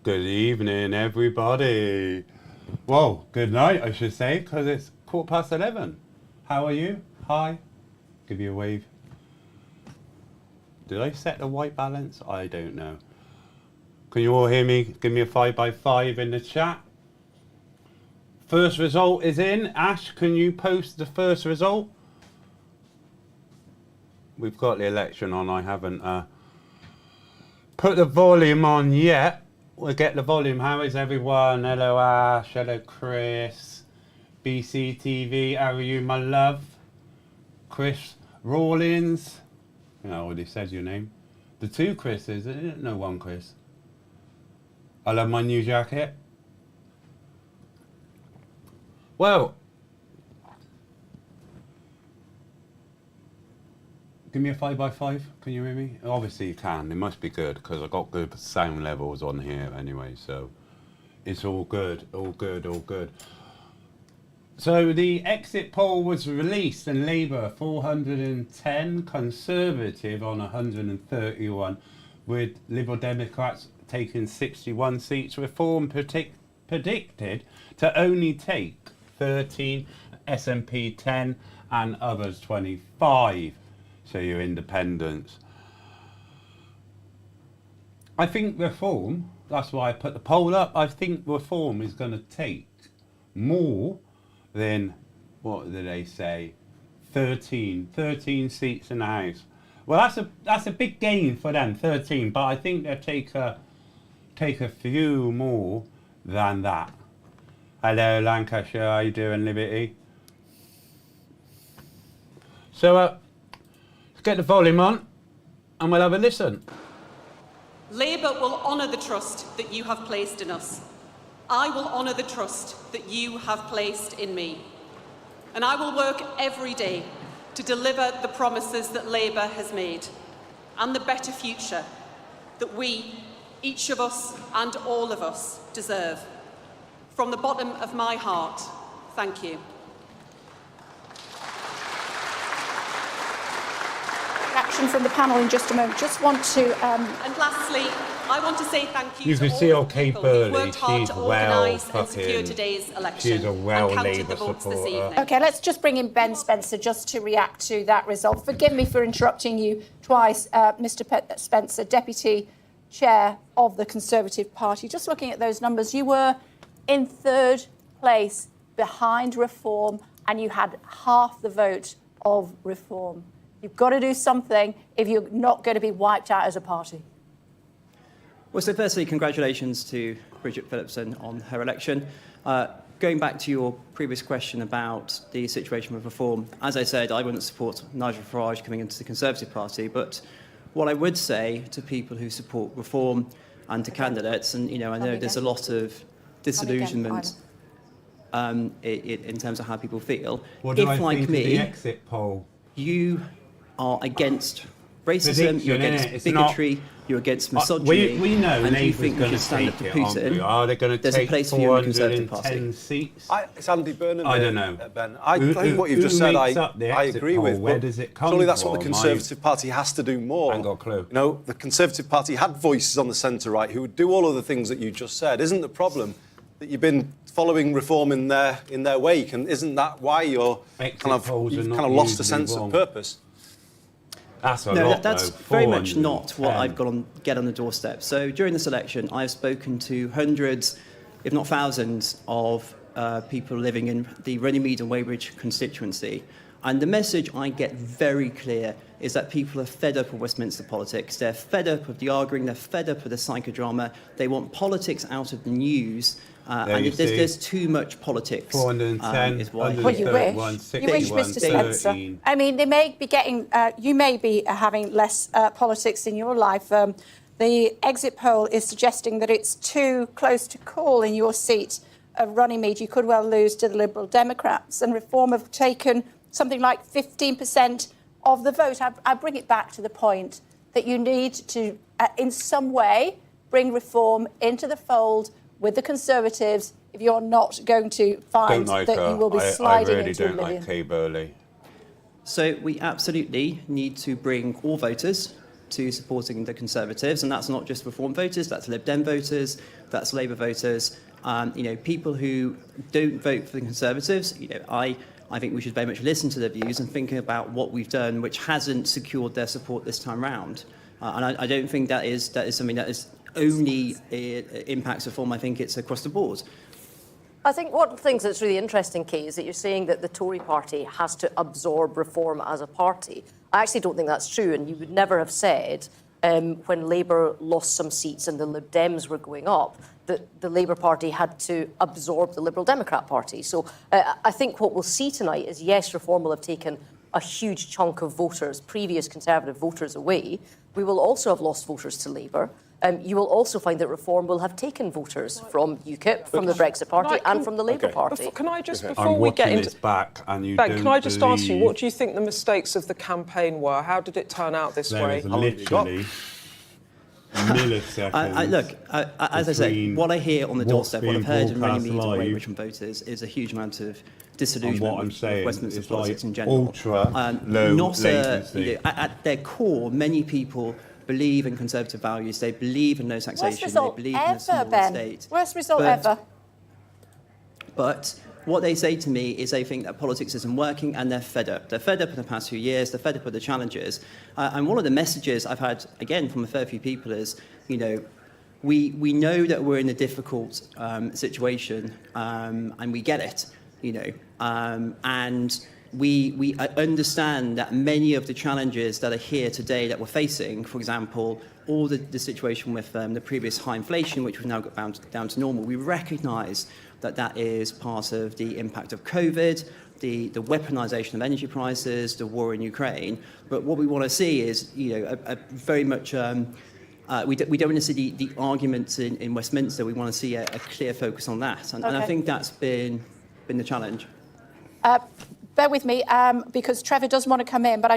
Good evening, everybody. Well, good night, I should say, because it's 11:15. How are you? Hi. Give you a wave. Did I set the white balance? I don't know. Can you all hear me? Give me a 5x5 in the chat. First result is in. Ash, can you post the first result? We've got the election on. I haven't put the volume on yet. We'll get the volume. How is everyone? Hello Ash, hello Chris, BCTV, how are you my love? Chris Rawlins, I already said your name. The two Chris's, no one Chris. I love my new jacket. Well, give me a 5x5, can you hear me? Obviously you can, it must be good because I've got good sound levels on here anyway, so it's all good, all good, all good. So the exit poll was released and Labour 410, Conservative on 131, with Liberal Democrats taking 61 seats, Reform predicted to only take 13, SNP 10 and others 25. So your independents. I think Reform, that's why I put the poll up, I think Reform is going to take more than, what did they say, 13 seats in the House. Well, that's a big gain for them, 13, but I think they'll take a few more than that. Hello Lancashire, how you doing, Liberty? So, get the volume on and we'll have a listen. Labour will honour the trust that you have placed in us. I will honour the trust that you have placed in me. And I will work every day to deliver the promises that Labour has made and the better future that we, each of us and all of us, deserve. From the bottom of my heart, thank you. Action from the panel in just a moment. Just want to. And lastly, I want to say thank you You to can see all the okay people who worked Burley, hard she's to well organise and secure fucking, today's election she's a well and counted Labour the votes this supporter. evening. Okay, let's just bring in Ben Spencer just to react to that result. Forgive me for interrupting you twice, Mr. Spencer, Deputy Chair of the Conservative Party. Just looking at those numbers, you were in third place behind Reform and you had half the vote of Reform. You've got to do something if you're not going to be wiped out as a party. Well, so firstly, congratulations to Bridget Phillipson on her election. Going back to your previous question about the situation with Reform, as I said, I wouldn't support Nigel Farage coming into the Conservative Party, but what I would say to people who support Reform and to candidates, and I know there's a lot of disillusionment in terms of how people feel. What do I like think me, of the exit poll? You are against racism, you're against bigotry, you're against misogyny, we know and you Labour's think you going can to stand up take to it, aren't we? Putin. Are they going to There's a take place for you in the Conservative 410 Party. seats? It's Andy Burnham. I don't know. Ben. I think what you've just said, I agree poll? with. Where does it come surely that's what the from? Conservative Party has to do more. I ain't got a clue. The Conservative Party had voices on the centre-right who would do all of the things that you just said. Isn't the problem that you've been following Reform in their wake, and isn't that why you've kind of lost a sense of purpose? That's very much not what I've got on the doorstep. So during this election, I've spoken to hundreds, if not thousands, of people living in the Runnymede and Weybridge constituency. And the message I get very clear is that people are fed up of Westminster politics. They're fed up of the arguing. They're fed up of the psychodrama. They want politics out of the news. And there's too much politics. 410, is why. Well, you wish. You wish, Mr. Spencer. I mean, they may be getting. You may be having less politics in your life. The exit poll is suggesting that it's too close to call in your seat of Runnymede. You could well lose to the Liberal Democrats, and Reform have taken something like 15% of the vote. I bring it back to the point that you need to, in some way, bring Reform into the fold with the Conservatives if you're not going to find that you will be sliding into oblivion. I really don't like Kay Burley. So we absolutely need to bring all voters to supporting the Conservatives, and that's not just Reform voters, that's Lib Dem voters, that's Labour voters. People who don't vote for the Conservatives, I think we should very much listen to their views and think about what we've done which hasn't secured their support this time round. And I don't think that is something that is only impacts Reform. I think it's across the board. I think one of the things that's really interesting, Kay, is that you're saying that the Tory party has to absorb Reform as a party. I actually don't think that's true, and you would never have said when Labour lost some seats and the Lib Dems were going up that the Labour Party had to absorb the Liberal Democrat Party. So I think what we'll see tonight is, yes, Reform will have taken a huge chunk of voters, previous Conservative voters, away. We will also have lost voters to Labour. You will also find that Reform will have taken voters from UKIP, from the Brexit Party and from the Labour Party. Can I just, before we get into... back and you Ben, can I just ask you, what do you think the mistakes of the campaign were? How did it turn out this way? Literally milliseconds. Look, as I say, what I hear on the doorstep, what I've heard in many meetings away from voters, is a huge amount of disillusionment with Westminster politics in general. Ultra low latency. At their core, many people believe in Conservative values. They believe in no taxation. They believe in a small state. Worst result ever. But what they say to me is they think that politics isn't working and they're fed up. They're fed up in the past few years. They're fed up with the challenges. And one of the messages I've had, again, from a fair few people is, we know that we're in a difficult situation and we get it, and we understand that many of the challenges that are here today that we're facing, for example, all the situation with the previous high inflation, which we've now got down to normal, we recognise that is part of the impact of COVID, the weaponisation of energy prices, the war in Ukraine. But what we want to see is, a very much... we don't want to see the arguments in Westminster. We want to see a clear focus on that. And I think that's been the challenge. Bear with me, because Trevor does want to come in, but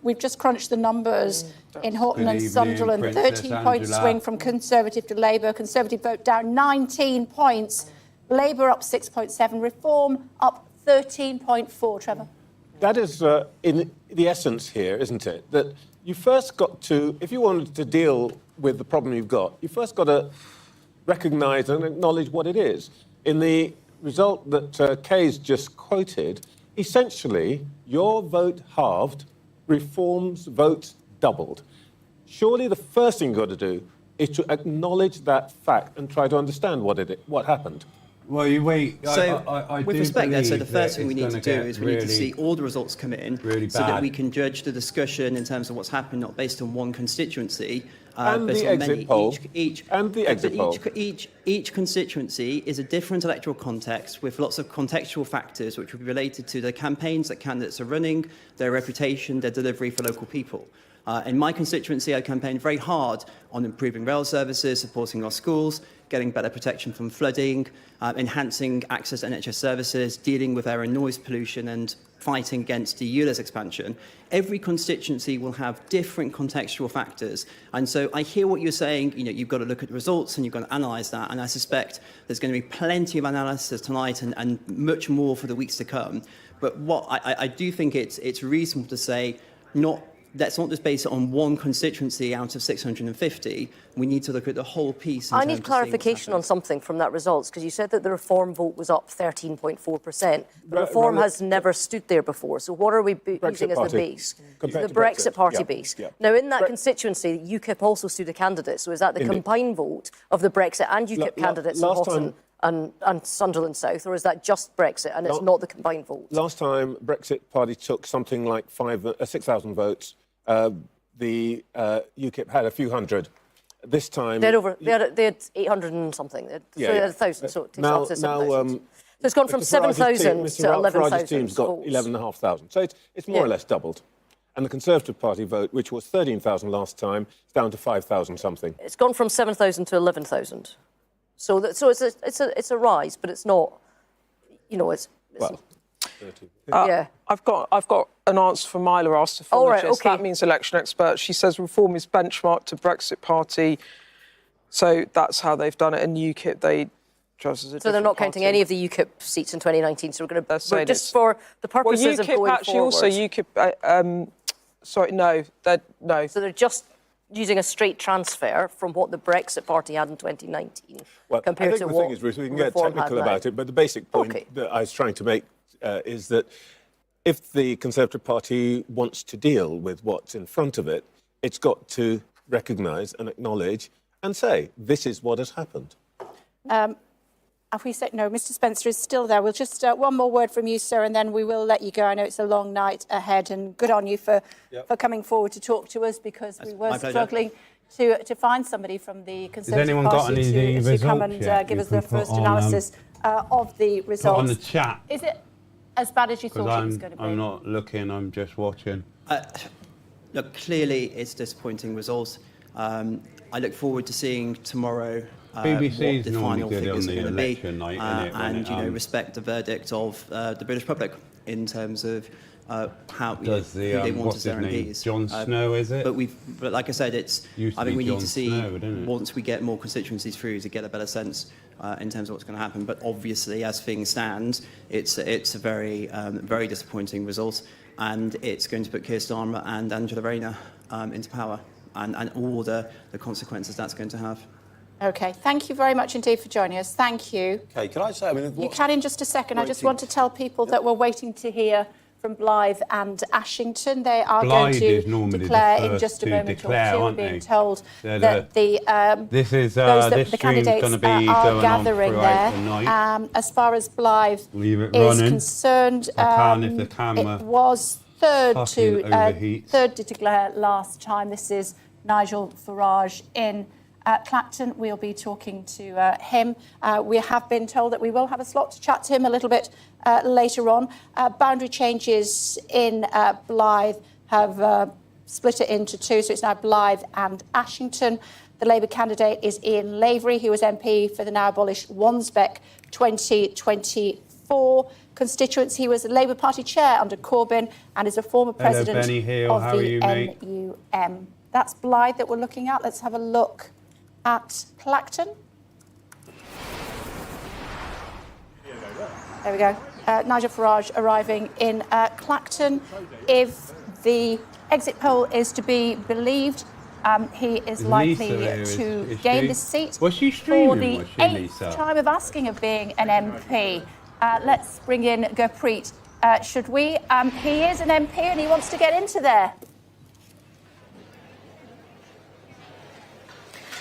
we've just crunched the numbers in Horton and Sunderland. 13-point swing from Conservative to Labour. Conservative vote down 19 points. Labour up 6.7. Reform up 13.4. Trevor? That is in the essence here, isn't it? That you first got to, if you wanted to deal with the problem you've got, you first got to recognise and acknowledge what it is. In the result that Kay's just quoted, essentially, your vote halved, Reform's votes doubled. Surely the first thing you've got to do is to acknowledge that fact and try to understand what happened. Well, you wait. So, I with respect then, so the first thing we need to do is we need to see all the results come in so that we can judge the discussion in terms of what's happened, not based on one constituency, and based the on exit many. poll. And the exit poll. Each constituency is a different electoral context with lots of contextual factors which will be related to the campaigns that candidates are running, their reputation, their delivery for local people. In my constituency, I campaigned very hard on improving rail services, supporting our schools, getting better protection from flooding, enhancing access to NHS services, dealing with air and noise pollution and fighting against the ULEZ expansion. Every constituency will have different contextual factors. And so I hear what you're saying, you've got to look at the results and you've got to analyse that. And I suspect there's going to be plenty of analysis tonight and much more for the weeks to come. But what I do think it's reasonable to say, let's not just base it on one constituency out of 650. We need to look at the whole piece. I need clarification on something from that results, because you said that the Reform vote was up 13.4%. The Reform has never stood there before. So what are we using as the base? The Brexit Party base. Yeah. Now, in that constituency, UKIP also stood a candidate. So is that the combined vote of the Brexit and UKIP candidates in Horton and Sunderland South, or is that just Brexit and it's not the combined vote? Last time, Brexit Party took something like 6,000 votes. The UKIP had a few hundred. This time... They had 800 and something. They had 1,000, so it takes up to 7,000. So it's gone from 7,000 to 11,000. Farage's team's got 11,500. So it's more or less doubled. and the Conservative Party vote, which was 13,000 last time, is down to 5,000 something. It's gone from 7,000 to 11,000. So it's a rise, but it's not, it's well, yeah. I've got an answer for Myla, asked a All right, okay. That means election expert. She says Reform is benchmarked to Brexit Party. So that's how they've done it. In UKIP, so they're not counting any of the UKIP seats in 2019. So we're going to just for the purposes of UKIP going actually forward. Also UKIP. Sorry, no. So they're just using a straight transfer from what the Brexit Party had in 2019 compared to what the thing is, Ruth, we can get technical about it, but the basic point that I was trying to make is that if the Conservative Party wants to deal with what's in front of it, it's got to recognise and acknowledge and say, this is what has happened. If we say no, Mr. Spencer is still there. We'll just one more word from you, sir, and then we will let you go. I know it's a long night ahead, and good on you for coming forward to talk to us, because we were struggling to find somebody from the Conservative Party to come and give us the first analysis of the results. On the chat. Is it as bad as you thought it was going to be? I'm not looking, I'm just watching. Look, clearly it's disappointing results. I look forward to seeing tomorrow BBC's what the normally final good figures on are the going to be, election night, innit, and respect the verdict of the British public in terms of how who they want as their MPs. Jon Snow, is it? But like I said, I think we need to see Snow, once we get more constituencies through to get a better sense in terms of what's going to happen. But obviously, as things stand, it's a very very disappointing result, and it's going to put Kier Starmer and Angela Rayner into power, and all the consequences that's going to have. OK, thank you very much indeed for joining us. Thank you. OK, can I say, you can in just a second. I just want to tell people that we're waiting to hear from Blyth and Ashington. They are going to declare in just a moment or two. We're being told that the candidates are gathering there. As far as Blyth is concerned, it was third to declare last time. This is Nigel Farage in Clacton. We'll be talking to him. We have been told that we will have a slot to chat to him a little bit later on. Boundary changes in Blyth have split it into two, so it's now Blyth and Ashington. The Labour candidate is Ian Lavery, who was MP for the now abolished Wansbeck 2024 constituency. He was the Labour Party chair under Corbyn and is a former president of the NUM. That's Blyth that we're looking at. Let's have a look at Clacton. There we go. Nigel Farage arriving in Clacton. If the exit poll is to be believed, he is likely to gain the seat for the 8th time of asking of being an MP. Let's bring in Gurpreet. Should we? He is an MP and he wants to get into there.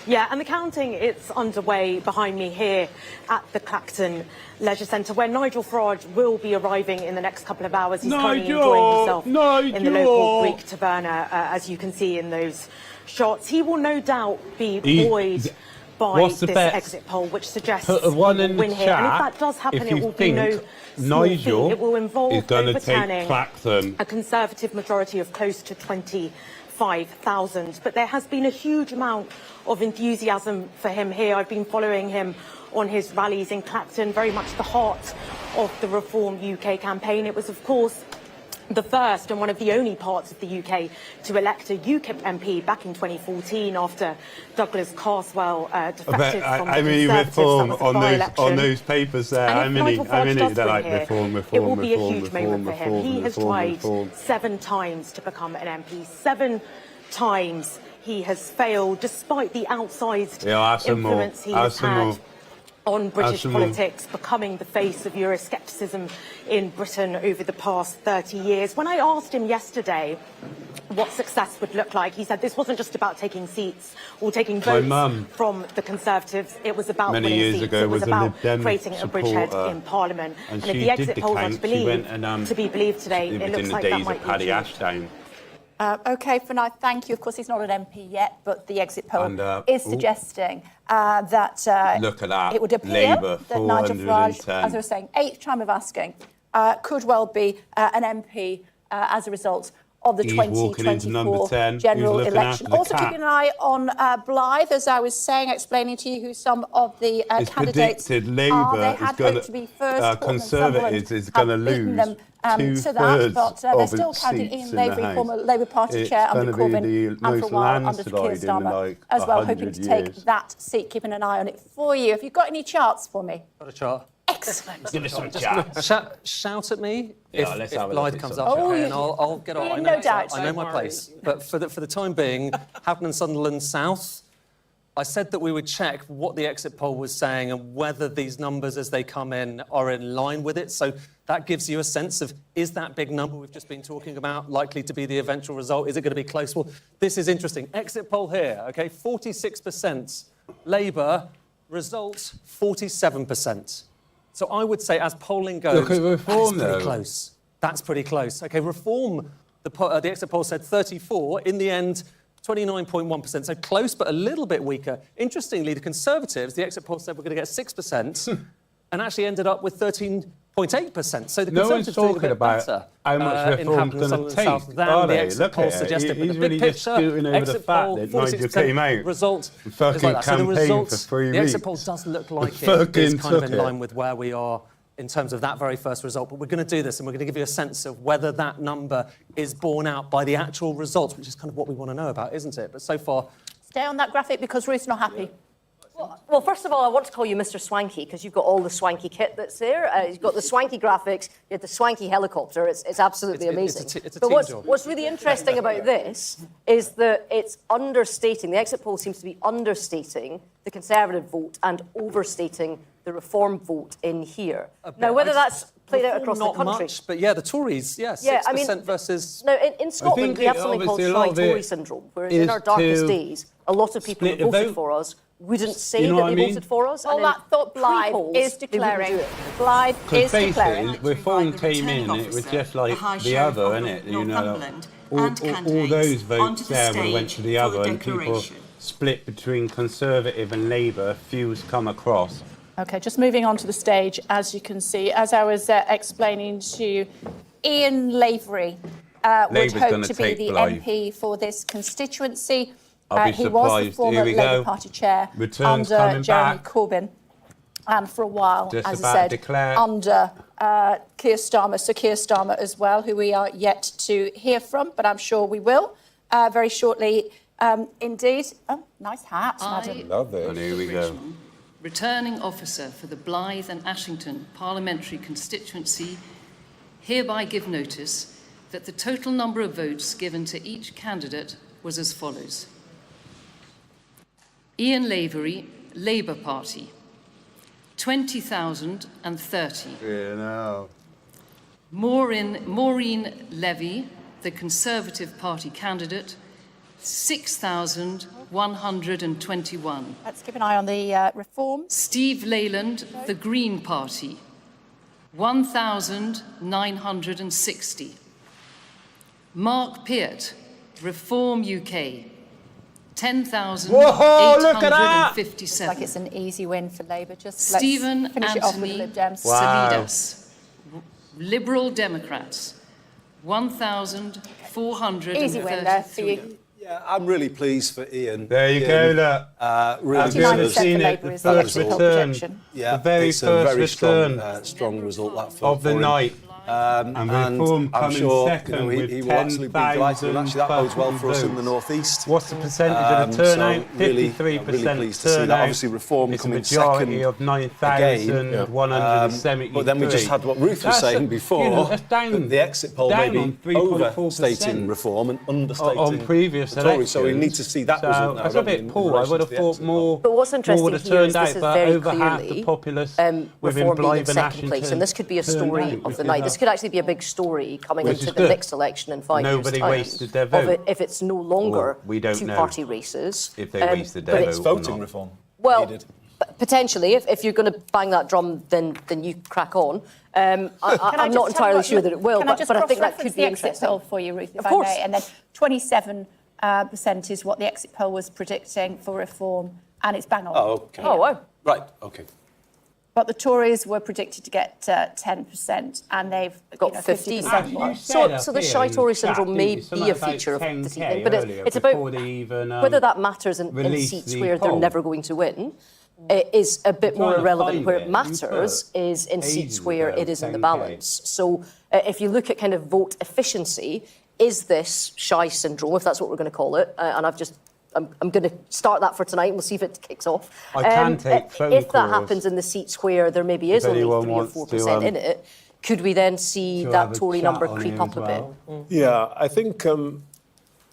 Yeah, and the counting, it's underway behind me here at the Clacton Leisure Centre, where Nigel Farage will be arriving in the next couple of hours. He's currently enjoying himself in the local Greek taverna, as you can see in those shots. He will no doubt be buoyed by this exit poll, which suggests he will win here. And if that does happen, it will be no small feat. It will involve overturning a Conservative majority of close to 25,000. But there has been a huge amount of enthusiasm for him here. I've been following him on his rallies in Clacton, very much the heart of the Reform UK campaign. It was, of course, the first and one of the only parts of the UK to elect a UKIP MP back in 2014 after Douglas Carswell defected from the Reform Conservatives. on those papers there. I'm in it. They're like reform. It will be a huge moment for him. He has tried 7 times to become an MP. 7 times he has failed, despite the outsized influence he has had on British politics, becoming the face of Euroscepticism in Britain over the past 30 years. When I asked him yesterday what success would look like, he said this wasn't just about taking seats or taking votes from the Conservatives. It was about winning seats. It was about creating a bridgehead in Parliament. And if the exit polls are to be believed today, it looks like that might be achieved. OK, for now, thank you. Of course, he's not an MP yet, but the exit poll is suggesting that it would appear that Nigel Farage, as I was saying, 8th time of asking, could well be an MP as a result of the He's walking into number 2024 10. general He's looking election. after the Also cat. keeping an eye on Blyth, as I was saying, explaining to you who some of the It's candidates predicted are. Labour They is had going hoped to be first. Conservatives is going to lose to that, two-thirds but they're of still its counting seats Ian in the Lavery, House. former Labour Party It's chair under gonna be Corbyn, the and for a most while under landslide Kier in, Starmer like, as well, 100 hoping to take years. that seat, keeping an eye on it for you. Have you got any charts for me? Got a chart. Excellent. Give us some chat. Shout at me Yeah, if let's have a look Blyth at comes some up, chat. okay, and I'll get on. No doubt. I know my place. But for the time being, Houghton and Sunderland South, I said that we would check what the exit poll was saying and whether these numbers as they come in are in line with it. So that gives you a sense of, is that big number we've just been talking about likely to be the eventual result? Is it going to be close? Well, this is interesting. Exit poll here, okay, 46% Labour, result 47%. So I would say as polling goes, Look at Reform, that's pretty though. close. That's pretty close. OK, Reform, the exit poll said 34. In the end, 29.1%. So close, but a little bit weaker. Interestingly, the Conservatives, the exit poll said we're going to get 6% and actually ended up with 13.8%. So the No one's Conservatives doing a talking bit about better how much in Reform's Houghton and going to Sunderland take, South than are the they? exit Look poll at it. suggested. But He's the really big just picture, scooting over the exit fact poll, that Nigel 46% came out. result and fucking is like that. So the campaigned result, for 3 the exit weeks. poll does look like it Fucking is kind of took in it. line with where we are in terms of that very first result. But we're going to do this and we're going to give you a sense of whether that number is borne out by the actual results, which is kind of what we want to know about, isn't it? But so far... Stay on that graphic because Ruth's not happy. Well, first of all, I want to call you Mr. Swanky because you've got all the swanky kit that's there. You've got the swanky graphics, you have the swanky helicopter. It's absolutely amazing. It's a but team job. what's really interesting about this is that it's understating, the exit poll seems to be understating the Conservative vote and overstating the Reform vote in here. Now, whether that's played out across the not country... much, but yeah, the Tories, yeah, 6% Yeah, I mean, versus... No, in Scotland, we have something called obviously a lot shy of it Tory syndrome, whereas in our darkest to days, a lot of people who split the voted vote. for us wouldn't say You know that what they I mean? voted for us. Well, and in that thought Blyth pre-polls, is they wouldn't declaring. do it. Blyth is Because declaring. basically, Reform came in, it was just like the other, innit? You know, all those votes there would have went to the other, and people split between Conservative and Labour. Few's come across. OK, just moving on to the stage, as you can see, as I was explaining to you, Ian Lavery would Labour's hope gonna to be take the Blyth. MP for this constituency. I'll be He was the surprised. former Here we Labour go. Party chair Returns under coming Jeremy back. Corbyn. And for a while, Just as about I said, declare. under Kier Starmer, Sir Kier Starmer as well, who we are yet to hear from, but I'm sure we will very shortly indeed. Oh, nice hat, madam. Love it. And here we go. Returning officer for the Blyth and Ashington parliamentary constituency, hereby give notice that the total number of votes given to each candidate was as follows. Ian Lavery, Labour Party, 20,030. Yeah, no. Maureen Levy, the Conservative Party candidate, 6,121. Let's keep an eye on the Reform. Steve Leyland, the Green Party, 1,960. Mark Peart, Reform UK, 10,857. Like it's an easy win for Labour. Just Stephen let's finish it off with Anthony the Lib Dems. Salidas, Liberal Democrats, 1,433. Easy win there for you. Yeah, I'm really pleased for Ian. There you go, look. Really I've never good. seen it. The first return. Yeah, the very it's first a very return strong result that for, of the for him. night. And Reform I'm coming sure second with he will actually be delighted. And actually, that bodes well for us in the votes. northeast. What's the percentage of the turnout? So really, 53% really pleased to see that. turnout. Obviously, Reform It's a coming majority second of 9,173. but then we just had what Ruth was saying before. That's down, that the exit poll down may on be 3.4%. overstating Reform and understating on previous the Tories. elections. So we need to see that So result now. that's a bit poor. I would have thought more. But what's interesting would have here is turned this out, is but very over half the clearly populace within Reform being in Blyth and second Ashington place, and this could be a story turned out, of the you night. know. This could actually be a big story coming Which into is the good. next election in 5 years' Nobody time. wasted their of vote. if it's no longer Well, we don't know two-party races. if they wasted but their it's vote or voting not. reform. Well, needed. potentially, if you're going to bang that drum, then you crack on. I'm not entirely sure that it will, Can I but just I think that cross-reference could be the exit interesting. poll for you, Ruth, if Of course. I may? And then 27% is what the exit poll was predicting for Reform, and it's bang on. Oh, okay. Oh, wow. Right, okay. But the Tories were predicted to get 10%, and they've got 15%. 50% more. So the shy Tory syndrome may be a feature of this evening, but it's about whether that matters in seats where they're never going to win. It is a bit more irrelevant. Where it matters is in seats where it is in the balance. So if you look at kind of vote efficiency, is this shy syndrome, if that's what we're going to call it, and I'm going to start that for tonight, and we'll see if it kicks off. I can take phone If that calls. happens in the seats where there maybe is only 3 or 4% in it, could we then see that Tory number creep up a bit? Yeah, I think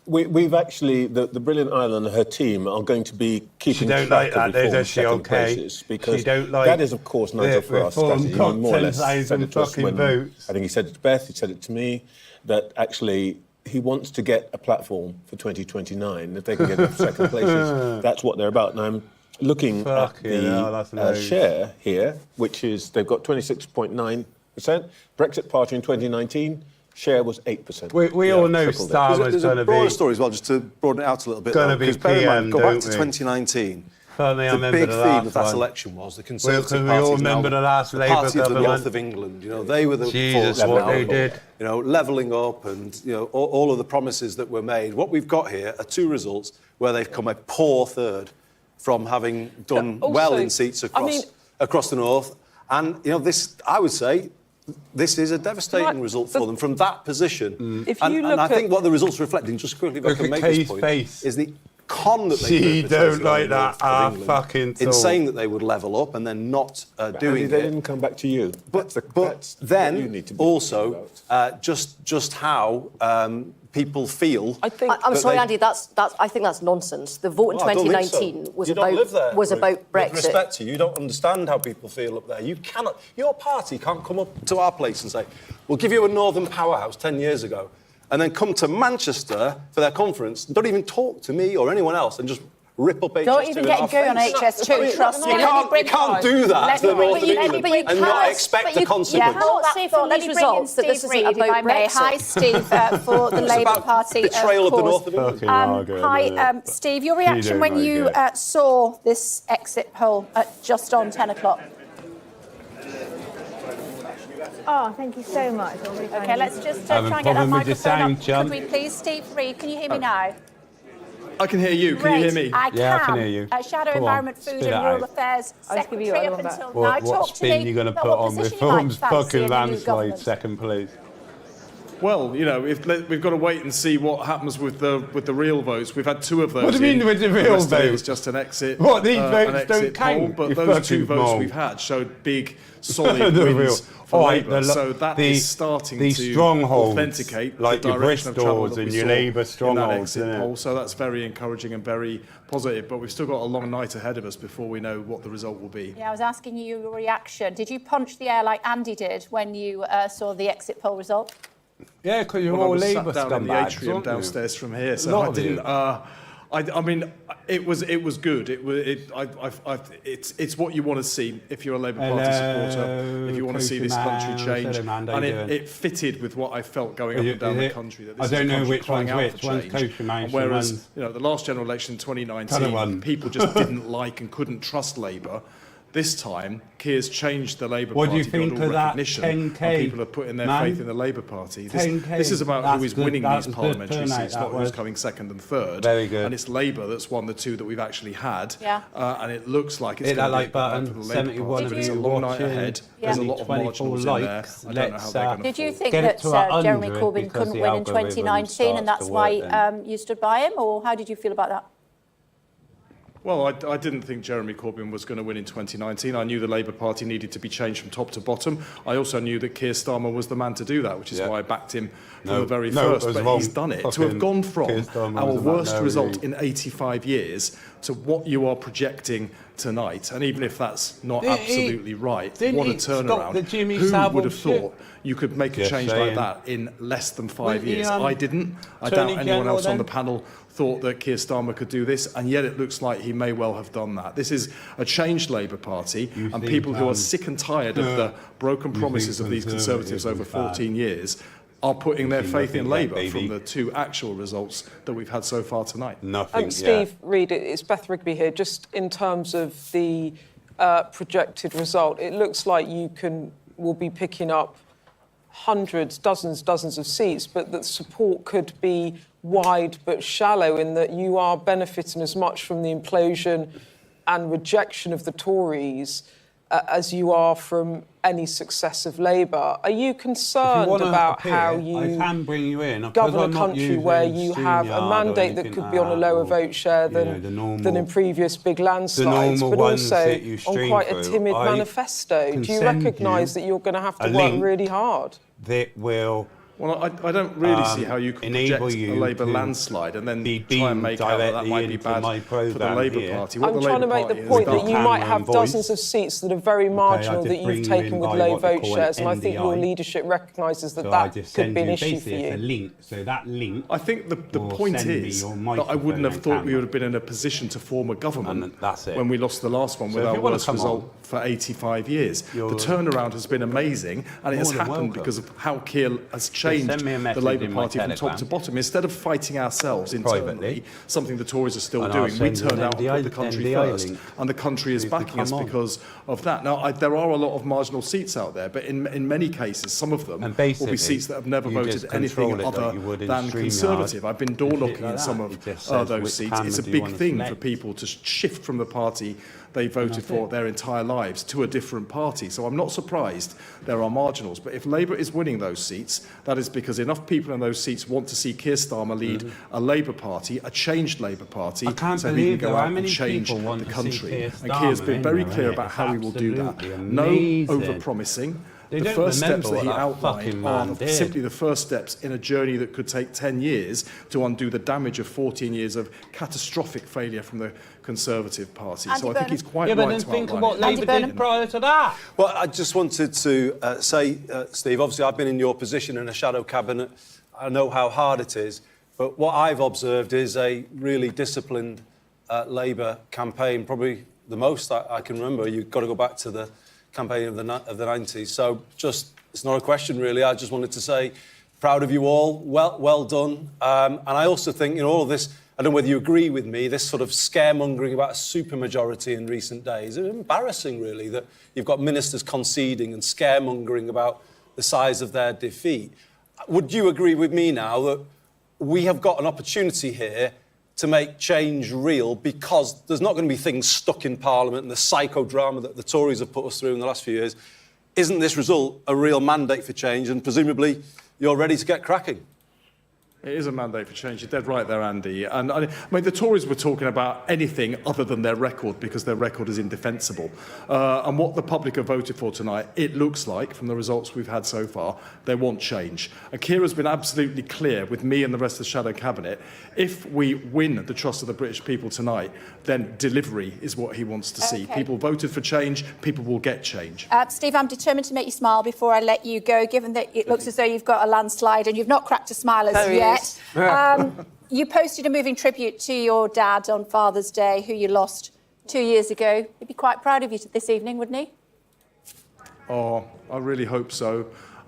we've actually, the Brilliant Island and her team are going to be keeping track of reform second places, because that is, of course, Nigel Farage's strategy. He more or less said it to us when, I think he said it to Beth, he said it to me, that actually he wants to get a platform for 2029. If they can get it for second places, that's what they're about. And I'm looking at the share here, which is, they've got 26.9%. Brexit Party in 2019, share was 8%. We all know Starmer's going to be... There's a broader story as well, just to broaden it out a little bit. Going to be PM, go back to 2019. The big theme of that election was the Conservative Party. We all remember the last Labour party of the government. north of England. You know, they were the Jesus, force what now, they did. You know, levelling up and, you know, all of the promises that were made. What we've got here are 2 results where they've come a poor third from having done well in seats across the north. And, you know, this, I would say, this is a devastating result for them from that position. And I think what the results are reflecting, just quickly if I can make this point, is the con that they don't like that fucking in saying that they would level up and then not doing it. They didn't come back to you. But then also just how people feel. I'm sorry, Andy. I think that's nonsense. The vote in 2019 was about Brexit. With respect to you, you don't understand how people feel up there. You cannot. Your party can't come up to our place and say, "We'll give you a northern powerhouse 10 years ago," and then come to Manchester for their conference and don't even talk to me or anyone else and just rip up HS2. Don't even get going on HS2, trust me. You can't do that to the north of England and not expect a consequence. You cannot say from these results that this isn't about Brexit. Hi, Steve, for the Labour Party. Betrayal of the north of England. Hi, Steve, your reaction when you saw this exit poll at just on 10 o'clock? Oh, thank you so much. OK, let's just try and get that microphone up. Could we please, Steve Reed, can you hear me now? I can hear you. Can you hear me? I can. Yeah, I can hear you. Shadow Environment, Food and Rural Affairs Secretary up until now. What spin are you going to put on Reform's fucking landslide second, please? Well, you know, we've got to wait and see what happens with the real votes. We've had 2 of those. What do you mean with the real votes? It was just an exit. What, these votes don't count? But those 2 votes we've had showed big, solid wins for Labour. So that is starting to authenticate like the direction of travel Bristols that and we your saw Labour strongholds, in that exit poll. So that's very encouraging and very positive. But we've still got a long night ahead of us before we know what the result will be. Yeah, I was asking you your reaction. Did you punch the air like Andy did when you saw the exit poll result? Yeah, because you're all Labour scumbags. I was sat down in the atrium downstairs from here, so I didn't. I mean, it was good. It's what you want to see if you're a Labour Party supporter. If you want to see this country change, and it fitted with what I felt going up and down the country. That this I don't know which one's which. One's Kosher Man. Whereas you know the last general election in 2019, people just didn't like and couldn't trust Labour. This time, Kier's changed the Labour Party. What do you think of that 10K? 10K? And people are putting their faith in the Labour Party. This is about who is winning these parliamentary seats, not who's coming second and third. Very good. And it's Labour that's won the 2 that we've actually had. Yeah. And it looks like it's hit going that to like button. for the Labour 71 Party. of It's you a long night watching. ahead. Yeah. There's a lot of 24 marginals likes. in there. I don't know how they're going to Did you think Get it that to Jeremy 100 Corbyn couldn't the win in algorithm 2019 and that's starts to why work you stood by him? Or how did you feel about that? Well, I didn't think Jeremy Corbyn was going to win in 2019. I knew the Labour Party needed to be changed from top to bottom. I also knew that Kier Starmer was the man to do that, which is why I backed him from the very first. But he's done it. To have gone from our worst result in 85 years to what you are projecting tonight, and even if that's not absolutely right, what a turnaround. Who would have thought you could make a change like that in less than 5 years? I didn't. I doubt anyone else on the panel thought that Kier Starmer could do this, and yet it looks like he may well have done that. This is a changed Labour Party, and people who are sick and tired of the broken promises of these Conservatives over 14 years are putting their faith in Labour from the 2 actual results that we've had so far tonight. Nothing. Steve Reed, it's Beth Rigby here. Just in terms of the projected result, it looks like will be picking up hundreds, dozens of seats, but that support could be wide but shallow, in that you are benefiting as much from the implosion and rejection of the Tories as you are from any success of Labour. Are you concerned about how you govern a country where you have a mandate that could be on a lower vote share than in previous big landslides, but also on quite a timid manifesto? Do you recognise that you're going to have to work really hard? That will... Well, I don't really see how you can project a Labour landslide and then try and make out that might be bad for the Labour Party. I'm trying to make the point that you might have dozens of seats that are very marginal that you've taken with low vote shares, and I think your leadership recognises that could be an issue for you. I think the point is that I wouldn't have thought we would have been in a position to form a government when we lost the last one with our worst result for 85 years. The turnaround has been amazing, and it has happened because of how Kier has changed the Labour Party from top to bottom. Instead of fighting ourselves internally, something the Tories are still doing, we turned out to put the country first, and the country is backing us because of that. Now, there are a lot of marginal seats out there, but in many cases, some of them will be seats that have never voted anything other than Conservative. I've been door knocking in some of those seats. It's a big thing for people to shift from the party they voted for their entire lives to a different party. So I'm not surprised there are marginals. But if Labour is winning those seats, that is because enough people in those seats want to see Kier Starmer lead a Labour Party, a changed Labour Party, so he can go out and change the country. And Keir's been very clear about how he will do that. No over-promising. The first steps that he outlined are simply the first steps in a journey that could take 10 years to undo the damage of 14 years of catastrophic failure from the Conservative Party. So I think he's quite right to outline think of what Labour did prior to that. Well, I just wanted to say, Steve, obviously I've been in your position in a shadow cabinet. I know how hard it is. But what I've observed is a really disciplined Labour campaign, probably the most I can remember. You've got to go back to the campaign of the 90s. So just, it's not a question really. I just wanted to say, proud of you all. Well done. And I also think, all of this, I don't know whether you agree with me, this sort of scaremongering about a supermajority in recent days. It's embarrassing, really, that you've got ministers conceding and scaremongering about the size of their defeat. Would you agree with me now that we have got an opportunity here to make change real, because there's not going to be things stuck in Parliament and the psychodrama that the Tories have put us through in the last few years? Isn't this result a real mandate for change, and presumably you're ready to get cracking? It is a mandate for change. You're dead right there, Andy. And I mean, the Tories were talking about anything other than their record, because their record is indefensible. And what the public have voted for tonight, it looks like, from the results we've had so far, they want change. And Kier has been absolutely clear with me and the rest of the Shadow Cabinet, if we win the trust of the British people tonight, then delivery is what he wants to see. People voted for change, people will get change. Steve, I'm determined to make you smile before I let you go, given that it looks as though you've got a landslide and you've not cracked a smile as yet. You posted a moving tribute to your dad on Father's Day, who you lost 2 years ago. He'd be quite proud of you this evening, wouldn't he? Oh, I really hope so.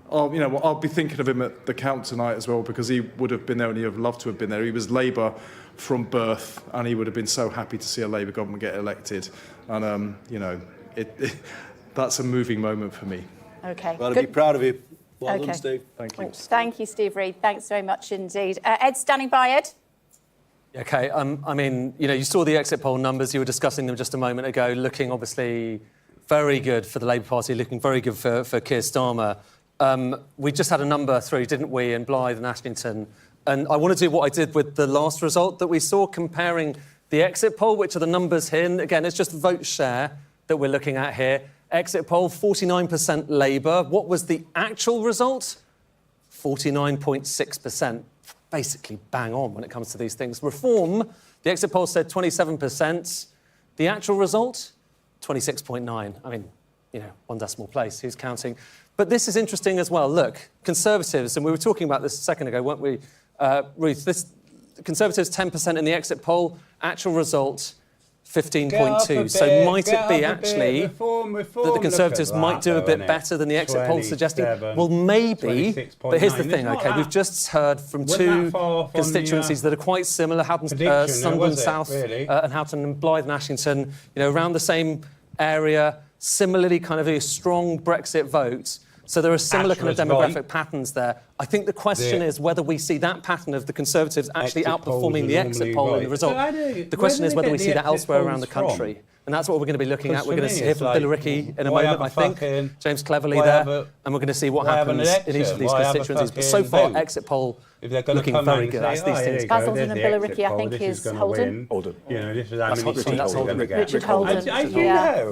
I'll be thinking of him at the count tonight as well, because he would have been there and he would have loved to have been there. He was Labour from birth, and he would have been so happy to see a Labour government get elected. And, that's a moving moment for me. OK. Well, I'd be proud of you. Well done, Steve. Thank you. Thank you, Steve Reid. Thanks very much indeed. Ed, standing by, Ed? OK, I mean, you saw the exit poll numbers. You were discussing them just a moment ago, looking obviously very good for the Labour Party, looking very good for Kier Starmer. We just had a number through, didn't we, in Blyth and Ashington. And I want to do what I did with the last result that we saw, comparing the exit poll, which are the numbers here. And again, it's just vote share that we're looking at here. Exit poll, 49% Labour. What was the actual result? 49.6%. Basically bang on when it comes to these things. Reform, the exit poll said 27%. The actual result, 26.9. I mean, one decimal place. Who's counting? But this is interesting as well. Look, Conservatives, and we were talking about this a second ago, weren't we, Ruth? Conservatives, 10% in the exit poll. Actual result, 15.2. So might it be actually that the Conservatives might do a bit better than the exit poll suggesting? Well, maybe. But here's the thing, OK? We've just heard from two constituencies that are quite similar, Sunderland South and Houghton and Blyth and Ashington, around the same area, similarly kind of a strong Brexit vote. So there are similar kind of demographic patterns there. I think the question is whether we see that pattern of the Conservatives actually outperforming the exit poll in the result. The question is whether we see that elsewhere around the country. And that's what we're going to be looking at. We're going to hear from Billericay in a moment, I think. James Cleverly there. And we're going to see what happens in each of these constituencies. But so far, exit poll looking very good as these things go. Basildon and Billericay, I think, is Holden. You know, this is how many that's Holden. Richard Holden.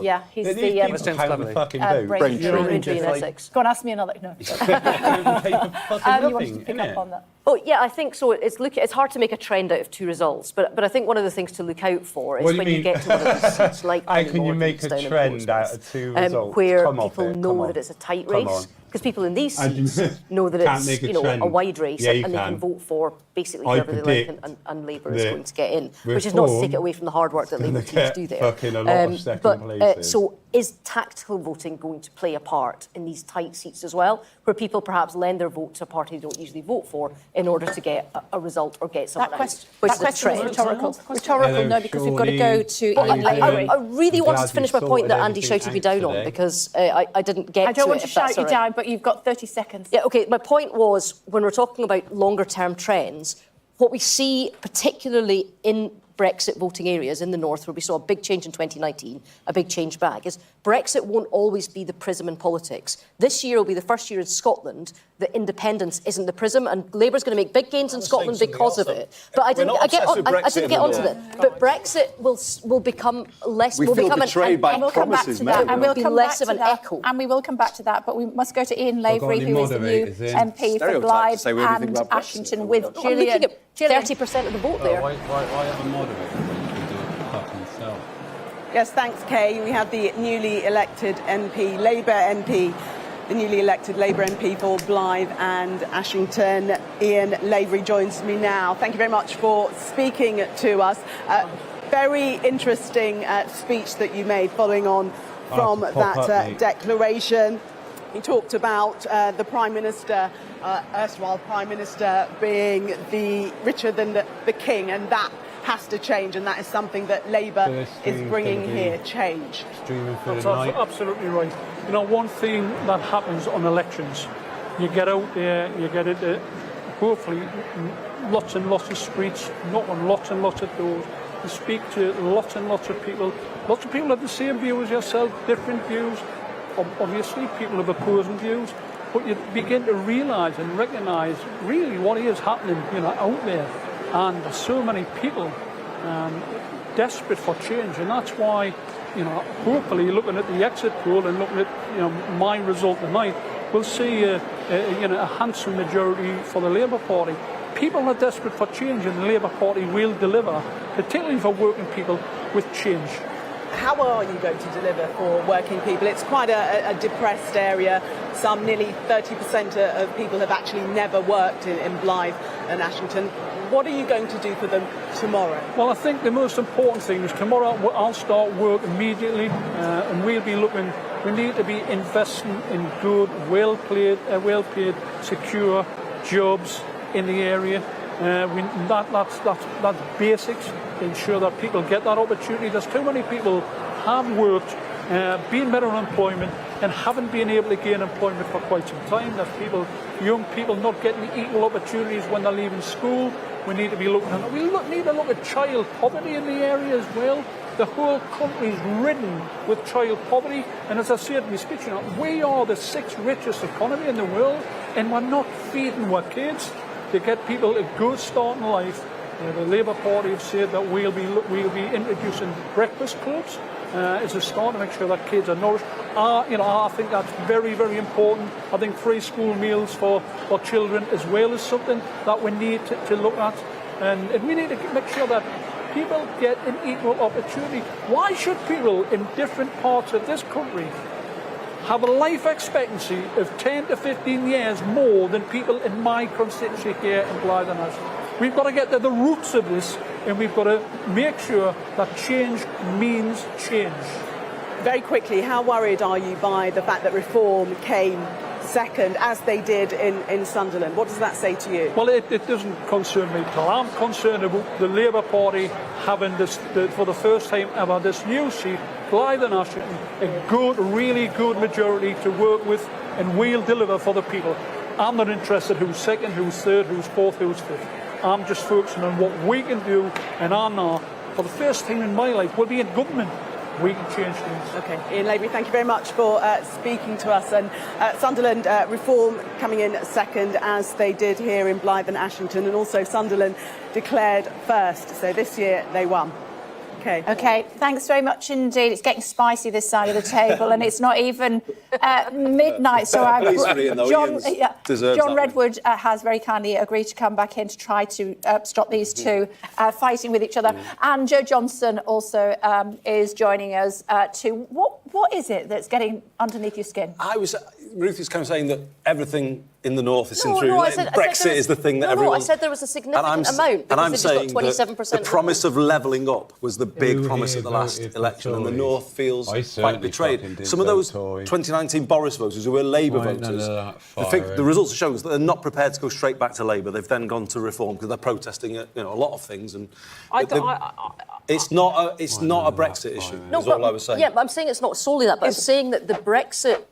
Yeah, he's the James Cleverly. Braintree in Essex. Go on, ask me another. No. You wanted to pick up on that. Oh, yeah, I think so. It's hard to make a trend out of two results, but I think one of the things to look out for is when you get to one of these seats like how can you make a trend out of two results? Where people know that it's a tight race. Because people in these seats know that it's a wide race and they can vote for basically whoever they like and Labour is going to get in, which is not to take it away from the hard work that Labour teams do there. So is tactical voting going to play a part in these tight seats as well, where people perhaps lend their vote to a party they don't usually vote for in order to get a result or get someone out? That question is rhetorical. Rhetorical, no, because we've got to go to Ian Lavery. I really wanted to finish my point that Andy shouted me down on because I didn't get to it. I don't want to shout you down, but you've got 30 seconds. Yeah, OK, my point was, when we're talking about longer-term trends, what we see, particularly in Brexit voting areas in the north, where we saw a big change in 2019, a big change back, is Brexit won't always be the prism in politics. This year will be the first year in Scotland that independence isn't the prism, and Labour's going to make big gains in Scotland because of it. But I didn't get onto that. But Brexit will become less. We feel betrayed by promises, and we'll come less of an echo. And we will come back to that. But we must go to Ian Lavery, who is the new MP for Blyth and Ashington, with Gillian. 30% of the vote there. Why have a moderator when you can do it fucking yourself? Yes, thanks, Kay. We have the newly elected MP, Labour MP, the newly elected Labour MP for Blyth and Ashington. Ian Lavery joins me now. Thank you very much for speaking to us. Very interesting speech that you made following on from that declaration. You talked about the Prime Minister, erstwhile Prime Minister, being richer than the King, and that has to change, and that is something that Labour is bringing here, change. That's absolutely right. You know, one thing that happens on elections, you get out there, you get it, hopefully, lots and lots of streets, knock on lots and lots of doors, you speak to lots and lots of people have the same view as yourself, different views. Obviously, people have opposing views, but you begin to realise and recognise really what is happening, out there. And there's so many people desperate for change, and that's why, hopefully, looking at the exit poll and looking at, my result tonight, we'll see a handsome majority for the Labour Party. People are desperate for change, and the Labour Party will deliver, particularly for working people, with change. How are you going to deliver for working people? It's quite a depressed area. Nearly 30% of people have actually never worked in Blyth and Ashington. What are you going to do for them tomorrow? Well, I think the most important thing is tomorrow I'll start work immediately, and we'll be looking. We need to be investing in good, well-paid, secure jobs in the area. That's basics to ensure that people get that opportunity. There's too many people have worked, been better on employment, and haven't been able to gain employment for quite some time. There's young people not getting equal opportunities when they're leaving school. We need to be looking at. We need to look at child poverty in the area as well. The whole country is ridden with child poverty, and as I said in my speech, we are the 6th richest economy in the world, and we're not feeding our kids to get people a good start in life. The Labour Party have said that we'll be introducing breakfast clubs as a start to make sure that kids are nourished. I think that's very, very important. I think free school meals for children as well is something that we need to look at, and we need to make sure that people get an equal opportunity. Why should people in different parts of this country have a life expectancy of 10 to 15 years more than people in my constituency here in Blyth and Ashington? We've got to get to the roots of this, and we've got to make sure that change means change. Very quickly, how worried are you by the fact that reform came second, as they did in Sunderland. What does that say to you? Well, it doesn't concern me, Paul. I'm concerned about the Labour Party having this, for the first time ever, this new seat, Blyth and Ashington, a good, really good majority to work with, and we'll deliver for the people. I'm not interested who's second, who's third, who's fourth, who's fifth. I'm just focusing on what we can do, and I know, for the first time in my life, we'll be in government. We can change things. OK, Ian Lavery, thank you very much for speaking to us. And Sunderland Reform coming in second, as they did here in Blyth and Ashington, and also Sunderland declared first. So this year they won. OK, thanks very much indeed. It's getting spicy this side of the table, and it's not even midnight. So John Redwood has very kindly agreed to come back in to try to stop these two fighting with each other. And Joe Johnson also is joining us too. What is it that's getting underneath your skin? Ruth is kind of saying that everything in the north is through. Brexit is the thing that everyone... I said there was a significant amount. And I'm saying got 27% the promise of levelling up was the big promise at the last election, and the north feels quite betrayed. Some of those 2019 Boris voters who were Labour voters, the results are showing us that they're not prepared to go straight back to Labour. They've then gone to Reform because they're protesting a lot of things. And it's not a Brexit issue, is all I was saying. Yeah, but I'm saying it's not solely that, but I'm saying that the Brexit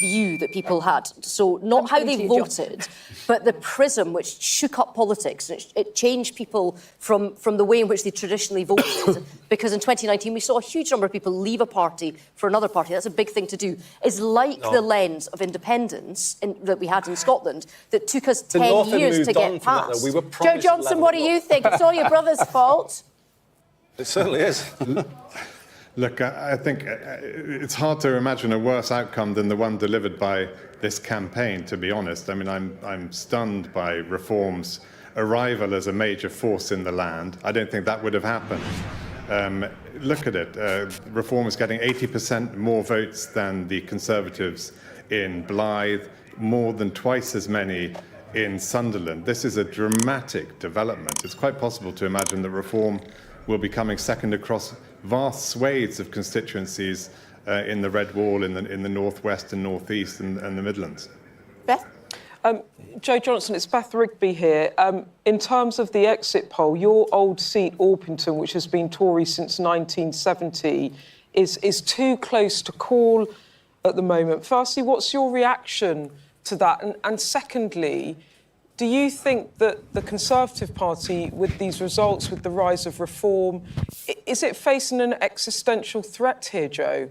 view that people had, so not how they voted, but the prism which shook up politics, and it changed people from the way in which they traditionally voted. Because in 2019 we saw a huge number of people leave a party for another party. That's a big thing to do. Is like the lens of independence that we had in Scotland that took us 10 years to get past. Joe Johnson, what do you think? It's all your brother's fault. It certainly is. Look, I think it's hard to imagine a worse outcome than the one delivered by this campaign, to be honest. I mean, I'm stunned by Reform's arrival as a major force in the land. I don't think that would have happened. Look at it. Reform is getting 80% more votes than the Conservatives in Blyth, more than twice as many in Sunderland. This is a dramatic development. It's quite possible to imagine that Reform will be coming second across vast swathes of constituencies in the Red Wall, in the northwest and northeast and the Midlands. Beth? Joe Johnson, it's Beth Rigby here. In terms of the exit poll, your old seat, Orpington, which has been Tory since 1970, is too close to call at the moment. Firstly, what's your reaction to that? And secondly, do you think that the Conservative Party, with these results, with the rise of Reform, is it facing an existential threat here, Joe?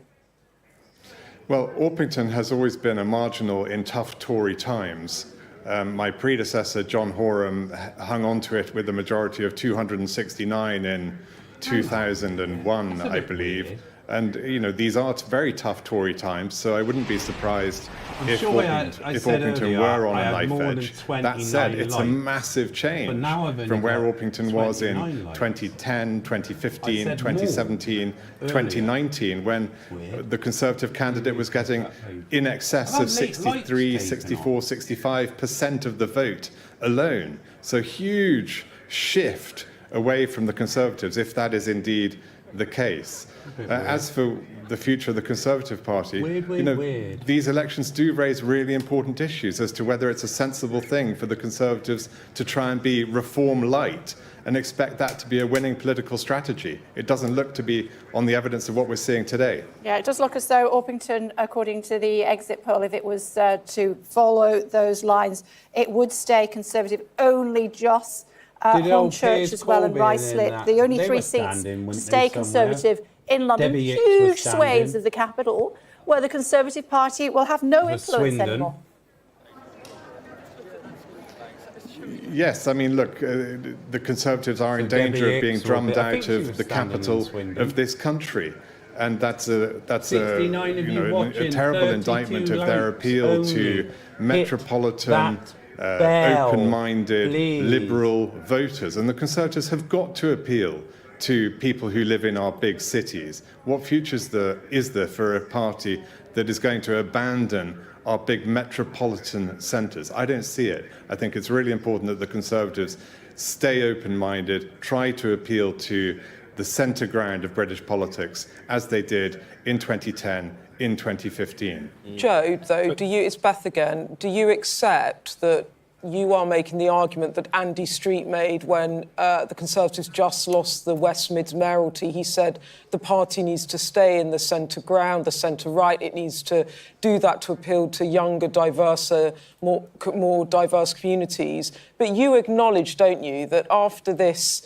Well, Orpington has always been a marginal in tough Tory times. My predecessor, John Horam, hung on to it with a majority of 269 in 2001, I believe. And, these are very tough Tory times, so I wouldn't be surprised if Orpington were on a knife edge. That said, it's a massive change from where Orpington was in 2010, 2015, 2017, 2019, when the Conservative candidate was getting in excess of 63, 64, 65% of the vote alone. So huge shift away from the Conservatives, if that is indeed the case. As for the future of the Conservative Party, these elections do raise really important issues as to whether it's a sensible thing for the Conservatives to try and be Reform light and expect that to be a winning political strategy. It doesn't look to be on the evidence of what we're seeing today. Yeah, it does look as though Orpington, according to the exit poll, if it was to follow those lines, it would stay Conservative. Only just Hornchurch as well and Ruislip, the only three seats to stay Conservative in London, huge swathes of the capital, where the Conservative Party will have no influence anymore. Yes, I mean, look, the Conservatives are in danger of being drummed out of the capital of this country. And that's a terrible indictment of their appeal to metropolitan, open-minded, liberal voters. And the Conservatives have got to appeal to people who live in our big cities. What future is there for a party that is going to abandon our big metropolitan centres? I don't see it. I think it's really important that the Conservatives stay open-minded, try to appeal to the centre ground of British politics, as they did in 2010, in 2015. Joe, though, it's Beth again, do you accept that you are making the argument that Andy Street made when the Conservatives just lost the West Mids mayoralty? He said the party needs to stay in the centre ground, the centre right. It needs to do that to appeal to younger, more diverse communities. But you acknowledge, don't you, that after this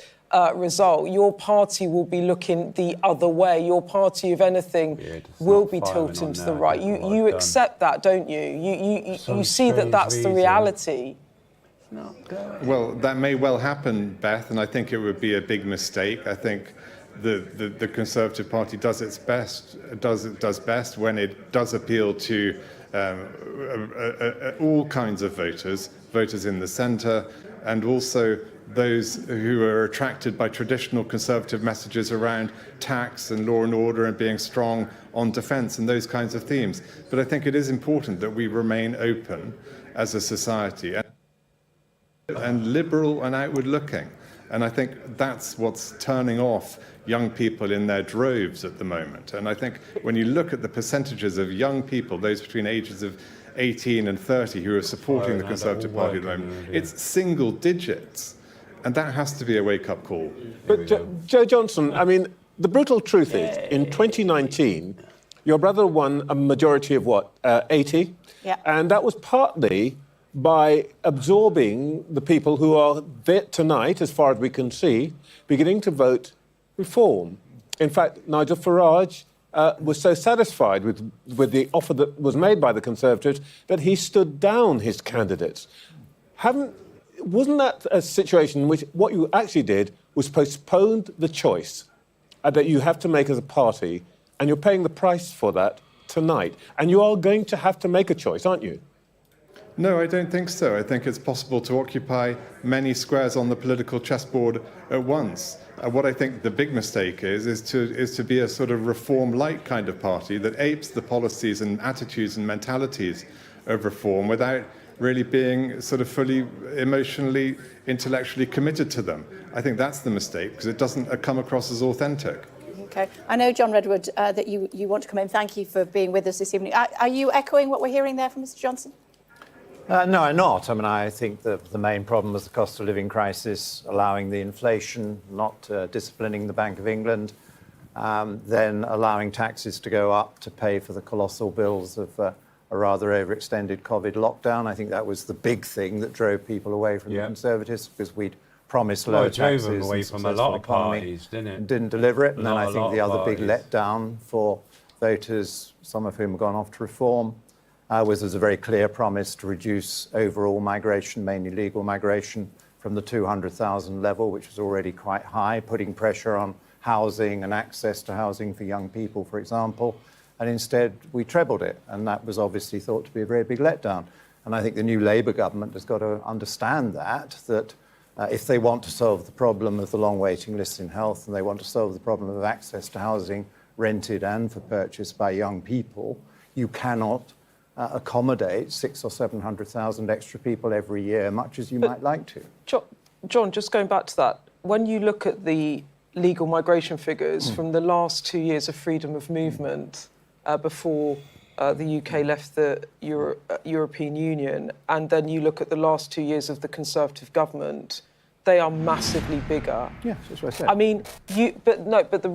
result, your party will be looking the other way. Your party, if anything, will be tilting to the right. You accept that, don't you? You see that that's the reality. Well, that may well happen, Beth, and I think it would be a big mistake. I think the Conservative Party does its best, does best when it does appeal to all kinds of voters in the centre, and also those who are attracted by traditional Conservative messages around tax and law and order and being strong on defence and those kinds of themes. But I think it is important that we remain open as a society and liberal and outward looking. And I think that's what's turning off young people in their droves at the moment. And I think when you look at the percentages of young people, those between ages of 18 and 30 who are supporting the Conservative Party at the moment, it's single digits. And that has to be a wake-up call. But Joe Johnson, I mean, the brutal truth is, in 2019, your brother won a majority of what, 80? Yeah. And that was partly by absorbing the people who are there tonight, as far as we can see, beginning to vote Reform. In fact, Nigel Farage was so satisfied with the offer that was made by the Conservatives that he stood down his candidates. Wasn't that a situation in which what you actually did was postponed the choice that you have to make as a party, and you're paying the price for that tonight? And you are going to have to make a choice, aren't you? No, I don't think so. I think it's possible to occupy many squares on the political chessboard at once. What I think the big mistake is to be a sort of Reform-like kind of party that apes the policies and attitudes and mentalities of Reform without really being sort of fully emotionally, intellectually committed to them. I think that's the mistake, because it doesn't come across as authentic. OK. I know, John Redwood, that you want to come in. Thank you for being with us this evening. Are you echoing what we're hearing there from Mr Johnson? No, I'm not. I mean, I think that the main problem was the cost of living crisis, allowing the inflation, not disciplining the Bank of England, then allowing taxes to go up to pay for the colossal bills of a rather overextended COVID lockdown. I think that was the big thing that drove people away from the Conservatives, because we'd promised lower taxes and away from a lot of parties, didn't it? And didn't deliver it. And then I think the other big letdown for voters, some of whom have gone off to Reform, was a very clear promise to reduce overall migration, mainly legal migration, from the 200,000 level, which was already quite high, putting pressure on housing and access to housing for young people, for example. And instead, we trebled it. And that was obviously thought to be a very big letdown. And I think the new Labour government has got to understand that if they want to solve the problem of the long waiting lists in health, and they want to solve the problem of access to housing, rented and for purchase by young people, you cannot accommodate 600,000 or 700,000 extra people every year, much as you might like to. John, just going back to that, when you look at the legal migration figures from the last 2 years of freedom of movement before the UK left the European Union, and then you look at the last 2 years of the Conservative government, they are massively bigger. Yeah, that's what I said. I mean, but the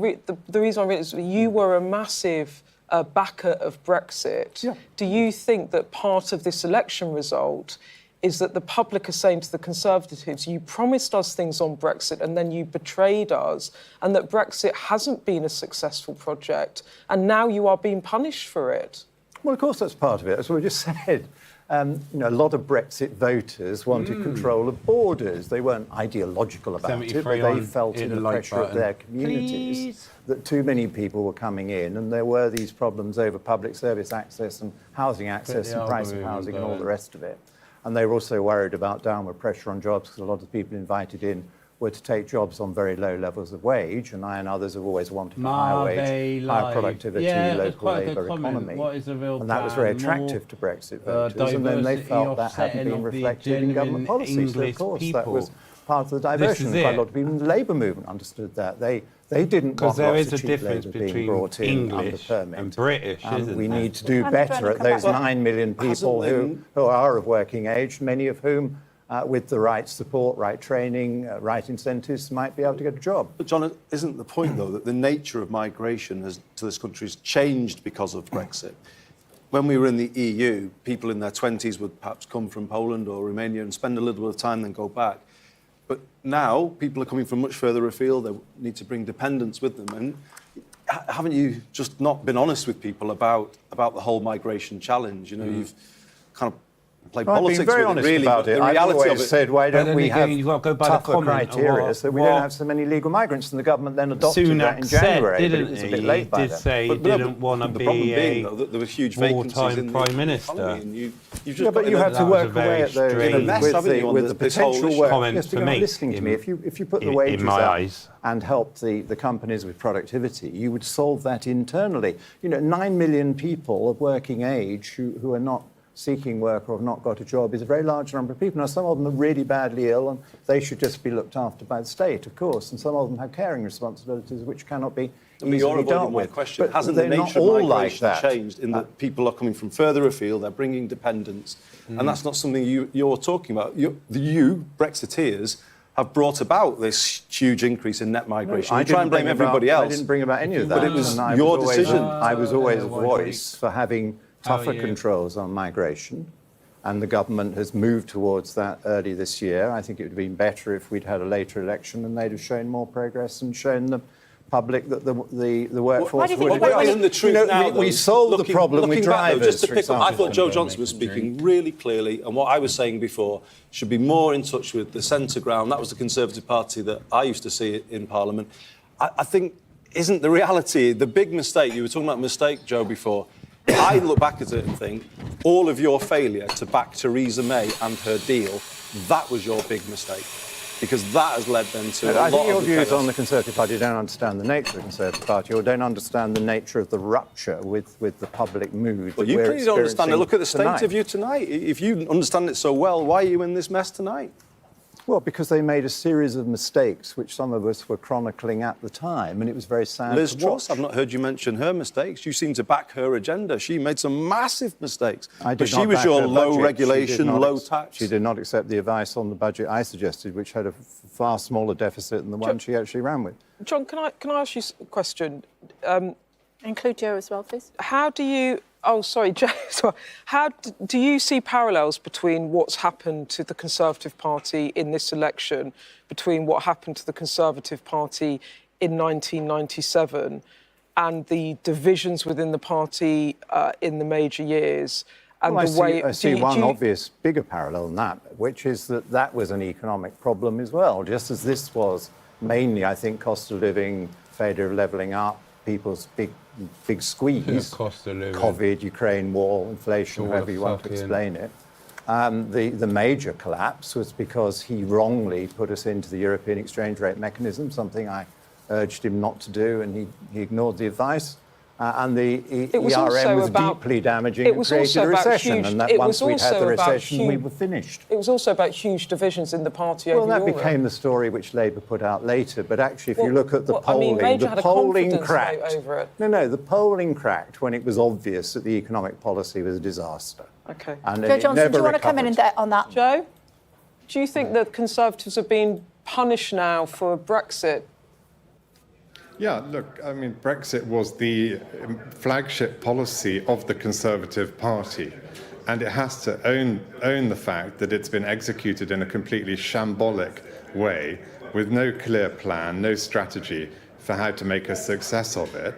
reason I read it is you were a massive backer of Brexit. Yeah. Do you think that part of this election result is that the public are saying to the Conservatives, you promised us things on Brexit and then you betrayed us, and that Brexit hasn't been a successful project, and now you are being punished for it? Well, of course, that's part of it. As we just said, a lot of Brexit voters wanted control of borders. They weren't ideological about it, but they felt in the pressure of their communities that too many people were coming in, and there were these problems over public service access and housing access and price of housing and all the rest of it. And they were also worried about downward pressure on jobs, because a lot of the people invited in were to take jobs on very low levels of wage, and I and others have always wanted a higher wage, higher productivity, local labour economy. And that was very attractive to Brexit voters, and then they felt that hadn't been reflected in government policy. So, of course, that was part of the diversion. Quite a lot of people in the Labour movement understood that. They They didn't want there lots is of a cheap difference labour being between brought in under English permit. and British, isn't we there? need to do And better at those come back. 9 million people who are of working age, many of whom, with the right support, right training, right incentives, might be able to get a job. But, John, isn't the point, though, that the nature of migration to this country has changed because of Brexit? When we were in the EU, people in their 20s would perhaps come from Poland or Romania and spend a little bit of time, then go back. But now, people are coming from much further afield. They need to bring dependents with them. And haven't you just not been honest with people about the whole migration challenge? You know, you've kind of played politics I've been very with honest it, really. about it. The I've reality always of it, said, why don't we have you've got to go by tougher the comment criteria so we don't have so many illegal migrants? And the government then adopted that in January, but it was a bit late by did then. say he didn't want to the problem be being, a though, that there were huge vacancies wartime in Prime the Minister. economy, and you've just Yeah, but got you in have a- to was work a very away at those strange with the this whole potential issue. work. Comment Yes, for but you're not me, listening to me. If you put the in wages my up eyes. and help the companies with productivity, you would solve that internally. You know, 9 million people of working age who are not seeking work or have not got a job is a very large number of people. Now, some of them are really badly ill and they should just be looked after by the state, of course, and some of them have caring responsibilities which cannot be easily you're avoiding dealt my with. question. But Hasn't the they're not nature of all like migration that. changed in that people are coming from further afield, they're bringing dependents, and that's not something you're talking about. You, Brexiteers, have brought about this huge increase in net migration. I You try and blame everybody else. I didn't bring about any of that. But it was and your decision. I was always a voice for having tougher controls on migration, and the government has moved towards that early this year. I think it would have been better if we'd had a later election and they'd have shown more progress and shown the public that the workforce would. What isn't the truth now, we solved the problem with drivers. Just to pick up, I thought Joe Johnson was speaking really clearly, and what I was saying before should be more in touch with the centre ground. That was the Conservative Party that I used to see in Parliament. I think, isn't the reality, the big mistake, you were talking about mistake, Joe, before, I look back at it and think, all of your failure to back Theresa May and her deal, that was your big mistake. Because that has led them to I think your views on the Conservative Party don't understand the nature of the Conservative Party, or don't understand the nature of the rupture with the public mood. Well, you clearly don't understand it. Look at the state of you tonight. If you understand it so well, why are you in this mess tonight? Well, because they made a series of mistakes, which some of us were chronicling at the time, and it was very sad Liz to Truss, watch. I've not heard you mention her mistakes. You seem to back her agenda. She made some massive mistakes. I did but she not was back your her low budget. regulation, low tax. She did not accept the advice on the budget I suggested, which had a far smaller deficit than the one she actually ran with. John, can I ask you a question? Include Joe as well, please. How do you... Oh, sorry, Joe. Sorry. How do you see parallels between what's happened to the Conservative Party in this election, between what happened to the Conservative Party in 1997 and the divisions within the party in the major years? And Well, the way I see one obvious bigger parallel in that, which is that was an economic problem as well, just as this was mainly, I think, cost of living, failure of levelling up, people's big squeeze, Yeah, cost of living. COVID, Ukraine war, inflation, All however the you want to fucking- explain it. The major collapse was because he wrongly put us into the European exchange rate mechanism, something I urged him not to do, and he ignored the advice. And the ERM was deeply damaging and created a recession. And that once we'd had the recession, we were finished. It was also about huge divisions in the party Well, over that Europe. became the story which Labour put out later. But actually, if you Well, look at the well, I mean, polling, Major the had a polling confidence cracked. vote over it. No, the polling cracked when it was obvious that the economic policy was a disaster. OK. And Joe it Johnson, never do you want to come in recovered. on that? Joe, do you think that Conservatives are being punished now for Brexit? Yeah, look, I mean, Brexit was the flagship policy of the Conservative Party, and it has to own the fact that it's been executed in a completely shambolic way, with no clear plan, no strategy for how to make a success of it.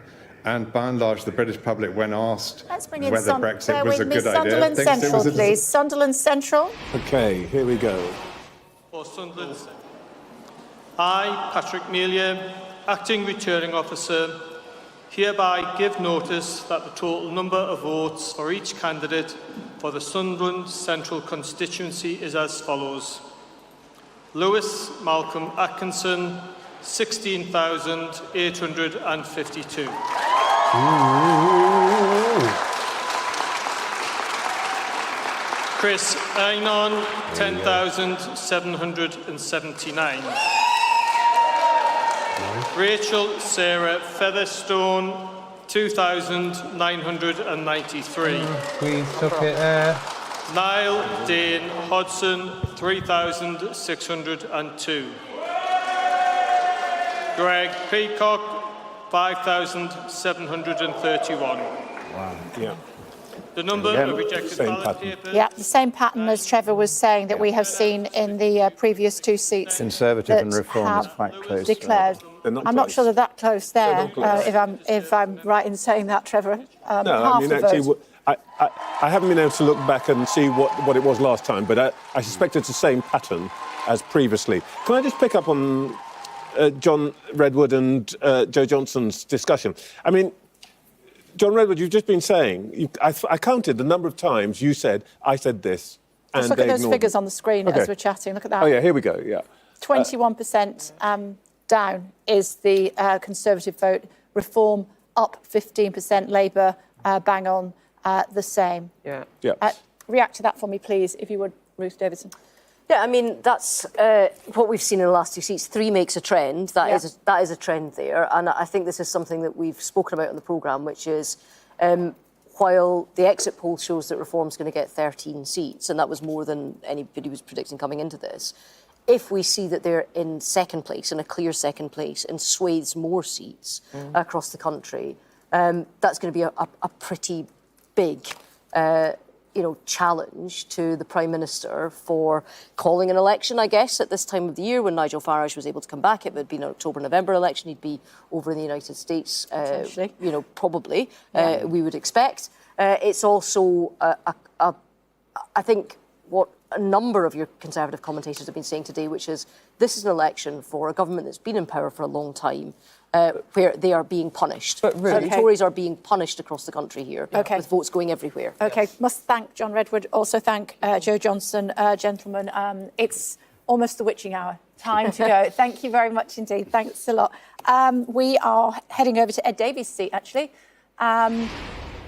And by and large, the British public, when asked whether Brexit was a good idea, Sunderland thinks it Central, was a please. Sunderland Central. OK, here we go. For Sunderland, I, Patrick Melia, Acting Returning Officer, hereby give notice that the total number of votes for each candidate for the Sunderland Central constituency is as follows. Lewis Malcolm Atkinson, 16,852. Chris Einon, 10,779. Rachel Sarah Featherstone, 2,993. Please took it there. Niall Dane Hodson, 3,602. Greg Peacock, 5,731. Wow. Yeah. The number of rejected ballot papers... Yeah, the same pattern as Trevor was saying that we have seen in the previous two seats. Conservative and Reform is quite close. Declared. I'm not sure they're that close there, if I'm right in saying that, Trevor. No, half I mean, the actually, vote. I haven't been able to look back and see what it was last time, but I suspect it's the same pattern as previously. Can I just pick up on John Redwood and Joe Johnson's discussion? I mean, John Redwood, you've just been saying, I counted the number of times you said, I said this, and Let's look at those figures on the screen as we're chatting. Look at that. Oh, yeah, here we go, yeah. 21% down is the Conservative vote. Reform up 15%. Labour bang on the same. Yeah. React to that for me, please, if you would, Ruth Davidson. Yeah, I mean, that's what we've seen in the last two seats. 3 makes a trend. That is a trend there. And I think this is something that we've spoken about on the programme, which is while the exit poll shows that Reform's going to get 13 seats, and that was more than anybody was predicting coming into this, if we see that they're in second place, in a clear second place, and swathes more seats across the country, that's going to be a pretty big challenge to the Prime Minister for calling an election, I guess, at this time of the year when Nigel Farage was able to come back. It would be an October-November election. He'd be over in the United States, probably, we would expect. It's also, I think, what a number of your Conservative commentators have been saying today, which is this is an election for a government that's been in power for a long time, where they are being punished. But really, the Tories are being punished across the country here, with votes going everywhere. OK, must thank John Redwood, also thank Joe Johnson. Gentlemen, it's almost the witching hour. Time to go. Thank you very much indeed. Thanks a lot. We are heading over to Ed Davies' seat, actually.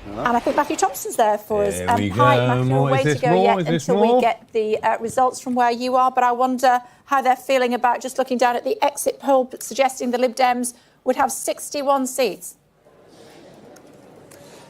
And I think Matthew Thompson's there for us. Hi, Matthew, a way to go yet until we get the results from where you are. But I wonder how they're feeling about just looking down at the exit poll suggesting the Lib Dems would have 61 seats.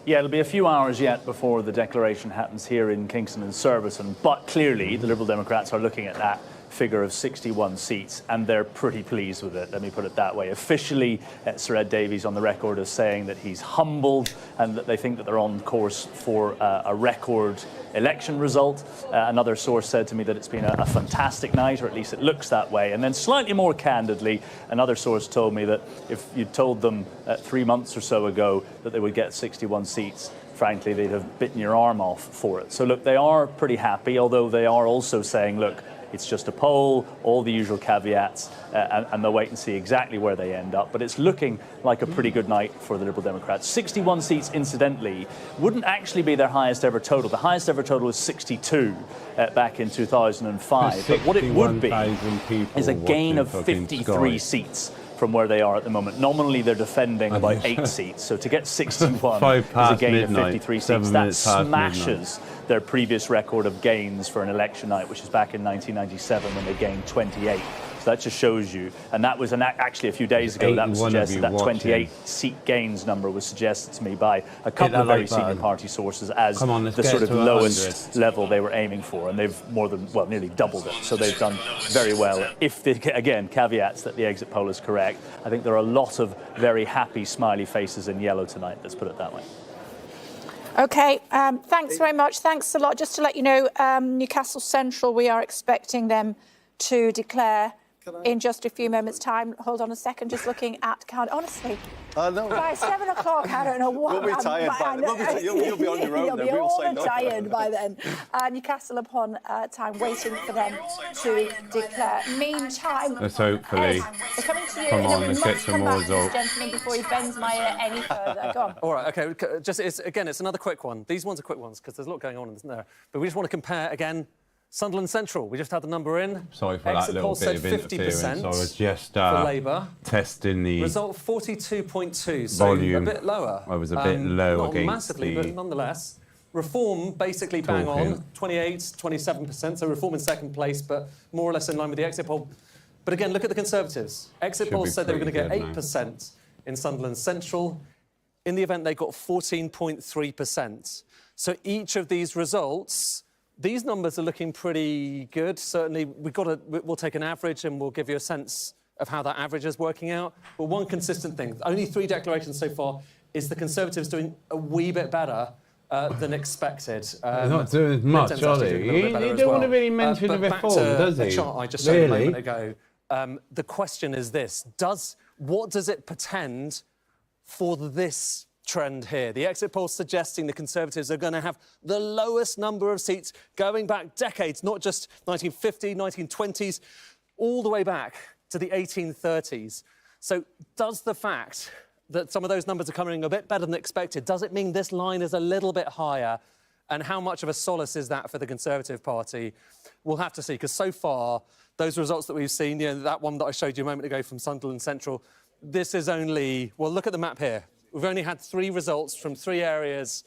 Yeah, it'll be a few hours yet before the declaration happens here in Kingston and Surbiton. But clearly, the Liberal Democrats are looking at that figure of 61 seats, and they're pretty pleased with it, let me put it that way. Officially, Sir Ed Davies on the record as saying that he's humbled and that they think that they're on course for a record election result. Another source said to me that it's been a fantastic night, or at least it looks that way. And then slightly more candidly, another source told me that if you told them 3 months or so ago that they would get 61 seats, frankly, they'd have bitten your arm off for it. So look, they are pretty happy, although they are also saying, look, it's just a poll, all the usual caveats, and they'll wait and see exactly where they end up. But it's looking like a pretty good night for the Liberal Democrats. 61 seats, incidentally, wouldn't actually be their highest ever total. The highest ever total was 62 back in 2005. But what it would be is a gain of 53 seats from where they are at the moment. Nominally, they're defending about 8 seats. So to get 61 is a gain of 53 seats. That smashes their previous record of gains for an election night, which is back in 1997 when they gained 28. So that just shows you. And that was actually a few days ago, that was suggested, that 28 seat gains number was suggested to me by a couple of very senior party sources as the sort of lowest level they were aiming for. And they've nearly doubled it. So they've done very well. If they, again, caveats that the exit poll is correct, I think there are a lot of very happy, smiley faces in yellow tonight, let's put it that way. OK, thanks very much. Thanks a lot. Just to let you know, Newcastle Central, we are expecting them to declare in just a few moments' time. Hold on a second, just looking at count. Honestly, by 7 o'clock, I don't know what. We'll be tired by then. You'll be on your own. You'll be all tired by then. Newcastle upon time, waiting for them to declare. Meantime, let's hopefully. We're coming to you. Come on, let's get some more results. Gentlemen, before he bends my ear any further. Go on. All right, OK. It's another quick one. These ones are quick ones because there's a lot going on, isn't there? But we just want to compare again. Sunderland Central, we just had the number in. Sorry for that little bit of interference. I was just for Labour. Testing the result 42.2, so volume. A bit lower. I was a bit low not against massively, but nonetheless. Reform basically bang on, 28, 27%. So Reform in second place, but more or less in line with the exit poll. But again, look at the Conservatives. Exit Should polls be said they were going to get pretty good, 8% in Sunderland Central. In the event, they got 14.3%. So each of these results, these numbers are looking pretty good. Certainly, we'll take an average and we'll give you a sense of how that average is working out. But one consistent thing, only 3 declarations so far, is the Conservatives doing a wee bit better than expected. They're not doing as much, are they? You don't want to really mention the reform, does he? The chart I just showed you a moment ago. The question is this: what does it portend for this trend here? The exit polls suggesting the Conservatives are going to have the lowest number of seats going back decades, not just 1950, 1920s, all the way back to the 1830s. So does the fact that some of those numbers are coming a bit better than expected, does it mean this line is a little bit higher? And how much of a solace is that for the Conservative Party? We'll have to see, because so far, those results that we've seen, that one that I showed you a moment ago from Sunderland Central, this is only, well, look at the map here. We've only had 3 results from 3 areas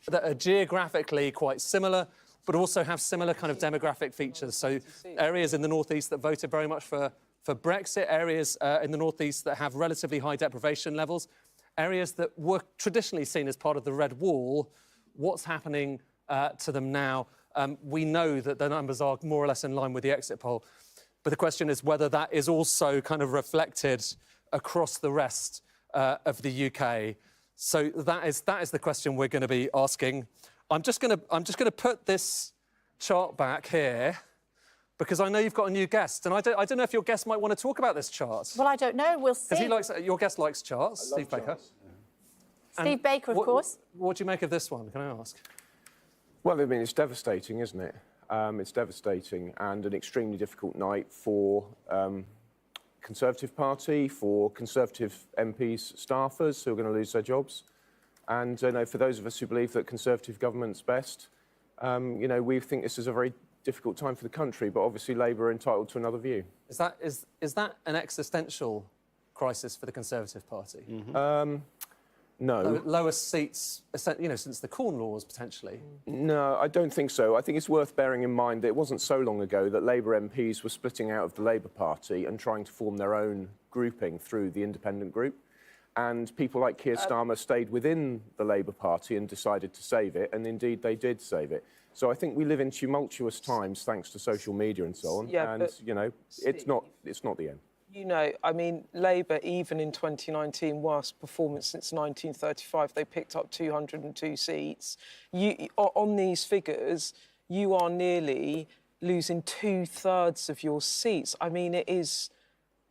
that are geographically quite similar, but also have similar kind of demographic features. So areas in the northeast that voted very much for Brexit, areas in the northeast that have relatively high deprivation levels, areas that were traditionally seen as part of the Red Wall. What's happening to them now? We know that the numbers are more or less in line with the exit poll, but the question is whether that is also kind of reflected across the rest of the UK. So that is the question we're going to be asking. I'm just going to put this chart back here, because I know you've got a new guest, and I don't know if your guest might want to talk about this chart. Well, I don't know. We'll see. Your guest likes charts, Steve Baker. Steve Baker, of course. What do you make of this one, can I ask? Well, I mean, it's devastating, isn't it? It's devastating, and an extremely difficult night for Conservative Party, for Conservative MPs, staffers who are going to lose their jobs. And for those of us who believe that Conservative government's best, we think this is a very difficult time for the country, but obviously Labour are entitled to another view. Is that an existential crisis for the Conservative Party? Mm-hmm. No. Lowest seats, since the Corn Laws, potentially? No, I don't think so. I think it's worth bearing in mind that it wasn't so long ago that Labour MPs were splitting out of the Labour Party and trying to form their own grouping through the independent group. And people like Kier Starmer stayed within the Labour Party and decided to save it, and indeed they did save it. So I think we live in tumultuous times thanks to social media and so on. Yeah, and, it's not the end. Labour, even in 2019, worst performance since 1935, they picked up 202 seats. On these figures, you are nearly losing 2/3 of your seats. I mean, it is...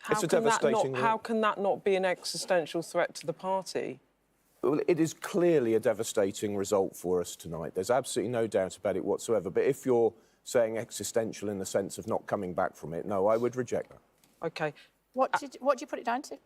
How can that not be an existential threat to the party? Well, it is clearly a devastating result for us tonight. There's absolutely no doubt about it whatsoever. But if you're saying existential in the sense of not coming back from it, no, I would reject that. OK. What do you put it down to?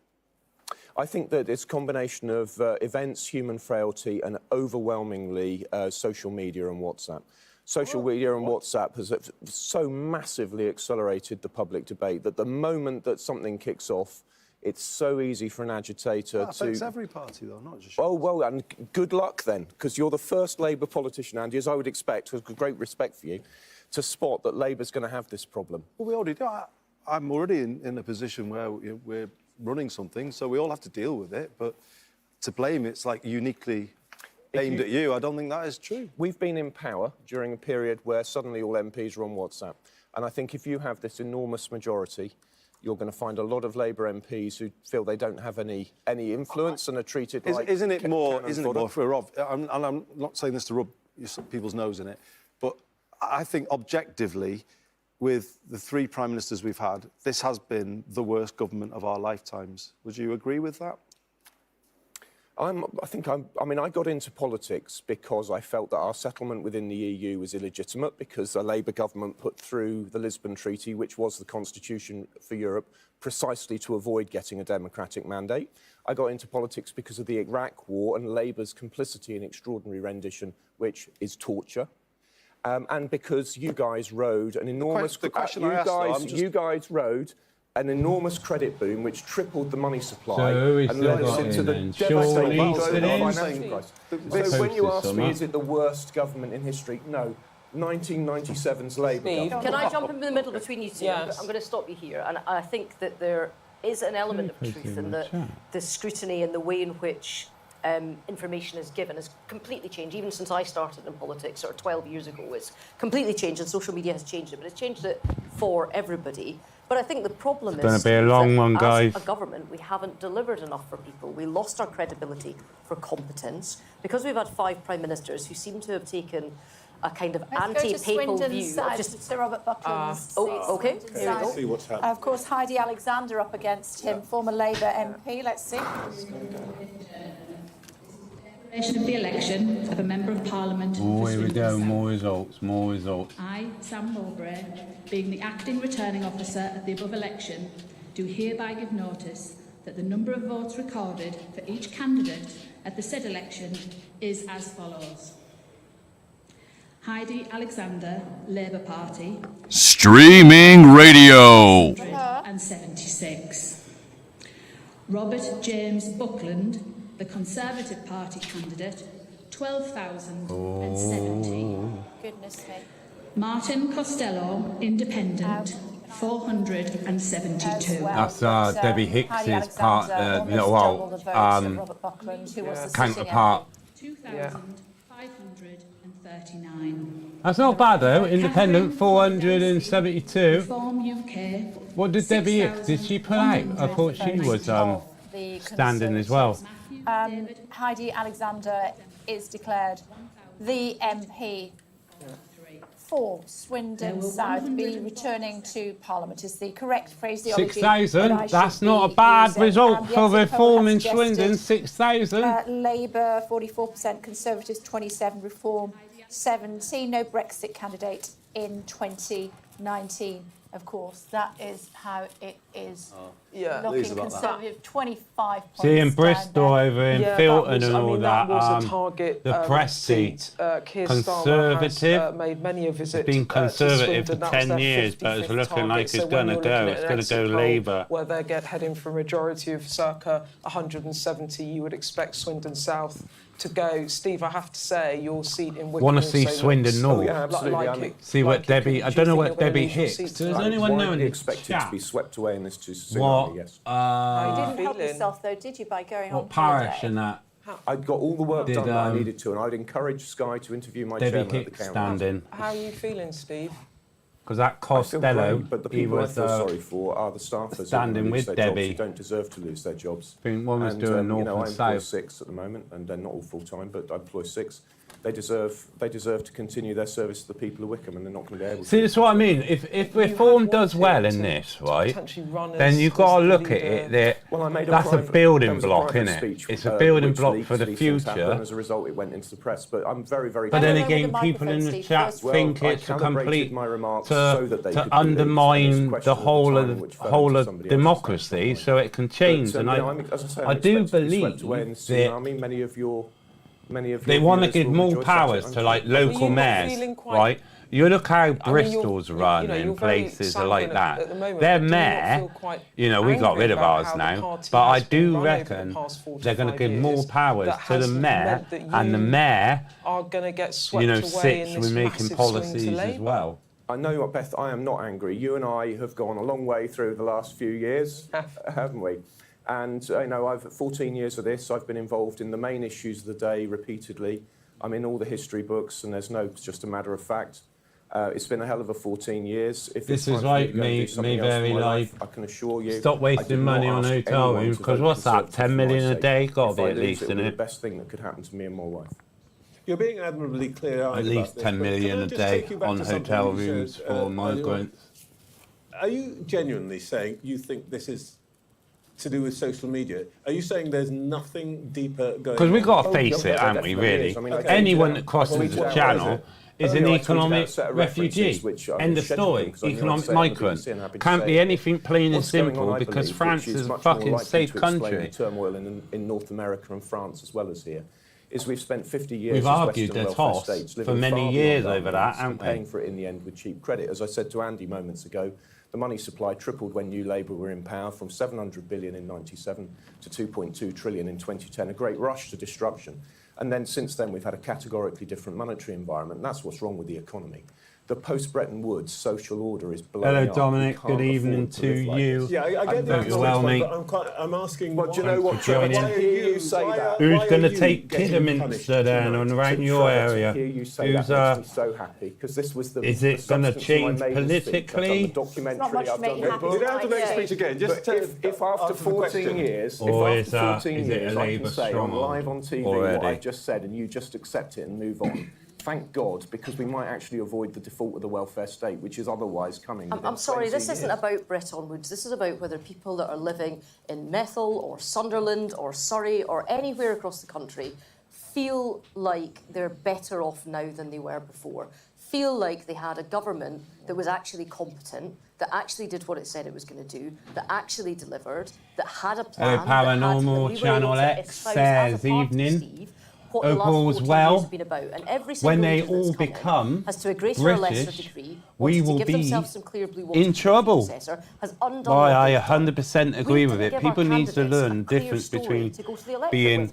I think that it's a combination of events, human frailty, and overwhelmingly social media and WhatsApp. Social media and WhatsApp has so massively accelerated the public debate that the moment that something kicks off, it's so easy for an agitator that affects every party, though, not just... Oh, well, and good luck, then, because you're the first Labour politician, Andy, as I would expect, with great respect for you, to spot that Labour's going to have this problem. Well, we already do. I'm already in a position where we're running something, so we all have to deal with it, but to blame it's like uniquely aimed at you, I don't think that is true. We've been in power during a period where suddenly all MPs are on WhatsApp, and I think if you have this enormous majority, you're going to find a lot of Labour MPs who feel they don't have any influence and are treated like... Isn't it more for Rob, and I'm not saying this to rub people's nose in it, but I think objectively, with the 3 Prime Ministers we've had, this has been the worst government of our lifetimes. Would you agree with that? I got into politics because I felt that our settlement within the EU was illegitimate because the Labour government put through the Lisbon Treaty, which was the constitution for Europe, precisely to avoid getting a democratic mandate. I got into politics because of the Iraq War and Labour's complicity in extraordinary rendition, which is torture. And because you guys rode an enormous... You guys rode an enormous credit boom which tripled the money supply and led us into the devastating financial crisis. So when you ask me, is it the worst government in history? No. 1997's Labour government. Can I jump in the middle between you two? Yes. I'm going to stop you here. And I think that there is an element of truth in the scrutiny and the way in which information is given has completely changed, even since I started in politics, or 12 years ago. It's completely changed, and social media has changed it, but it's changed it for everybody. But I think the problem is going to be a long one, guys. As a government, we haven't delivered enough for people. We lost our credibility for competence because we've had 5 prime ministers who seem to have taken a kind of anti-papal view. Just Sir Robert Buckland's okay. Here we go. See what's happening. Of course, Heidi Alexander up against him, former Labour MP. Let's see. Of the election of a Member of Parliament. Oh, here we go, more results, more results. I, Sam Mowbray, being the acting returning officer at the above election, do hereby give notice that the number of votes recorded for each candidate at the said election is as follows. Heidi Alexander, Labour Party. Streaming radio. 176. Robert James Buckland, the Conservative Party candidate, 12,070. Goodness me. Martin Costello, Independent, 472. That's Debbie Hicks's part, counterpart. 2,539. That's not bad though. Independent 472. Reform UK. What did Debbie Hicks? Did she put out? I thought she was standing as well. Heidi Alexander is declared the MP for Swindon South, be returning to Parliament is the correct phraseology. 6,000. That's not a bad result for Reform in Swindon. 6,000. Labour 44%, Conservatives 27%, Reform 17%. No Brexit candidate in 2019. Of course, that is how it is. Looking Conservative, 25 points. See, in Bristol over in Filton and all that was a target, the press seat, Keir Conservative, has, made many a visit. It's been Conservative to for Swindon. 10 years, but it's looking like it's going to go. It's going to go Labour. Where they're heading for a majority of circa 170, you would expect Swindon South to go. Steve, I have to say, your seat in Wickham. Want to see Swindon North? Yeah, absolutely. See what Debbie. I don't know what Debbie Hicks. Does anyone know any? Expected to be swept away in this tsunami? What? Yes. You didn't help yourself though, did you, by going on? What parish and that? I'd got all the work done that I needed to, and I'd encourage Sky to interview my chairman Debbie at the Hicks county. standing. How are you feeling, Steve? Because that Costello, but the he people was I feel sorry for are the staffers standing with Debbie. Who don't deserve to lose their jobs. I think one was doing North and I employ South. 6 at the moment, and they're not all full time, but I employ 6. They deserve to continue their service to the people of Wickham, and they're not going to be able to. See, that's what I mean. If Reform does well in this, right, then you've got to look at it. That's a building block, isn't it? It's a building block for the future. As a result, it went into the press. But I'm very, very. But then again, people in the chat think it's a complete to undermine the whole of democracy, so it can change. And I do believe that. They want to give more powers to like local mayors, right? You look how Bristol's run in places like that. Their mayor, we got rid of ours now, but I do reckon they're going to give more powers to the mayor, and the mayor, are going to get swept away sits in with this making policies as well. I know what, Beth, I am not angry. You and I have gone a long way through the last few years, haven't we? And I've 14 years of this. I've been involved in the main issues of the day repeatedly. I'm in all the history books, and it's just a matter of fact. It's been a hell of a 14 years. If this is right, me very live. I can assure you. Stop wasting money on hotel rooms, because what's that? 10 million a day? Got to be at least, isn't it? The best thing that could happen to me and my wife. You're being admirably clear-eyed. At least 10 million a day on hotel rooms for migrants. Are you genuinely saying you think this is to do with social media? Are you saying there's nothing deeper going on? Because we've got to face it, haven't we, really? Anyone that crosses the channel is an economic refugee. End of story. Economic migrant. Can't be anything plain and simple, because France is a fucking safe country. Turmoil in North America and France as well as here. Is we've spent 50 years We've argued the toss for many years over that, haven't we? Paying for it in the end with cheap credit. As I said to Andy moments ago, the money supply tripled when New Labour were in power, from 700 billion in 97 to 2.2 trillion in 2010, a great rush to destruction. And then since then, we've had a categorically different monetary environment. That's what's wrong with the economy. The post-Bretton Woods social order is blowing Hello, up. Dominic. Good evening to you. Yeah, I get Hope the you're well, mate. but I'm asking. Well, do you know what? joining. Why are you say that? Who's Why going are to you take getting Kidderminster punished then tonight? and around To your try to area? hear you say Who's that makes me so happy, because this was the. Is it going to change politically? I've done the documentary. I've done the book. You don't have to make a speech again. Just But if after 14 years, Or if is after 14 is it years a I can Labour say on stronghold live on TV already? what I just said, and you just accept it and move on. Thank God, because we might actually avoid the default of the welfare state, which is otherwise coming. I'm sorry, this isn't about Bretton Woods. This is about whether people that are living in Methil or Sunderland or Surrey or anywhere across the country feel like they're better off now than they were before, feel like they had a government that was actually competent, that actually did what it said it was going to do, that actually delivered, that had a plan. Paranormal Channel X says evening. Hope all's well. When they all become British, we will be in trouble. Why, I 100% agree with it. People need to learn the difference between being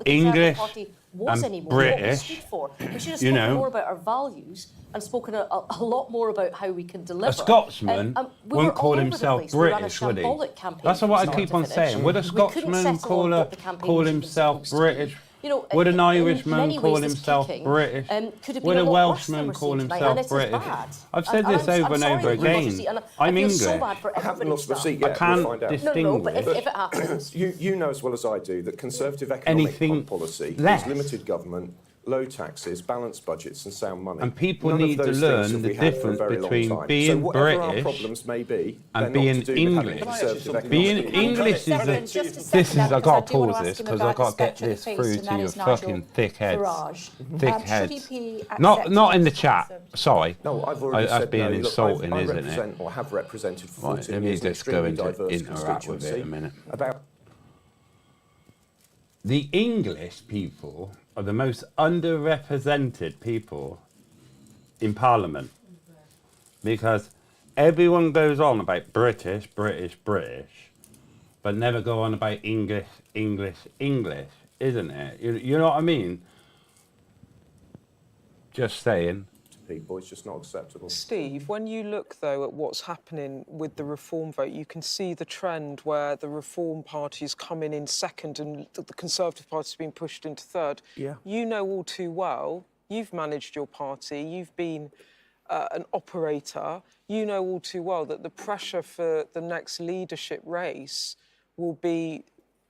English and British. We should have spoken more about our values and spoken a lot more about how we can deliver. A Scotsman wouldn't call himself British, would he? That's what I keep on saying. Would a Scotsman call himself British? Would an Irishman call himself British? Would a Welshman call himself British? I've said this over and over again. I'm English. I haven't lost the seat yet. I can't we'll find out. distinguish. But if it happens, you know as well as I do that Conservative economic policy less. is limited government, low taxes, balanced budgets and sound money. And people None of need to those learn things the have we had for a difference very long between time. being so whatever our British problems may be, and they're being not to do with having English. a Conservative economic Being policy. English is I've got to pause this because I've got to get this through to your fucking thick heads. Thick heads. Not in the chat. Sorry. No, I've already That's said being no. Look, insulting, I isn't represent it? or have represented for 14 Right, let me years an just go extremely into diverse interact with it a constituency. minute. About The English people are the most underrepresented people in Parliament because everyone goes on about British, but never go on about English, isn't it? You know what I mean? Just saying. People, it's just not acceptable. Steve, when you look, though, at what's happening with the Reform vote, you can see the trend where the Reform Party is coming in second and the Conservative Party is being pushed into third. Yeah. You know all too well, you've managed your party, you've been an operator, you know all too well that the pressure for the next leadership race will be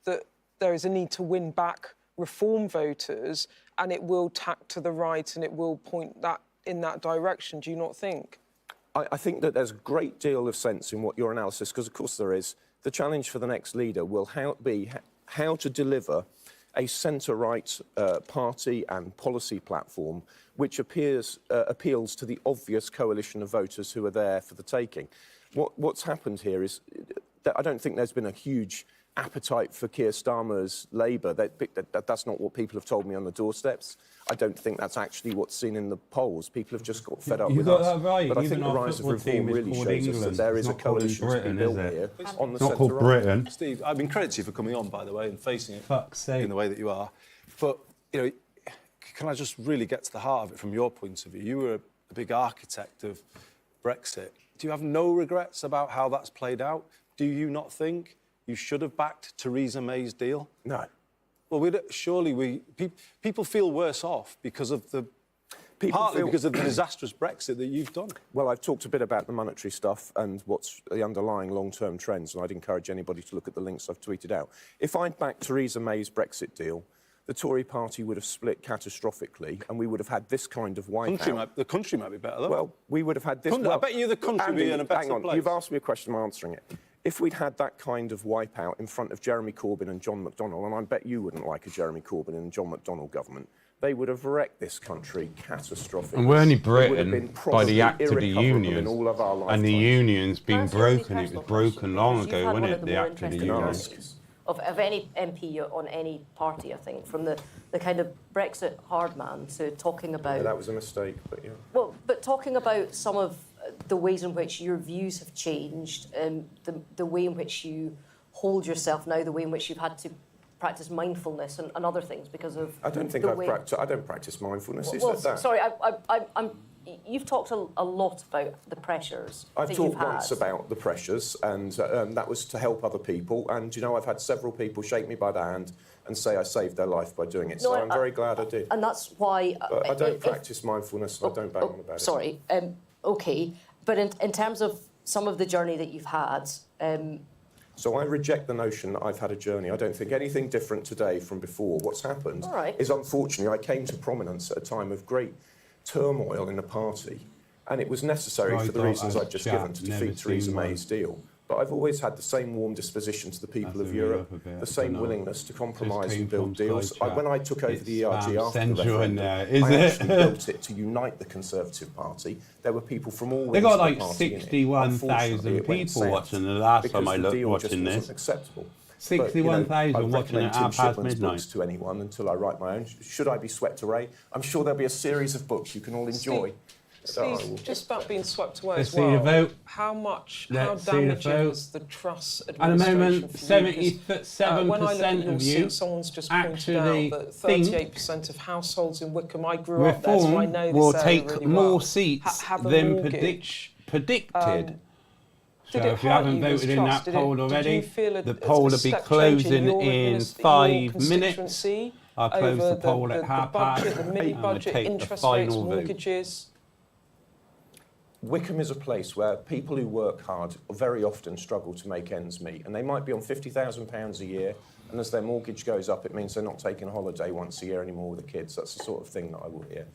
that there is a need to win back Reform voters, and it will tack to the right and it will point that in that direction, do you not think? I think that there's a great deal of sense in what your analysis, because of course there is. The challenge for the next leader will be how to deliver a centre-right party and policy platform which appeals to the obvious coalition of voters who are there for the taking. What's happened here is that I don't think there's been a huge appetite for Kier Starmer's Labour. That's not what people have told me on the doorsteps. I don't think that's actually what's seen in the polls. People have just got fed up with us. That right. But I Even think the our rise of football Reform team is really called shows us that England. there It's is a not called coalition to be Britain, built is it? here on the It's not called centre-right. Britain. Steve, I mean, credit to you for coming on, by the way, and facing it Fuck's sake. in the way that you are. But, you know, can I just really get to the heart of it from your point of view? You were a big architect of Brexit. Do you have no regrets about how that's played out? Do you not think you should have backed Theresa May's deal? No. Well, people feel worse off because of partly because of the disastrous Brexit that you've done. Well, I've talked a bit about the monetary stuff and what's the underlying long-term trends, and I'd encourage anybody to look at the links I've tweeted out. If I'd backed Theresa May's Brexit deal, the Tory party would have split catastrophically, and we would have had this kind of wipeout. The country might be better, though. Well, we would have had this... I bet you the country would be in a better hang on, place. You've asked me a question, I'm answering it. If we'd had that kind of wipeout in front of Jeremy Corbyn and John McDonnell, and I bet you wouldn't like a Jeremy Corbyn and John McDonnell government, they would have wrecked this country catastrophically. And we're only It would have Britain been by the probably act of the irrecoverable in unions. all of our And the lifetimes. union's been broken. It was broken long ago, wasn't it? The act of the unions. Of any MP on any party, I think, from the kind of Brexit hard man to talking about... Yeah, that was a mistake, but yeah. Well, but talking about some of the ways in which your views have changed, the way in which you hold yourself now, the way in which you've had to practice mindfulness and other things because of I don't think the I've way... practiced. I don't practice mindfulness. Well, Is that? sorry, you've talked a lot about the pressures I've that talked you've had. once about the pressures, and that was to help other people. And, you know, I've had several people shake me by the hand and say I saved their life by doing it. So I'm very glad I did. And that's why... But I don't practice mindfulness, and I don't bang on about it. Sorry, OK. But in terms of some of the journey that you've had... So I reject the notion that I've had a journey. I don't think anything different today from before. What's happened is, unfortunately, I came to prominence at a time of great turmoil in the party, and it was necessary for the reasons I've just given to defeat Theresa May's deal. But I've always had the same warm disposition to the people of Europe, the same willingness to compromise and build deals. When I took over the ERG after the referendum, I actually built it to unite the Conservative Party. There were people from all They got wings of like the party in it. 61,000 Unfortunately, it went people south watching the last time I because the looked deal just watching wasn't this. acceptable. 61,000 watching it at Tim past Shipman's midnight. books to anyone until I write my own. Should I be swept away? I'm sure there'll be a series of books you can all enjoy. Steve, just about being swept away Let's as well. see the vote. How much, Let's how see the damaging vote. is the Truss At the administration moment, for you? 77% When I look at your of seat, you someone's just pointed actually out that think 38% of households in Wickham, I grew up there, so I Reform know will this area take really more well, seats have a than mortgage. predicted. So Did it if you hurt haven't you, this voted in trust? that Did it- poll did already, you feel the a poll will be step change closing your in 5 minutes. constituency I'll close over the poll at half past. budget, the mini and we'll budget, take the interest rates, final vote. mortgages? Wickham is a place where people who work hard very often struggle to make ends meet, and they might be on £50,000 a year, and as their mortgage goes up, it means they're not taking a holiday once a year anymore with the kids. That's the sort of thing that I will hear.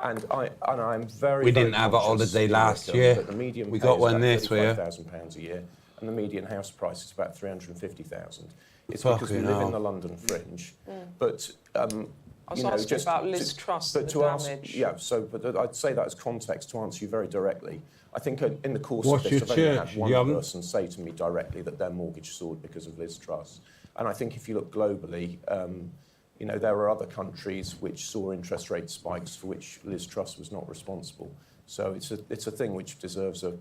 And I'm very. We very didn't have a conscious holiday in last Wickham year. that the median We pay got is one about this year. £35,000 a year, and the median house price is about £350,000. It's Fucking because we live in hell. the London fringe, but. I was asking about Liz Truss and the damage. But I'd say that as context to answer you very directly. I think in the course What's of this, your I've only church, had one young? person say to me directly that their mortgage soared because of Liz Truss. And I think if you look globally, you know, there are other countries which saw interest rate spikes for which Liz Truss was not responsible. So it's a thing which deserves a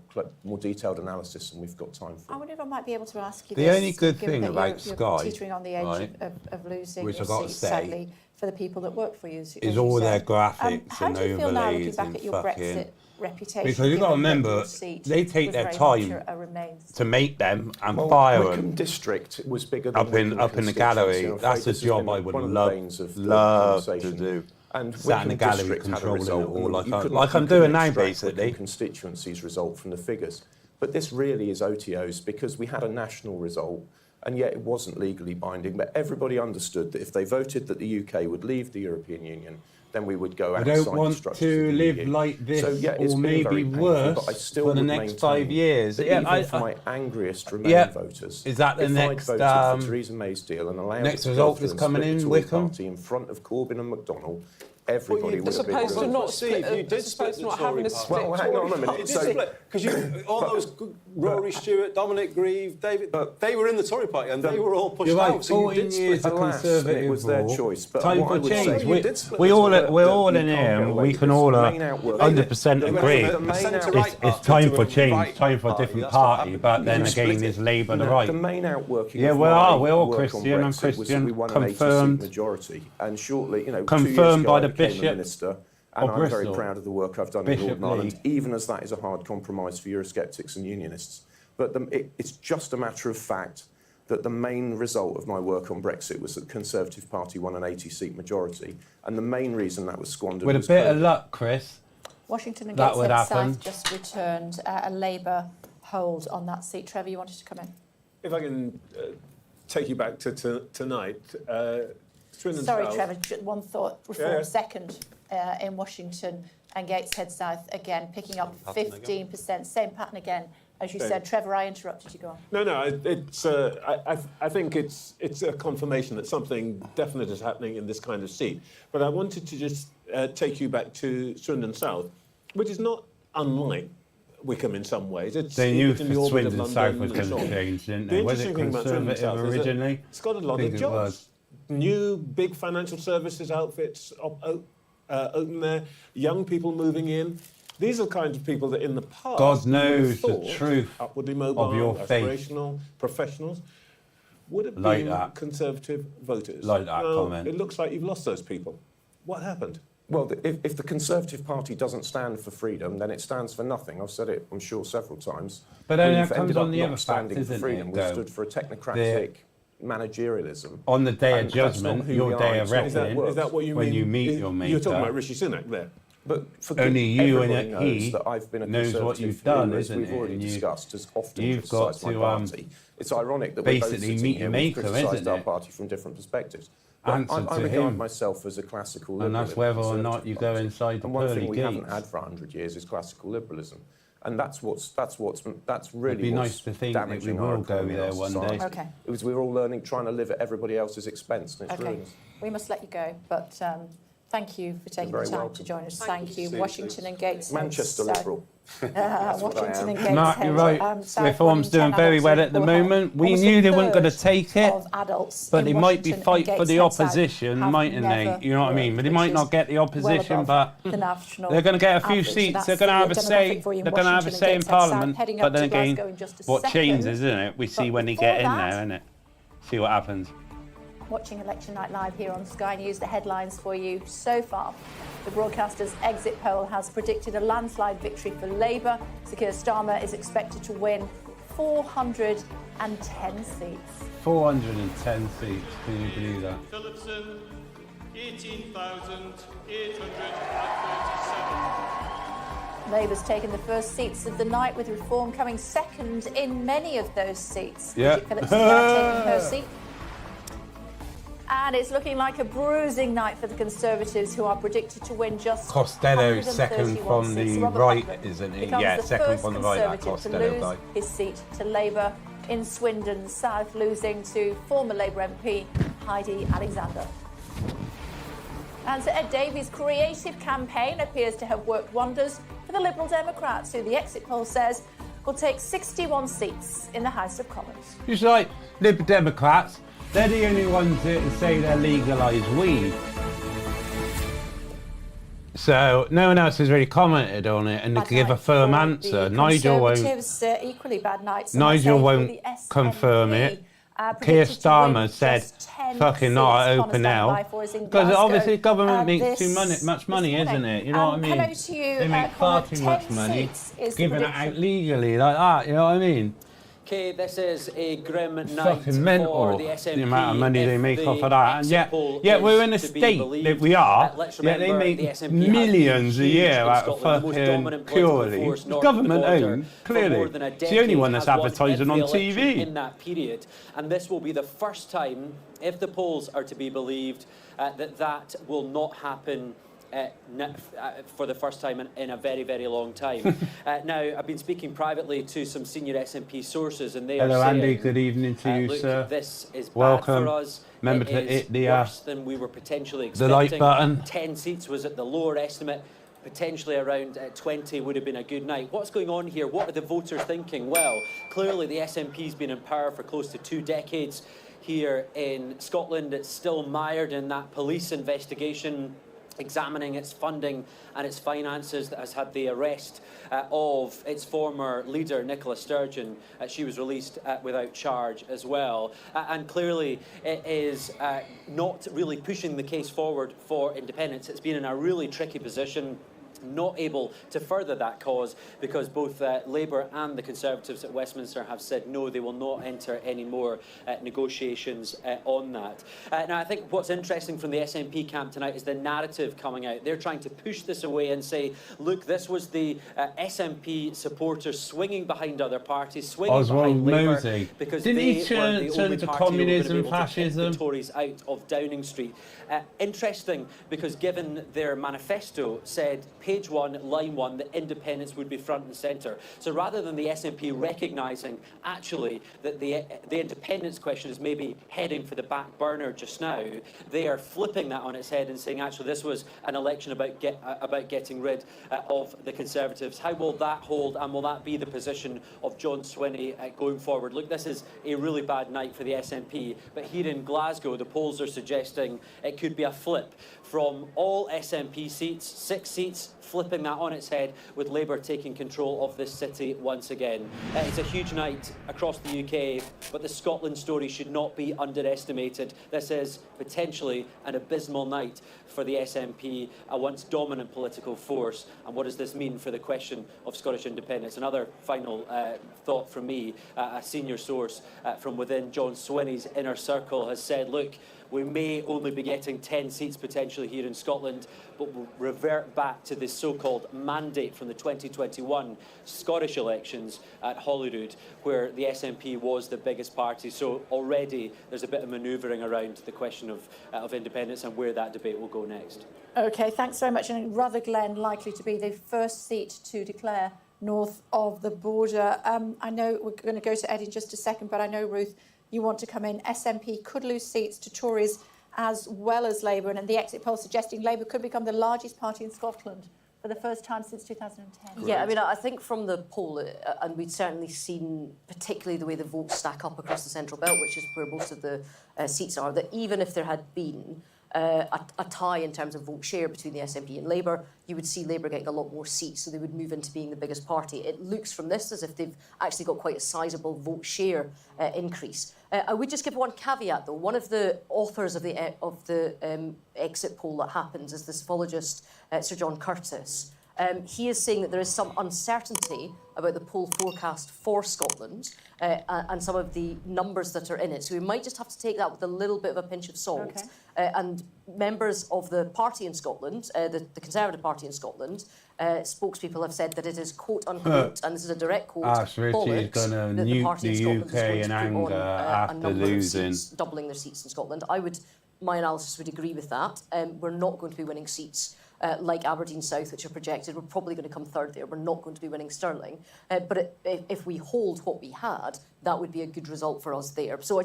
more detailed analysis, and we've got time for. I wonder if I might be able to ask you The this, only good given thing that about you're Sky, teetering on the edge right, of losing which your I've got to seat, say, sadly, for the people that work for you, as is you all their said. graphics How and do you feel now looking overlays back and at your fucking... Brexit reputation? Because you've got to given that remember, your seat they take was their very time much a remains? to make them and Well, fire Wickham them District was bigger than up in Wickham the constituency. gallery. I'm afraid That's a this has job been I would one of the love veins of the to conversation. do. And Sat in the Wickham gallery District had a controlling result, it all, and like you couldn't- I'm you doing couldn't now, extract basically. Wickham constituency's result from the figures. But this really is OTOs because we had a national result, and yet it wasn't legally binding. But everybody understood that if they voted that the UK would leave the European Union, then we would go I outside don't the want structures to of the live EU. like this, so, yeah, it's or been maybe very painful, worse, but I still for the would next maintain 5 years. that Yeah, even for my angriest Remain yeah. voters, Is that the if next, I'd voted for Theresa May's deal and allowed next it to result go through is and coming split the in, Tory Wickham? party in front of Corbyn and McDonnell, everybody would As have been opposed to ruined. not split, as opposed to not having a split. Well, hang on a minute. You did split because all those Rory Stewart, Dominic Grieve, David, they were in the Tory party and they were all pushed You're right, out. So you 14 did years split. of Alas, Conservative it was their rule. choice. But Time what I for would say change. is We, you did split we the all, Tory we're party. all You in can't here. get away We with can this. all The main outwork- 100% The agree. centre-right It's time for change, time for a different party. But then again, is Labour the right? The main outworking Yeah, of we my are. We're all work on Christian. I'm Brexit was that Christian. we won an 80-seat Confirmed. majority, and shortly, you know, 2 Confirmed years ago by I the became a Bishop minister, and of I'm very Bristol. proud of the work I've done Bishop in Northern Ireland, Lee. even as that is a hard compromise for Eurosceptics and Unionists. But it's just a matter of fact that the main result of my work on Brexit was that the Conservative Party won an 80-seat majority, and the main reason that was squandered With a was bit of COVID. luck, Chris, Washington and that would Gateshead happen. South just returned a Labour hold on that seat. Trevor, you wanted to come in? If I can take you back to tonight. Swindon Sorry, South. Trevor, one thought. Reform Yeah. second in Washington and Gateshead South again, picking up 15%. Same pattern again, as you Okay. said. Trevor, I interrupted you. Go on. No. It's. I think it's a confirmation that something definite is happening in this kind of seat. But I wanted to just take you back to Swindon South, which is not unlike Wickham in some ways. They knew it's in the orbit of Swindon London South was and going so to on. change, didn't The they? Was it interesting thing about Swindon Conservative South is that originally? it's got a lot Think of it jobs. was. New big financial services outfits open there, young people moving in. These are the kinds of people that in the past God you would have knows the thought truth upwardly mobile, of your faith. aspirational professionals. would have Like been that. Conservative voters. Like that No, comment. It looks like you've lost those people. What happened? Well, if the Conservative Party doesn't stand for freedom, then it stands for nothing. I've said it, I'm sure, several times. But then We've that comes ended on up the not other fact, standing for isn't freedom. it, We though? stood for a technocratic managerialism. On the day of And that's not judgment, who your we are. day of It's not how it reckoning, works. Is that what you when mean? you meet your maker. You're talking about Rishi Sunak there. But for Only you and everybody knows he that I've been a knows what Conservative you've done, who, as isn't we've it? already And discussed, has often you've got criticised my to, party. It's ironic that we're both basically sitting meet here, your we've maker, criticised isn't our it? party from different perspectives. But Answer I to regard him. myself as a classical And liberal. that's in the whether or Conservative not you go Party. inside the And one pearly thing we haven't gates. had for 100 years is classical liberalism. And that's really It'd be what's nice to think that we damaging our will go economy and there our one society. day. Okay. It was we're all learning, trying to live at everybody else's expense, and it's Okay, ruined us. we must let you go, but thank you for taking the very time welcome. to join us. Thank Thank you. you. See you Washington and Gateshead. Manchester So- Liberal. That's what I Washington am. and Gateshead. Mark, you're right. South Reform's one in doing 10 very adults well who at the will have moment. We almost knew a they weren't going to third take it, of adults but in they might be Washington and fight for the Gateshead South opposition, have mightn't they? never You know what I mean? But they worked, might which not is get the well opposition, above but the national they're going to get a few average. So seats. that's They're going to the have a demographic say. for you They're in going to have a Washington say in and Gateshead South, Parliament. heading But up then to again, Glasgow in just a what second. changes, isn't it? We see But when they before get in that- there, isn't it? See what happens. Watching Election Night Live here on Sky News, the headlines for you so far. The broadcaster's exit poll has predicted a landslide victory for Labour. Kier Starmer is expected to win 410 seats. 410 seats. Can you believe that? Phillipson, 18,837. Labour's taken the first seats of the night, with Reform coming second in many of those seats. Yeah. Bridget Phillipson now taking her seat. And it's looking like a bruising night for the Conservatives, who are predicted to win just Costello second 131 from seats. the Robert right, Buckland isn't he? becomes Yeah, the second first from the right, that Conservative to Costello lose guy. his seat to Labour in Swindon South, losing to former Labour MP Heidi Alexander. And Sir Ed Davies' creative campaign appears to have worked wonders for the Liberal Democrats, who the exit poll says will take 61 seats in the House of Commons. It's like Lib Democrats, they're the only ones that say they legalise weed. So no one else has really commented on it and they Bad give a night firm for answer. the Nigel won't. Conservatives, equally bad night. some Nigel say, for won't the SNP, confirm it. Keir predicted to win Starmer said, just 10 "Fucking not seats. open Connor now," Standby for us in because Glasgow, obviously government makes this much money, morning. isn't it? You know what I mean? Hello to you, They make Connor. far too much 10 money, seats is the giving it prediction. out legally like that. You know what I mean? Okay, this is a grim night Fucking mental, for the SNP. the amount of money they if make the off of that. And exit poll yet we're is in a to be state believed. that we are, Let's yet they remember make the SNP has millions a been year huge in out of Scotland, the most fucking dominant political purely. force It's north of the government border owned, for clearly. more than a It's the only decade, one that's has won advertising every on election TV. in that period, and this will be the first time, if the polls are to be believed, that will not happen for the first time in a very, very long time. Now, I've been speaking privately to some senior SNP sources, and they Hello, are saying, Andy. Good evening to you, look, sir. this is bad Welcome. for us. Remember It to is hit the worse than we were potentially the expecting. like button. 10 seats was at the lower estimate. Potentially around 20 would have been a good night. What's going on here? What are the voters thinking? Well, clearly the SNP's been in power for close to 2 decades here in Scotland. It's still mired in that police investigation examining its funding and its finances that has had the arrest of its former leader, Nicola Sturgeon. She was released without charge as well. And clearly it is not really pushing the case forward for independence. It's been in a really tricky position, not able to further that cause because both Labour and the Conservatives at Westminster have said no, they will not enter any more negotiations on that. Now, I think what's interesting from the SNP camp tonight is the narrative coming out. They're trying to push this away and say, look, this was the SNP supporters swinging behind other parties, swinging Oswald behind Labour, Mosey. because Didn't they he were turn the to only party who were communism, going to be able to kick fascism? the Tories out of Downing Street. Interesting, because given their manifesto said, page 1, line 1, that independence would be front and centre. So rather than the SNP recognising actually that the independence question is maybe heading for the back burner just now, they are flipping that on its head and saying actually this was an election about getting rid of the Conservatives. How will that hold, and will that be the position of John Swinney going forward? Look, this is a really bad night for the SNP, but here in Glasgow the polls are suggesting it could be a flip from all SNP seats, 6 seats, flipping that on its head with Labour taking control of this city once again. It's a huge night across the UK, but the Scotland story should not be underestimated. This is potentially an abysmal night for the SNP, a once dominant political force. And what does this mean for the question of Scottish independence? Another final thought from me, a senior source from within John Swinney's inner circle has said, look, we may only be getting 10 seats potentially here in Scotland, but we'll revert back to this so-called mandate from the 2021 Scottish elections at Holyrood, where the SNP was the biggest party. So already there's a bit of manoeuvring around the question of independence and where that debate will go next. OK, thanks very much. And Rutherglen likely to be the first seat to declare north of the border. I know we're going to go to Ed in just a second, but I know, Ruth, you want to come in. SNP could lose seats to Tories as well as Labour, and the exit poll suggesting Labour could become the largest party in Scotland for the first time since 2010. Yeah, I mean, I think from the poll, and we'd certainly seen particularly the way the votes stack up across the Central Belt, which is where most of the seats are, that even if there had been a tie in terms of vote share between the SNP and Labour, you would see Labour getting a lot more seats, so they would move into being the biggest party. It looks from this as if they've actually got quite a sizable vote share increase. I would just give one caveat, though. One of the authors of the exit poll that happens is the psephologist Sir John Curtis. He is saying that there is some uncertainty about the poll forecast for Scotland and some of the numbers that are in it. So we might just have to take that with a little bit of a pinch of salt. Okay. And members of the party in Scotland, the Conservative Party in Scotland, spokespeople have said that it is quote unquote, and this is a direct quote, bollocks, that the party in Scotland is going to put on a number of seats, doubling their seats in Scotland. My analysis would agree with that. We're not going to be winning seats like Aberdeen South, which are projected. We're probably going to come third there. We're not going to be winning Stirling. But if we hold what we had, that would be a good result for us there. So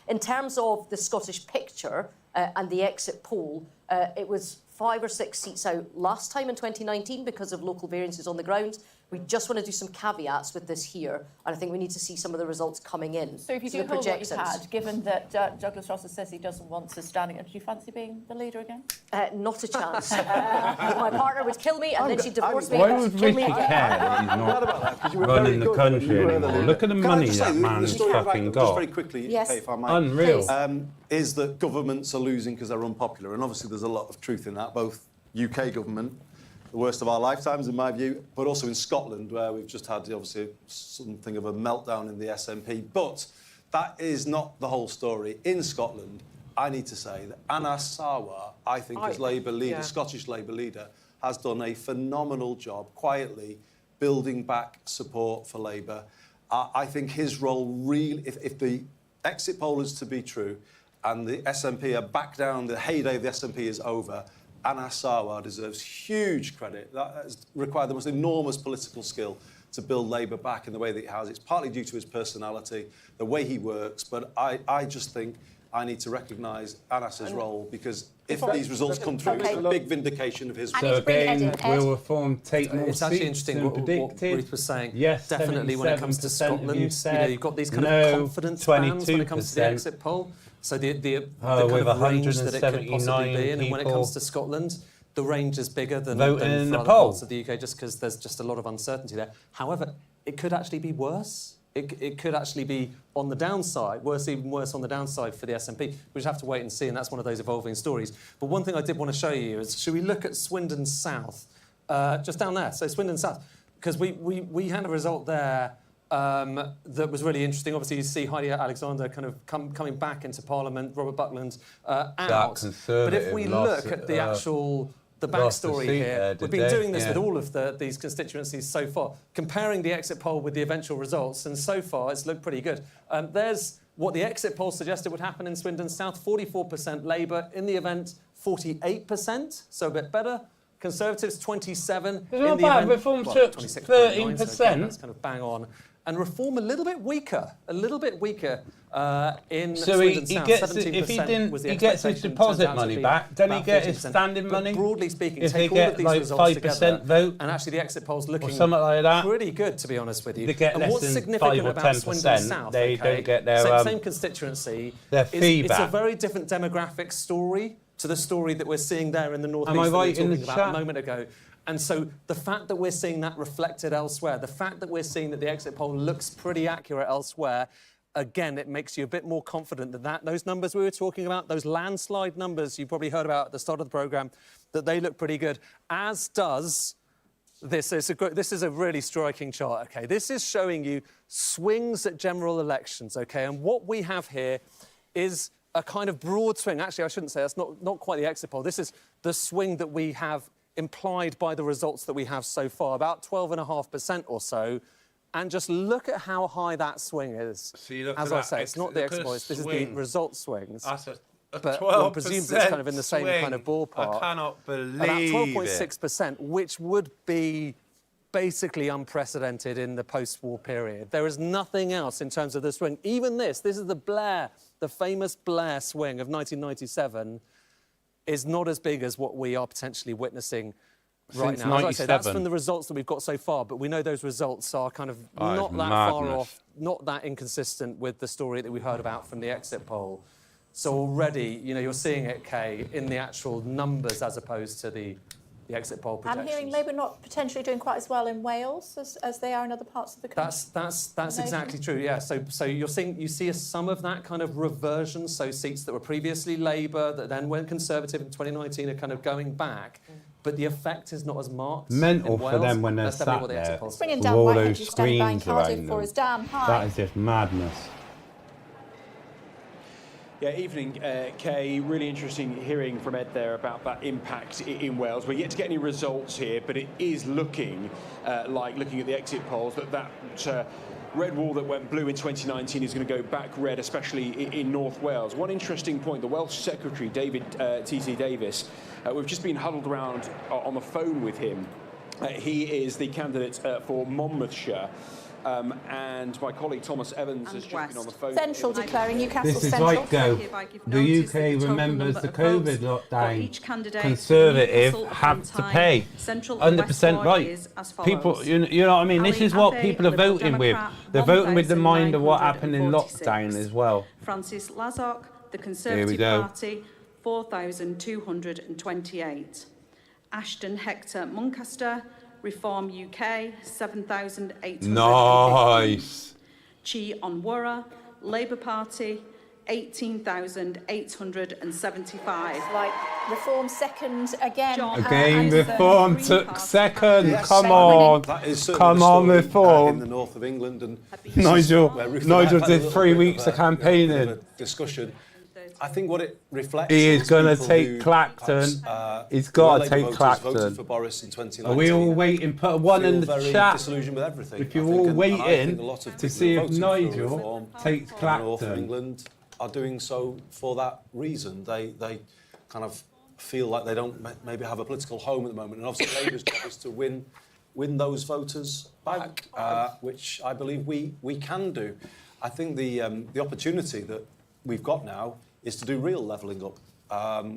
in terms of the Scottish picture and the exit poll, it was 5 or 6 seats out last time in 2019 because of local variances on the ground. We just want to do some caveats with this here, and I think we need to see some of the results coming in. So if you do hold what you've had, given that Douglas Ross says he doesn't want to stand again, do you fancy being the leader again? Not a chance. My partner would kill me, and then she'd divorce me. Why and would she'd kill me Richard again. care that he's not running the country anymore? Look at the money that man's fucking got. Just very quickly, yes. if I might. Unreal. Is that governments are losing because they're unpopular, and obviously there's a lot of truth in that, both UK government, the worst of our lifetimes in my view, but also in Scotland, where we've just had obviously something of a meltdown in the SNP. But that is not the whole story. In Scotland, I need to say that Anna Sarwar, I think as Labour leader, Scottish Labour leader, has done a phenomenal job quietly building back support for Labour. I think his role really, if the exit poll is to be true and the SNP are back down, the heyday of the SNP is over, Anna Sarwar deserves huge credit. That has required the most enormous political skill to build Labour back in the way that he has. It's partly due to his personality, the way he works, but I just think I need to recognise Anas's role, because if these results come through, it's a big vindication of his So again, will Reform take more It's actually seats interesting than what predicted? Ruth was saying. Yes, Definitely when it comes to 77% of Scotland, you said you've got these kind no, of confidence bands when it comes to the 22%. exit poll. So the with kind of range that it could possibly 179 be in, and when it people comes to Scotland, the range is bigger than voting in for the other poll. parts of the UK, just because there's just a lot of uncertainty there. However, it could actually be worse. It could actually be on the downside, even worse on the downside for the SNP. We just have to wait and see, and that's one of those evolving stories. But one thing I did want to show you is, should we look at Swindon South, just down there? So Swindon South, because we had a result there that was really interesting. Obviously, you see Heidi Alexander kind of coming back into Parliament, Robert Buckland out. But if we look at the actual... The backstory here, we've been doing this with all of these constituencies so far, comparing the exit poll with the eventual results, and so far it's looked pretty good. There's what the exit poll suggested would happen in Swindon South, 44% Labour. In the event, 48%, so a bit better. Conservatives, 27%. It's not bad. Reform took 13%. So again, that's kind of bang on. And Reform a little bit weaker in Swindon South. If he gets his deposit money back, doesn't he get his standing money? Broadly speaking, if take they all get of these like results 5% together, vote, and actually the exit poll's looking something like that, pretty good, to be honest with you. They get and less what's than significant 5 or about 10%, Swindon South, they don't get their same constituency. Their fee it's back. a very different demographic story to the story that we're seeing there in the North East Am I that we right were in the talking about chat? a moment ago. And so the fact that we're seeing that reflected elsewhere, the fact that we're seeing that the exit poll looks pretty accurate elsewhere, again, it makes you a bit more confident that those numbers we were talking about, those landslide numbers you probably heard about at the start of the programme, that they look pretty good, as does this. This is a really striking chart, OK? This is showing you swings at general elections, OK? And what we have here is a kind of broad swing. Actually, I shouldn't say that's not quite the exit poll. This is the swing that we have implied by the results that we have so far, about 12.5% or so. And just look at how high that swing is. As I say, it's not the exit poll, this is the result swings. That's a but one presumes it's kind of in the same swing. kind of ballpark. I cannot believe about 12.6%, which would be basically unprecedented in the post-war period. There is nothing else in terms of the swing. Even this is the famous Blair swing of 1997, is not as big as what we are potentially witnessing right now. As I say, that's from the results that we've got so far, but we know those results are kind of not that far off, not that inconsistent with the story that we heard about from the exit poll. So already, you know, you're seeing it, Kay, in the actual numbers as opposed to the exit poll projections. I'm hearing Labour not potentially doing quite as well in Wales as they are in other parts of the country. That's exactly true. Yeah. So you see some of that kind of reversion. So seats that were previously Labour that then went Conservative in 2019 are kind of going back. But the effect is not as marked. Mental in Wales. for them when they're That's sat what the there exit polls with Bringing Dan all Whitehead, those who's standing by in screens Cardiff around for us. them. Dan, hi. That is just madness. Yeah, evening, Kay. Really interesting hearing from Ed there about that impact in Wales. We're yet to get any results here, but it is looking like, looking at the exit polls, that red wall that went blue in 2019 is going to go back red, especially in North Wales. One interesting point, the Welsh Secretary, David T.C. Davis, we've just been huddled around on the phone with him. He is the candidate for Monmouthshire. And my colleague Thomas Evans has just been on the phone. Central declaring Newcastle This is Central. like Go. The UK remembers the COVID lockdown. Conservative have to pay. 100% right. People, you know what I mean? This is what people are voting with. They're voting with the mind of what happened in lockdown as well. Francis Lazark, the Conservative Party, 4,228. Ashton Hector Muncaster, Reform UK, 7,800. Nice. Chi Onwurah, Labour Party, 18,875. Like Reform second again. Again, Reform took second. Yes, Come on. That is Come on, Reform. in the north of England, and Nigel did 3 weeks of campaigning. Discussion. I think what it reflects. He is going to take Clacton. He's got to take Clacton. For Boris in 2019. Are we all waiting? Put a one in the chat. Disillusioned with everything. If you're all waiting to see if Nigel takes Clacton. North of England are doing so for that reason. They kind of feel like they don't maybe have a political home at the moment, and obviously Labour's job is to win those voters back, which I believe we can do. I think the opportunity that we've got now is to do real levelling up.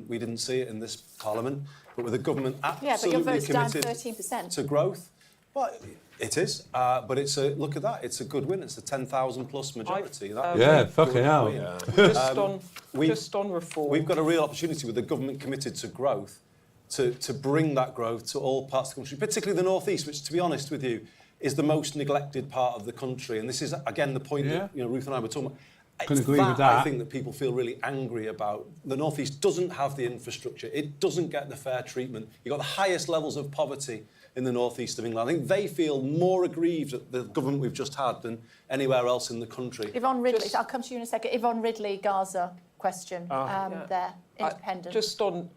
We didn't see it in this Parliament, but with the government absolutely but your vote's down committed 13%. to growth. Well, it is, but it's look at that. It's a good win. It's a 10,000 plus majority. Fucking hell. Just on reform. We've got a real opportunity with the government committed to growth, to bring that growth to all parts of the country, particularly the North East, which, to be honest with you, is the most neglected part of the country. And this is, again, the point that Ruth and I were talking about. Couldn't agree with that. I think that people feel really angry about. The North East doesn't have the infrastructure. It doesn't get the fair treatment. You've got the highest levels of poverty in the North East of England. I think they feel more aggrieved at the government we've just had than anywhere else in the country. Yvonne Ridley, I'll come to you in a second. Yvonne Ridley, Gaza question there, independent. Just on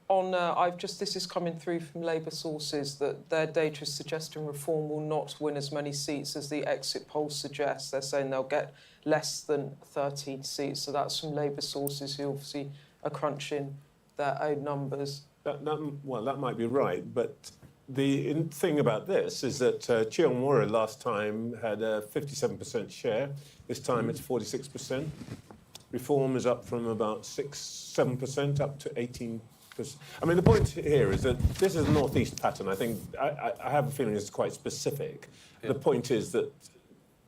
this is coming through from Labour sources that their data is suggesting Reform will not win as many seats as the exit polls suggest. They're saying they'll get less than 13 seats. So that's from Labour sources who obviously are crunching their own numbers. That might be right, but the thing about this is that Chiang Mora last time had a 57% share. This time it's 46%. Reform is up from about 7% up to 18%. I mean, the point here is that this is a northeast pattern. I think I have a feeling it's quite specific. Yeah. The point is that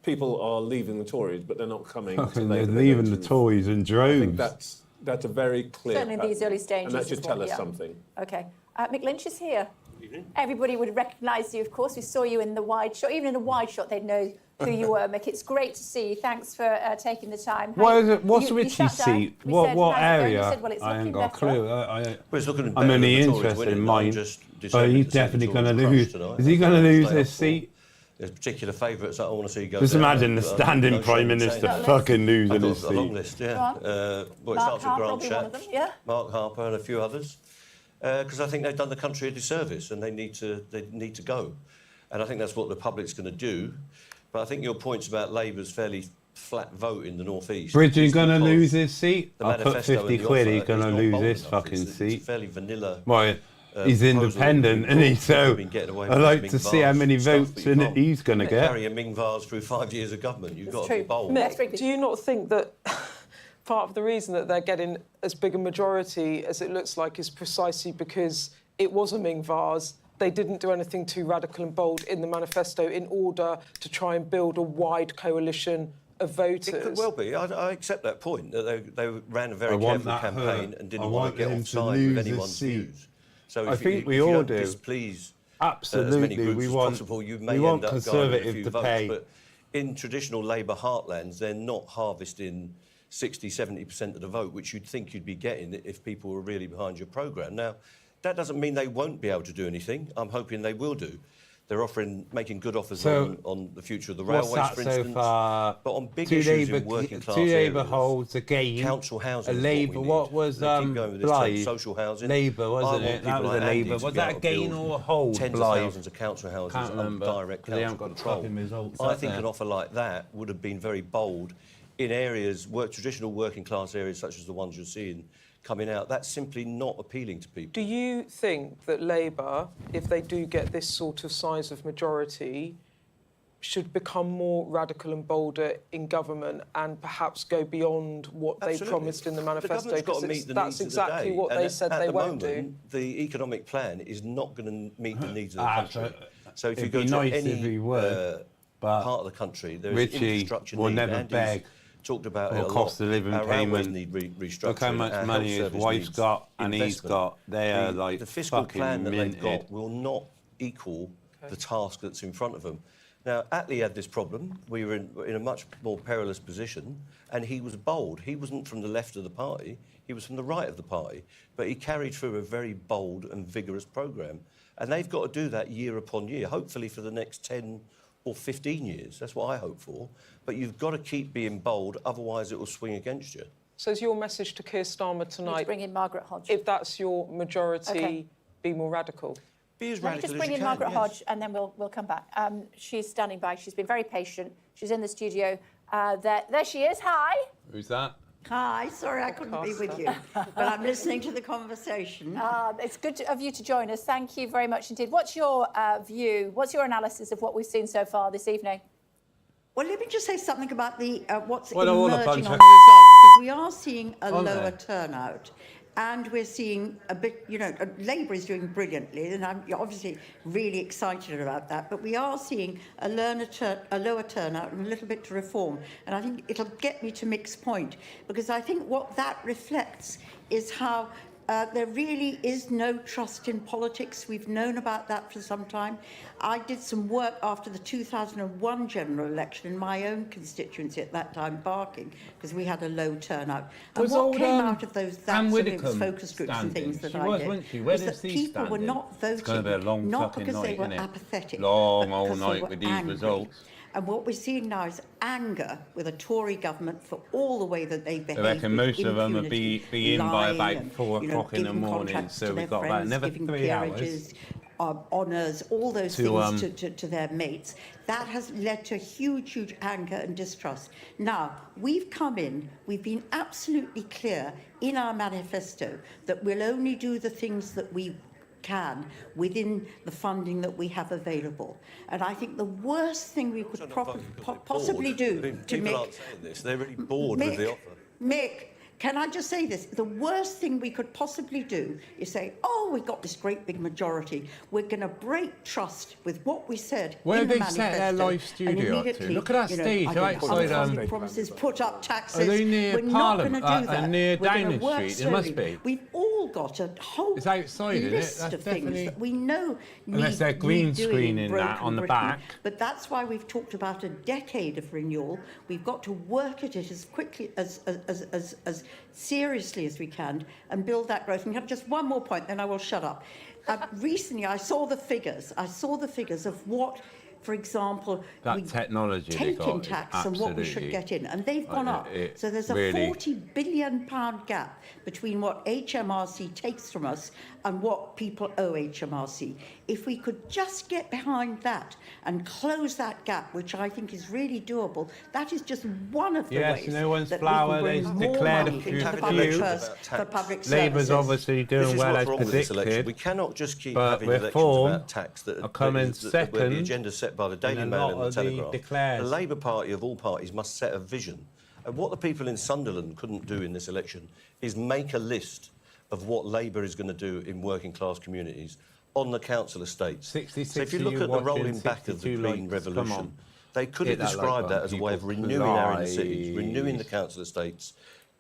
people are leaving the Tories, but they're not coming. They're leaving the Tories in droves. I think that's a very clear. Certainly in these early stages. And that should tell us something. Okay, Mick Lynch is here. Everybody would recognise you, of course. We saw you in the wide shot. Even in a wide shot, they'd know who you were, Mick. It's great to see you. Thanks for taking the time. What is it? What's Richie's seat? What area? Said, well, I ain't got a clue. I'm only interested in mine. But he's definitely going to lose. Is he going to lose his seat? There's particular favourites that I want to see go. Just imagine the standing Prime Minister fucking losing his a long seat. list, yeah. Well, it starts with Grant Shapps, Mark Harper, and a few others, because I think they've done the country a disservice, and they need to go, and I think that's what the public's going to do. But I think your points about Labour's fairly flat vote in the North East. Bridget going to lose his seat? I'll put 50 quid. He's going to lose his fucking seat. It's fairly vanilla. Well, he's independent, isn't he? So I'd like to see how many votes in it he's going to get. Carry a Ming vase through 5 years of government. You've got to be bold. Mick, do you not think that part of the reason that they're getting as big a majority as it looks like is precisely because it was a Ming vase? They didn't do anything too radical and bold in the manifesto in order to try and build a wide coalition of voters. It could well be. I accept that point, that they ran a very careful campaign and didn't want to get offside with anyone's views. So I think we all do. Displease absolutely as many groups we as want, possible, you may we want end up Conservative going a few to votes, pay. but in traditional Labour heartlands, they're not harvesting 60-70% of the vote, which you'd think you'd be getting if people were really behind your programme. Now, that doesn't mean they won't be able to do anything. I'm hoping they will do. They're making good offers on the future of the railways, for instance. So far? But on big issues in working class two areas, Labour holds again. Council housing. A Labour. What was Blyth? Social housing. Labour, wasn't it? That was a Labour. Was that a gain or a hold? Tens of thousands of council houses under direct council control. Results, I think an offer like that would have been very bold in areas, traditional working class areas such as the ones you're seeing coming out. That's simply not appealing to people. Do you think that Labour, if they do get this sort of size of majority, should become more radical and bolder in government and perhaps go beyond what they promised in the manifesto? The got to meet the that's needs exactly of the day. what they said they won't do. The economic plan is not going to meet the needs of the country. So if you go to nice any part of the country, there is Richie infrastructure will need. never Andy's beg. Talked about or it a cost lot. of living Our railways payment. need restructuring. Look how much Our money health his service wife's needs got and he's investment. got. They are like the fiscal fucking plan that minted. they've got will not equal the task that's in front of them. Now, Attlee had this problem. We were in a much more perilous position, and he was bold. He wasn't from the left of the party. He was from the right of the party. But he carried through a very bold and vigorous programme. And they've got to do that year upon year, hopefully for the next 10 or 15 years. That's what I hope for. But you've got to keep being bold, otherwise it will swing against you. So is your message to Kier Starmer tonight... bring in Margaret Hodge. If that's your majority, be more radical? Be as Let me just bring in Margaret Hodge and then we'll come back. She's standing by. She's been very patient. She's in the studio. There she is. Hi. Who's that? Hi, sorry I couldn't be with you, but I'm listening to the conversation. It's good of you to join us. Thank you very much indeed. What's your view? What's your analysis of what we've seen so far this evening? Well, let me just say something about the what's Well, emerging on the results, because we are seeing a lower turnout. And we're seeing a bit, Labour is doing brilliantly, and I'm obviously really excited about that. But we are seeing a lower turnout and a little bit to reform. And I think it'll get me to Mick's point, because I think what that reflects is how there really is no trust in politics. We've known about that for some time. I did some work after the 2001 general election in my own constituency at that time, Barking, because we had a low turnout. And what came out of those focus groups and things that I did was that people were not voting, not because they were apathetic, but because they were angry. And what we're seeing now is anger with a Tory government for all the way that they behave. I reckon most of them will be in by about and, 4 o'clock in the morning, so we've got about another 3 hours. Honours, all those things to their mates. That has led to huge, huge anger and distrust. Now, we've come in, we've been absolutely clear in our manifesto that we'll only do the things that we can within the funding that we have available. And I think the worst thing we could possibly do to People aren't saying this, they're really bored with the offer. Mick, can I just say this? The worst thing we could possibly do is say, oh, we've got this great big majority. We're going to break trust with what we said Where in the they manifesto. set their live studio up to? Look at that stage outside. Promises, put up taxes. Are they near We're not going to Parliament? do that. Near We're gonna Downing work Street? It must slowly. be. We've all got a whole It's outside, isn't it? list That's of things definitely- that we know Unless they're green screening that on the back. But that's why we've talked about a decade of renewal. We've got to work at it as quickly, as seriously as we can, and build that growth. And just one more point, then I will shut up. Recently, I saw the figures. I saw the figures of what, for example, That we technology they take got in is tax and what we should absolutely- get in, and they've gone up. So there's a really- £40 billion gap between what HMRC takes from us and what people owe HMRC. If we could just get behind that and close that gap, which I think is really doable, that is just one of the Yes, ways no one's that flower. we They can bring more declared a money few. into the public purse for public Labour's services. obviously This doing is well what's as wrong with this election. predicted. We cannot just keep but having elections Reform about tax that are coming where the second agenda set by the Daily in a Mail lot and the of the Telegraph. declares. The Labour Party of all parties must set a vision. And what the people in Sunderland couldn't do in this election is make a list of what Labour is going to do in working class communities on the council estates. 66 so if you of look you at the watching, rolling back of the 62 Green likes. Come Revolution, on. they could Hit have that like described that button, as a way of people. renewing our inner cities, Please. renewing the council estates,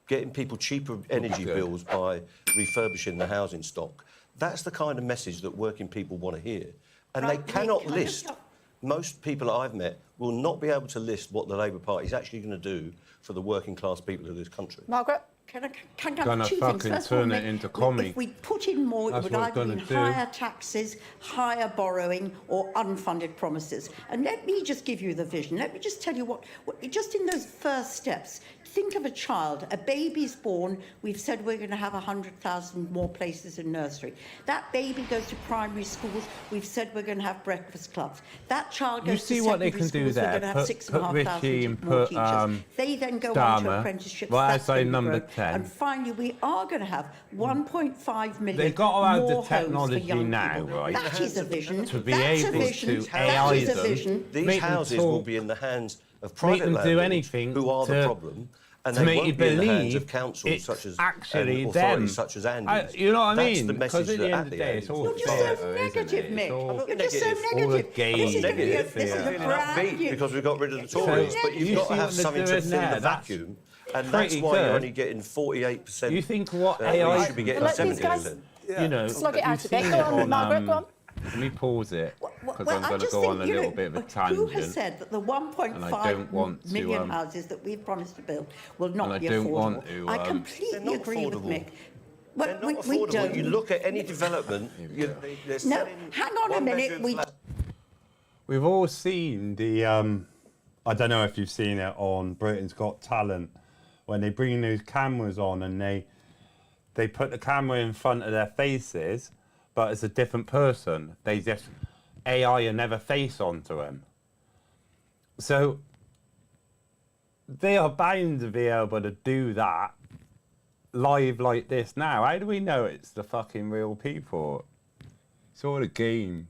getting people cheaper energy good. bills by refurbishing the housing stock. That's the kind of message that working people want to hear. And Right, they cannot Nick, can I list, just- most people I've met will not be able to list what the Labour Party is actually going to do for the working class people of this country. Margaret? Can I Gonna two things? fucking First of all, turn it Nick, into commie. If we put in more, That's it would what it's either be gonna do. higher taxes, higher borrowing, or unfunded promises. And let me just give you the vision. Let me just tell you what just in those first steps, think of a child, a baby's born. We've said we're going to have 100,000 more places in nursery. That baby goes to primary schools. We've said we're going to have breakfast clubs. That child You goes see to what they secondary can do schools. We're there. going to have Put 6,500 Richie and more put teachers. They then go on to Starmer. apprenticeships. Well, That's I say going to number grow. 10. And finally, we are going to have 1.5 million They've got to have the more homes for technology young now, people. right? That is a vision. To be That's a able vision. to That AI is a them. vision. These Make them houses will talk. be in the hands of Make private them do landlords anything who are the to- problem, and to they make won't you be in the hands believe of councils it's such as actually authorities them. such as Andy's. You know what I That's mean? the Because message at the that end of the day, it's all You're just theatre, so isn't negative, it? Mick. It's all- You're just so negative. all the negative. game. This is going to be a, Negative. this is a Feeling brand upbeat new... because we've got rid of the So Tories, but you you've got see to have what they're something to doing fill there, the that's vacuum, and that's pretty why you're good. only getting 48%. You think what we AI should be getting Let these guys 70%. You know, slug it you've out a bit. seen Go it on, Margaret, go on. Let me pause it because Well, I'm I going to just go think, on a you know, little bit of a Who has tangent. said that the And I don't 1.5 want to, million houses that we've promised to build will and not I be don't affordable? want to, I They're completely not agree with affordable. Mick. They're But not we affordable. don't. You look at any development, they're No, selling hang on a minute. one-bedroom We flats. We've all seen the. I don't know if you've seen it on Britain's Got Talent when they bring those cameras on and they put the camera in front of their faces, but it's a different person. They just AI another face onto them. So they are bound to be able to do that live like this now. How do we know it's the fucking real people? It's all a game.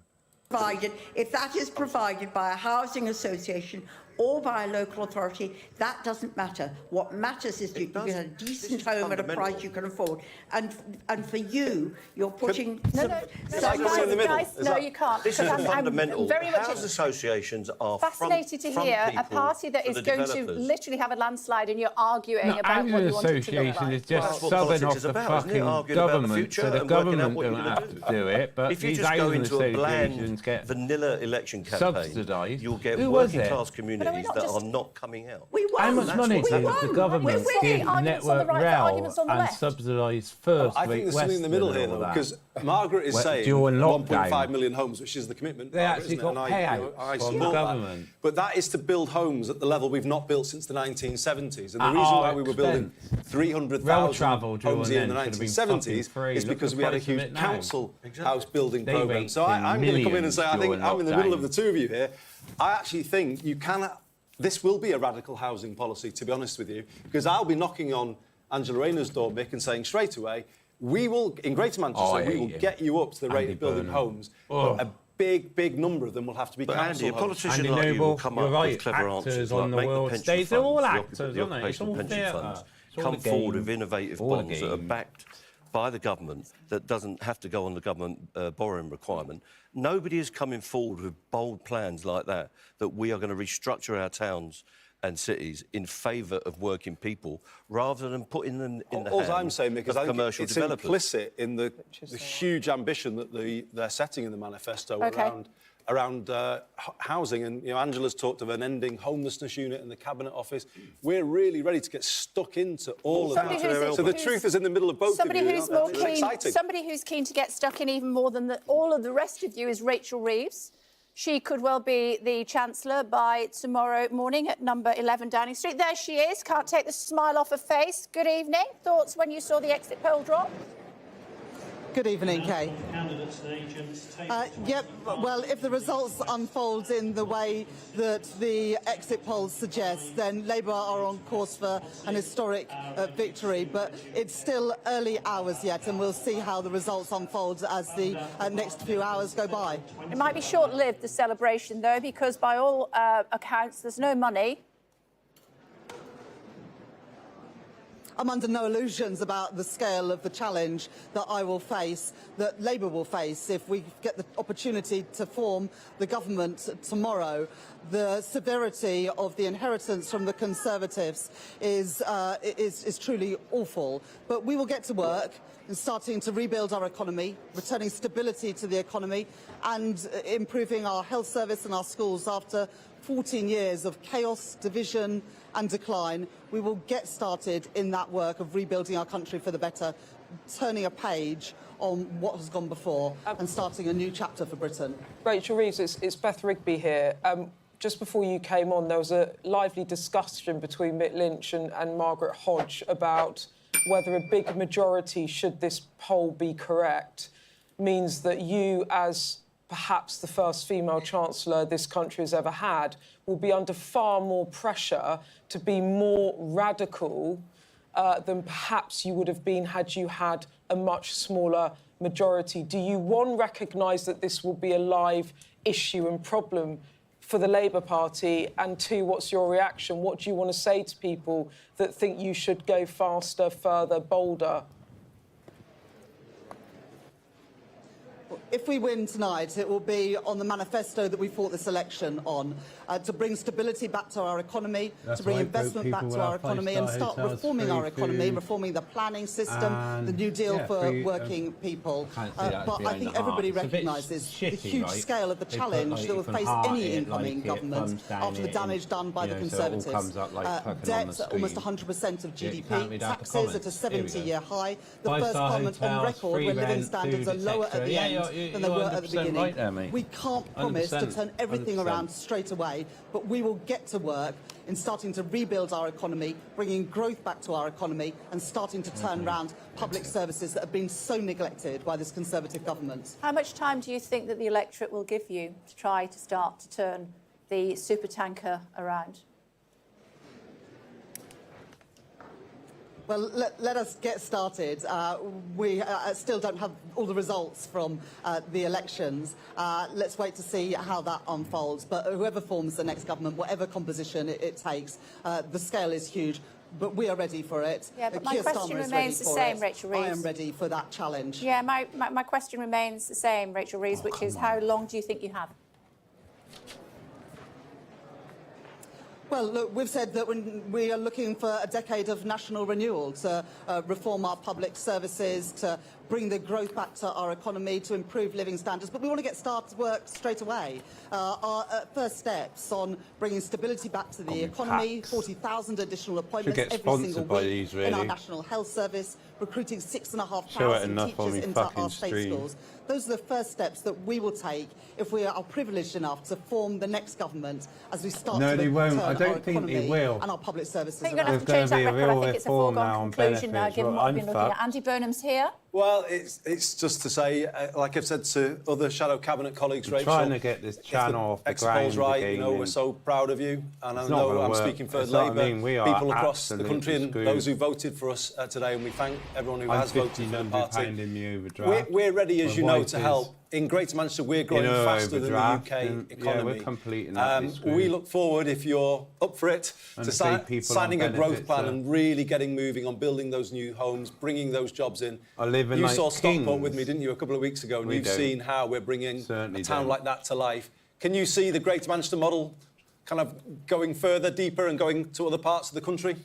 provided, if that is provided by a housing association or by a local authority, that doesn't matter. What matters is you can get a decent home at a price you can afford. And for you, you're putting Guys, no, you can't. This is because a I'm fundamental. very much House associations are fascinated to hear a party that is going to literally have a landslide and you're arguing about what you want it to look Association like. is just subbing off the fucking government, so the government don't have to do it, but if you these just go housing into a bland associations get vanilla election campaign, subsidised. you'll get Who was working it? class communities that are not coming out. How much money did the government give Network Rail and subsidise first? I think there's something in the middle here, though, because Margaret is saying during 1.5 lockdown, million homes, which is the commitment. they Margaret, actually isn't it? got And payouts I from the support that. government. But that is to build homes at the level we've not built since the 1970s. And the At reason our why we were building expense. 300,000 travel during homes here in the then should have been fucking 1970s free. is Look because at we had a the price of huge it now. council house building They programme. raked So in I'm going to come in and say, I think millions I'm in the during middle of the lockdown. two of you here. I actually think you cannot. This will be a radical housing policy, to be honest with you, because I'll be knocking on Angela Rayner's door, Mick, and saying straight away, we will, in Greater Manchester, we will get you up to the rate Andy of building Burnham. homes. Oh. But a big number of them will have to be But council Andy, a homes. politician Andy like you will Noble, come you're up right, with clever actors answers on like the make the world pension stage, they're all funds, actors, the aren't they? It's occupational all pension theatre. funds, come forward with innovative bonds that are backed by the government, that doesn't have to go on the government borrowing requirement. Nobody is coming forward with bold plans like that we are going to restructure our towns and cities in favour of working people, rather than putting them in the hands I'm saying, because of I think commercial it's developers. implicit in the huge ambition that they're setting in the manifesto around housing. And Angela's talked of an ending homelessness unit in the Cabinet Office. We're really ready to get stuck into all of that. So the truth is in the middle of both of you. Somebody who's keen to get stuck in even more than all of the rest of you is Rachel Reeves. She could well be the Chancellor by tomorrow morning at number 11 Downing Street. There she is. Can't take the smile off her face. Good evening. Thoughts when you saw the exit poll drop? Good evening, Kay. Yep, well, if the results unfold in the way that the exit polls suggest, then Labour are on course for an historic victory. But it's still early hours yet, and we'll see how the results unfold as the next few hours go by. It might be short-lived, the celebration, though, because by all accounts, there's no money. I'm under no illusions about the scale of the challenge that I will face, that Labour will face if we get the opportunity to form the government tomorrow. The severity of the inheritance from the Conservatives is truly awful. But we will get to work in starting to rebuild our economy, returning stability to the economy and improving our health service and our schools after 14 years of chaos, division and decline. We will get started in that work of rebuilding our country for the better, turning a page on what has gone before and starting a new chapter for Britain. Rachel Reeves, it's Beth Rigby here. Just before you came on, there was a lively discussion between Mick Lynch and Margaret Hodge about whether a big majority, should this poll be correct, means that you, as perhaps the first female Chancellor this country has ever had, will be under far more pressure to be more radical than perhaps you would have been had you had a much smaller majority. Do you, one, recognise that this will be a live issue and problem for the Labour Party, and two, what's your reaction? What do you want to say to people that think you should go faster, further, bolder? If we win tonight, it will be on the manifesto that we fought this election on, to bring stability back to our economy, to bring investment back to our economy and start reforming our economy, reforming the planning system, the New Deal for working people. But I think everybody recognises the huge scale of the challenge that will face any incoming government after the damage done by the Conservatives. Debt at almost 100% of GDP, taxes at a 70-year high, the first parliament on record where living standards are lower at the end than they were at the beginning. We can't promise to turn everything around straight away, but we will get to work in starting to rebuild our economy, bringing growth back to our economy and starting to turn around public services that have been so neglected by this Conservative government. How much time do you think that the electorate will give you to try to start to turn the supertanker around? Well, let us get started. We still don't have all the results from the elections. Let's wait to see how that unfolds. But whoever forms the next government, whatever composition it takes, the scale is huge. But we are ready for it. Yeah, but my Kier question Starmer remains the same, Rachel Reeves. I am ready for that challenge. Yeah, my question remains the same, Rachel Reeves, which is how long do you think you have? Well, look, we've said that when we are looking for a decade of national renewal to reform our public services, to bring the growth back to our economy, to improve living standards. But we want to get started work straight away. Our first steps on bringing stability back to the economy, 40,000 additional appointments every single week in our National Health Service, recruiting 6,500 teachers into our state schools. Those are the first steps that we will take if we are privileged enough to form the next government as we start to turn our economy and our public services around. You're going to have to change that record. I think it's a foregone conclusion now, given what I've been looking at. Andy Burnham's here. Well, it's just to say, like I've said to other shadow cabinet colleagues, Rachel, trying to get this channel off the ground right, again, you know, we're so proud of you, and I know I'm speaking for Labour, people across the country and those who voted for us today, and we thank everyone who has voted for the party. We're ready, as you know, to help in Greater Manchester, we're growing faster than the UK economy. Yeah, we're completing that. We look forward, if you're up for it, to signing a growth plan and really getting moving on building those new homes, bringing those jobs in. You saw Stockport with me, didn't you, a couple of weeks ago? And you've seen how we're bringing a town like that to life. Can you see the Greater Manchester model kind of going further, deeper, and going to other parts of the country?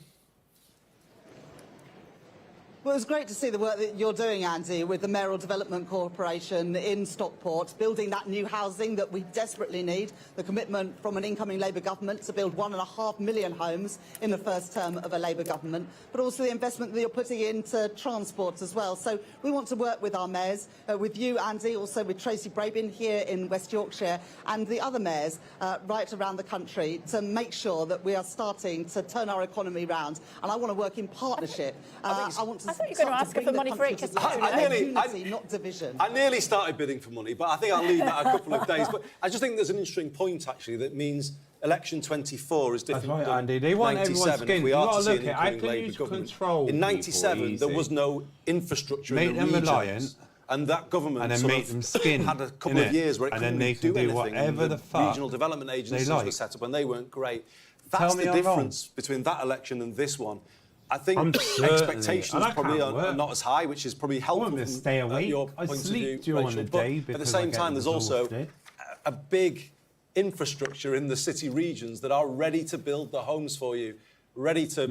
Well, it's great to see the work that you're doing, Andy, with the Mayoral Development Corporation in Stockport, building that new housing that we desperately need, the commitment from an incoming Labour government to build 1.5 million homes in the first term of a Labour government, but also the investment that you're putting into transport as well. So we want to work with our mayors, with you, Andy, also with Tracy Brabin here in West Yorkshire, and the other mayors right around the country to make sure that we are starting to turn our economy round. And I want to work in partnership. I want to I thought you were going to ask her for money for unity, not division. I nearly started bidding for money, but I think I'll leave that a couple of days. But I just think there's an interesting point, actually, that means election 24 is different That's right, than Andy. They want 97. If we are to see an incoming Labour government. In 97, people there was no infrastructure make in the them regions. reliant, And that government and then sort make of them skin, had a couple of years where it and couldn't then they can do anything. whatever and the fuck regional development agencies like. were set up and they weren't great. Tell That's me the I'm difference between that election and this one. I think certainly, expectations and I probably can't are work. not as high, which is probably helpful to from stay awake. your I point sleep of view, during Rachel. the But day at the because same I get time, there's also exhausted. a big infrastructure in the city regions that are ready to build the homes for you, ready to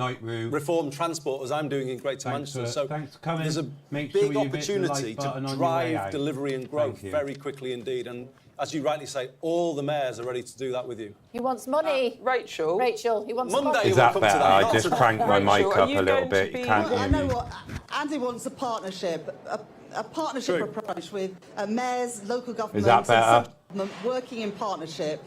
reform transport, as I'm doing in Greater Manchester. So there's a big opportunity to drive delivery and growth very quickly indeed. And as you rightly say, all the mayors are ready to do that with you. He wants money. Rachel. Rachel, he wants Monday money. Is that better? I just cranked my mic up a little bit. You can't I hear know me. what Andy wants a partnership, a partnership approach with mayors, local governments, that and better? central government working in partnership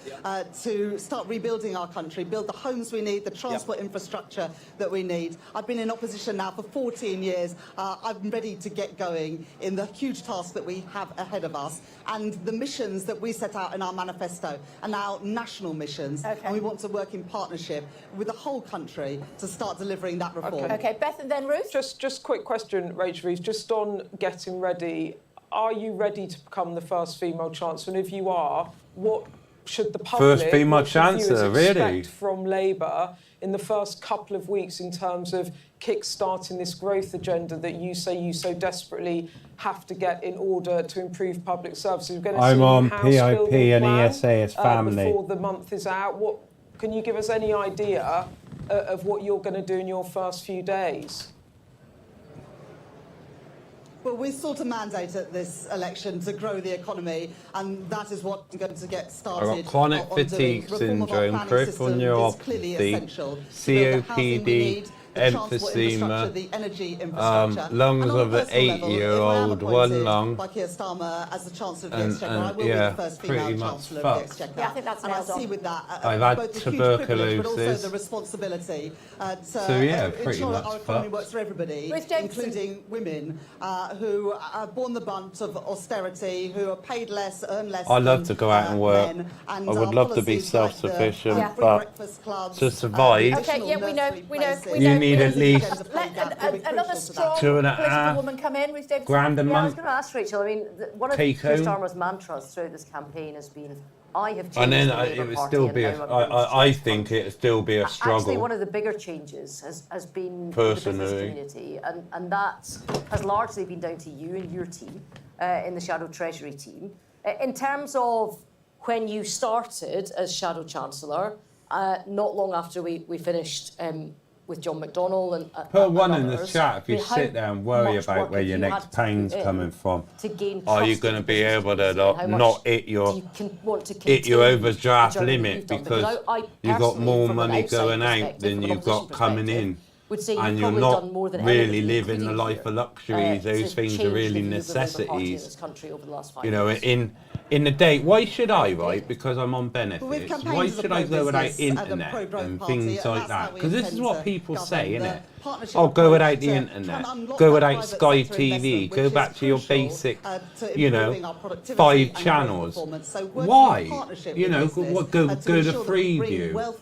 to start rebuilding our country, build the homes we need, the transport infrastructure that we need. I've been in opposition now for 14 years. I'm ready to get going in the huge task that we have ahead of us and the missions that we set out in our manifesto are now national missions. And we want to work in partnership with the whole country to start delivering that reform. Okay, Beth and then Ruth. Just quick question, Rachel Reeves, just on getting ready. Are you ready to become the first female chancellor? And if you are, what should the public, First female what should viewers chancellor, really? expect from Labour in the first couple of weeks in terms of kick-starting this growth agenda that you say you so desperately have to get in order to improve public services? We're going to I'm see a on house PIP building and plan, ESA as family. before the month is out. What can you give us any idea of what you're going to do in your first few days? Well, we sought a mandate at this election to grow the economy, and that is what I'm going to get started. I've got chronic on doing. fatigue Reform of our syndrome, planning peripheral system is clearly neuropathy, essential to build the housing we need, COPD, the transport infrastructure, emphysema, the energy infrastructure. lungs And on a of an personal level, if I am 8-year-old, one appointed lung. by Kier Starmer as the Chancellor of the And- Exchequer, I will be yeah, the first pretty female much Chancellor of fucked. the Exchequer. Yeah, I think that's and I nailed on. see with that I've had both the huge privilege, but also tuberculosis. the responsibility So, yeah, pretty ensure that much our economy fucked. works for everybody, Ruth Davidson. including women who have borne the brunt of austerity, who are paid less, earn less. I love than, to go out and work. men, and I would our love to be policies like the, self-sufficient, free but breakfast clubs, to survive, Okay, yeah, we know. You need at least Another strong 2.5 political woman come in, Ruth Davidson. grand a Yeah, I was month. going to ask Rachel. I mean, one of Take Keir home. Starmer's mantras throughout this campaign has been, "I have changed And then the Labour it would Party still and be. now I'm going to I change think it'd still be a Actually, struggle. one of the bigger changes has been the Personally. business community, and that has largely been down to you and your team in the Shadow Treasury team. In terms of when you started as Shadow Chancellor, not long after we finished with John McDonnell and Put one in the others, chat if you I mean, sit how there and worry much about work where have your you next had to pain's put in coming from. to gain Are you trust going to in be business able to community, and how not much hit your do you want to hit your continue overdraft the journey that limit you've done? because I you've got personally, more from an money outside going out perspective, than from an you've got opposition coming perspective, in? would say you've And you're probably not done more than really anybody, living the including life here, of luxuries. to Those things change are the really views of the Labour Party in necessities. this country over the last 5 You know, years. in the day, why should I, right? Because I'm on benefits. we've campaigned Why as a should I go without pro-business and a internet pro-growth and party, things and like that's how that? we Because this is intend what to people govern. say, The innit? partnership Oh, go without approach the to internet. can unlock Go that without private Sky sector TV. investment, Go which back is to your crucial, basic, to you know, improving our productivity 5 and growth channels. performance. So working in Why? partnership You with know, business, what go to to ensure that we bring Freeview? wealth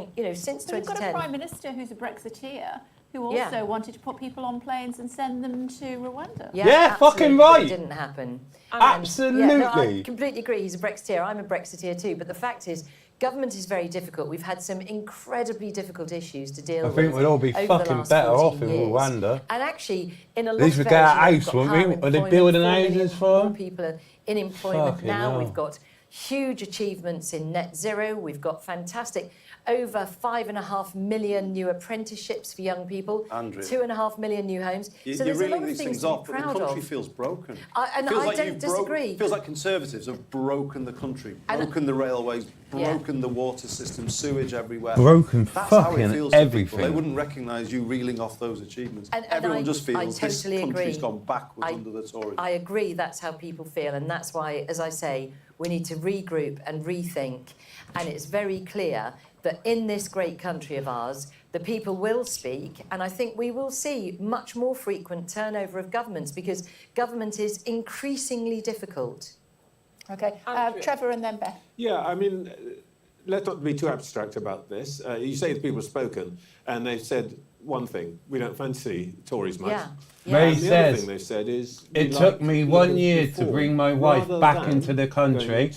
think, you know, since But we've got a 2010... Prime Minister who's a Brexiteer. who also wanted to put people on planes and send them to Rwanda. Yeah, fucking right. It didn't happen. Absolutely. Yeah, no, I completely agree. He's a Brexiteer. I'm a Brexiteer too. But the fact is, government is very difficult. We've had some incredibly difficult issues to deal with. I think we'd all be fucking better off in Rwanda. And actually, in a lot At least of we get our areas, house, you've got won't we? higher Are they building employment, 4 houses million for more them? people are in employment Fucking now. hell. We've got huge achievements in net zero. We've got fantastic, over 5.5 million new apprenticeships for young people. Andrew, 2.5 million new homes. You're reeling these things off, but the country feels broken. And I don't disagree. It feels like Conservatives have broken the country, broken the railways, broken the water system, sewage everywhere. Broken That's how it fucking feels to everything. people. They wouldn't recognise you reeling off those achievements. Everyone just feels this country's gone backwards under the Tories. I agree, that's how people feel, and that's why, as I say, we need to regroup and rethink. And it's very clear that in this great country of ours, the people will speak, and I think we will see much more frequent turnover of governments because government is increasingly difficult. Okay, Trevor and then Beth. Yeah, I mean, let's not be too abstract about this. You say the people have spoken, and they've said one thing: we don't fancy Tories much. Yeah. Ray And the other says, thing they've said is it took me 1 year to bring my wife back into the country.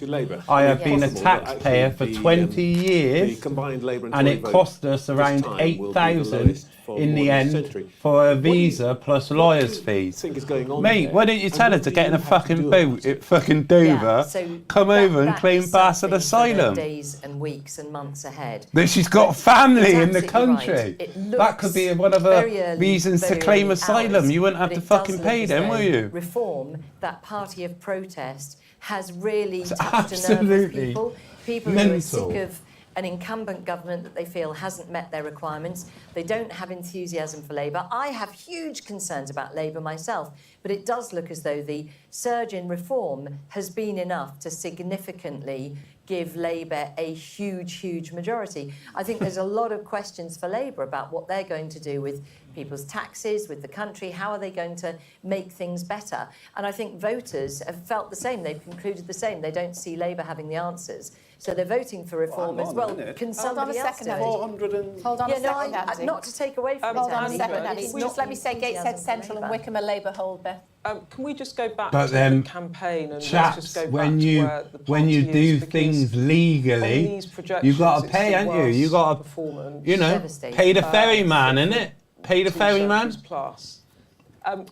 I have been a taxpayer for 20 years, and it cost us around 8,000 in the end for a visa plus lawyers' fees. Mate, why don't you tell her to get in a fucking boat at fucking Dover, come over and claim bastard asylum? Days and weeks and months ahead. That she's got family in the country. That could be one of her reasons to claim asylum. You wouldn't have to fucking pay them, will you? Reform, that party of protest, has really touched a nerve with people. People who are sick of an incumbent government that they feel hasn't met their requirements. They don't have enthusiasm for Labour. I have huge concerns about Labour myself, but it does look as though the surge in reform has been enough to significantly give Labour a huge, huge majority. I think there's a lot of questions for Labour about what they're going to do with people's taxes, with the country, how are they going to make things better? And I think voters have felt the same, they've concluded the same. They don't see Labour having the answers. So they're voting for reform as well. Can somebody else do it? Hold on a second, Andy. Not to take away from Hold it, on a Andy, second, but Andy. it's Just let me say Gateshead Central and Wickham are Labour hold, Beth. Can we just go back But to then, the campaign and chaps, let's just go when back to you where the when you party do is, things legally, these you got to projections, pay, it's haven't the you? You worst got to, performance. you know, Devastating. pay the ferryman, innit? Pay the ferryman. Plus.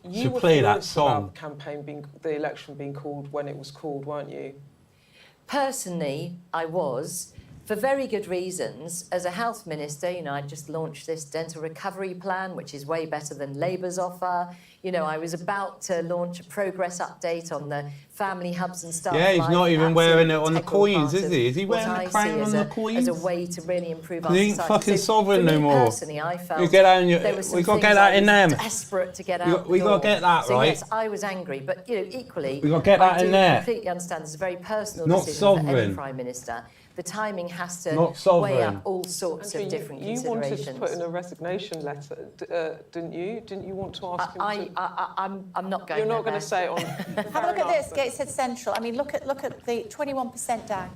You Should were play that furious song. about the election being called when it was called, weren't you? Personally, I was, for very good reasons. As a health minister, you know, I just launched this dental recovery plan, which is way better than Labour's offer. You know, I was about to launch a progress update on the family hubs and stuff. Yeah, he's not even wearing it on the coins, is he? Is he wearing the crown on the coins? As a way to really improve our He ain't society. fucking So sovereign for no me more. Personally, I felt You get out in your, there were some we got to things get that I in was there. desperate to get out. We got to get that so right. Yes, I was angry, but you know, equally, We got to get that I in do there. completely understand this is a very personal Not decision for any sovereign. prime minister. The timing has to Not sovereign. weigh up all sorts Andrew, of different you considerations. wanted to put in a resignation letter, didn't you? Didn't you want to ask him to... I'm not going You're not there, going to say it on... Have a look at this, Gateshead Central. I mean, look at the 21% down,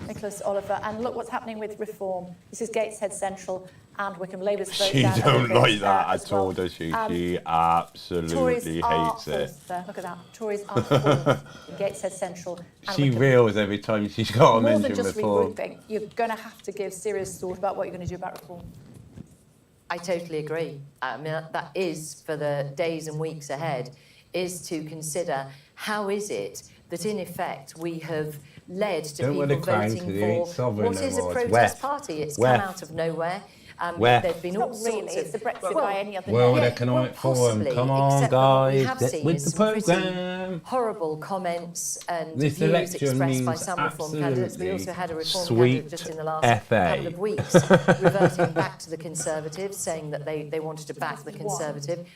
Nicholas Oliver, and look what's happening with reform. This is Gateshead Central and Wickham Labour's vote She down don't like that as at well. all, does she? She Tories absolutely are hates it. fourth there. Look at that. Tories are fourth in Gateshead Central and She Wickham. reels every time she's got to More than mention just reform. regrouping, you're going to have to give serious thought about what you're going to do about reform. I totally agree. I mean, that is, for the days and weeks ahead, is to consider how is it that, in effect, we have led to Don't wear the people crown, voting 'cause he ain't for sovereign what no is a more. It's protest weft. party. It's Weft. come out of nowhere. Weft. There's been all Not sorts really. of... It's the Brexit by any other World name. Economic Forum, possibly, come on, except that what we guys, have get seen with is the some pretty programme. horrible comments and This views election expressed by means some reform candidates. We also had a reform absolutely candidate just in the last sweet couple FA. of weeks reverting back to the Conservatives, saying that they wanted to back the Conservative.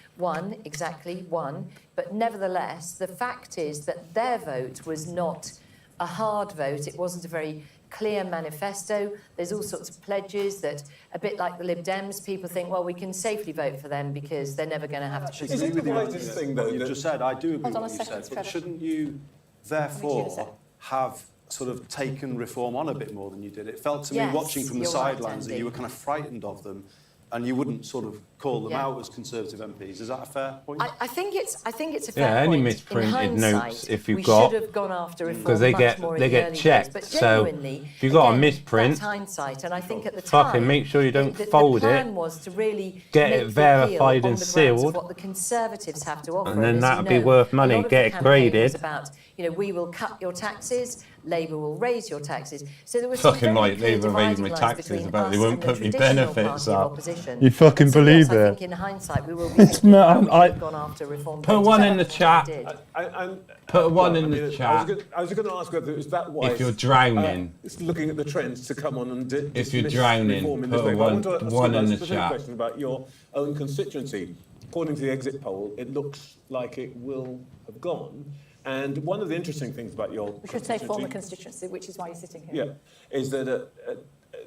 Exactly one. But nevertheless, the fact is that their vote was not a hard vote. It wasn't a very clear manifesto. There's all sorts of pledges that, a bit like the Lib Dems, people think, well, we can safely vote for them because they're never going to have to... I agree with you on what you've just said. I do agree Hold with on what a you second, said. But Trevor. shouldn't you, therefore, have sort of taken reform on a bit more than you did? It felt to me, Yes, watching from the you're right, sidelines, that Andy. you were kind of frightened of them and you wouldn't sort of call them out as Conservative MPs. Is that a fair point? I think it's a fair point. Any misprinted notes, if you've we got, should have gone after reform because they much more in the get early checked. Days. But So genuinely, if you've got a again, misprint, that's hindsight, and I think at the fucking time, make sure you don't the fold plan it, was to really get make it the verified appeal on and the grounds of sealed, what the Conservatives have to offer. and then as that'd you be know, worth a money. lot of Get the it campaign graded. was about, we will cut your taxes. Labour will raise your taxes. So there was some Fucking very like clear Labour raised dividing my lines taxes, between but they us won't and the put me traditional benefits party of up. opposition. You fucking And so, believe yes, I it? think in hindsight we will be thinking No, how we should I- have gone after reform. Put one in the voters. chat. We did. Put one in I the mean, chat. I was going to ask whether it was that wise. If you're drowning. It's looking at the trends to come on and If you're dismiss drowning, reform in put this way. But I one- want to ask one you in a the specific chat. question about your own constituency. According to the exit poll, it looks like it will have gone. And one of the interesting things about your We should say former constituency, which is why you're sitting here. yeah, is that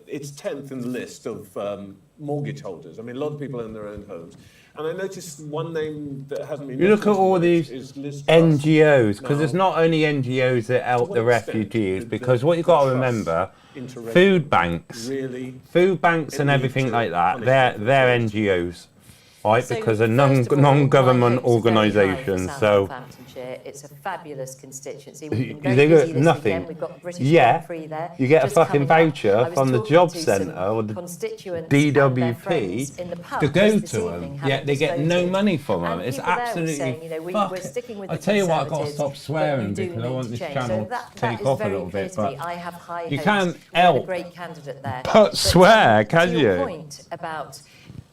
it's 10th in the list of mortgage holders. I mean, a lot of people own their own homes. And I noticed one name that hasn't been You look at mentioned all much these is Liz Truss. NGOs, because Now, it's not only NGOs that help what the extent refugees, did because the what you've got to Truss remember, intervention food banks, really and everything like that, they're NGOs, right? So, Because they're first of all, non-government my hopes are very high for organisations. South So Northamptonshire. It's a fabulous constituency. You- We've been they very got busy this nothing. weekend. We've got British Yeah, Grand Prix there. you get a just fucking coming up. voucher I was from the talking job to some centre or the constituents and their DWP friends in the pub to go just this to evening, them, having yet they get just no voted. money from them. And It's people there were absolutely saying, we're sticking with I the tell you what, I've got to Conservatives, stop but swearing you do because I need want to this change. channel So that to take is off a very little clear bit. to me. But I have high you hopes. can't We have a help great candidate there. but swear, can to you? your point about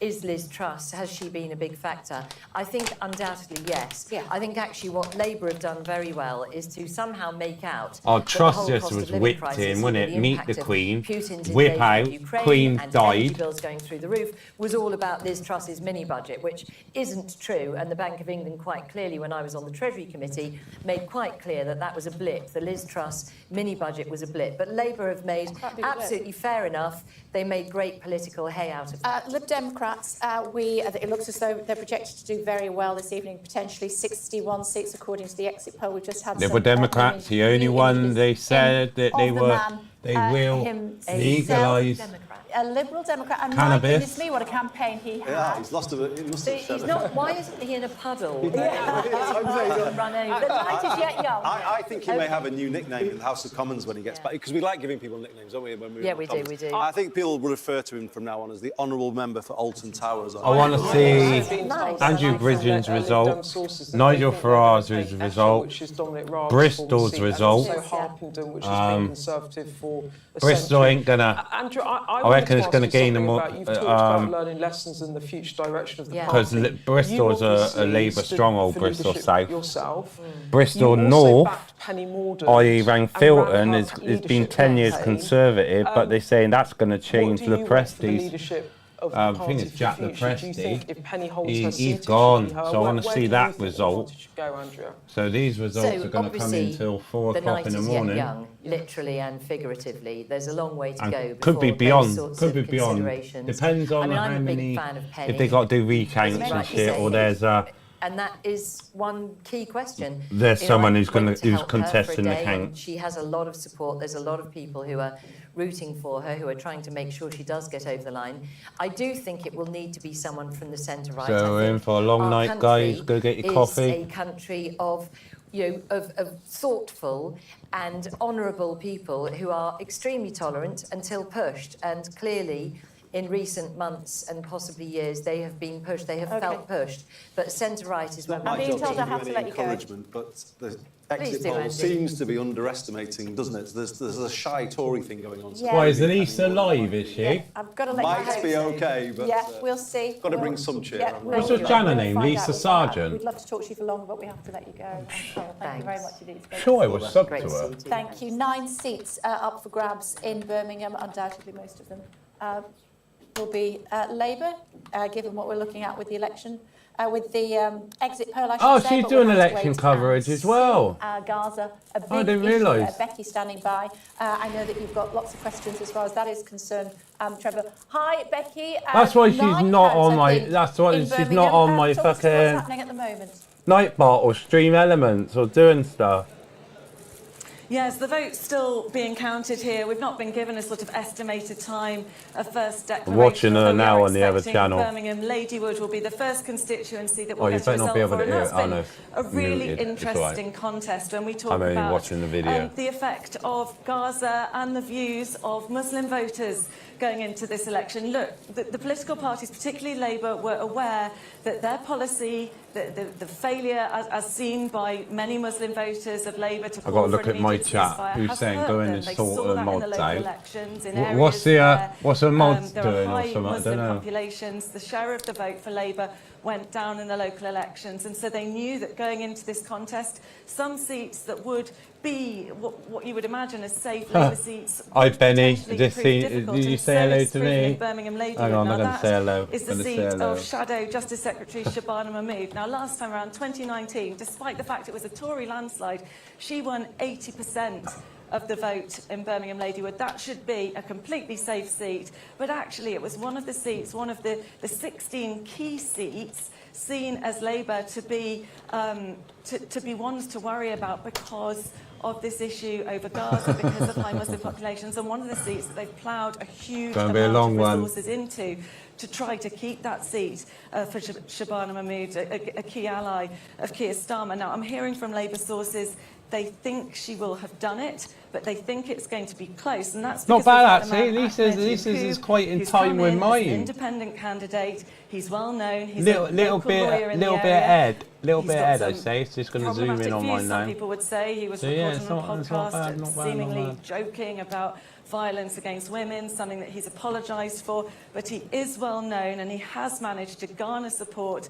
is Liz Truss, has she been a big factor? I think undoubtedly yes. Yeah. I think actually what Labour have done very well is to somehow make out Oh, that the Truss whole just cost was of living whipped crisis, in, wasn't it? Meet impact the of Queen, Putin's whip invasion out, of Ukraine Queen and died. energy bills going through the roof was all about Liz Truss's mini budget, which isn't true. And the Bank of England quite clearly, when I was on the Treasury Committee, made quite clear that that was a blip. The Liz Truss mini budget was a blip. But Labour have made absolutely fair enough. They made great political hay out of it. Lib Democrats, it looks as though they're projected to do very well this evening, potentially 61 seats according to the exit poll. We've just had Liberal Democrats, the only one they said that they will legalise a Liberal Democrat, and cannabis. my goodness me, what a campaign he had. Yeah, he's lost a bit. He must have He's not. Why isn't he in a puddle? Run over. The night is yet young. I think he may have a new nickname in the House of Commons when he gets back, because we like giving people nicknames, don't we? When we're in the Commons. we do. I think people will refer to him from now on as the Honourable Member for Alton Towers. I want to see Andrew Bridgen's result, Nigel Farage's result, Bristol's result. Bristol ain't gonna. Andrew, I reckon it's going to gain them more. You've talked about learning lessons in the future direction of the Because party. Bristol's You a obviously Labour stood stronghold, for Bristol leadership South. yourself. Bristol You also North, backed Penny Mordaunt i.e. and Rankfilton, ran her has been leadership 10 years campaign. Conservative, but they're saying that's going to change What do you the want for the Presties. leadership of the I party think it's for Jack the the future? Do you think Presty. if Penny holds her seat, He's it should gone, be her? so I want to Where see do you that think the result. party should go, Andrea? So these results So are going to come obviously, until 4 the o'clock night in the is yet morning. young, literally and figuratively. There's a long way to And go could before be those beyond. sorts Could of be beyond. considerations. Depends on I mean, how I'm a big many. fan of Penny. If they got to do recounts As you and rightly shit, say, or and that is one key question. There's someone who's went gonna- to who's help her for a contesting the day, count. and she has a lot of support. There's a lot of people who are rooting for her, who are trying to make sure she does get over the line. I do think it will need to be someone from the centre right. So we're in for a long night, guys. Go get your coffee. It's a country of of thoughtful and honourable people who are extremely tolerant until pushed, and clearly in recent months and possibly years they have been pushed, they have felt pushed. But centre-right is where I'm we being need to told be. I have to let you go. Encouragement, but the exit do, poll Andy. seems to be underestimating, doesn't it? There's a shy Tory thing going on. Yeah. Why, is Denise alive, is she? Yeah, I've got to let you Might know. be okay, but yeah, we'll see. got to bring some cheer. Yeah, haven't we? What's your channel name? find Lisa out. Sargent? We'd love to talk to you for longer, but we have to let you go. Thank you very much indeed. Sure, I was sub to her. Thank you. 9 seats up for grabs in Birmingham. Undoubtedly, most of them will be Labour, given what we're looking at with the election. With the exit poll, I should Oh, say, she's but doing we'll have to election wait coverage and as well. see, Gaza, a big I didn't issue. realise. Becky standing by. I know that you've got lots of questions as far as that is concerned. Trevor. Hi, Becky. That's why she's 9 not counts, on I my. think, That's why in she's Birmingham. not on my Talk to us, what's happening fucking at the moment? Nightbot or Stream Elements or doing stuff. Yes, the vote's still being counted here. We've not been given a sort of estimated time of first declaration. I'm watching her now on the other channel. Birmingham Ladywood will be the first constituency that will you get a better not result be able for. to And hear that's it. Oh, been no, a really muted. It's all right. interesting contest when we talk I'm only about watching the video. the effect of Gaza and the views of Muslim voters going into this election. Look, the political parties, particularly Labour, were aware that their policy, the failure, as seen by many Muslim voters of Labour to call I've got to for look an at my immediate chat. ceasefire Who's has saying hurt go in them. and They sort saw the that in mod the local out? elections in What's areas what's the mod there doing are or high something? I Muslim don't know. populations. The share of the vote for Labour went down in the local elections, and so they knew that going into this contest, some seats that would be what you would imagine as safe Labour seats. Hi Benny, potentially just prove see, difficult, did you and say so hello it's to proven me? in Birmingham Ladywood. Hang on, Now I'm going to that say hello. is the Gonna seat say hello. of Shadow Justice Secretary Shabana Mahmood. Now, last time around, 2019, despite the fact it was a Tory landslide, she won 80% of the vote in Birmingham Ladywood. That should be a completely safe seat, but actually it was one of the seats, one of the 16 key seats seen as Labour to be ones to worry about because of this issue over Gaza, because of high Muslim populations, and one of the seats that they've ploughed a huge amount of resources into to try to keep that seat for Shabana Mahmood, a key ally of Kier Starmer. Now, I'm hearing from Labour sources they think she will have done it, but they think it's going to be close, and that's Not because bad we've had a man, actually. This is quite in time with He's mine. an independent candidate. He's well known. He's Little a local lawyer in the area. ahead. Little He's bit got ahead, I'd some say. It's just going to zoom in problematic on views, mine now. Some people would say he was So, yeah, reporting on a it's not podcast bad, not bad, seemingly not bad. joking about violence against women, something that he's apologised for. But he is well known, and he has managed to garner support,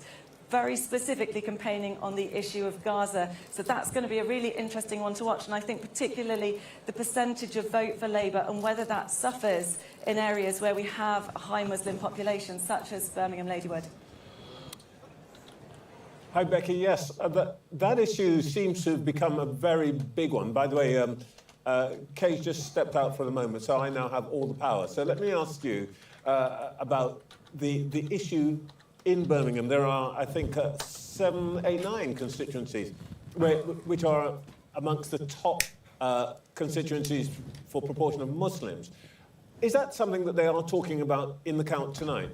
very specifically campaigning on the issue of Gaza. So that's going to be a really interesting one to watch, and I think particularly the percentage of vote for Labour and whether that suffers in areas where we have a high Muslim population, such as Birmingham Ladywood. Hi, Becky. Yes, that issue seems to have become a very big one. By the way, Kay's just stepped out for the moment, so I now have all the power. So let me ask you about the issue in Birmingham. There are, I think, 7, 8, 9 constituencies which are amongst the top constituencies for proportion of Muslims. Is that something that they are talking about in the count tonight?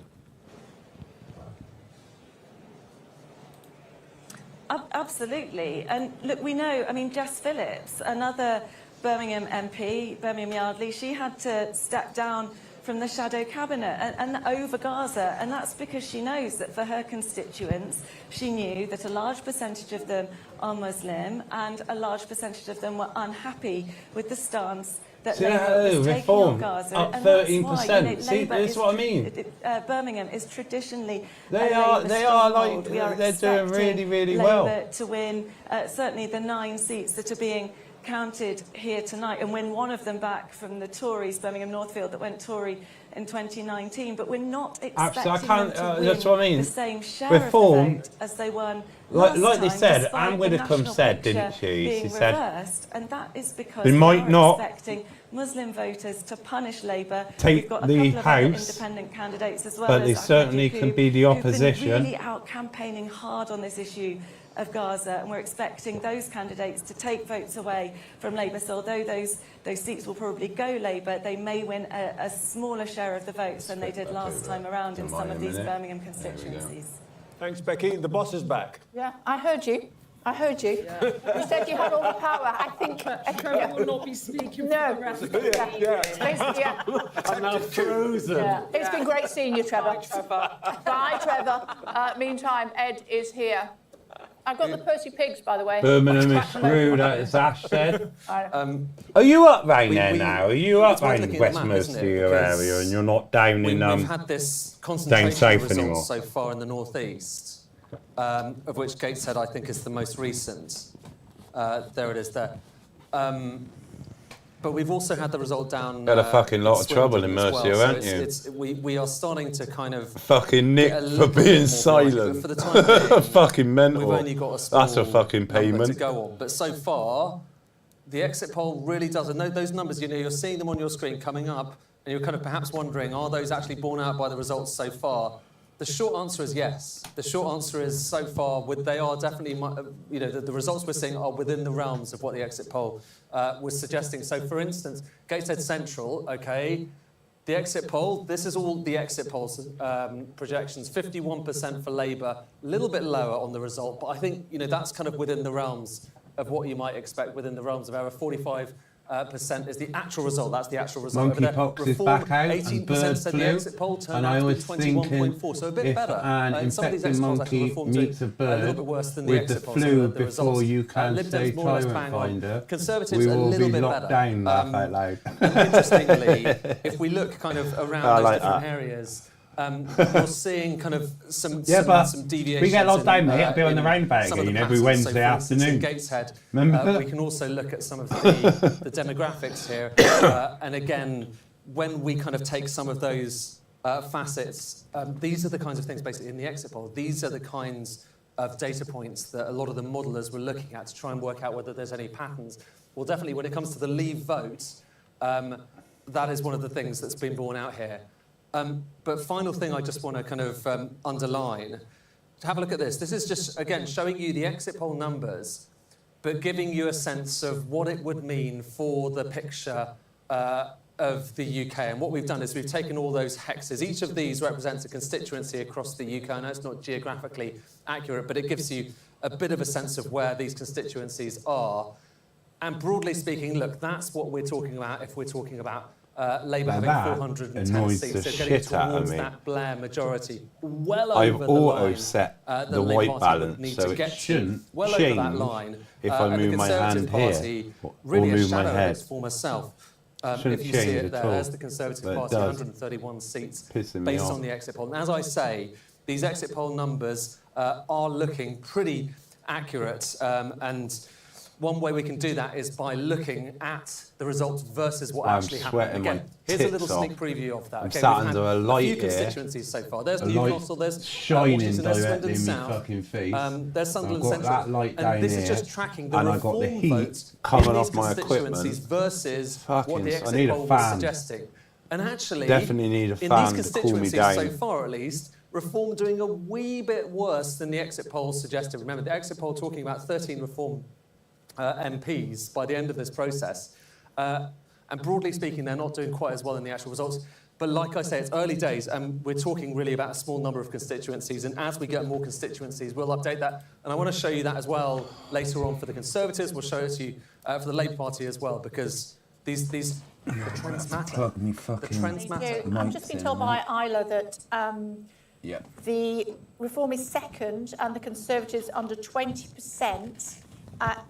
Absolutely. And look, we know, I mean, Jess Phillips, another Birmingham MP, Birmingham Yardley, she had to step down from the shadow cabinet and over Gaza, and that's because she knows that for her constituents, she knew that a large percentage of them are Muslim and a large percentage of them were unhappy with the stance that Labour was taking on Gaza, up and 13%. that's why, See, this is what I mean. Birmingham is traditionally They a are Labour like stronghold. they're doing really, really Labour well. to win certainly the 9 seats that are being counted here tonight and win one of them back from the Tories, Birmingham Northfield, that went Tory in 2019. But we're not expecting them to win that's what I mean. the same share Reform, of the vote as they won last like they time, said, despite Anne the Widdecombe national said, picture didn't she? being She said reversed, and that is because they might are not expecting Muslim voters to punish Labour. take We've got a the couple of other House, independent candidates as well, but as they Ahmed certainly Yacoub, can be the who've opposition. been really out campaigning hard on this issue of Gaza, and we're expecting those candidates to take votes away from Labour. So although those seats will probably go Labour, they may win a smaller share of the votes than they did last time around in some of these Birmingham constituencies. Thanks, Becky. The boss is back. Yeah, I heard you. I heard you. You said you had all the power. I think... Trevor will not be speaking No. for the rest of the meeting. Yeah. I'm now frozen. Yeah. It's been great seeing you, Trevor. Bye, Trevor. Bye, Trevor. Meantime, Ed is here. I've got the Percy Pigs, by the way. Birmingham is screwed, as Ash said. Are you up round there now? Are you up round Westminster area and you're not down in We've had this down concentration of south results anymore? so far in the northeast, of which Gateshead, I think, is the most recent. There it is there. But we've also had the result down. Had a fucking lot of trouble in Swindon as Mercia, well. haven't So you? we are starting to kind of Fucking Nick get a for little bit being more silent. but for the time being, Fucking mental. We've only got a small That's a fucking number payment. to go on. But so far, the exit poll really does. And those numbers, you're seeing them on your screen coming up, and you're kind of perhaps wondering, are those actually borne out by the results so far? The short answer is yes. The short answer is so far, they are definitely, the results we're seeing are within the realms of what the exit poll was suggesting. So, for instance, Gateshead Central, okay, the exit poll, this is all the exit polls projections, 51% for Labour, a little bit lower on the result, but I think, that's kind of within the realms of what you might expect, within the realms of error. 45% is the actual result. That's the actual result. Monkeypox is back out, and bird said flu. the exit poll turned And out I to be was thinking, 21.4, so a bit if better. an Some of these infected exit polls actually monkey Reform doing meets a a little bird bit worse than the with the exit polls, flu the before results. you can Lib say Dem's more or less climate bang on. finder, Conservatives we a will little be bit locked better. down, laugh out loud. Interestingly, if we look kind of around I those like different that. areas, you're seeing kind of some deviations. we get locked down, mate. I'll be on in the roundabout some of the again every patterns. So, Wednesday for instance, in afternoon. Gateshead, Remember? we can also look at some of the demographics here. And again, when we kind of take some of those facets, these are the kinds of things basically in the exit poll. These are the kinds of data points that a lot of the modellers were looking at to try and work out whether there's any patterns. Well, definitely when it comes to the Leave vote, that is one of the things that's been borne out here. But final thing I just want to kind of underline, have a look at this. This is just, again, showing you the exit poll numbers, but giving you a sense of what it would mean for the picture of the UK. And what we've done is we've taken all those hexes. Each of these represents a constituency across the UK. I know it's not geographically accurate, but it gives you a bit of a sense of where these constituencies are. And broadly speaking, look, that's what we're talking about if we're talking about Labour having 410 seats, so getting towards that Blair majority, well over I've the auto line set that the Labour white Party would balance, need so to it get shouldn't to, well change over that line. if I and move the my Conservative hand Party, here, or really move a shadow my of head. its former self. Shouldn't If you see change it at there, all, there's the Conservative but it Party, does. 131 seats Pissing me based off. on the exit poll. And as I say, these exit poll numbers are looking pretty accurate, and one way we can do that is by looking at the results versus what actually happened. sweating my Again, here's a tits little sneak off. preview of that. I'm Okay, sat we've under had a light few here, constituencies so far. There's a Newcastle, light there's shining Washington, there's directly Swindon in my South, fucking face. there's Sunderland I've got Central. that light down And this is here, just tracking the and I got the reform heat votes coming in off these my constituencies equipment. versus Fucking- what the I exit need a poll was fan. suggesting. And actually, Definitely need a in fan these to cool me constituencies down. so far at least, Reform doing a wee bit worse than the exit poll suggested. Remember, the exit poll talking about 13 Reform MPs by the end of this process. And broadly speaking, they're not doing quite as well in the actual results. But like I say, it's early days, and we're talking really about a small number of constituencies. And as we get more constituencies, we'll update that. And I want to show you that as well later on for the Conservatives. We'll show it to you for the Labour Party as well, because the trends matter. The trends matter. I've just been told by Isla that Yep. the Reform is second and the Conservatives under 20%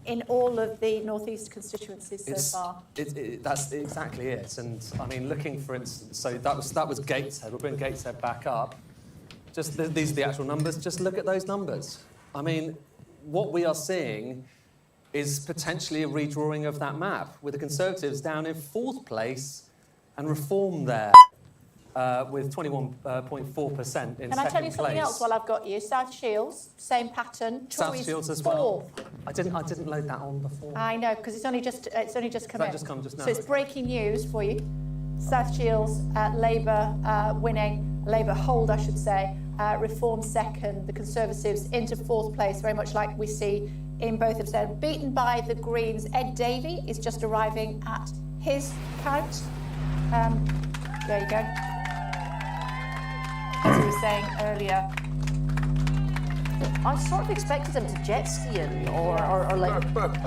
in all of the North East constituencies so far. That's exactly it. And I mean, looking for instance, so that was Gateshead. We'll bring Gateshead back up. Just these are the actual numbers. Just look at those numbers. I mean, what we are seeing is potentially a redrawing of that map, with the Conservatives down in fourth place and Reform there with 21.4% in Can I tell you second something place. else while I've got you? South Shields, same pattern. South Tories Shields as well. fourth. I didn't load that on before. I know, because it's only just come That in. just come just now? So it's breaking news for you. South Shields, Labour winning, Labour hold, I should say. Reform second, the Conservatives into fourth place, very much like we see in both of them. Beaten by the Greens. Ed Davey is just arriving at his count. There you go. As we were saying earlier. I sort of expected him to jet ski in or like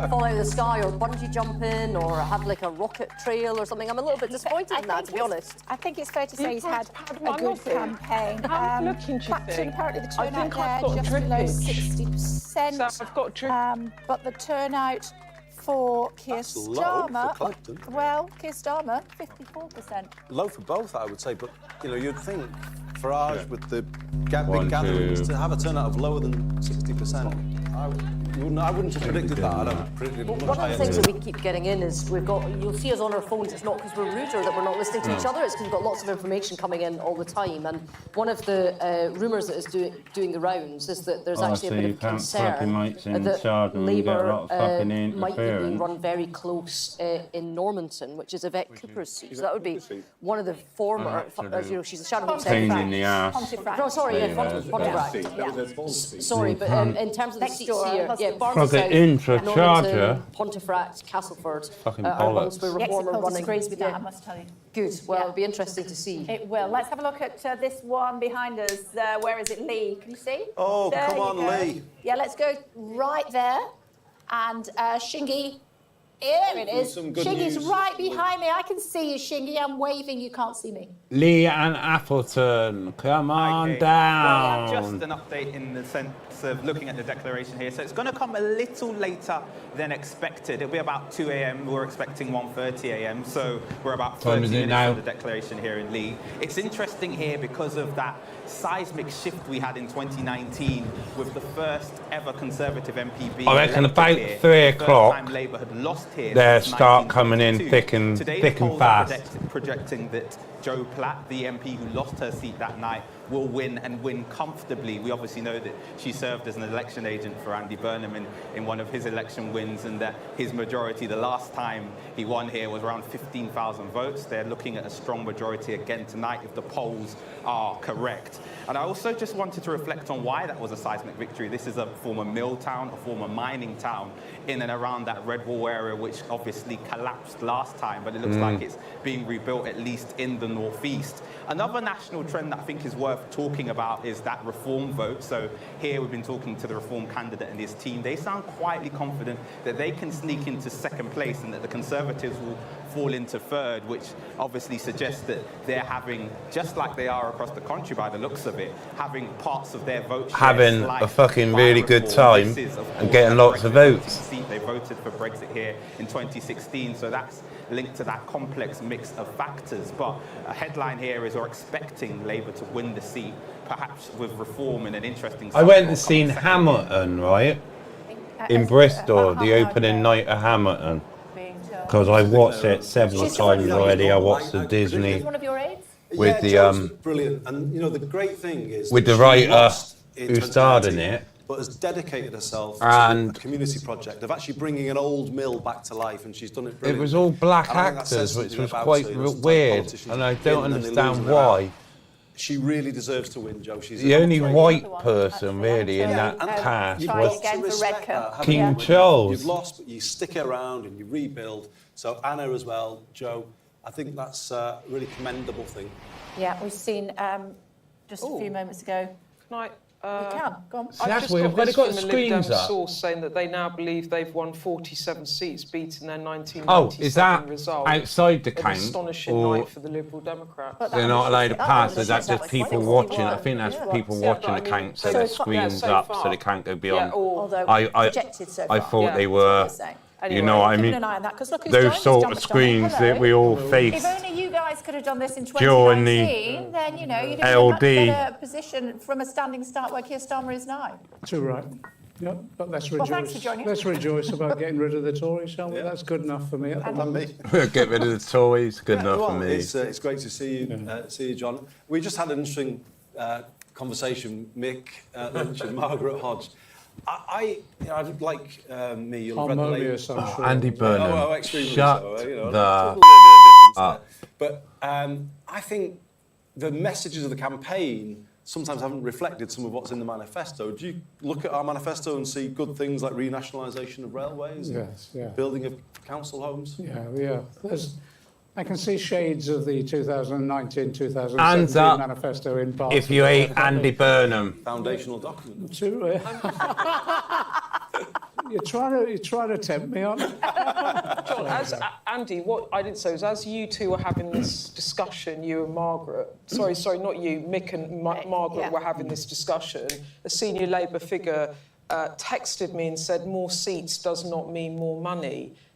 fall out of the sky or bungee jump in or have like a rocket trail or something. I'm a little bit disappointed in that, to be honest. I think it's fair to say he's had a I'm good not saying- campaign. I'm looking, do you Clacton, think? apparently the I turnout think I've got there just below drippage. 60%. So I've got drip. But the turnout for Kier That's low for Starmer, Clacton. well, Kier Starmer, 54%. Low for both, I would say, but you'd think Farage with the One, big gatherings two. to have a turnout of lower than 60%. I wouldn't have predicted that. I don't predict Well, much one of the higher things too. that we keep getting in is you'll see us on our phones, it's not because we're rude or that we're not listening to each other, it's because we've got lots of information coming in all the time. And one of the rumours that is doing the rounds is that there's actually a bit of concern that Labour might be being run very close in Normanton, which is Yvette Cooper's seat. So that would be one of the former, she's a shadow Pain in the arse. No, sorry, Pontefract. Sorry, but in terms of the seats here, Normanton, Pontefract, Castleford are ones where Reform are running. Disagrees with that, I must tell you. Good. Well, it'll be interesting to see. It will. Let's have a look at this one behind us. Where is it, Lee? Can you see? Oh, There come you on, go. Lee. Yeah, let's go right there. And Shingy, here it is. Some good Shingy's news. right behind me. I can see you, Shingy. I'm waving. You can't see me. Lee and Appleton, come on down. Well, just an update in the sense of looking at the declaration here. So it's going to come a little later than expected. It'll be about 2 a.m. We're expecting 1:30 a.m. So we're about 30 minutes from the declaration here in Lee. It's interesting here because of that seismic shift we had in 2019 with the first ever Conservative MP being I reckon elected about here. 3 The first o'clock, time Labour had lost here they'll since start coming in 1922. thick and fast. Projecting that Joe Platt, the MP who lost her seat that night, will win and win comfortably. We obviously know that she served as an election agent for Andy Burnham in one of his election wins, and that his majority the last time he won here was around 15,000 votes. They're looking at a strong majority again tonight if the polls are correct. And I also just wanted to reflect on why that was a seismic victory. This is a former mill town, a former mining town in and around that Red Wall area, which obviously collapsed last time, but it looks like it's being rebuilt at least in the northeast. Another national trend that I think is worth talking about is that Reform vote. So here we've been talking to the Reform candidate and his team. They sound quietly confident that they can sneak into second place and that the Conservatives will fall into third, which obviously suggests that they're having, just like they are across the country by the looks of it, having parts of their vote share Having a fucking really good time and getting lots of votes. They voted for Brexit here in 2016, so that's linked to that complex mix of factors. But a headline here is we're expecting Labour to win the seat, perhaps with Reform in an interesting... I went and seen Hamilton, right? In Bristol, the opening night of Hamilton. Because I watched it several times already. I watched the Disney One of your aides? with the brilliant. And you know the great thing is with the writer who starred in it, but has dedicated herself and to a community project of actually bringing an old mill back to life, and she's done it brilliantly. it was all black And I think that says actors, which something was about, quite say, those type weird, politicians and I who don't win and they understand lose their why. out. She really deserves to win, Joe. She's The only white person really in that cast was King Charles. You've lost, but you stick around and you rebuild. So Anna as well, Joe. I think that's a really commendable thing. Yeah, we've seen just a few moments ago. Can I? We can. Go on. I've just got this from a Lib Dem source saying that they now believe they've won 47 seats, beating their 1997 is that result. outside the An count, astonishing or night for the Liberal Democrats. they're not allowed to pass? Is that just people watching? I think that's people watching the count, so the screen's up, so they can't go beyond. I thought they were. You know what I mean? Keep an eye on that, 'cause look who's Those joined us, sort John of McDonald. screens Hello. that we all If face. only you guys could have done this in During the 2019, then, you know, you'd have been in a much LD. better position from a standing start where Kier Starmer is now. Too right. Yeah, but let's Well, rejoice. thanks for joining us. Let's rejoice about getting rid of the Tories, shall we? That's good enough for me at the moment. Get rid of the Tories. Good enough well, for me. It's great to see you, John. We just had an interesting conversation, Mick Lynch and Margaret Hodge. I'd like me. You'll have read the Harmonious, I'm sure. Andy Burnham, Oh, extremely shut so. You know, the a little bit of difference up. there. But I think the messages of the campaign sometimes haven't reflected some of what's in the manifesto. Do you look at our manifesto and see good things like renationalisation of railways, Yes, yeah. building of council homes? Yeah. I can see shades of the 2019-2017 Hands up manifesto in parts. if you hate Andy Burnham. Foundational document. You're trying to tempt me on. John, as Andy, what I didn't say was, as you two were having this discussion, you and Margaret, sorry, not you, Mick and Margaret were having this discussion, a senior Labour figure texted me and said, more seats does not mean more money.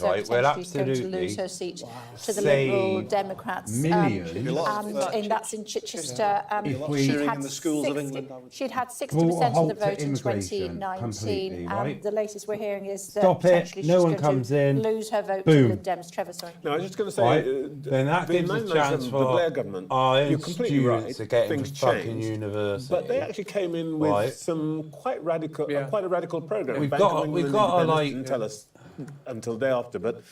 right, will potentially is going to lose her seat to the Liberal Democrats. Millions. And that's in Chichester. She'd had 60% of the vote in 2019, and the latest we're hearing is that potentially she's going to lose her vote to the Lib Dems. Trevor, sorry. No, I was just going to say, then that gives a chance for the Blair government. our You're completely right. to get into fucking changed. university. But they actually came in with Right. some quite a radical programme. We've Bank of got England to like didn't tell us until the day after, but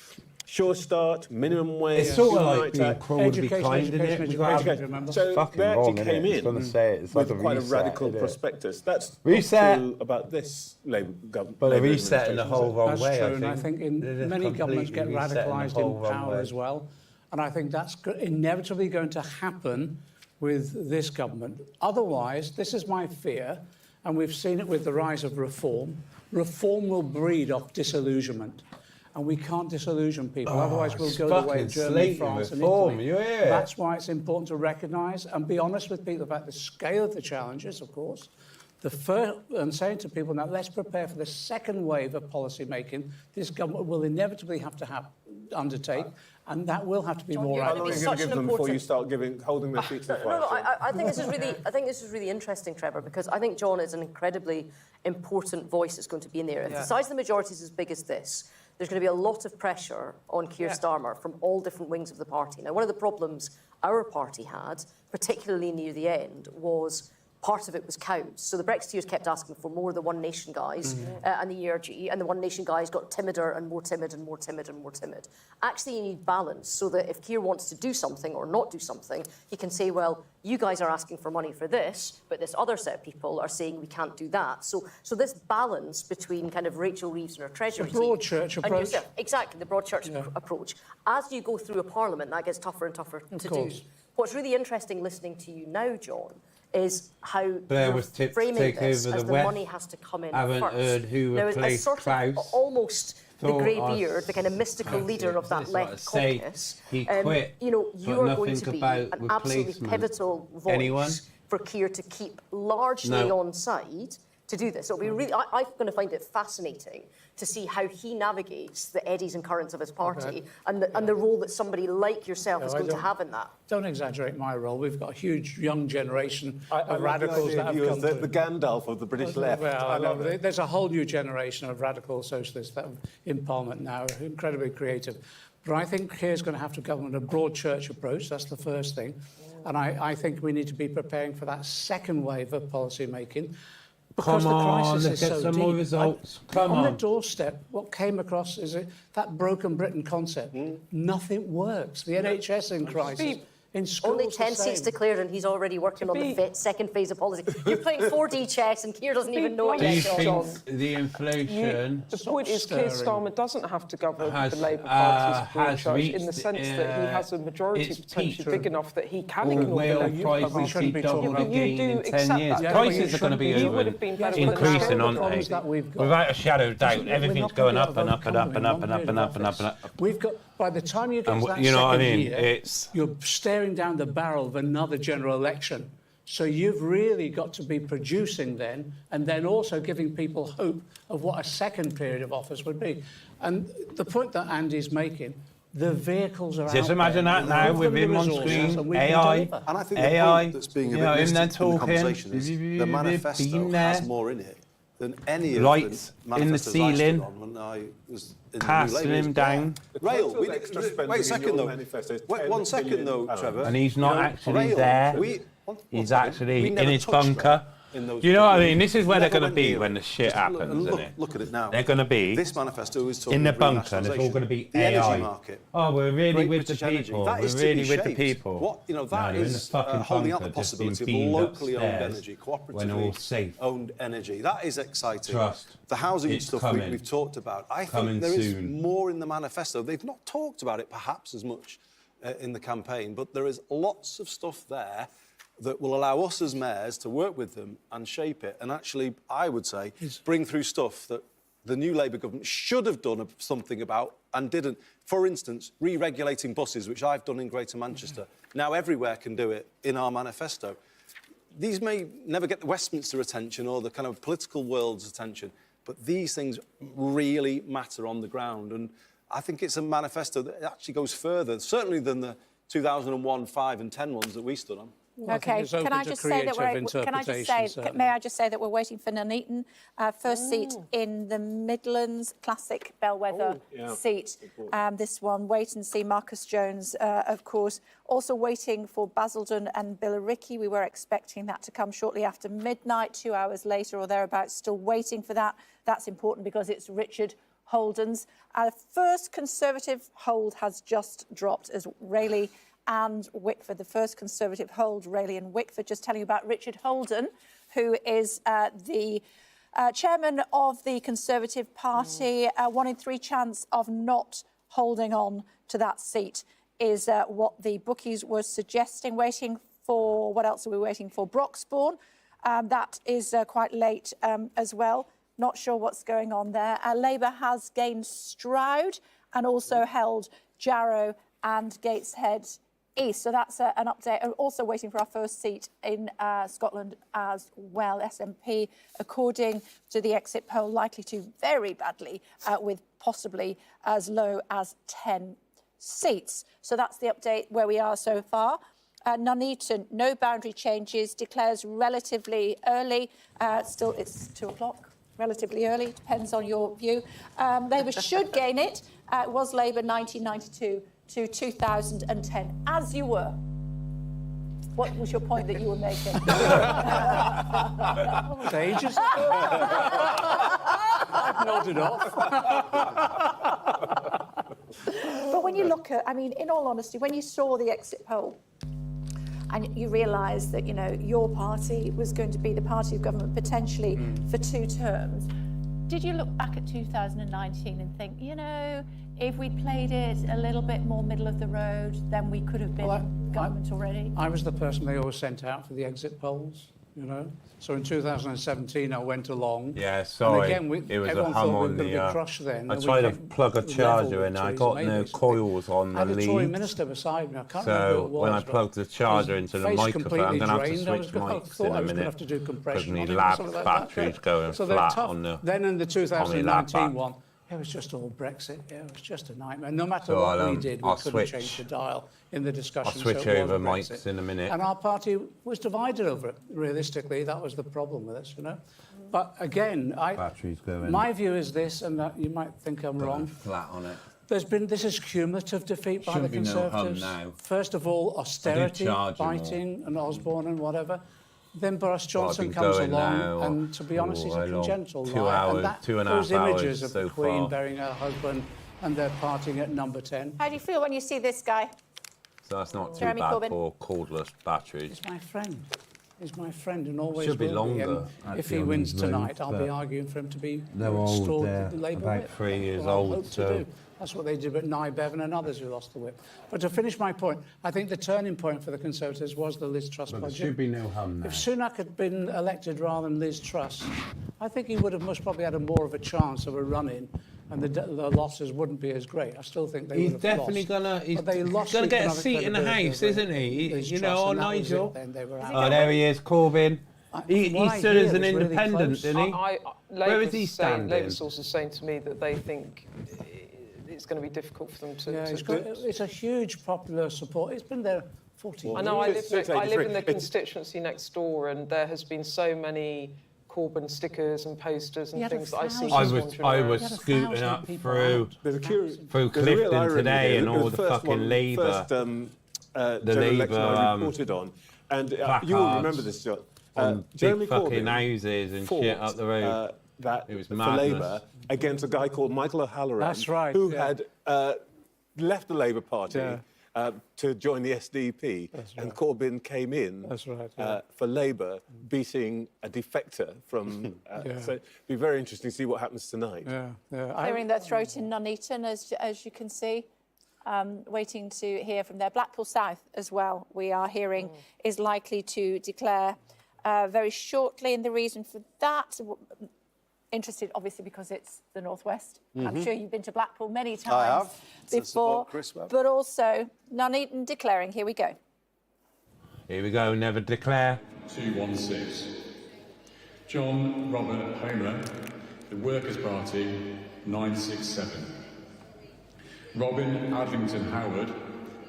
sure start, minimum wage. It's sort of human like rights being Act. cruel to be kind, isn't it? We've got to have- So fucking they actually wrong, innit? came It's in gonna say it. It's like with a quite a reset, radical innit? prospectus. That's Reset. not true about this Labour government. But they're resetting the whole wrong That's way, true, I and I think in They're just many governments get completely resetting the radicalised whole in wrong power way. as well. And I think that's inevitably going to happen with this government. Otherwise, this is my fear, and we've seen it with the rise of reform. Reform will breed off disillusionment. And we can't disillusion people, otherwise we'll go the way of Germany, France and Italy. Yeah. That's why it's important to recognise and be honest with people about the scale of the challenges, of course. And saying to people, now let's prepare for the second wave of policy making this government will inevitably have to undertake, and that will have to be more How radical. long are you going to give them before you start holding their feet to the fire? No, I think this is really interesting, Trevor, because I think John is an incredibly important voice that's going to be in there. If the size of the majority is as big as this, there's going to be a lot of pressure on Kier Starmer from all different wings of the party. Now, one of the problems our party had, particularly near the end, was part of it was cows. So the Brexiteers kept asking for more of the One Nation guys and the ERG, and the One Nation guys got timider and more timid and more timid and more timid. Actually, you need balance so that if Kier wants to do something or not do something, he can say, well, you guys are asking for money for this, but this other set of people are saying we can't do that. So this balance between kind of Rachel Reeves and her Treasury The broad church and approach. yourself, exactly, the broad church approach. As you go through a parliament, that gets tougher and tougher to do. What's really interesting listening to you now, John, is how Blair you're was tipped to framing take this over as the the West. money has to come in Haven't first. heard who Now, as replaced sort of Klaus. almost the Thought grey us- beard, the kind of mystical leader of that This is what I left say. caucus, He quit, you know, but you are going nothing to be about an absolutely replacement. pivotal voice Anyone? for Kier to keep largely No. on side to do this. So it'll be really, I'm going to find it fascinating to see how he navigates the eddies and currents of his party and the role that somebody like yourself is going to have in that. Don't exaggerate my role. We've got a huge young generation I of love radicals the that have idea of come you as through. the Gandalf of the British left. Well, I love it. there's a whole new generation of radical socialists that are in Parliament now, incredibly creative. But I think Keir's going to have to govern a broad church approach. That's the first thing. And I think we need to be preparing for that second wave of policy making. Because Come the on, crisis let's is get so some deep. more results. Come on the on. doorstep, what came across is that broken Britain concept. Nothing works. The NHS in crisis. In schools, Only the 10 seats same. declared, and he's already working on the second phase of policy. You're playing 4D chess, and Kier doesn't even know it Do you yet, John. think the inflation The point is, Kier Starmer doesn't have to govern has, the Labour Party's broad has church reached, in the sense that he has a majority its potentially peak, big enough that he can or ignore will the Labour prices Party. be doubled But you again do in 10 accept years? that. Prices are going to be You would have been better with the increasing, Labour aren't Party. they? Without a shadow of doubt, everything's going up and up and up and up and up and up and up and up. We've got, by the time you get And to that you know what I second mean? year, you're staring down the barrel of another general election. So you've really got to be producing then, and then also giving people hope of what a second period of office would be. And the point that Andy's making, the vehicles are Just out imagine there. that now Give with them him the on resources screen, and we can AI, deliver. And I think AI, the point that's being a you bit know, him missed then in the talking, conversation is the manifesto been there. has more in it than any of Lights the in the manifestos I stood ceiling, on when I was in the casting New Labour. him down. Rail. total extra spending Wait a in second your though. manifesto is Wait 10 one second billion though, pounds. Trevor. And he's not actually Rail, there. one He's second. actually We in never his touched bunker. that in those You know what I people. mean? This is where they're Never going to went be near when it. the shit Just happens, look, isn't it? look at it now. They're going to be This manifesto is talking in the about bunker, and it's all going to be the AI. energy market. Oh, we're really Great with the British Energy. people. That We're is to really be with the shaped. people. What, you know, No, that they're in the is fucking holding out bunker, the just being possibility of beamed locally owned upstairs energy, when all cooperatively safe. owned energy. That is exciting. Trust. The housing It's stuff coming. we've talked about. I Coming think there is soon. more in the manifesto. They've not talked about it perhaps as much in the campaign, but there is lots of stuff there that will allow us as mayors to work with them and shape it. And actually, I would say, bring through stuff that the new Labour government should have done something about and didn't. For instance, re-regulating buses, which I've done in Greater Manchester. Now everywhere can do it in our manifesto. These may never get the Westminster attention or the kind of political world's attention, but these things really matter on the ground. And I think it's a manifesto that actually goes further, certainly than the 2001, 5 and 10 ones that we stood on. Well, Okay, can I just say that may I just say that we're waiting for Nuneaton, first seat in the Midlands, classic bellwether seat. This one, wait and see. Marcus Jones, of course. Also waiting for Basildon and Billericay. We were expecting that to come shortly after midnight, 2 hours later or thereabouts. Still waiting for that. That's important because it's Richard Holden's. Our first Conservative hold has just dropped as Rayleigh and Wickford, the first Conservative hold, Rayleigh and Wickford. Just telling you about Richard Holden, who is the chairman of the Conservative Party. 1 in 3 chance of not holding on to that seat is what the bookies were suggesting. Waiting for, what else are we waiting for? Broxbourne. That is quite late as well. Not sure what's going on there. Labour has gained Stroud and also held Jarrow and Gateshead East. So that's an update. And also waiting for our first seat in Scotland as well. SNP, according to the exit poll, likely to very badly with possibly as low as 10 seats. So that's the update where we are so far. Nuneaton, no boundary changes, declares relatively early. Still, it's 2 o'clock. Relatively early, depends on your view. Labour should gain it. It was Labour 1992 to 2010, as you were. What was your point that you were making? Ages. I've nodded off. But when you look at, I mean, in all honesty, when you saw the exit poll, and you realised that, you know, your party was going to be the party of government potentially for 2 terms, did you look back at 2019 and think, you know, if we played it a little bit more middle of the road, then we could have been government already? I was the person they always sent out for the exit polls, you know. So in 2017, I went along. Yeah, sorry. And again, it was a everyone hum thought we on were going to the. be crushed then. I and tried we to plug a charger in. I got no coils on the I had a Tory lead. minister beside me. I can't remember who So it was. when I plugged the charger into the microphone, I'm going to have to switch mics in a minute because my lab battery's going flat on the. Then in the 2019 one, it was just all Brexit. Yeah, it was just a nightmare. No matter So what we did, we couldn't switch. change the dial in the discussion. I'll switch so it over was mics Brexit. in a minute. And our party was divided over it. Realistically, that was the problem with us, you know. But again, Battery's going. my view is this, and that you might think I'm wrong. Flat on it. This is cumulative defeat by the Shouldn't be no hum Conservatives. now. First of all, austerity, charge you biting, and Osborne and whatever. Then Boris Well, I've Johnson been comes going along, now, and to be honest, he's a how long? congenital 2 liar. hours, And that, 2.5 those images hours of so the Queen far. burying her husband and they're partying at number 10. How do you feel when you see this guy? So that's not too Jeremy bad Corbyn. for cordless batteries. He's my friend. He's my friend and always Should be will longer, And if actually, he on wins his move, tonight, I'll be but arguing for him to be they're old, restored they're the Labour about whip. 3 years Well, I old, hope to so- do. That's what they did with Nye Bevan and others who lost the whip. But to finish my point, I think the turning point for the Conservatives was the Liz Truss But there budget. should be no hum now. If Sunak had been elected rather than Liz Truss, I think he would have most probably had more of a chance of a run-in, and the losses wouldn't be as great. I still think they He's would have definitely lost. he's But they lost gonna the get a economic seat in the credibility House, of isn't he? Liz You Truss, know, and that was it. Nigel. Then they were out. Oh, there he is, Corbyn. He From what I stood as hear, an it's really independent, close. didn't he? Where is he standing? Labour sources saying to me that they think it's going to be difficult for them to. Yeah, it's a huge popular support. It's been there 40 years. I know. I live in the constituency next door, and there has been so many Corbyn stickers and posters and things that I see. I was scooting up through Clifton today, and all the fucking Labour. The Labour I reported on, and you will remember this, John. On Jeremy big fucking Corbyn houses and fought, shit up the road. It was for madness. Labour against a guy called Michael O'Halloran, That's right, who yeah. had left the Labour Party Yeah. to join the SDP, and Corbyn came in for Labour, beating a defector from. So it'd be very interesting to see what happens tonight. Clearing their throat in Nuneaton, as you can see. Waiting to hear from there. Blackpool South as well, we are hearing, is likely to declare very shortly. And the reason for that, interested obviously because it's the Northwest. I'm sure you've been to Blackpool many times I have. To before. support Chris Webb. But also Nuneaton declaring. Here we go. Here we go, never declare. 216. John Robert Homer, the Workers' Party, 967. Robin Adlington Howard,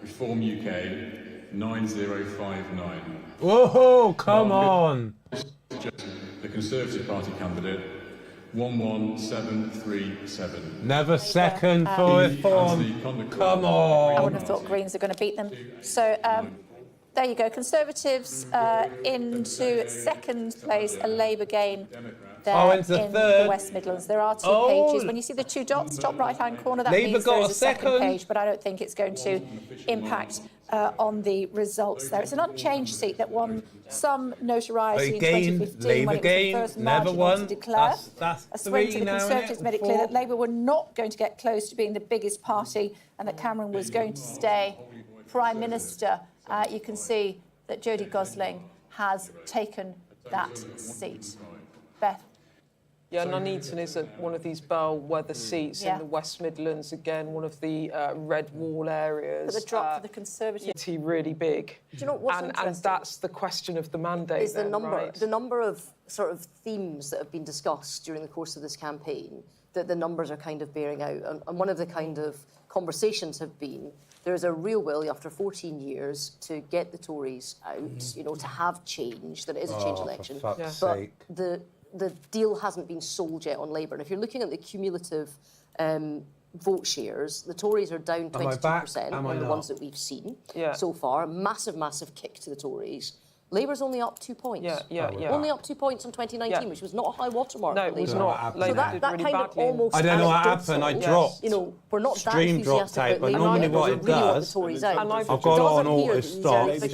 Reform UK, 9059. Whoa, come on! The Conservative Party candidate, 11737. Never second for Reform. Come on! I wouldn't have thought Greens are going to beat them. So there you go. Conservatives into second place, a Labour gain there into in third. the West Midlands. There are two pages. When you see the two dots, top right-hand corner, that Labour means got there's a a second second. page, but I don't think it's going to impact on the results there. It's an unchanged seat that won some notoriety Again, in 2015 Labour when it was gain, the first never marginal won. to declare. That's A swing three for the now, innit? Conservatives made it clear that Labour were not going to get close to being the biggest party and that Cameron was going to stay Prime Minister. You can see that Jodie Gosling has taken that seat. Beth. Yeah, Nuneaton is one of these bellwether seats in the West Midlands. Again, one of the red wall areas. But the drop for the Conservatives. Really big. Do you know what's interesting? And that's the question of the mandate. Is the then, number, right? the number of sort of themes that have been discussed during the course of this campaign, that the numbers are kind of bearing out. And one of the kind of conversations have been, there is a real will after 14 years to get the Tories out, you know, to have change, that it is a change election. For fuck's But sake. the deal hasn't been sold yet on Labour. And if you're looking at the cumulative vote shares, the Tories are down 22% on the ones that we've seen so far. Massive, massive kick to the Tories. Labour's only up 2 points. Only up 2 points on 2019, which was not a high watermark. No, it was not. So that really kind of badly. almost. I don't know what happened. I dropped. You know, we're not that Stream dropped enthusiastic out, about but Labour. normally But what we it really want does, the Tories out. I've got it on auto stop, but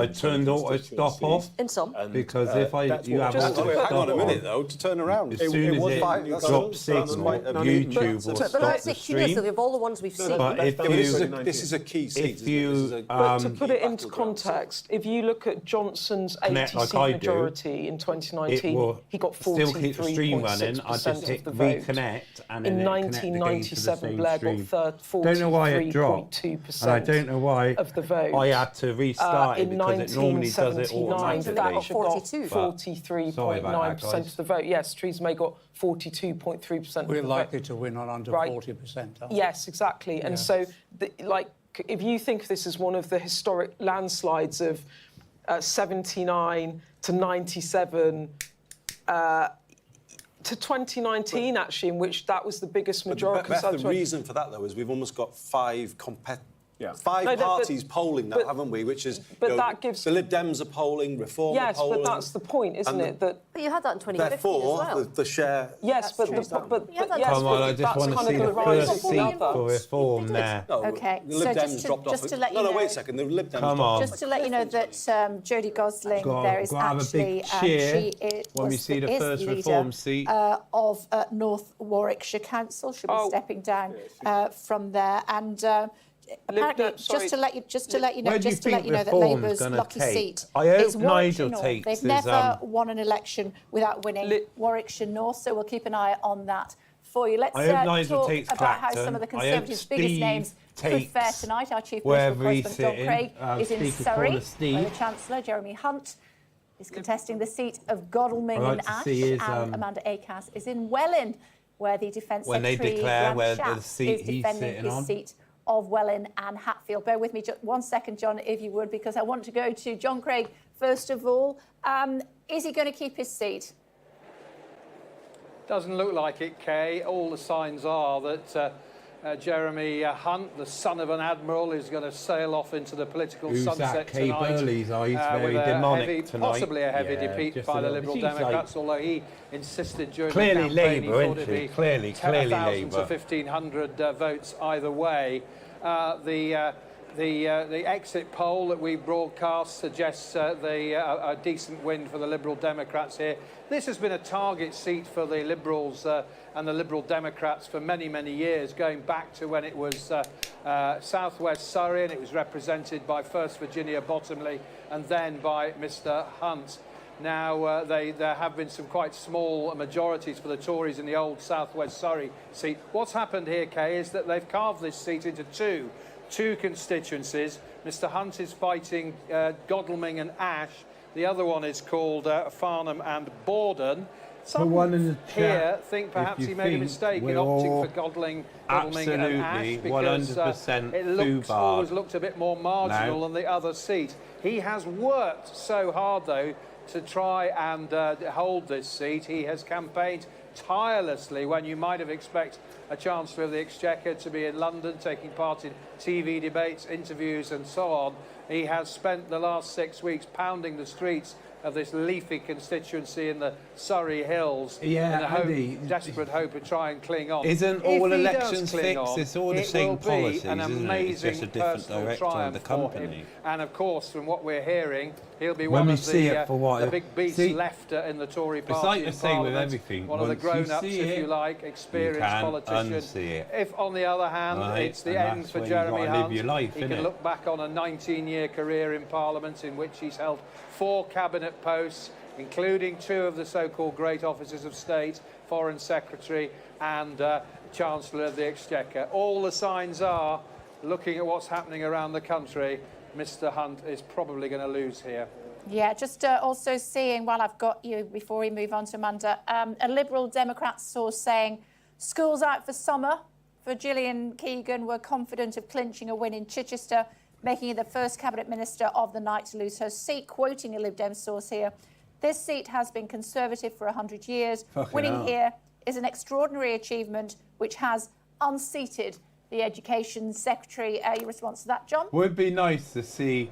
I turned auto stop off. In some. Because if you have Hang auto stop on a minute, on, though, to turn around. as soon as it drops signal, YouTube will But stop that's the it, cumulatively, stream. of all the ones we've seen. But if This is a key seat. if you But to put it into context, if you look at Johnson's 80 like seat I do, majority in it 2019, will he got still keep the stream running. I just 43.6% hit of the vote. reconnect and In then it connect again to the 1997, same Blair stream. got Don't know why it dropped, 43.2% and I don't know why of the vote. I had to restart it in because it normally does it 1979, automatically. Thatcher got But sorry about that, 43.9% guys. of the vote. Yes, Theresa May got 42.3% We're of the likely vote. to win on under Right. 40%. Aren't we? Yes, exactly. And so, if you think of this as one of the historic landslides of 79 to 97 to 2019, actually, in which that was the biggest majority. Beth, the reason for that, though, is we've almost got five parties polling now, haven't we? Which is, that gives the Lib Dems are polling, Reform are polling. Yes, but that's the point, isn't it? That But you had that in 2015 therefore, as well. the share. yes, but yes, Come on, I just want to see the first seat for Reform there. Okay, The Lib so Dems dropped off. just to let you No, know, wait a second. The Lib Dems Come on. just to let you know that Jodie Gosling there is Gotta have a actually big cheer she when we see the first leader, Reform seat. of North Warwickshire Council. She'll be stepping down from there and. Apparently, just to let you know Where do you think that Reform's Labour's gonna lucky take? seat I hope is Warwickshire Nigel North. takes They've his, never won an election without winning Warwickshire North, so we'll keep an eye on that for you. Let's I hope Nigel talk takes about how Clacton. some of the I hope Conservatives' biggest Steve names could fare takes tonight. Our chief wherever political he's correspondent John sitting. Craig is in Speaker Surrey, caller where Steve. the Chancellor Jeremy Hunt is contesting the seat of Godalming I'd like and to Ash, see his, and Amanda Acas is in Welwyn, where the Defence When they Secretary declare Graham where the Shapps seat is he's defending sitting his on. seat of Welwyn and Hatfield. Bear with me just 1 second, John, if you would, because I want to go to John Craig first of all. Is he going to keep his seat? Doesn't look like it, Kay. All the signs are that Jeremy Hunt, the son of an admiral, is going to sail off into the political Who's sunset that? Kay tonight. Burley's eyes very with demonic tonight. Possibly a heavy Yeah, defeat just by a the little- Liberal he's like- Democrats, although he insisted during Clearly the campaign Labour, he thought isn't it'd he? be Clearly 1,000 Labour. to 1,500 votes either way. The exit poll that we broadcast suggests a decent win for the Liberal Democrats here. This has been a target seat for the Liberals and the Liberal Democrats for many, many years, going back to when it was South West Surrey, and it was represented by first Virginia Bottomley and then by Mr Hunt. Now, there have been some quite small majorities for the Tories in the old South West Surrey seat. What's happened here, Kay, is that they've carved this seat into two constituencies. Mr Hunt is fighting Godalming and Ash. The other one is called Farnham and Borden. one in the Some here chat, think perhaps if he you made a think mistake in we're opting all for Godalming absolutely and Ash because 100% it looks, foobarred always looked a bit more marginal now. than the other seat. He has worked so hard, though, to try and hold this seat. He has campaigned tirelessly when you might have expected a Chancellor of the Exchequer to be in London taking part in TV debates, interviews and so on. He has spent the last 6 weeks pounding the streets of this leafy constituency in the Surrey Hills in the desperate hope of trying to cling on. Isn't If all he does elections cling fixed? on, It's all the it same will be policies, an isn't it? It's amazing just a different personal director of triumph the for him. company. And of course, from what we're hearing, he'll be When one we of see it for what the it- big beasts see, left in the Tory it's party like in the same with Parliament. everything. One of the Once you grown-ups, see if it, you like, you experienced can't politician. unsee it. If, on the other hand, Right, it's the and end that's for where you Jeremy gotta live Hunt, your life, he innit? can look back on a 19-year career in Parliament in which he's held 4 cabinet posts, including 2 of the so-called great offices of state, Foreign Secretary and Chancellor of the Exchequer. All the signs are, looking at what's happening around the country, Mr Hunt is probably going to lose here. Yeah, just also seeing, while I've got you, before we move on to Amanda, a Liberal Democrat source saying schools out for summer for Gillian Keegan were confident of clinching a win in Chichester, making her the first cabinet minister of the night to lose her seat, quoting a Lib Dem source here. This seat has been Conservative for 100 years. Fucking Winning hell. here is an extraordinary achievement which has unseated the Education Secretary. Your response to that, John? Would be nice to see.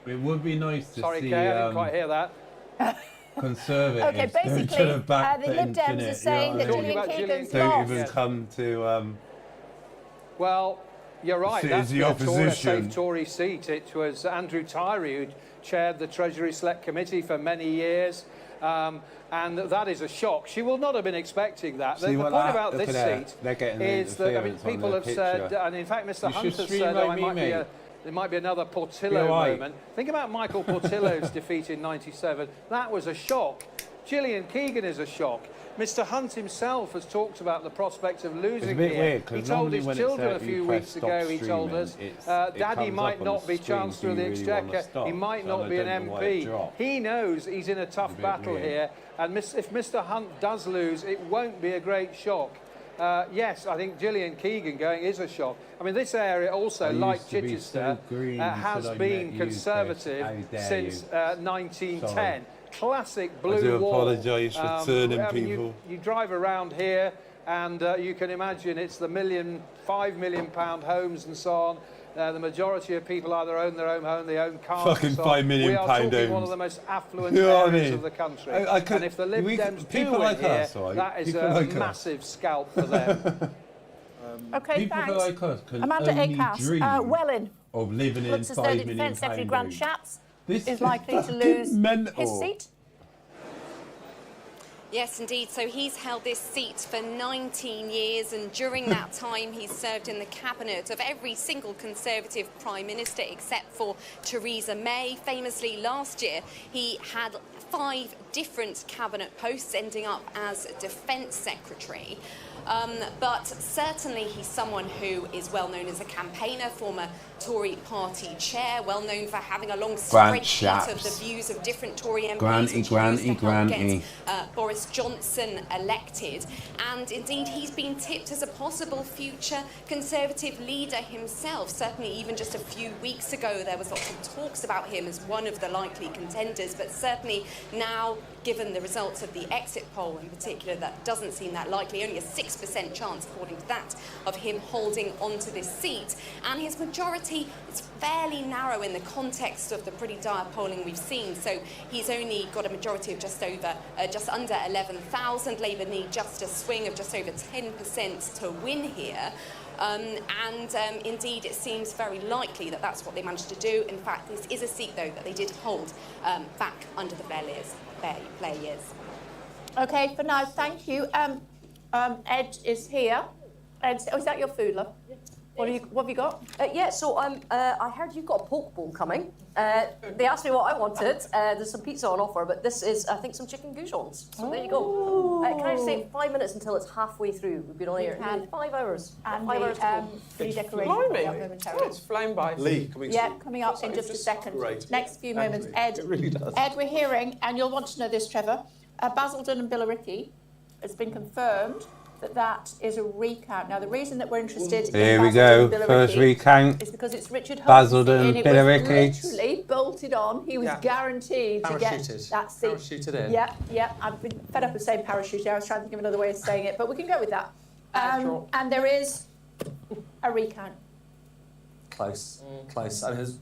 It would be nice to Sorry, see. Kay, I didn't quite hear that. Conservatives. Okay, basically, the Lib Dems are saying that Gillian Keegan's don't lost. even come to. Well, you're right. Sit That's as the been a Tory, a opposition. safe Tory seat. It was Andrew Tyree who chaired the Treasury Select Committee for many years. And that is a shock. She will not have been expecting that. See The what point that- about look this at that. seat They're getting the is that interference on people the have said, picture. and in fact, Mr. You Hunt should has stream said, like it me, might be mate. there might be another Be Portillo all right. moment. Think about Michael Portillo's defeat in '97. That was a shock. Gillian Keegan is a shock. Mr. Hunt himself has talked about the prospect of losing bit here. weird, 'cause He told normally his when it's children out, a you few press weeks stop ago, he told streaming. us, It Daddy comes might up on not the be screen, Chancellor of the do you really wanna Exchequer. stop? He might And not I be an don't know why it MP. dropped. He knows he's in a tough bit battle weird. here. And if Mr. Hunt does lose, it won't be a great shock. Yes, I think Gillian Keegan going is a shock. I mean, this area also, I like used to be Chichester, so green has till I been met you, Conservative Chris. How dare since you. 1910. Sorry. Classic blue I do wall. apologise for turning I mean, people. You drive around here and you can imagine it's the £5 million homes and so on. The majority of people either own their own home, they own cars. Fucking and so on. £5 million We are talking homes. one of the most affluent You know what I areas mean? of the country. I could- and if the Lib we- Dems do people win like here, us, right? that is People a like us. massive scalp for them. Okay, People thanks. like us can Amanda only Acaus, dream Welling. of living in Looks as though £5 the million Defence Secretary Grant homes. Shapps This is likely to fucking lose mental. his seat. Yes, indeed. So he's held this seat for 19 years, and during that time he's served in the cabinet of every single Conservative Prime Minister except for Theresa May. Famously, last year he had 5 different cabinet posts, ending up as Defence Secretary. But certainly he's someone who is well known as a campaigner, former Tory party chair, well known for having a long spreadsheet of the views of different Tory MPs which he used to help get Boris Johnson elected. And indeed he's been tipped as a possible future Conservative leader himself. Certainly even just a few weeks ago there was lots of talks about him as one of the likely contenders, but certainly now, given the results of the exit poll in particular, that doesn't seem that likely. Only a 6% chance, according to that, of him holding onto this seat. And his majority is fairly narrow in the context of the pretty dire polling we've seen. So he's only got a majority of just under 11,000. Labour need just a swing of just over 10% to win here. Indeed, it seems very likely that that's what they managed to do. In fact, this is a seat, though, that they did hold back under the Blair years. Okay, for now, thank you. Ed is here. Ed, is that your foodler? What have you got? Yeah, so I heard you've got a poke bowl coming. They asked me what I wanted. There's some pizza on offer, but this is, I think, some chicken goujons. So there you go. Can I just say 5 minutes until it's halfway through? We've been on here. 5 hours. And 5 hours to go. redecoration coming up momentarily. It's flown by. Lee, coming Yeah, soon. coming up in just a second. Great. Next few moments, Ed. It really does. Ed, we're hearing, and you'll want to know this, Trevor. Basildon and Billericay, it's been confirmed that is a recount. Now, the reason that we're interested Here in we Basildon go, and first Billericay recount. is because it's Richard Hunt. Basildon, and it Billericay. was literally bolted on. He was guaranteed to get that seat. Parachuted in. Yeah. I've been fed up of saying parachuted. I was trying to think of another way of saying it, but we can go with that. And there is a recount. Close. I mean,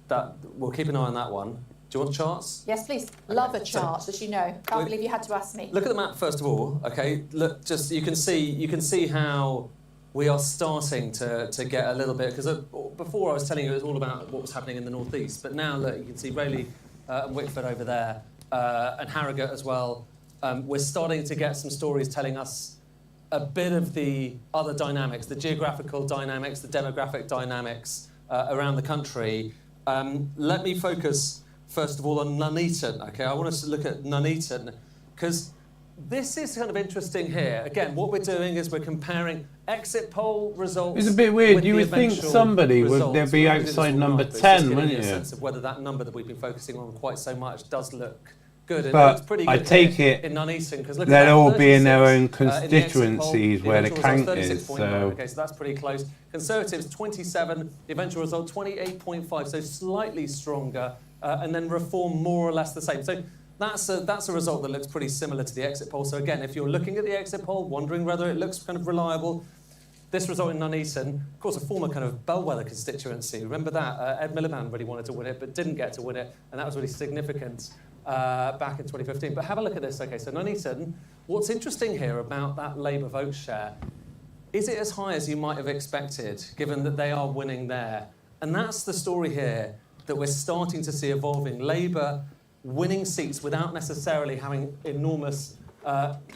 we'll keep an eye on that one. Do you want charts? Yes, please. Love a chart, as you know. Can't believe you had to ask me. Look at the map first of all. Okay, look, just you can see how we are starting to get a little bit, because before I was telling you it was all about what was happening in the northeast, but now look, you can see Rayleigh and Wickford over there, and Harrogate as well. We're starting to get some stories telling us a bit of the other dynamics, the geographical dynamics, the demographic dynamics around the country. Let me focus first of all on Nuneaton. Okay, I want us to look at Nuneaton because this is kind of interesting here. Again, what we're doing is we're comparing exit poll results. It's a bit weird. You would think somebody would there be outside number 10, wouldn't you? A sense of whether that number that we've been focusing on quite so much does look good. And But it looks pretty good I take it in Nuneaton because look they'll at all that, be in their 36, own in the exit constituencies poll, where the eventual count results, is. 36.9. So Okay, so that's pretty close. Conservatives 27, the eventual result 28.5, so slightly stronger, and then Reform more or less the same. So that's a result that looks pretty similar to the exit poll. So again, if you're looking at the exit poll, wondering whether it looks kind of reliable, this result in Nuneaton, of course, a former kind of bellwether constituency. Remember that? Ed Miliband really wanted to win it, but didn't get to win it, and that was really significant back in 2015. But have a look at this. Okay, so Nuneaton, what's interesting here about that Labour vote share, is it as high as you might have expected, given that they are winning there? And that's the story here that we're starting to see evolving. Labour winning seats without necessarily having enormous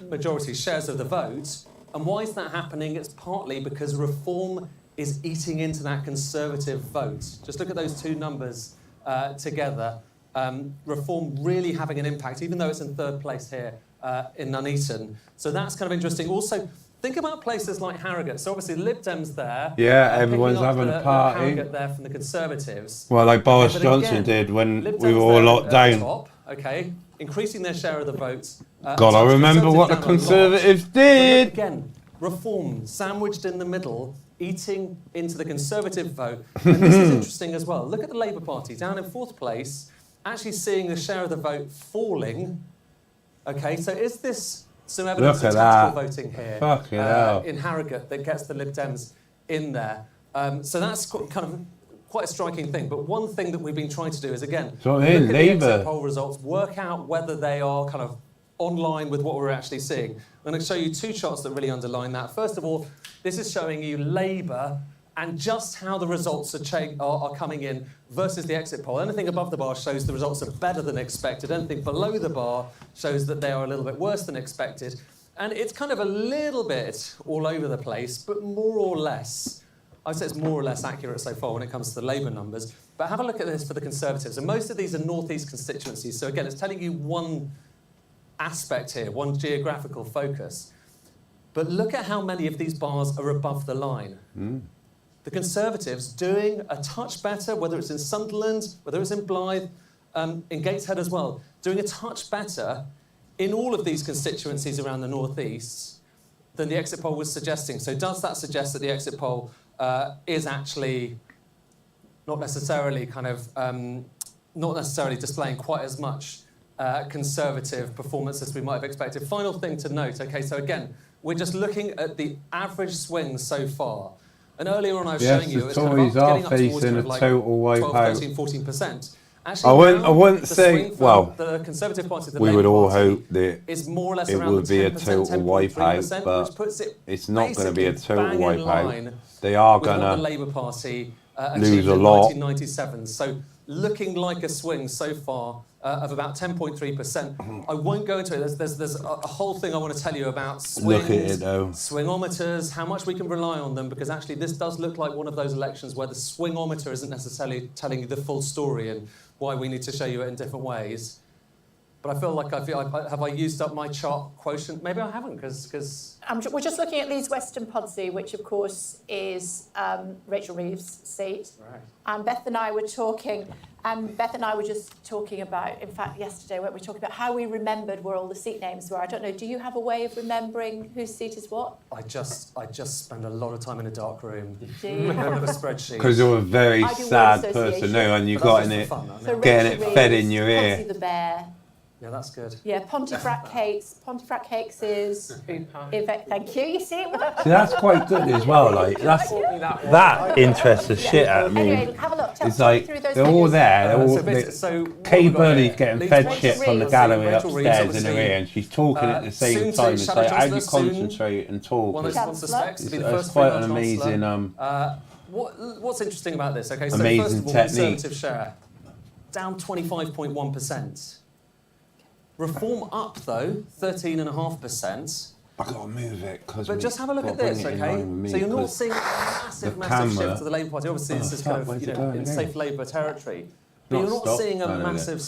majority shares of the vote. And why is that happening? It's partly because Reform is eating into that Conservative vote. Just look at those two numbers together. Reform really having an impact, even though it's in third place here in Nuneaton. So that's kind of interesting. Also, think about places like Harrogate. So obviously Lib Dem's there. yeah, everyone's having a party. Harrogate there from the Conservatives. Well, like Boris But Johnson again, did when Lib we were Dem's all there locked at down. the top, okay, increasing their share of the votes. God, I remember what the Conservatives Conservatives down a lot. did. But again, Reform sandwiched in the middle, eating into the Conservative vote. And this is interesting as well. Look at the Labour Party down in fourth place, actually seeing the share of the vote falling. Okay, so is this some evidence of tactical voting here in Harrogate that gets the Lib Dems in there? So that's kind of quite a striking thing. But one thing that we've been trying to do is, again, look at the exit poll results, work out whether they are kind of online with what we're actually seeing. I'm going to show you two charts that really underline that. First of all, this is showing you Labour and just how the results are coming in versus the exit poll. Anything above the bar shows the results are better than expected. Anything below the bar shows that they are a little bit worse than expected. And it's kind of a little bit all over the place, but more or less, I'd say it's more or less accurate so far when it comes to the Labour numbers. But have a look at this for the Conservatives. And most of these are northeast constituencies. So again, it's telling you one aspect here, one geographical focus. But look at how many of these bars are above the line. The Conservatives doing a touch better, whether it's in Sunderland, whether it's in Blyth, in Gateshead as well, doing a touch better in all of these constituencies around the northeast than the exit poll was suggesting. So does that suggest that the exit poll is actually not necessarily not necessarily displaying quite as much Conservative performance as we might have expected? Final thing to note, okay, so again, we're just looking at the average swings so far. And earlier on I was showing you, it's kind of getting up towards kind of like 12, 13, 14%. Actually, I wouldn't say, well, the Conservative Party, we would all hope that is more or less it around would be a total wipeout, but it's not going to be a total wipeout. They are going the to Labour Party lose a lot. 1997. So looking like a swing so far of about 10.3%. I won't go into it. There's a whole thing I want to tell you about swings, Look at it though. swingometers, how much we can rely on them, because actually this does look like one of those elections where the swingometer isn't necessarily telling you the full story and why we need to show you it in different ways. But I feel like have I used up my chart quotient? Maybe I haven't, because we're just looking at Leeds Western Pudsey, which of course is Rachel Reeves' seat. Right. And Beth and I were talking, just talking about, in fact, yesterday, we were talking about how we remembered where all the seat names were. I don't know, do you have a way of remembering whose seat is what? I just spend a lot of time in a dark room Do you? with a spreadsheet. Because you're a very I do sad word person, association. no, and you But got that's in just it, for fun, I So mean. getting Rachel it fed Reeves, in your Pudsey ear. the bear. Yeah, that's good. Yeah, Pontefract Cakes is... Thank you, you see it works. See, that's quite good as well. Like that interests the shit out of me. Anyway, have a look. It's Talk me like through those they're all figures. there. They're all. Kay we've got Burley's here, getting Leeds fed Western shit from the Reeves, gallery Rachel Reeves, upstairs in her obviously, ear, and she's talking at the same soon to time. It's Shadow like how do you Chancellor, soon concentrate and talk? One It's suspects to be the it's first quite female an amazing. Chancellor. What's interesting about this? Okay, so Amazing first of all, technique. Conservative share down 25.1%. Reform up though 13.5%. I gotta move it because. But just have a look at this, okay? So you're not seeing a massive shift to the Labour Party. Obviously, this is kind of in safe Labour territory. But you're not seeing a massive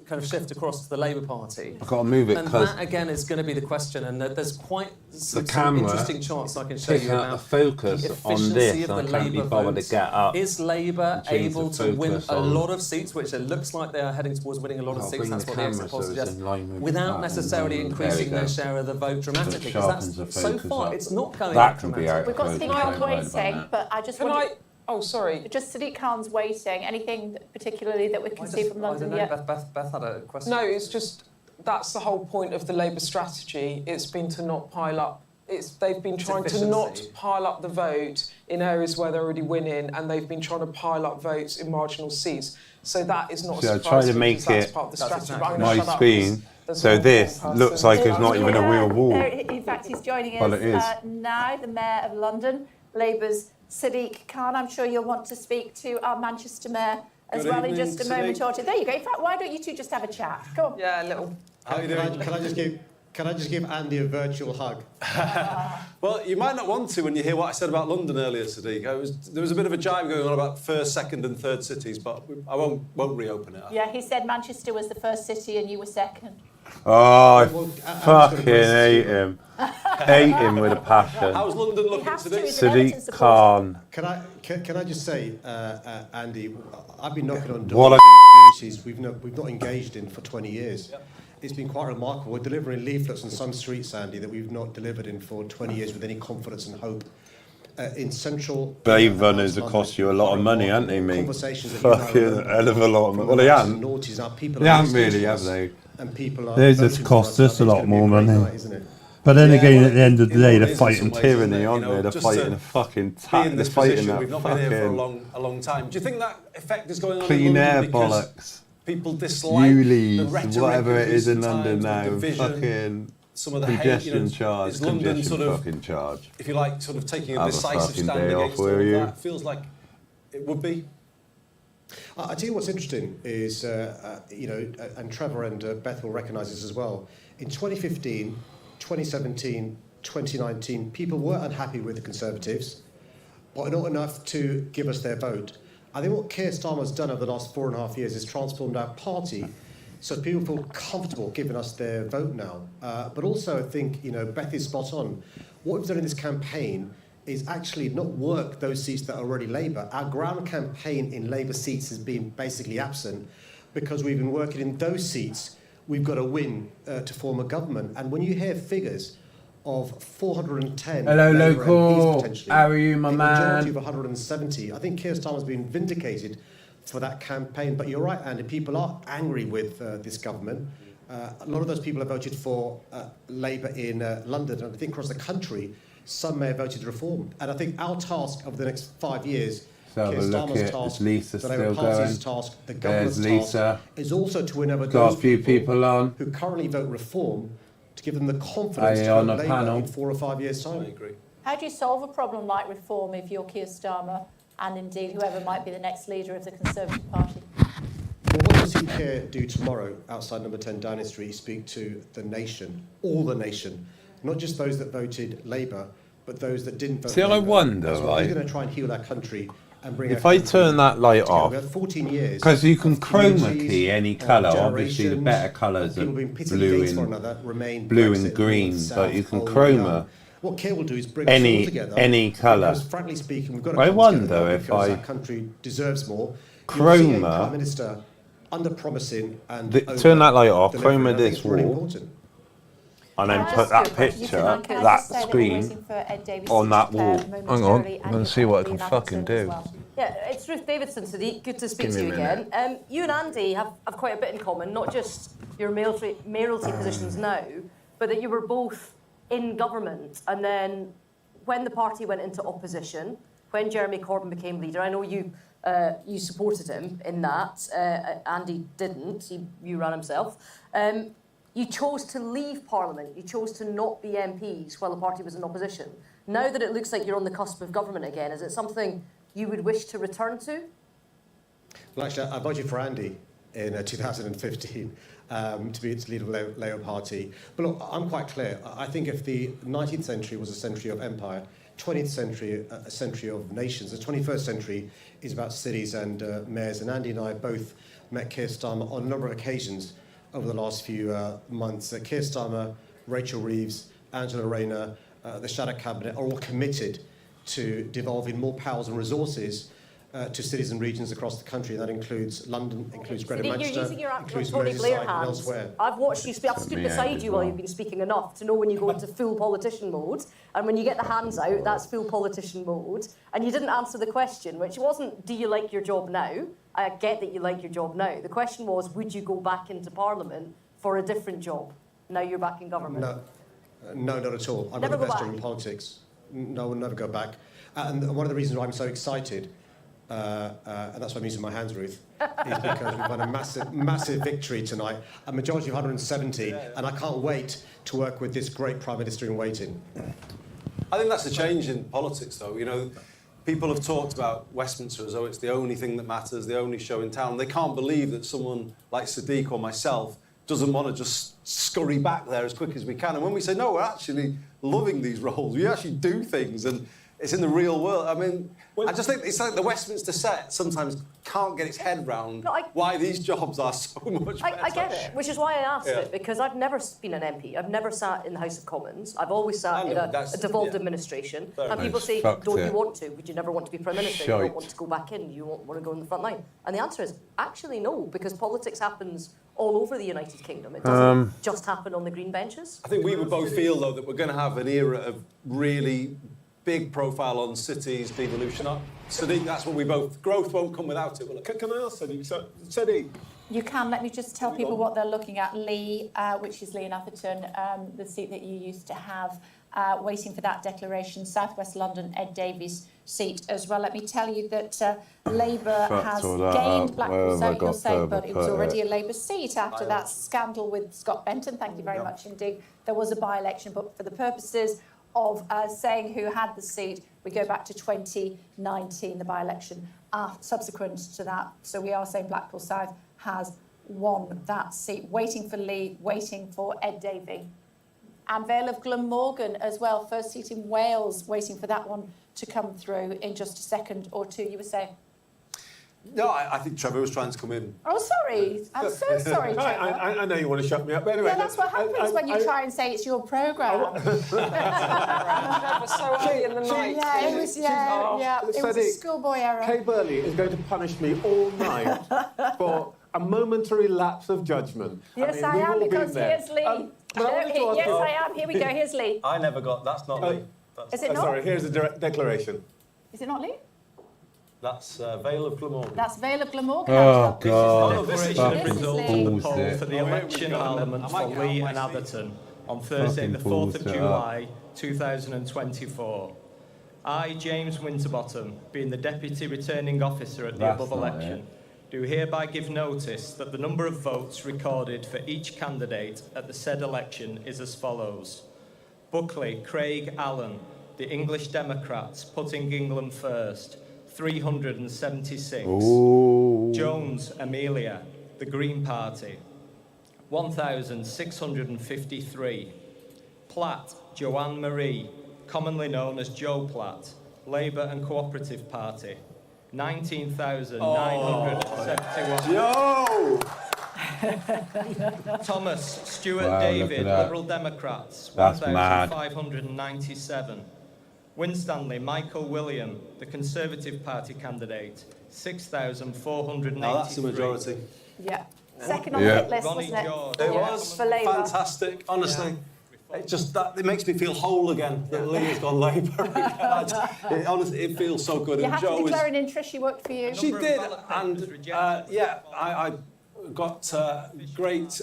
kind of shift across to the Labour Party. I've got to move it and because that again is going to be the question. And there's quite some camera interesting charts I can show you picking up about the focus the on efficiency this. of I the can't be Labour bothered to vote. get up. Is Labour and change able the to win focus a on- lot of seats, which it looks like they are heading towards winning a lot of I'll seats? bring That's the what the exit camera polls so it's suggest, in line with without that. necessarily There we increasing go. their share of the vote dramatically. Because sharpens that's the so focus far up. it's not going That up can be dramatically. out. We've got Sadiq Khan's waiting, but I just want to... Oh, sorry. Just Sadiq Khan's waiting. Anything particularly that we can see from London yet? Beth had a question. No, it's just that's the whole point of the Labour strategy. It's been to not pile up. They've been trying to not pile up the vote in areas where they're already winning, and they've been trying to pile up votes in marginal seats. So that is not a So I surprise try to me, make because that's it part of the strategy. But I'm gonna my shut up screen. because there's So one this more looks person. like it's not even a real wall. In fact, he's joining Well, us it is. now, the Mayor of London, Labour's Sadiq Khan. I'm sure you'll want to speak to our Manchester Mayor as Good well in evening, just a moment Sadiq. or two. There you go. In fact, why don't you two just have a chat? Come on. Yeah, a little. How are you doing? Can I just give Andy a virtual hug? Well, you might not want to when you hear what I said about London earlier, Sadiq. There was a bit of a jibe going on about first, second and third cities, but I won't reopen it. Yeah, he said Manchester was the first city and you were second. Oh, I fucking hate him. Hate him with a passion. How's London looking today? Sadiq Khan. Can I just say, Andy, I've been knocking on What doors in communities we've not engaged in for 20 years. Yep. It's been quite remarkable. We're delivering leaflets on some streets, Andy, that we've not delivered in for 20 years with any confidence and hope. In central... Blade runners have cost you a lot of money, haven't they, mate? Conversations that Fucking hell of a lot of money. Well, they haven't. They haven't really, have they? And people are Theirs has voting cost for us. us a lot more money. Night, isn't it? But then Yeah, again, well, at the end of the day, it they're is in fighting some ways, tyranny, isn't it? aren't You know, they? They're just fighting to a fucking be in they're this fighting position, that we've not been here for fucking a long time. Do you think that effect is going on clean in air London because bollocks. people dislike the Ulis, rhetoric whatever of it is in recent London times, now, the division, fucking some of the hate, congestion charge, is London congestion sort of, fucking charge. if you like, sort of taking a Have a decisive fucking stand day off, against all will of you? that? Feels like it would be. I tell you what's interesting is, and Trevor and Beth will recognise this as well. In 2015, 2017, 2019, people were unhappy with the Conservatives, but not enough to give us their vote. I think what Kier Starmer's done over the last 4.5 years is transformed our party so people feel comfortable giving us their vote now. But also, I think, Beth is spot on. What we've done in this campaign is actually not work those seats that are already Labour. Our ground campaign in Labour seats has been basically absent because we've been working in those seats. We've got to win to form a government. And when you hear figures of 410 Hello, Labour local. MPs potentially, How are you, my a majority man? of 170, I think Kier Starmer's been vindicated for that campaign. But you're right, Andy, people are angry with this government. A lot of those people have voted for Labour in London, and I think across the country, some may have voted Reform. And I think our task over the next 5 years, So Kier have a look Starmer's at task, it's Lisa the Labour still Party's going. task, the There's government's Lisa. task, is also to win over Got those a few people on. who currently vote Reform, to give them the confidence Are you to on vote the Labour panel? in 4 or 5 years' time. I agree. How do you solve a problem like Reform if you're Kier Starmer and indeed whoever might be the next leader of the Conservative Party? Well, what you'll see Kier do tomorrow outside No.10 Downing Street is speak to the nation, all the nation, not just those that voted Labour, but those that didn't vote See, I Labour wonder, as well. He's right? going to try and heal our country and bring If I turn that light off, we had 14 years because you can of chroma communities, key any of colour. Obviously, the generations, better colours of are people being pitted blue against one another, Remain, blue Brexit, and green, North, but South, you can old, chroma young. What Kier will do is bring us all together. any colour. Because, frankly speaking, we've got to I come wonder together if because I our country deserves more. chroma- You'll see a Prime Minister under-promising and turn that light off, over-delivering. chroma I think this it's really wall, important. and then Can I put ask that you a question? picture, Can I just that say that we're screen, waiting for Ed Davies on to that declare wall. Hang on, momentarily, I'm going and to see what I can Blyth and fucking Ashington as do. well. Yeah, it's Ruth Davidson, Sadiq. Good to speak Give to me you a minute. again. You and Andy have quite a bit in common, not just your mayoralty positions now, but that you were both in government. And then when the party went into opposition, when Jeremy Corbyn became leader, I know you supported him in that. Andy didn't. You ran himself. You chose to leave Parliament. You chose to not be MPs while the party was in opposition. Now that it looks like you're on the cusp of government again, is it something you would wish to return to? Well, actually, I voted for Andy in 2015 to be its leader of the Labour Party. But look, I'm quite clear. I think if the 19th century was a century of empire, 20th century a century of nations, the 21st century is about cities and mayors. And Andy and I both met Kier Starmer on a number of occasions over the last few months. Kier Starmer, Rachel Reeves, Angela Rayner, the Shadow Cabinet are all committed to devolving more powers and resources to cities and regions across the country. That includes London, includes Greater You're Manchester, using your includes Tony Blair Merseyside and hands. elsewhere. I've watched you speak. I've stood beside you while you've been speaking enough to know when you go into full politician mode. And when you get the hands out, that's full politician mode. And you didn't answer the question, which wasn't, do you like your job now? I get that you like your job now. The question was, would you go back into Parliament for a different job? Now you're back in government. No, not at all. I'm not invested in politics. No, we'll never go back. And one of the reasons why I'm so excited, and that's why I'm using my hands, Ruth, is because we've won a massive victory tonight, a majority of 170, and I can't wait to work with this great Prime Minister in waiting. I think that's a change in politics, though. You know, people have talked about Westminster as though it's the only thing that matters, the only show in town. They can't believe that someone like Sadiq or myself doesn't want to just scurry back there as quick as we can. And when we say, no, we're actually loving these roles, we actually do things, and it's in the real world. I mean, I just think it's like the Westminster set sometimes can't get its head round why these jobs are so much better. I get it, which is why I asked it, because I've never been an MP. I've never sat in the House of Commons. I've always sat in a devolved administration. And people say, don't you want to? Would you never want to be Prime Minister? You don't want to go back in? You won't want to go in the front line? And the answer is, actually, no, because politics happens all over the United Kingdom. It doesn't just happen on the green benches. I think we would both feel, though, that we're going to have an era of really big profile on cities, devolution. Sadiq, that's what we both... Growth won't come without it, will it? Can I ask Sadiq? Sadiq? You can. Let me just tell people what they're looking at. Lee, which is Lee in Atherton, the seat that you used to have, waiting for that declaration. South West London, Ed Davies seat as well. Let me tell you that Labour has gained Blackpool South, you'll say, but it was already a Labour seat after that scandal with Scott Benton. Thank you very much indeed. There was a by-election, but for the purposes of saying who had the seat, we go back to 2019, the by-election subsequent to that. So we are saying Blackpool South has won that seat. Waiting for Lee, waiting for Ed Davey. And Vale of Glamorgan as well, first seat in Wales, waiting for that one to come through in just a second or two, you were saying? No, I think Trevor was trying to come in. Oh, sorry. I'm so sorry, Trevor. I know you want to shut me up, but anyway... Yeah, that's what happens when you try and say it's your programme. Trevor, so early in the night. Yeah, it was, it was a schoolboy error. Kay Burley is going to punish me all night for a momentary lapse of judgment. Yes, I am, because here's Lee. Yes, I am. Here we go. Here's Lee. I never got... That's not Lee. Is it not? Sorry, here's the declaration. Is it not Lee? That's Vale of Glamorgan. That's Vale of Glamorgan. Oh, God. This is the result of the poll for the election Parliament for Lee and Atherton on Thursday, the 4th of July, 2024. I, James Winterbottom, being the Deputy Returning Officer at the above election, do hereby give notice that the number of votes recorded for each candidate at the said election is as follows. Buckley, Craig Allen, the English Democrats, putting England first, 376. Ooh. Jones, Amelia, the Green Party, 1,653. Platt, Joanne Marie, commonly known as Joe Platt, Labour and Cooperative Party, 19,971. Yo! Thomas Stuart Wow, David, look at that. Liberal Democrats, That's mad. 1,597. Winstanley Michael William, the Conservative Party candidate, 6,483. Now that's the majority. Yeah. Second on the Yeah. hit list, Ronnie wasn't it? George. It Yeah. was For Labour. fantastic, honestly. It makes me feel whole again that Lee has gone Labour again. Honestly, it feels so good. You And have to Jo declare an interest. She worked for you. She did, and I got great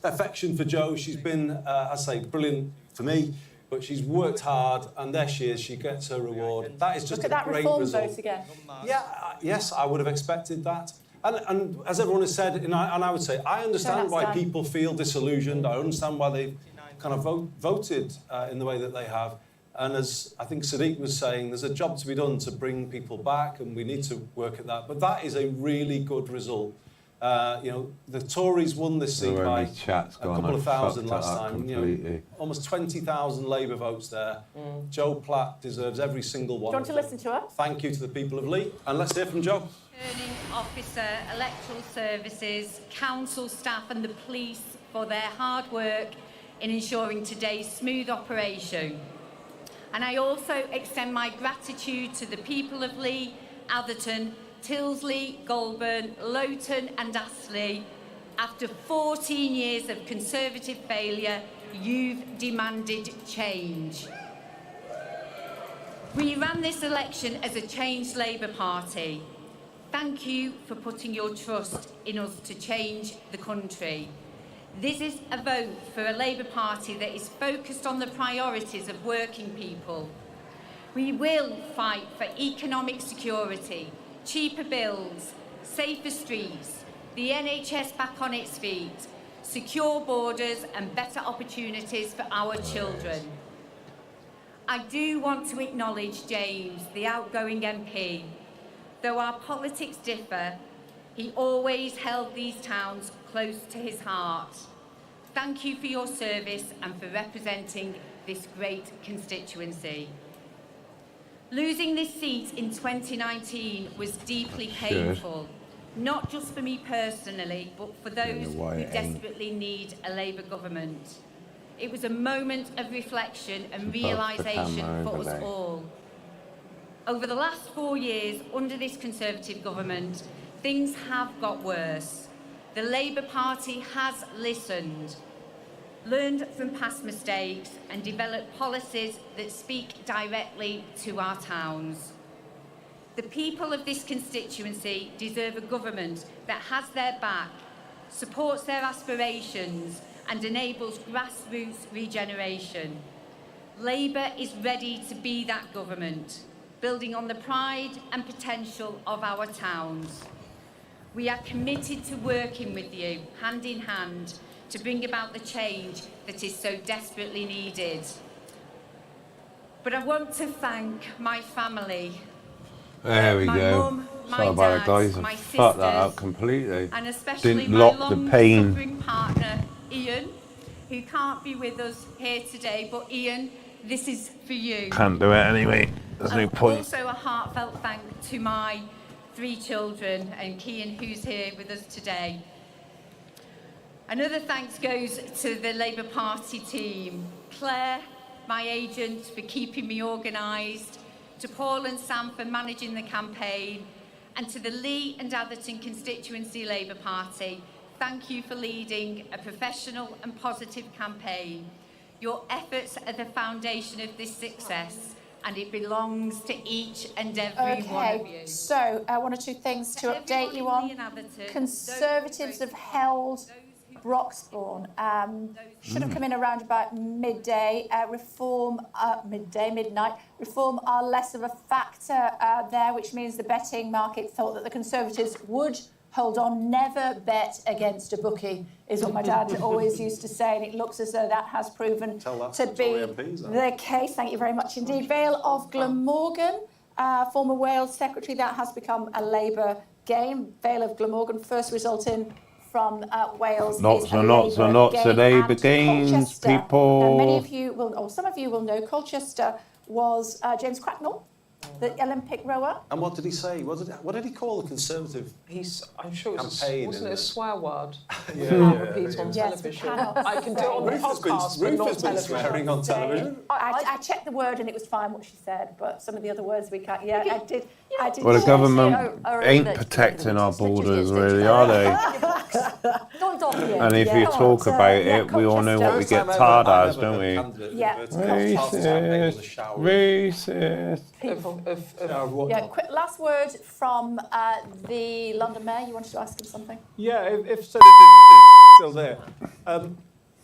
affection for Jo. She's been, I say, brilliant for me, but she's worked hard, and there she is. She gets her reward. That is just Look at that a great reform result. vote again. Yeah, yes, I would have expected that. And as everyone has said, and I would say, I understand why people feel disillusioned. I understand why they've kind of voted in the way that they have. And as I think Sadiq was saying, there's a job to be done to bring people back, and we need to work at that. But that is a really good result. The Tories won this seat by a couple of thousand last time. Almost 20,000 Labour votes there. Jo Platt deserves every single one. Do you want to listen to her? Thank you to the people of Lee. And let's hear from Jo. Returning officer, electoral services, council staff and the police for their hard work in ensuring today's smooth operation. And I also extend my gratitude to the people of Lee, Atherton, Tilsley, Goulburn, Loughton and Astley. After 14 years of Conservative failure, you've demanded change. We ran this election as a changed Labour Party. Thank you for putting your trust in us to change the country. This is a vote for a Labour Party that is focused on the priorities of working people. We will fight for economic security, cheaper bills, safer streets, the NHS back on its feet, secure borders and better opportunities for our children. I do want to acknowledge James, the outgoing MP. Though our politics differ, he always held these towns close to his heart. Thank you for your service and for representing this great constituency. Losing this seat in 2019 was deeply painful, not just for me personally, but for those who desperately need a Labour government. It was a moment of reflection and realisation for us all. Over the last 4 years, under this Conservative government, things have got worse. The Labour Party has listened, learned from past mistakes and developed policies that speak directly to our towns. The people of this constituency deserve a government that has their back, supports their aspirations and enables grassroots regeneration. Labour is ready to be that government, building on the pride and potential of our towns. We are committed to working with you, hand in hand, to bring about the change that is so desperately needed. But I want to thank my family. There we my go. mum, my Sorry about it, dad, guys. my I fucked that sisters, up completely. and especially Didn't my lock the pain. long-suffering partner, Ian, who can't be with us here today. But Ian, this is for you. Can't do it anyway. There's no point. Also a heartfelt thank to my 3 children and Kian, who's here with us today. Another thanks goes to the Labour Party team. Claire, my agent, for keeping me organised, to Paul and Sam for managing the campaign, and to the Lee and Atherton constituency Labour Party, thank you for leading a professional and positive campaign. Your efforts are the foundation of this success, and it belongs to each and every one of you. So, one or two things to update you on. Conservatives have held Broxbourne. Should have come in around about midday. Midnight. Reform are less of a factor there, which means the betting market thought that the Conservatives would hold on. Never bet against a bookie, is what my dad always used to say, and it looks as though that has proven to be the case. Thank you very much indeed. Vale of Glamorgan, former Wales Secretary, that has become a Labour game. Vale of Glamorgan, first result in from Wales. Lots and lots and lots of Labour games, people. Now, many of you will, or some of you will know, Colchester was James Cracknell. the Olympic rower. And what did he say? What did he call the Conservative I'm sure it was campaign? wasn't it a swear word? Yeah. Can't repeat on Yes, television. we cannot I can do it on the say. podcast, but Ruth not has been television. swearing on television. I checked the word and it was fine what she said, but some of the other words we can't. Yeah, I did. Well, the check. government ain't protecting our borders, really, are they? Don't talk to you. And if you talk about it, we all know what we get tarred as, don't we? Yeah. Racist. Racist. People. What? Yeah, quick last word from the London Mayor. You wanted to ask him something? Yeah, if Senator is still there,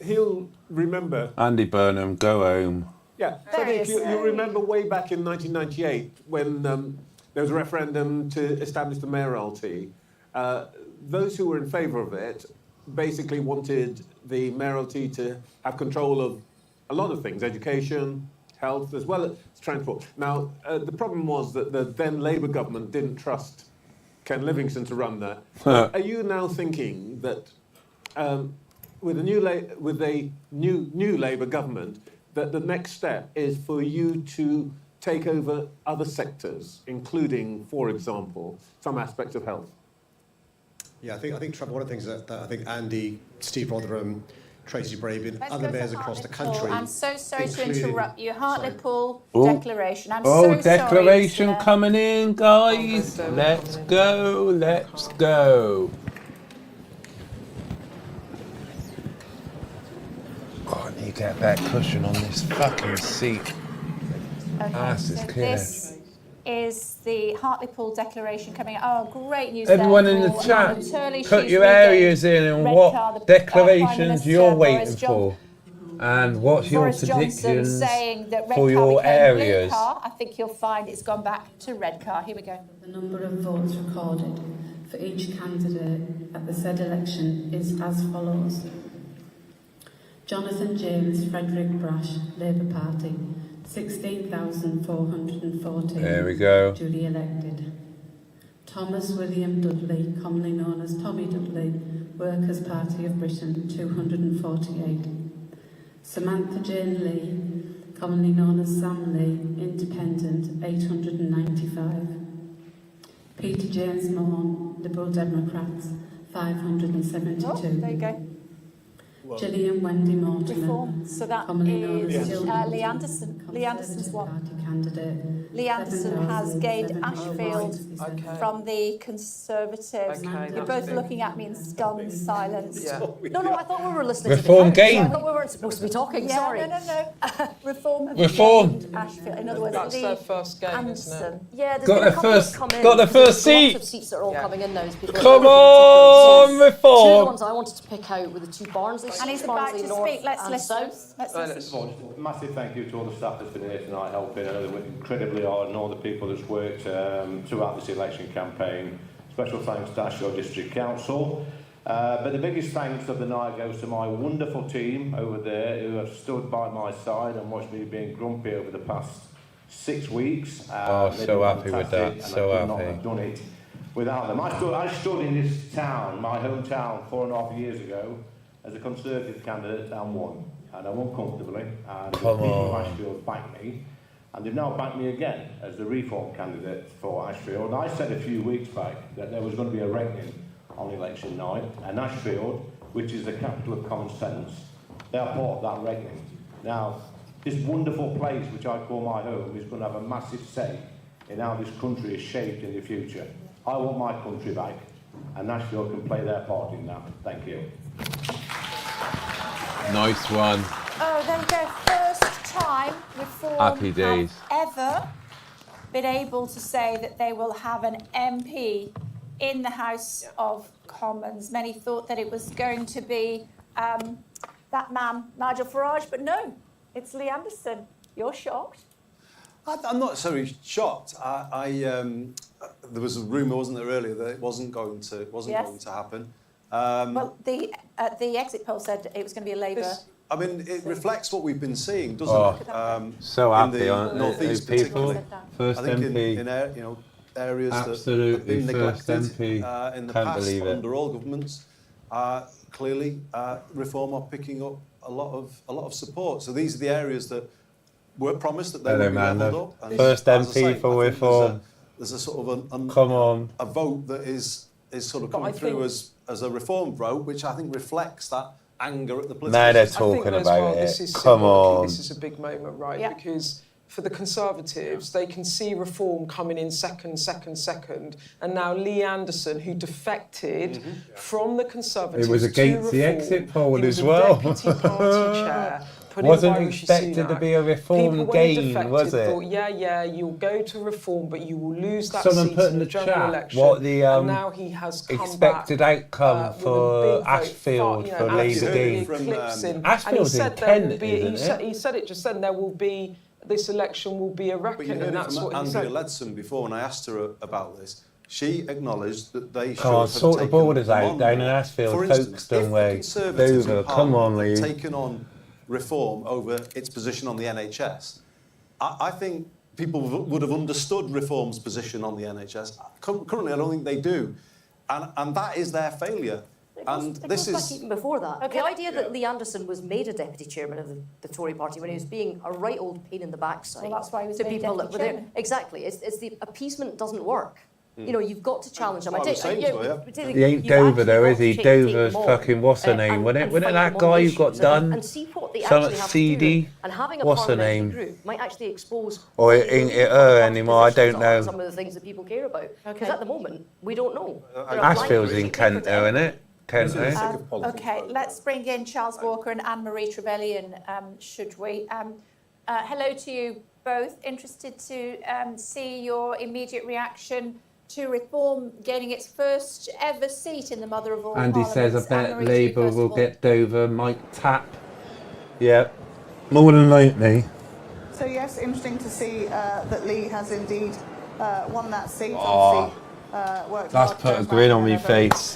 he'll remember. Andy Burnham, go home. Yeah, There so he if is. you remember way back in 1998 when there was a referendum to establish the mayoralty, those who were in favour of it basically wanted the mayoralty to have control of a lot of things, education, health, as well as transport. Now, the problem was that the then Labour government didn't trust Ken Livingstone to run that. Are you now thinking that with a new Labour government, that the next step is for you to take over other sectors, including, for example, some aspects of health? Yeah, I think Trevor, one of the things that I think Andy, Steve Rotherham, Tracy Brabin, other mayors across the country. I'm so sorry to including- interrupt you. Hartlepool Oh. Declaration. I'm so sorry. Declaration Sir. coming in, guys. Let's go, let's go. Oh, I need to get that cushion on this fucking seat. Okay, Ass is so clear. this is the Hartlepool Declaration coming out. Oh, great news! Everyone there in the for chat, Turley put Shoes your Regained, areas in and Red what Car, the, declarations Prime Minister you're Boris waiting Johnson- for. And what's your Boris Johnson predictions saying that Red for Car your became areas? Blue Car. I think you'll find it's gone back to Red Car. Here we go. The number of votes recorded for each candidate at the said election is as follows. Jonathan James Frederick Brash, Labour Party, 16,414. There we go. Duly elected. Thomas William Dudley, commonly known as Tommy Dudley, Workers' Party of Britain, 248. Samantha Jane Lee, commonly known as Sam Lee, Independent, 895. Peter James Morn, Liberal Democrats, 572. Oh, there you go. Gillian Wendy Mortimer, Reform. So that commonly known is as Jill Lee Anderson. Lee Anderson's one. Party candidate. Lee Anderson has gained 7,700. Ashfield from the Conservatives. Okay, You're that's both big. looking at me in stunned silence. Yeah. No, I thought we were listening Reform to the House. gain. I thought we weren't supposed to be talking, Yeah, sorry. no. Reform have Reform. gained Ashfield. In other words, That's Lee their first game, isn't it? Anderson. Yeah, there's Got been a their couple first- that come in. got their There's first lots seat. of seats that are all Yeah. coming in now. As people Come are on, Two of the Reform. ones I wanted to pick out were the two Barnsley And seats, he's about Barnsley to North speak. Let's and listen. South. Let's listen. Massive thank you to all the staff that's been here tonight helping. I know they worked incredibly hard and all the people that's worked throughout this election campaign. Special thanks to Ashfield District Council. But the biggest thanks of the night goes to my wonderful team over there who have stood by my side and watched me being grumpy over the past 6 weeks. Oh, They've so been happy with fantastic, that, and so I could not happy. have done it without them. I stood in this town, my hometown, 4.5 years ago as a Conservative candidate and won. And I won comfortably. And the people of Ashfield backed me. And they've now backed me again as the Reform candidate for Ashfield. And I said a few weeks back that there was going to be a reckoning on election night. And Ashfield, which is the capital of common sense, they are part of that reckoning. Now, this wonderful place, which I call my home, is going to have a massive say in how this country is shaped in the future. I want my country back, and Ashfield can play their part in that. Thank you. Nice one. Oh, there you go. First time Reform Happy days. have ever been able to say that they will have an MP in the House of Commons. Many thought that it was going to be that man, Nigel Farage, but no, it's Lee Anderson. You're shocked? I'm not so shocked. There was a rumour, wasn't there, earlier that it wasn't going to happen. Well, the exit poll said it was going to be a Labour. I mean, it reflects what we've been seeing, doesn't Oh, it? so in happy, the aren't they? northeast Those people, particularly. first I think MP. in areas that have Absolutely, been first neglected MP. in the Can't past believe it. under all governments. Clearly, Reform are picking up a lot of support. So these are the areas that were promised that they Hello, would be man. levelled up. And First as I say, MP for I think reform. There's a sort of Come on. a vote that is sort of But coming I through think- as a reform vote, which I think reflects that anger at the political Now they're system. I think talking as about well, it. this is Come symbolically, on. This is a big moment, right? Yeah. Because for the Conservatives, they can see reform coming in second, and now Lee Anderson, who defected from the Conservatives It was against to the reform, exit poll he was as a well. deputy party chair. Put in Wasn't by Rishi expected to Sunak. be a reform People, when he gain, defected, was it? thought, yeah, you'll go to reform, but you will lose that Someone seat put in in the the general chat election. what the and now he has come expected back, outcome with a for big vote, Ashfield you know, for and Labour absolutely gain. eclipsing. Ashfield's in and he said there Kent, will be, isn't it? he said it just then, there will be, this election will be a But you reckoning, heard it that's from what he Andrea said. Ledson before, and I asked her about this. She acknowledged that they should Come on, have sort the taken borders them out on down in board. Ashfield, For instance, Folkestone if the way, Conservatives in Dover. Come on, Parliament had Lee. taken on reform over its position on the NHS, I think people would have understood Reform's position on the NHS. Currently, I don't think they do. And that is their failure. And It this goes back is... even before that. Okay. The idea that Lee Anderson was made a deputy chairman of the Tory party when he was being a right old pain in the backside. Well, that's why he was to made people deputy that were there. chairman. Exactly. It's the appeasement doesn't work. You know, you've got to challenge them. That's what I was saying to her. He ain't Dover though, is he? Dover's fucking what's her name? Wasn't it that guy who got done? And see what they Some actually have CD. to do. And having a What's her parliamentary name? group might actually expose Or it ain't it her anymore? I don't know. some of the things that people care about. Because at the moment, we don't know. Ashfield's in Kent though, isn't it? Kent, eh? Okay, let's bring in Charles Walker and Anne-Marie Trevelyan, should we? Hello to you both. Interested to see your immediate reaction to reform gaining its first ever seat in the mother of all Andy says, I parliaments. bet Anne-Marie, to you Labour first will of all. get Dover. Mike Tapp. Yeah, more than likely. So yes, interesting to see that Lee has indeed won that seat. Oh, Worked that's hard, put a goes grin back on in me a very, face.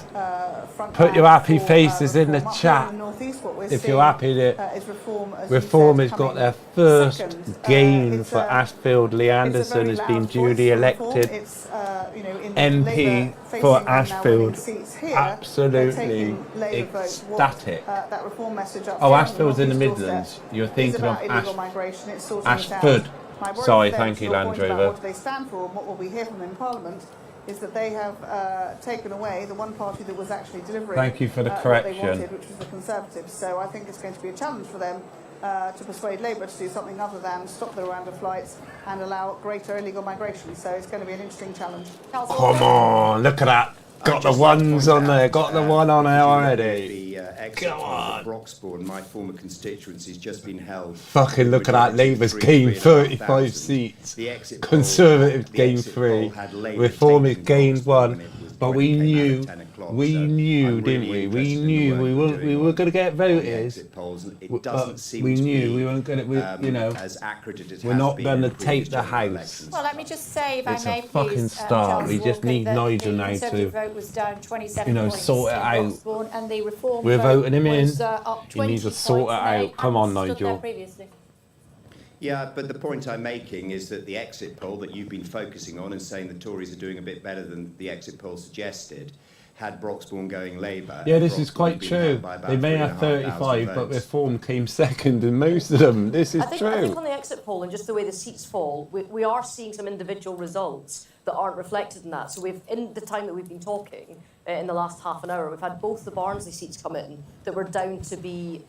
front Put line your happy for, faces in the reform. Up chat. here in the northeast, what we're If you're seeing, happy that is reform, as you Reform said, has got coming their first second. gain It's for a- Ashfield. Lee Anderson it's has a very been loud duly voice for reform. elected It's, you know, in MP Labour for facing right now Ashfield. winning seats here, they're Absolutely taking Labour votes. What, ecstatic. that reform message up Oh, front on Ashfield's in the northeast Midlands. doorstep You're is thinking of about illegal migration. It's sorting it out. Ashford. My worry Sorry, for them, thank to you, your Land point about Rover. what do they stand for and what will we hear from them in Parliament is that they have taken away the one party that was actually delivering Thank you for the what correction. they wanted, which was the Conservatives. So I think it's going to be a challenge for them to persuade Labour to do something other than stop the Rwanda flights and allow greater illegal migration. So it's going to be an interesting challenge. Come on, look at that. Got the ones on there. Got the one on there already. The exit poll for Broxbourne, my former constituency, has just been held. Fucking look at that. Labour's gained 35 seats. Conservatives gained 3. Reform has gained 1. But we knew, didn't we? We knew we were going to get voters. But we knew we weren't going to, you know, we're not going to take the House. Well, let me just say, if It's I may, a fucking please, start. Charles We just Walker, need that Nigel the now Conservative to, vote was down 27 you know, points sort it in out. Broxbourne, and the reform We're vote voting him in. was, up He needs to 20 sort it points, and they out. Come on, hadn't stood there Nigel. previously. Yeah, but the point I'm making is that the exit poll that you've been focusing on and saying the Tories are doing a bit better than the exit poll suggested, had Broxbourne going Labour. Yeah, this is Broxbourne quite being true. held by about They may have 3,500 35, but votes. Reform came second in most of them. This is I think true. on the exit poll and just the way the seats fall, we are seeing some individual results that aren't reflected in that. So we've, in the time that we've been talking, in the last half an hour, we've had both the Barnsley seats come in that were down to be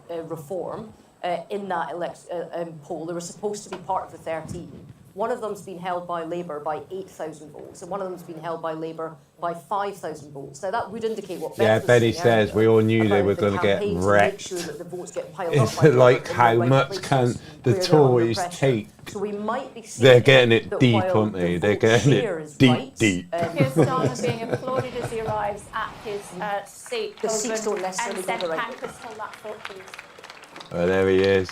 Reform in that poll. They were supposed to be part of the 13. One of them's been held by Labour by 8,000 votes, and one of them's been held by Labour by 5,000 votes. Now that would indicate what Yeah, Beth was Benny saying says earlier we all knew they about were the going to get campaign to make wrecked. sure that the votes get piled It's up by like Labour in how the right much places can the where they're under Tories pressure. take? So we might be seeing They're getting it that deep, while aren't they? the They're vote getting share it is deep, right, deep. Kier Starmer being applauded as he arrives at his seat. The seats don't necessarily and go send the right Pancras hold that thought, please. Oh, there he is.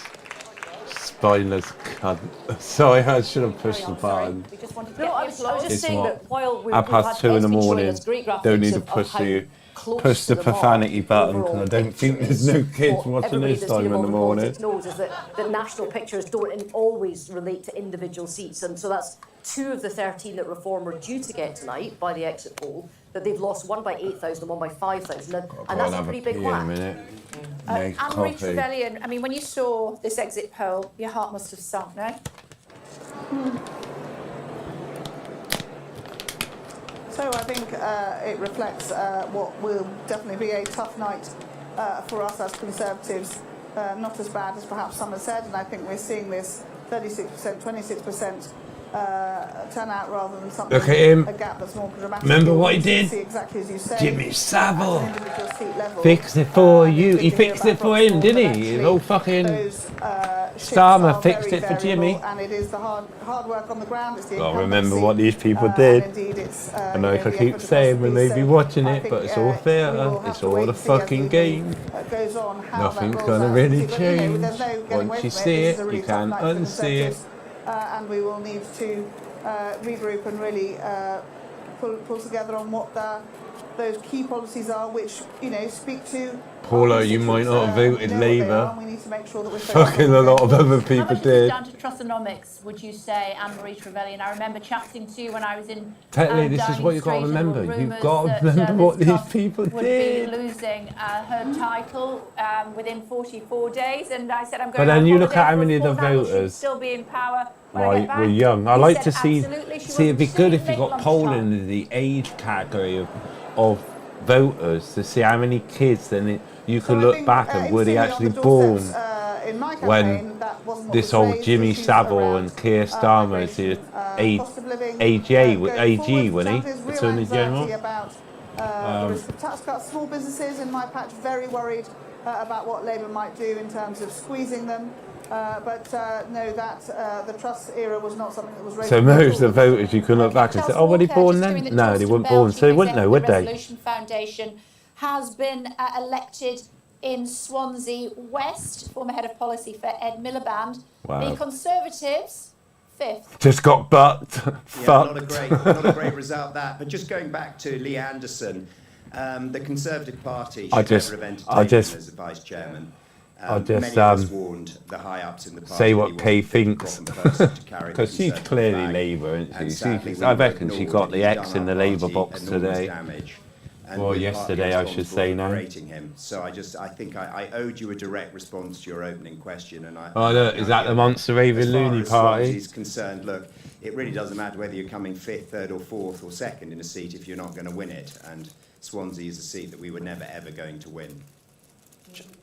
Spineless cunt. Sorry, I should have pushed the button. We just wanted to No, get I the was applause. just It's saying what? that while we've Half had past 2 in the Esme showing morning. us great graphics Don't need to of push how you. close push to the mark profanity button because overall I don't think picture there's no is kids what watching everybody this that's time been in the involved morning. politics knows is that national pictures don't always relate to individual seats, and so that's 2 of the 13 that Reform are due to get tonight by the exit poll, that they've lost, one by 8,000 and one by 5,000, and that's a pretty big whack. Anne-Marie Trevelyan, I mean, when you saw this exit poll, your heart must have sunk, no? So I think it reflects what will definitely be a tough night for us as Conservatives. Not as bad as perhaps some have said, and I think we're seeing this 36%, 26% turnout rather than something. Look at him. A gap that's more dramatic. Remember what he did? See exactly as you say, Jimmy Savile. at an individual seat level. Fix it for you. He fixed it for him, didn't he? His old fucking Starmer fixed it for Jimmy. And it is the hard work on the ground. It's the Well, remember what these people did. I know I keep saying we may be watching it, but it's all theatre. It's all a fucking game. Nothing's gonna really change. Once you see it, you can unsee it. And we will need to regroup and really pull together on what those key policies are, which speak to. Paula, you might not have voted Labour. We need to make sure that we're fucking a lot of other people How much did. is down to Trussonomics, would you say, Anne-Marie Trevelyan? I remember chatting to you when I was in. Technically, this is what you've got to remember. You've got to remember what these people would did. be losing her title within 44 days, and I said I'm going. But then on you look holiday at how for many of the 4 now, she'd voters. still be in power. When I get back. We're young. I He like said to see. absolutely she See, it'd be wasn't good if you late got lunchtime. polling in the age category of voters to see how many kids. Then you could look back and were they actually born when this old Jimmy Savile and Kier Starmer is the AG, wasn't he? Attorney General. The risk of tax cuts, small businesses in my patch very worried about what Labour might do in terms of squeezing them. But no, the Truss era was not something that was raised. So most of the voters, you can look back and say, oh, were they born then? No, they weren't born, so they wouldn't know, would the they? Resolution Foundation has been elected in Swansea West, former head of policy for Ed Miliband. Wow. The Conservatives, 5th. Just got bucked. Yeah, not a great result that. But just going back to Lee Anderson, the Conservative Party should never have entertained him as a vice chairman. Many of us warned the high-ups in the party. Say what Kay thinks, because she's clearly Labour, isn't she? I reckon she got the X in the Labour box today. Or yesterday, I should say now. Him. So I think I owed you a direct response to your opening question. And oh look, is that the Monster Raven Looney Party? As concerned, look, it really doesn't matter whether you're coming 5th, 3rd or 4th or 2nd in a seat if you're not going to win it. And Swansea is a seat that we were never ever going to win.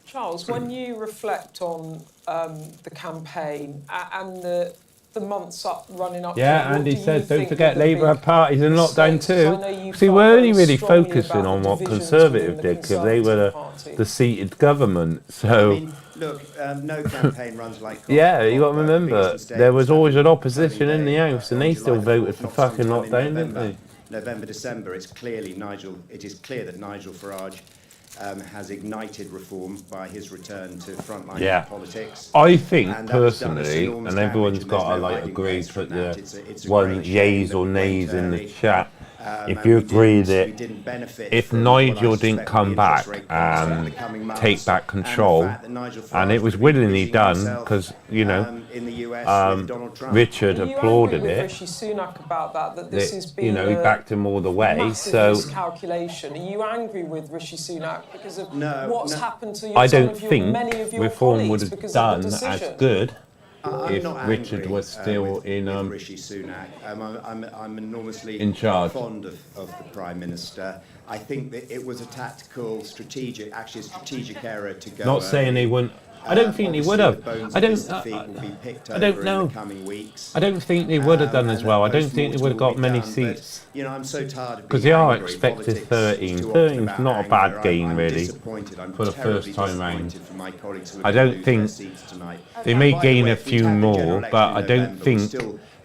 Charles, when you reflect on the campaign and the months running up to it, Andy said, don't forget Labour had parties in lockdown too. See, we're only really focusing on what Conservative did because they were the seated government. So, I mean, look, no campaign runs like yeah, you got to remember, there was always an opposition in the House and they still voted for fucking lockdown, didn't they? November, December, it is clear that Nigel Farage has ignited reform by his return to frontline politics. I think personally, and everyone's got to agree to put the one yays or nays in the chat. If you agree that if Nigel didn't come back and take back control, and it was willingly done because Richard applauded it. Rishi Sunak about that this has been he backed him all the way. So miscalculation. Are you angry with Rishi Sunak because of what's happened to I don't think many of your reform would colleagues have done as good. I'm if not Richard was still with Rishi Sunak. I'm enormously in charge. Fond of the Prime Minister. I think that it was a tactical, strategic error to go. Not saying he wouldn't. I don't think he would have. I don't know. I don't think they would have done as well. I don't think they would have got many seats. I'm so tired of because they are expected 13. 13's not a bad game really for the first time round. I don't think they may gain a few more, but I don't think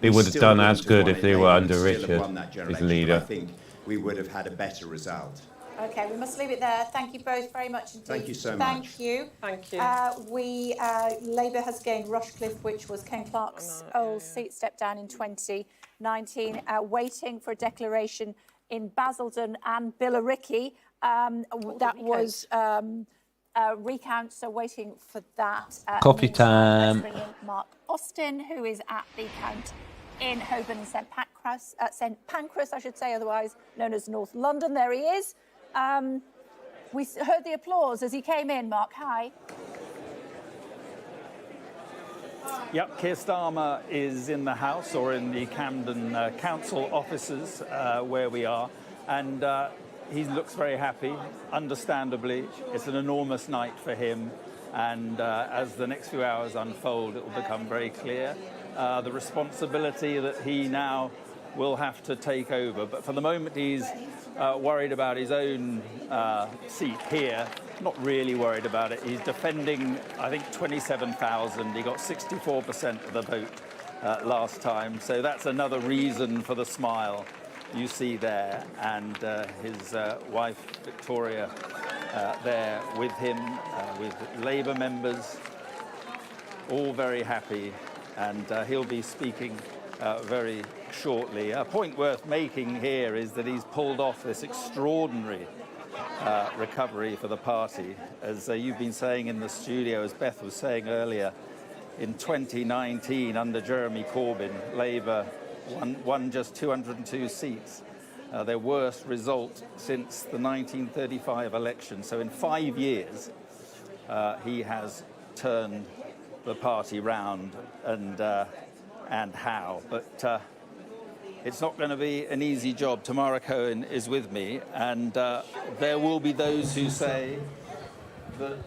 they would have done as good if they were under Richard as leader. I think we would have had a better result. Okay, we must leave it there. Thank you both very much indeed. Thank you so much. Thank you. Thank you. Labour has gained Rushcliffe, which was Ken Clarke's old seat, stepped down in 2019, waiting for a declaration in Basildon and Billericay. That was a recount, so waiting for that. Coffee time. Let's bring in Mark Austin, who is at the count in Holborn and St Pancras, I should say, otherwise known as North London. There he is. We heard the applause as he came in. Mark, hi. Yep, Kier Starmer is in the House, or in the Camden Council offices where we are, and he looks very happy, understandably. It's an enormous night for him, and as the next few hours unfold, it will become very clear the responsibility that he now will have to take over. But for the moment, he's worried about his own seat here. Not really worried about it. He's defending, I think, 27,000. He got 64% of the vote last time. So that's another reason for the smile you see there. And his wife, Victoria, there with him, with Labour members, all very happy. And he'll be speaking very shortly. A point worth making here is that he's pulled off this extraordinary recovery for the party. As you've been saying in the studio, as Beth was saying earlier, in 2019, under Jeremy Corbyn, Labour won just 202 seats, their worst result since the 1935 election. So in 5 years, he has turned the party round, and how. But it's not going to be an easy job. Tamara Cohen is with me, and there will be those who say that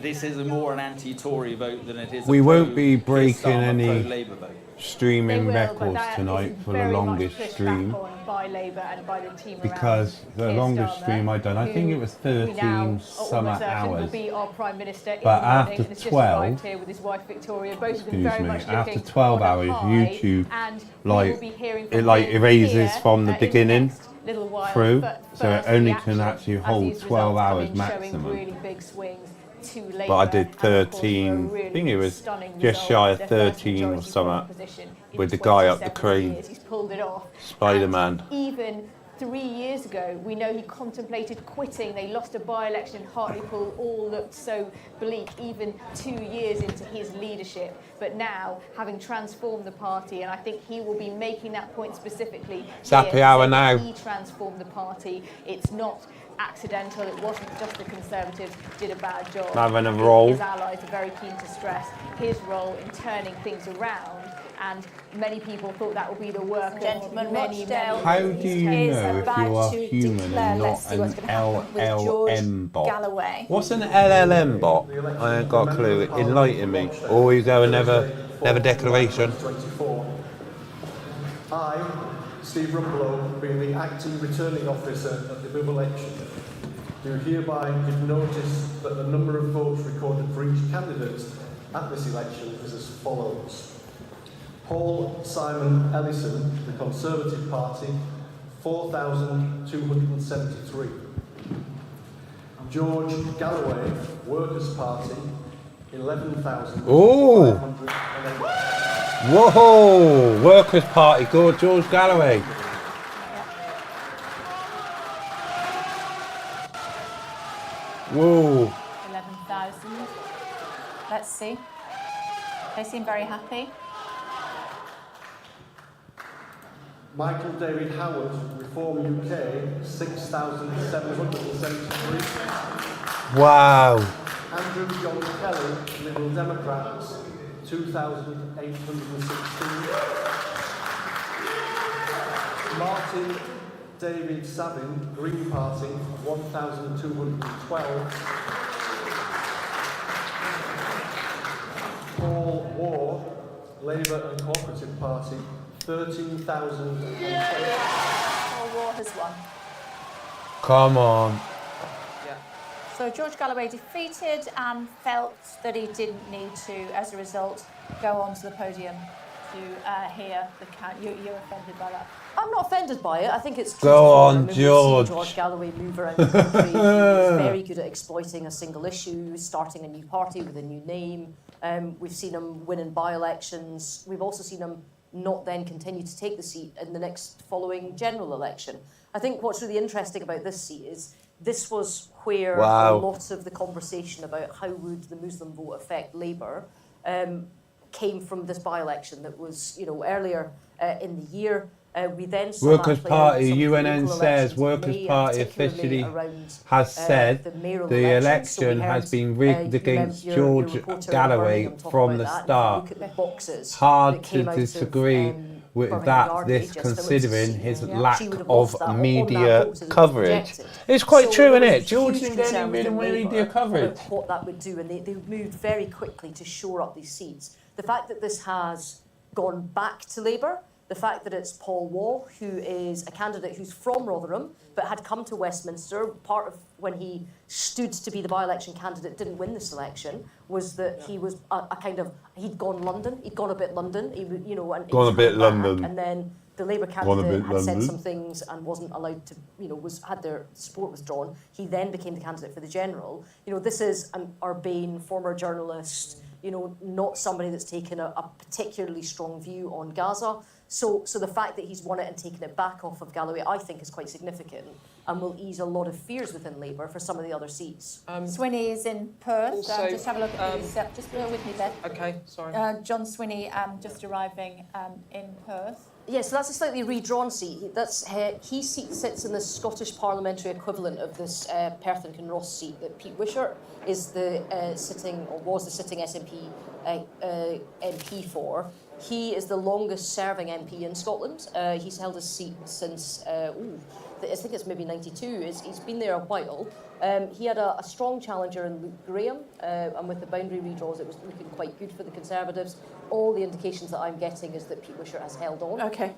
this is more an anti-Tory vote than it is. We won't be breaking any pro-Labour vote. streaming records tonight for the longest stream, by Labour and by the team because the longest stream I've done, I think it was 13 summer hours. Will be our Prime Minister in But the after morning, and has just 12, arrived here with his wife Victoria, both of them excuse very me, much after looking 12 on a hours, high, YouTube, and like, we will be hearing from it like him erases here, from the in the beginning next little while. through, But so it first only reaction can actually as hold these 12 results come hours in, showing maximum. really big swings to Labour, But I did and of course, 13, really I think it was stunning just result, shy of their first 13 or majority something, position in with the guy up the 27 crane, years. He's pulled it off. Spider-Man. Even 3 years ago, we know he contemplated quitting. They lost a by-election in Hartlepool. All looked so bleak, even 2 years into his leadership. But now, having transformed the party, and I think he will be making that point specifically. It's happy hour now. He transformed the party. It's not accidental. It wasn't just the Conservatives did a bad job. Having a roll. His allies are very keen to stress his role in turning things around. And many people thought that would be the work of many. How do you know if you are human and not an LLM bot? Galloway. What's an LLM bot? I ain't got a clue. Enlighten me. Or you go and never declaration. 24. I, Steve Rumblow, being the acting returning officer at the above election, do hereby give notice that the number of votes recorded for each candidate at this election is as follows. Paul Simon Ellison, the Conservative Party, 4,273. George Galloway, Workers' Party, 11,508. Oh! Whoa! Workers' Party, go George Galloway. Whoa! 11,000. Let's see. They seem very happy. Michael David Howard, Reform UK, 6,773. Wow! Andrew John Kelly, Liberal Democrats, 2,816. Martin David Savin, Green Party, 1,212. Paul Ward, Labour and Cooperative Party, 13,020. Paul War has won. Come on. So George Galloway defeated and felt that he didn't need to, as a result, go onto the podium to hear the count. You're offended by that? I'm not offended by it. I think it's Go on, We've George. seen George Galloway move around the country. He's very good at exploiting a single issue, starting a new party with a new name. We've seen him win in by-elections. We've also seen him not then continue to take the seat in the next following general election. I think what's really interesting about this seat is This was where Wow. a lot of the conversation about how would the Muslim vote affect Labour came from this by-election that was, earlier in the year. We then saw Workers' that play out in Party, some of the UNN local says elections in Workers' May, and Party particularly officially around, has said the mayoral the elections. So we election has heard, been rigged you against your George reporter Galloway Birmingham talk from about the that. start. If you look at the boxes Hard that to came out of, disagree with Birmingham that, Yard this Gate, just for considering which his yeah. lack She would have of lost that on that media vote, so it was coverage. rejected. It's quite So true, there isn't was it? George huge didn't concern get any within media Labour coverage. about what that would do, and they moved very quickly to shore up these seats. The fact that this has gone back to Labour, the fact that it's Paul Waugh, who is a candidate who's from Rotherham, but had come to Westminster, part of when he stood to be the by-election candidate, didn't win this election, was that he was a kind of, he'd gone London, he'd gone a bit London, he would, and Gone a he's bit come back, London. and then the Labour Gone a candidate bit had said London. some things and wasn't allowed to, had their support withdrawn. He then became the candidate for the general. This is an urbane former journalist, not somebody that's taken a particularly strong view on Gaza. So the fact that he's won it and taken it back off of Galloway, I think, is quite significant and will ease a lot of fears within Labour for some of the other seats. Swinney is in Perth. Also, Just have a look at these. Just bear with me, Ben. Okay, sorry. John Swinney just arriving in Perth. Yes, so that's a slightly redrawn seat. He sits in the Scottish parliamentary equivalent of this Perth and Kinross seat that Pete Wishart is the was the sitting SNP MP for. He is the longest serving MP in Scotland. He's held his seat since, I think it's maybe 92. He's been there a while. He had a strong challenger in Luke Graham, and with the boundary redraws, it was looking quite good for the Conservatives. All the indications that I'm getting is that Pete Wishart has held on. Okay.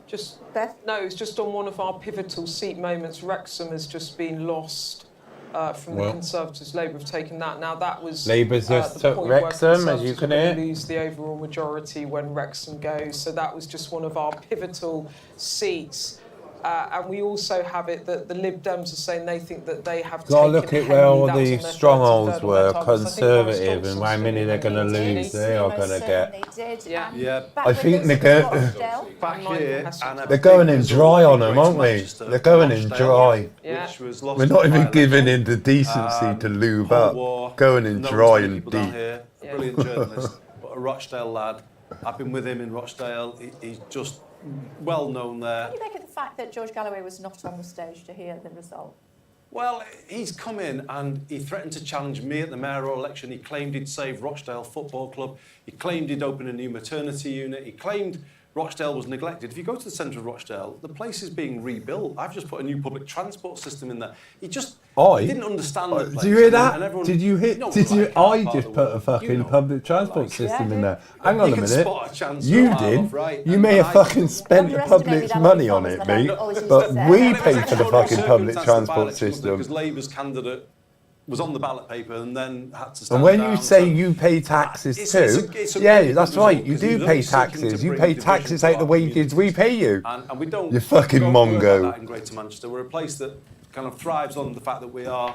No, it's just on one of our pivotal seat moments. Wrexham has just been lost from the Conservatives. Labour have taken that. Now that was Labour's just the took point where Wrexham, as you Conservatives can were gonna hear. lose the overall majority when Wrexham goes. So that was just one of our pivotal seats. And we also have it that the Lib Dems are saying they think that they have Gotta taken look at Henley. where all That was the on their strongholds 33rd were, on their targets. I think Boris Conservative, and Johnson's how many they're going to lose. They are going to get. Yeah. I think they're going. Back here, They're going in dry on them, aren't they? They're going in dry. Which was lost We're not in even by giving election. in the decency to lube Paul up. Waugh, Going in knows dry the and people down deep. here, a brilliant journalist, but a Rochdale lad. I've been with him in Rochdale. He's just well known there. What do you make of the fact that George Galloway was not on the stage to hear the result? Well, he's come in and he threatened to challenge me at the mayoral election. He claimed he'd save Rochdale Football Club. He claimed he'd open a new maternity unit. He claimed Rochdale was neglected. If you go to the centre of Rochdale, the place is being rebuilt. I've just put a new public transport system in there. He didn't understand the place. Did you hear And that? everyone- Did you hit? No, Did like you? that I part just of put the a fucking world. public transport system in there. Hang on You a can minute. spot a chance You a mile did. off, right? You And may have I- fucking spent the public's money on it, mate. But we pay for the fucking public transport system. Because Labour's candidate was on the ballot paper and then had to stand And when down. you say you pay taxes too, yeah, that's right. You do pay taxes. You pay taxes out the wages we pay you. And we don't. You fucking don't work like mongo. that in Greater Manchester. We're a place that kind of thrives on the fact that we are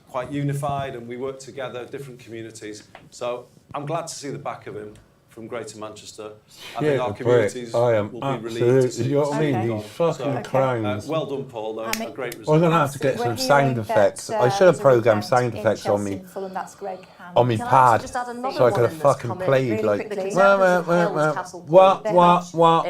quite unified and we work together, different communities. So I'm glad to see the back of him from Greater Manchester. I think our communities I am will be relieved to absolutely. see You know what I mean? this These fucking clowns. well done, Paul. Though, a great result. We're going to have to get some sound effects. I should have programmed sound effects on me. On me pad, so I could have fucking played like wah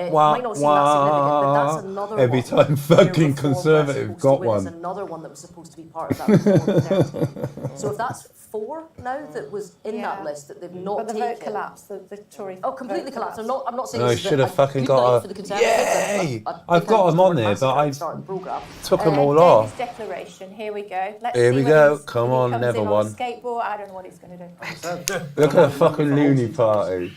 every time fucking Conservative got one. Another one that was supposed to be part of that reform. So if that's 4 now that was in that list that they've not But the taken. vote collapsed, the Tory. Oh, completely collapsed. I'm not saying I this is should have fucking good night got for the a. Conservatives. Yay! I've got them on there, but I took them all off. Declaration. Here we go. Let's Here see we when go. he's- Come when he on, comes never in won. On a skateboard. I don't know what he's going to do. Look at the fucking loony party.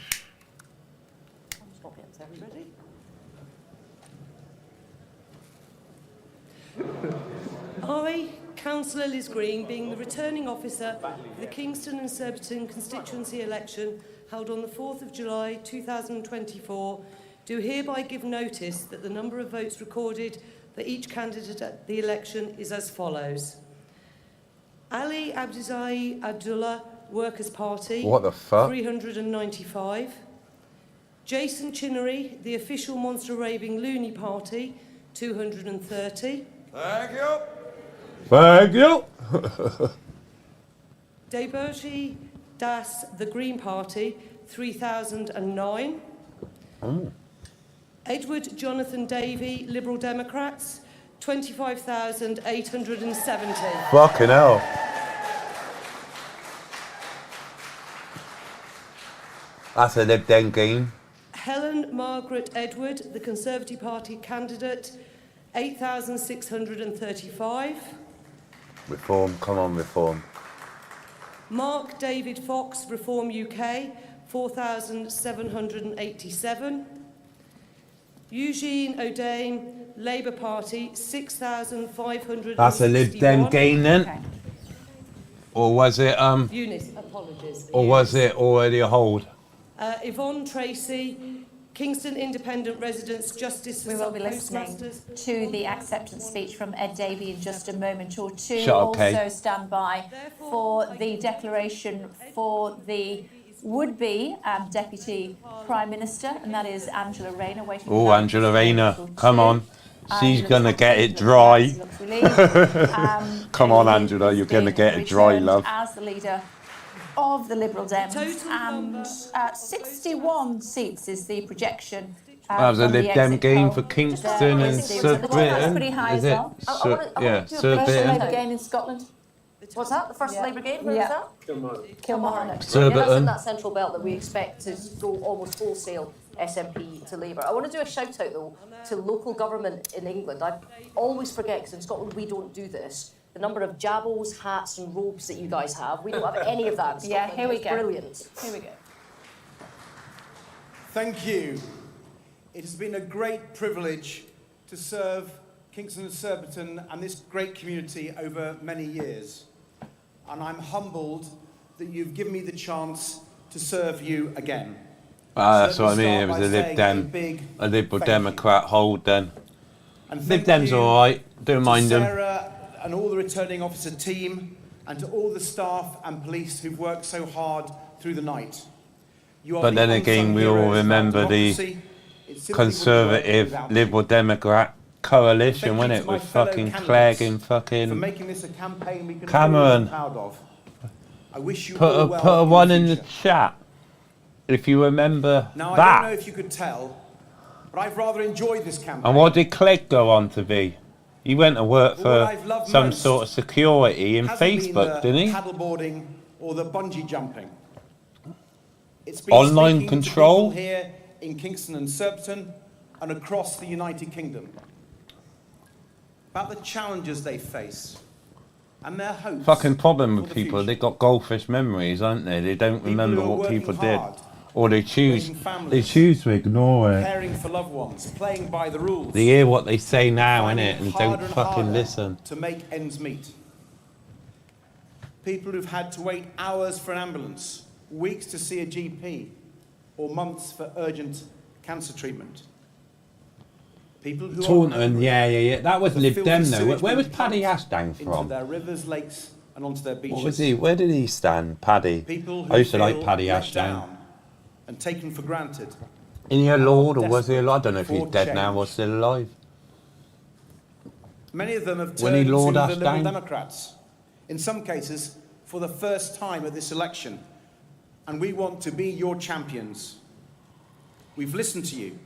I, Councillor Liz Green, being the returning officer for the Kingston and Surbiton constituency election held on the 4th of July 2024, do hereby give notice that the number of votes recorded for each candidate at the election is as follows. Ali Abdizai Abdullah, Workers' Party. What the fuck? 395. Jason Chinnery, the official monster raving loony party, 230. Thank you. Thank you. Deberji Das, the Green Party, 3,009. Oh. Edward Jonathan Davey, Liberal Democrats, 25,870. Fucking hell. That's a Lib Dem game. Helen Margaret Edward, the Conservative Party candidate, 8,635. Reform, come on, Reform. Mark David Fox, Reform UK, 4,787. Eugene O'Dane, Labour Party, 6,561. That's a Lib Dem game then? Okay. Or was it, Eunice, apologies. or was it already a hold? Yvonne Tracy, Kingston Independent Residents Justice We will be listening to the acceptance speech from Ed Davey in just a moment or two. Shut up, Kate. Also stand by for the declaration for the would-be Deputy Prime Minister, and that is Angela Rayner. Oh, Angela Rayner, come on. She's going to get it dry. Come on, Angela, you're going to get it dry, love. As the leader of the Liberal Dems, and 61 seats is the projection. That was a Lib Dem game for Kingston and That's pretty high Is as it? well. Yeah, First Labour game in Scotland. What's that? The first Labour game? Where is that? Kilmarnock. Yeah, that's in that central belt that we expect to go almost wholesale SNP to Labour. I want to do a shout out though to local government in England. I always forget, because in Scotland we don't do this, the number of jabos, hats and robes that you guys have. We don't have any of that in Scotland. Yeah, here we It's go. Brilliant. Here we go. Thank you. It has been a great privilege to serve Kingston and Surbiton and this great community over many years. And I'm humbled that you've given me the chance to serve you again. That's what I mean, it was a Lib Dem, a Liberal Democrat hold then. Lib Dem's alright, don't mind them. Sarah and all the returning officer team, and to all the staff and police who've worked so hard through the night. But then again, we all remember the Conservative Liberal Democrat coalition, wasn't it, with fucking Clegg and fucking Cameron. Put a one in the chat if you remember now, that. I don't know if you could tell, but I've rather enjoyed this campaign. And what did Clegg go on to be? He went to work for some sort of security in Facebook, didn't he? Paddleboarding or the bungee jumping. It's been Online speaking control? to people here in Kingston and Surbiton and across the United Kingdom about the challenges they face and their hopes. Fucking problem with people, they've got goldfish memories, aren't they? They don't remember what people did. Or they choose to ignore it. Caring for loved ones, playing by the rules. They hear what they say now, innit, and don't harder fucking harder listen. to make ends meet. People who've had to wait hours for an ambulance, weeks to see a GP, or months for urgent cancer treatment. People who Taunton, yeah. That was the Lib filthy Dem though. sewage Where was being Paddy pumped Ashdown into from? their rivers, lakes, and onto their beaches. What was he? Where did he stand, Paddy? People who I used to like feel Paddy let Ashdown. down and taken for granted. Is he a lord or was he alive? I don't know if he's for dead now or change. still alive. Many of them have When he turned to Lord the Ashdown? Liberal Democrats, in some cases for the first time at this election. And we want to be your champions. We've listened to you,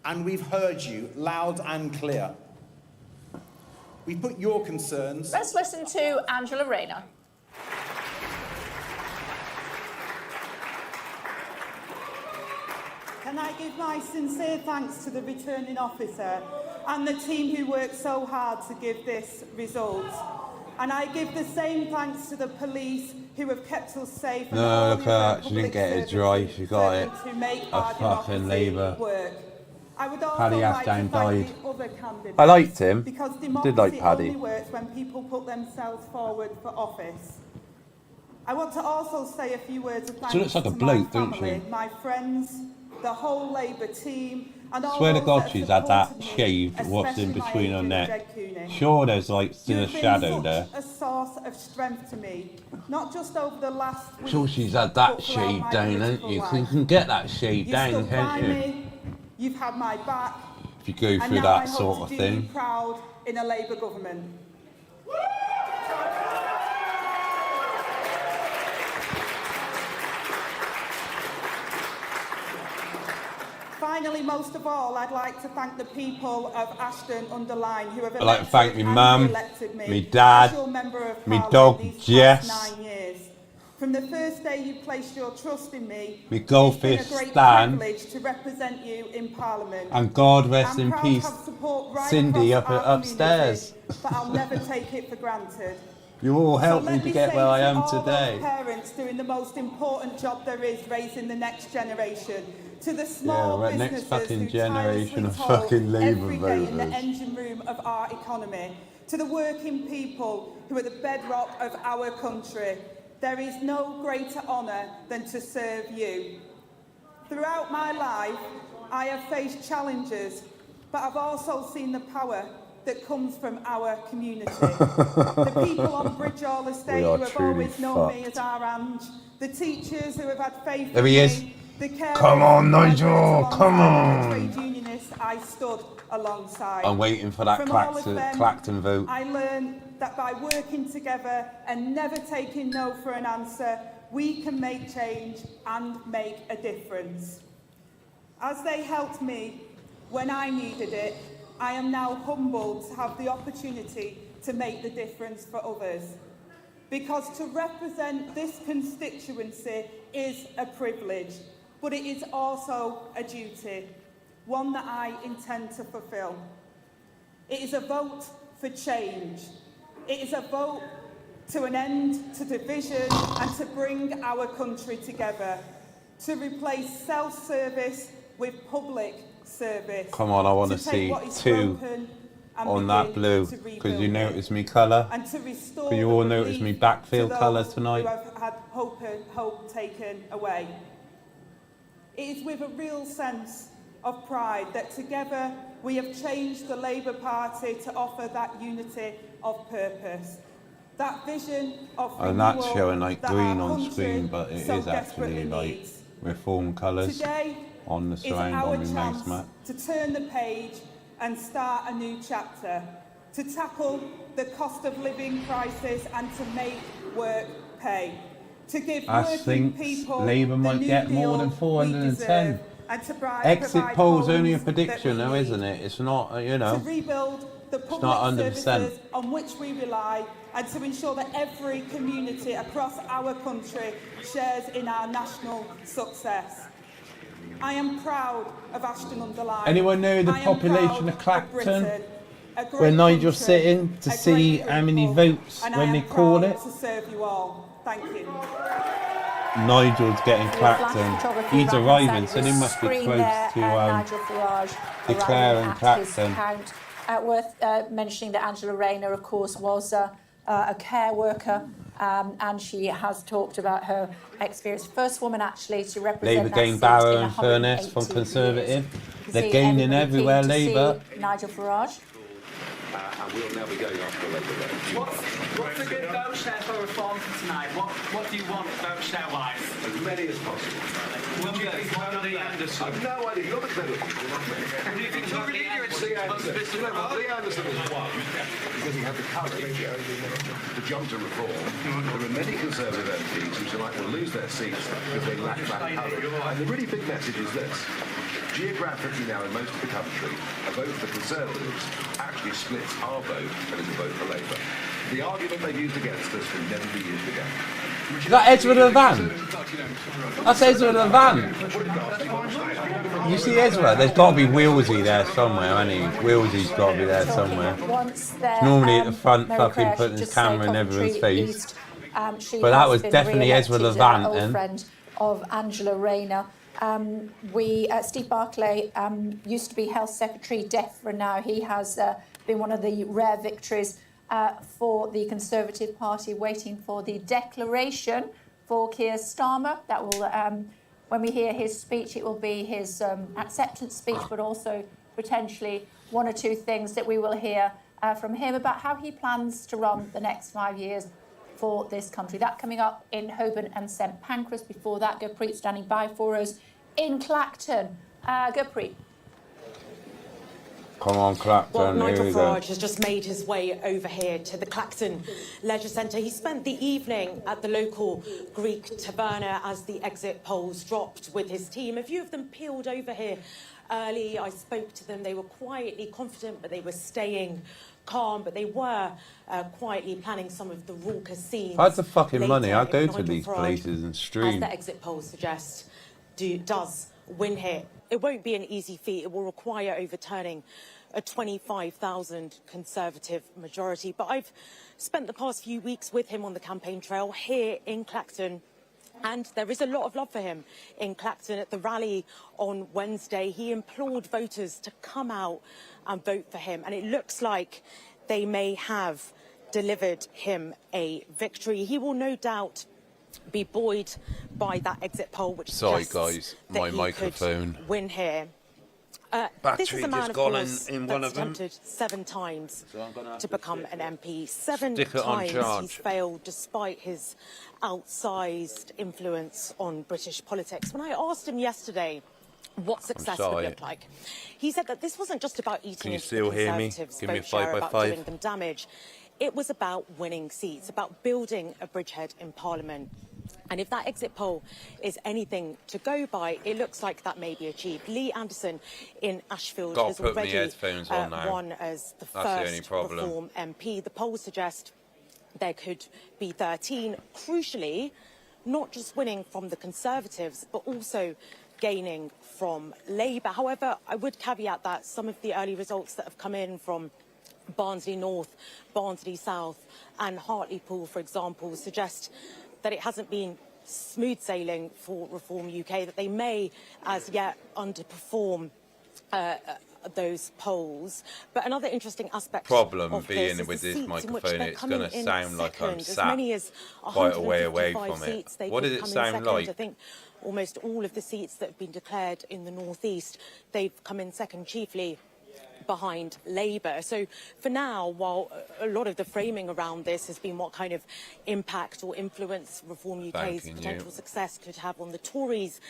and we've heard you loud and clear. We put your concerns... Let's listen to Angela Rayner. Can I give my sincere thanks to the returning officer and the team who worked so hard to give this result. And I give the same thanks to the police who have kept us safe. And No, all look the at that. other She didn't public get it service dry. She got it. servants who make A our fucking democracy Labour. work. I would also Paddy like Ashdown to thank died. the other candidates. I liked him. Because I democracy did like Paddy. only works when people put themselves forward for office. I want to also say a few words of thanks She looks like a to bloke, my don't family, she? my friends, the whole Labour team, and all Swear to those God that she's have had that supported me, shaved, what's in especially my between her agent, neck. Jed Cooney. Sure there's like still a You've been shadow such there. a source of strength to me, not just over the last week. Sure she's had that but throughout shaved my down, political haven't you? life. 'Cause you can get that shaved You've down, stood by can't you? me, you've had my back, If you go and through now I that hope sort to of do thing. you proud in a Labour government. finally, most of all, I'd like to thank the people of Ashton-under-Lyne who have I'd like to thank me and mum, elected me me dad, as your member of me Parliament dog these past Jess, 9 years. From the first day you placed your trust in me, me it's goldfish been a great Stan, privilege to represent you in Parliament. and God rest I'm in proud peace, to have support right Cindy across our upstairs. community, but I'll never take it for granted. You all helped so me to get where I am today. To parents doing the most important job there is, raising the next generation. To the small Yeah, right, next businesses fucking who generation of tirelessly toil fucking Labour every day in the voters. engine room of our economy. To the working people who are the bedrock of our country. There is no greater honour than to serve you. Throughout my life, I have faced challenges, but I've also seen the power that comes from our community. The people on Bridgall Estate who have always known me as our Ange, the teachers who have had faith There he in is. me, the carers Come on, who I've worked Nigel, come alongside, and the on. trade unionists I stood alongside. I'm waiting for that From all of them, Clacton vote. I learned that by working together and never taking no for an answer, we can make change and make a difference. As they helped me when I needed it, I am now humbled to have the opportunity to make the difference for others. Because to represent this constituency is a privilege, but it is also a duty, one that I intend to fulfil. It is a vote for change. It is a vote to an end to division and to bring our country together, to replace self-service with public service. Come on, I want to see two on that blue, because you notice me colour. And to restore Can you all notice me backfield colour tonight? who have had hope taken away. It is with a real sense of pride that together we have changed the Labour Party to offer that unity of purpose. That vision of renewal And that's showing like that green our on country screen, but it so is actually desperately like needs. reform colours Today on the is surround our on the chance nice map. to turn the page and start a new chapter, to tackle the cost of living crisis and to make work pay, to give I working think people Labour the might new get more than deal 410. we deserve, and to Exit provide polls only a homes that prediction, we though, need. isn't it? It's not, you know. To rebuild the not public 100%. services on which we rely and to ensure that every community across our country shares in our national success. I am proud of Ashton-under-Lyne. Anyone know the I am population proud of Clacton? Britain, a great Where Nigel's country, sitting to a see great how many people, votes and when I they am call proud it? to serve you all. Thank you. Nigel's getting Your flash Clacton. photography He's right arriving, hand so side they of the must be screen close there, to Nigel Farage declaring arriving at his Clacton. count. Worth mentioning that Angela Rayner, of course, was a care worker, and she has talked about her experience. First woman, actually, to represent Labour that gained seat Barrow in and Furness 180 from years. Conservative. You They're see gaining everybody everywhere, keen to Labour. see Nigel Farage. And we'll now be going after Labour vote. What's a good vote share for reform for tonight? What do you want vote share wise? As many as possible. What do you think about Lee Anderson? I've no idea. You're the better. What do you think about Lee Anderson? Lee Anderson was one because he had the courage to jump to reform. There are many Conservative MPs who tonight will lose their seats because they lack that courage. And the really big message is this. Geographically now in most of the country, a vote for Conservatives actually splits our vote and is a vote for Labour. The argument they've used against us can never be used again. Is that Ezra the van? That's Ezra the van. You see Ezra? There's got to be Willsy there somewhere, hasn't he? Willsy's got to be there somewhere. He's normally at the front fucking putting his camera in everyone's face. But that was definitely Ezra the van old then. Friend of Angela Rayner. Steve Barclay used to be Health Secretary, deaf for now. He has been one of the rare victories for the Conservative Party, waiting for the declaration for Kier Starmer. That will, when we hear his speech, it will be his acceptance speech, but also potentially one or two things that we will hear from him about how he plans to run the next 5 years for this country. That coming up in Holborn and St Pancras. Before that, Gurpreet standing by for us in Clacton. Gurpreet. Come on, Clacton. Well, Nigel here we go. Farage has just made his way over here to the Clacton Leisure Centre. He spent the evening at the local Greek taverna as the exit polls dropped with his team. A few of them peeled over here early. I spoke to them. They were quietly confident, but they were staying calm. But they were quietly planning some of the raucous scenes. If I had the fucking money, later I'd go if to Nigel these Farage, places and stream. as the exit polls suggest, does win here. It won't be an easy feat. It will require overturning a 25,000 Conservative majority. But I've spent the past few weeks with him on the campaign trail here in Clacton, and there is a lot of love for him in Clacton. At the rally on Wednesday, he implored voters to come out and vote for him, and it looks like they may have delivered him a victory. He will no doubt be buoyed by that exit poll, which Sorry, suggests guys, that my he microphone. could win here. This is Battery a man, just of gone course, in one that's of them. attempted 7 times So I'm gonna have to to become an MP. 7 stick it on times charge. he's failed despite his outsized influence on British politics. When I asked him yesterday what success would sorry. look like, he said that this wasn't just about eating Can you into still the hear me? Conservatives' Give me a vote share, 5 by about 5. doing them damage. It was about winning seats, about building a bridgehead in Parliament. And if that exit poll is anything to go by, it looks like that may be achieved. Lee Anderson in Ashfield Gotta has put my already headphones on now. won as the That's the only first problem. Reform MP. The polls suggest there could be 13. Crucially, not just winning from the Conservatives, but also gaining from Labour. However, I would caveat that some of the early results that have come in from Barnsley North, Barnsley South and Hartlepool, for example, suggest that it hasn't been smooth sailing for Reform UK, that they may as yet underperform those polls. But another interesting aspect Problem of being this with is the this seats in which microphone, they're it's coming going to in sound like I'm second. As sat many as quite a way away 155 from it. seats, they What could does it come in sound second. like? I think almost all of the seats that have been declared in the North East, they've come in second, chiefly behind Labour. So for now, while a lot of the framing around this has been what kind of impact or influence Reform UK's Thanking potential you. success could have on the Tories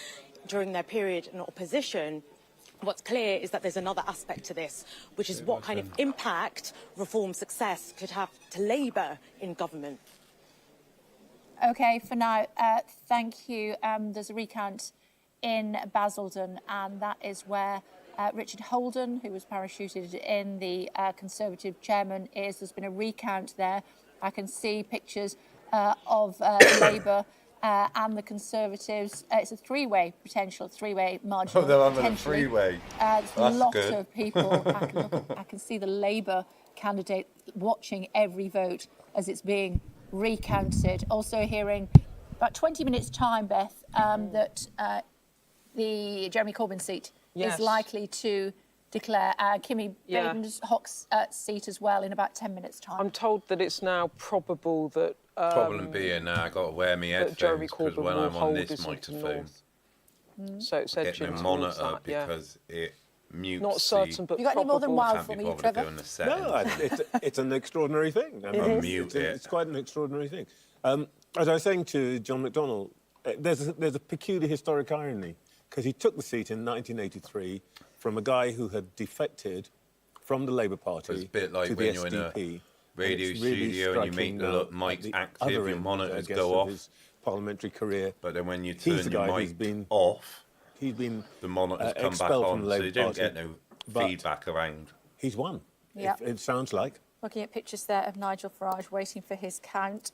during their period in opposition, what's clear is that there's another aspect to this, which is what kind of impact Reform success could have to Labour in government. OK, for now, thank you. There's a recount in Basildon, and that is where Richard Holden, who was parachuted in, the Conservative chairman, is. There's been a recount there. I can see pictures of Labour and the Conservatives. It's a three-way marginal. Oh, they're on a potentially. freeway. There's That's lots good. of people. I can see the Labour candidate watching every vote as it's being recounted. Also hearing about 20 minutes' time, Beth, that the Jeremy Corbyn seat Yes. is likely to declare Kimmy Yeah. Baden's seat as well in about 10 minutes' time. I'm told that it's now probable that Problem being now I've got to wear my that Jeremy headphones because Corbyn when will I'm on hold this his into microphone, So it's I get edging my towards monitor that, yeah. because it mutes Not certain, but You got any more than probable. wild Can't for be me, bothered Trevor? doing the settings. No, it's an extraordinary thing. It is. Mute it. It's quite an extraordinary thing. As I was saying to John McDonnell, there's a peculiar historic irony, because he took the seat in 1983 from a guy who had defected from the Labour Party It's a bit like to when the you're in a SDP. radio And it's really studio and you make striking the now mics at the active, other your end, monitors I guess, go of off. his parliamentary career. But then when you He's turn the your guy mic who's been off, he's been the monitors come back expelled on, from the so Labour you don't Party, get no but feedback around. He's won. Yeah. It sounds like. Looking at pictures there of Nigel Farage waiting for his count.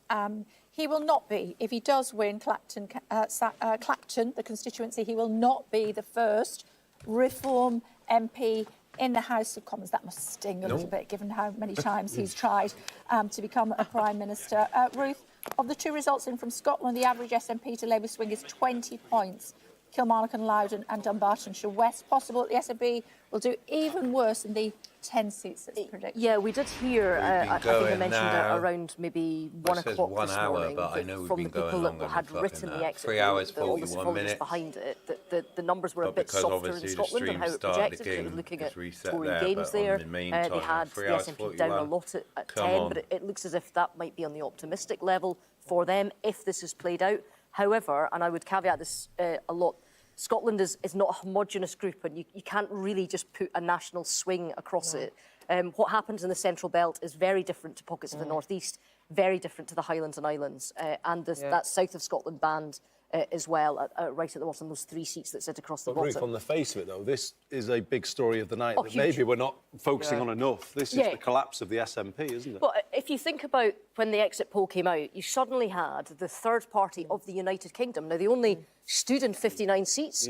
He will not be, if he does win Clacton, the constituency, he will not be the first Reform MP in the House of Commons. That must sting a little bit, given how many times he's tried to become a Prime Minister. Ruth, of the two results in from Scotland, the average SNP to Labour swing is 20 points. Kilmarnock and Loudon and Dumbartonshire West. Possible that the SNP will do even worse in the 10 seats that's predicted. Yeah, we did hear, I think I mentioned now. Around maybe It 1 says o'clock 1 this hour, morning but I know we've from been the people going that longer than had fucking written that. the exit 3 hours, poll, all the 41 psychologists minutes. behind it, the numbers were a But bit because softer in obviously the Scotland and how stream it started projected. It was again, looking it's at reset Tory there, gains but there. on the meantime, They had the 3 hours, SNP down a 41. lot at Come 10, on. but it looks as if that might be on the optimistic level for them if this is played out. However, and I would caveat this a lot Scotland is not a homogenous group, and you can't really just put a national swing across it. What happens in the Central Belt is very different to pockets of the North East, very different to the Highlands and Islands, and that south of Scotland band as well, right at the bottom, those 3 seats that sit across the bottom. Ruth, on the face of it, though, this is a big story of the night that huge. maybe we're not focusing on enough. This is the collapse of the SNP, isn't it? But if you think about when the exit poll came out, you suddenly had the third party of the United Kingdom. Now, they only stood in 59 seats,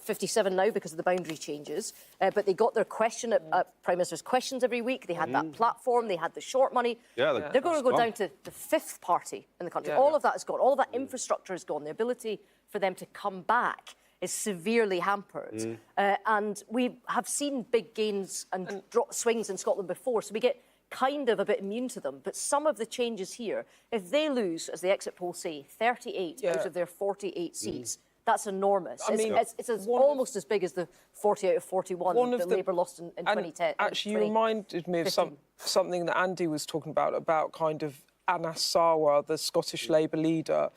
57 now because of the boundary changes, but they got their question at Prime Minister's Questions every week. They had that platform, they had the short money. They're going to go down to the 5th party in the country. All of that is gone. All of that infrastructure is gone. The ability for them to come back is severely hampered. And we have seen big gains and swings in Scotland before, so we get kind of a bit immune to them. But some of the changes here, if they lose, as the exit polls say, 38 out of their 48 seats, that's enormous. I mean, it's almost as big as the 40 out of 41 that Labour lost in 2010. Actually, you reminded me of something that Andy was talking about kind of Anas Sarwar, the Scottish Labour leader.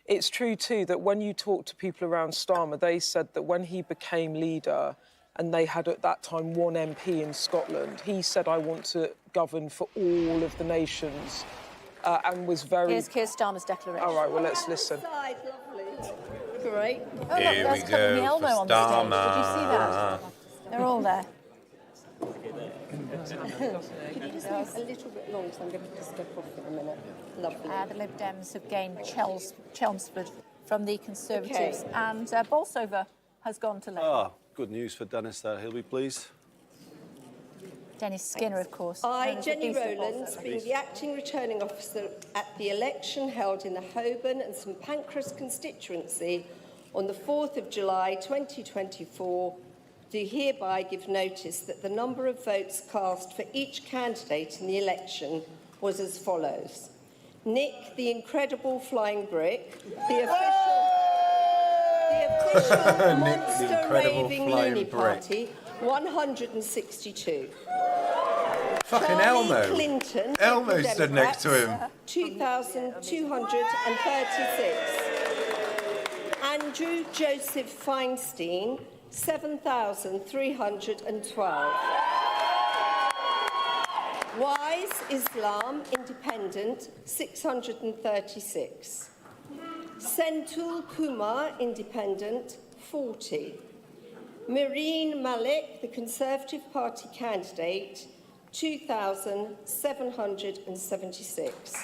It's true, too, that when you talk to people around Starmer, they said that when he became leader, and they had at that time 1 MP in Scotland, he said, I want to govern for all of the nations, and was very... Here's Kier Starmer's declaration. All right, well, let's listen. Great. Oh, Here look, we there's go Corbyn Elmo on the stage. Did you see that? They're all there. Could you just move a little bit long, so I'm going to just step off in a minute. Lovely. The Lib Dems have gained Chelmsford from the Conservatives, and Bolsover has gone to Labour. Ah, good news for Dennis there. He'll be pleased. Dennis Skinner, of course. I, Jenny Rowlands, being the acting returning officer at the election held in the Holborn and St Pancras constituency on the 4th of July 2024, do hereby give notice that the number of votes cast for each candidate in the election was as follows. Nick, the incredible flying brick, the official monster raving loony party, 162. Fucking Elmo. Clinton, Elmo stood next to him. 2,236. Andrew Joseph Feinstein, 7,312. Wise Islam Independent, 636. Senthil Kumar Independent, 40. Mireen Malik, the Conservative Party candidate, 2,776.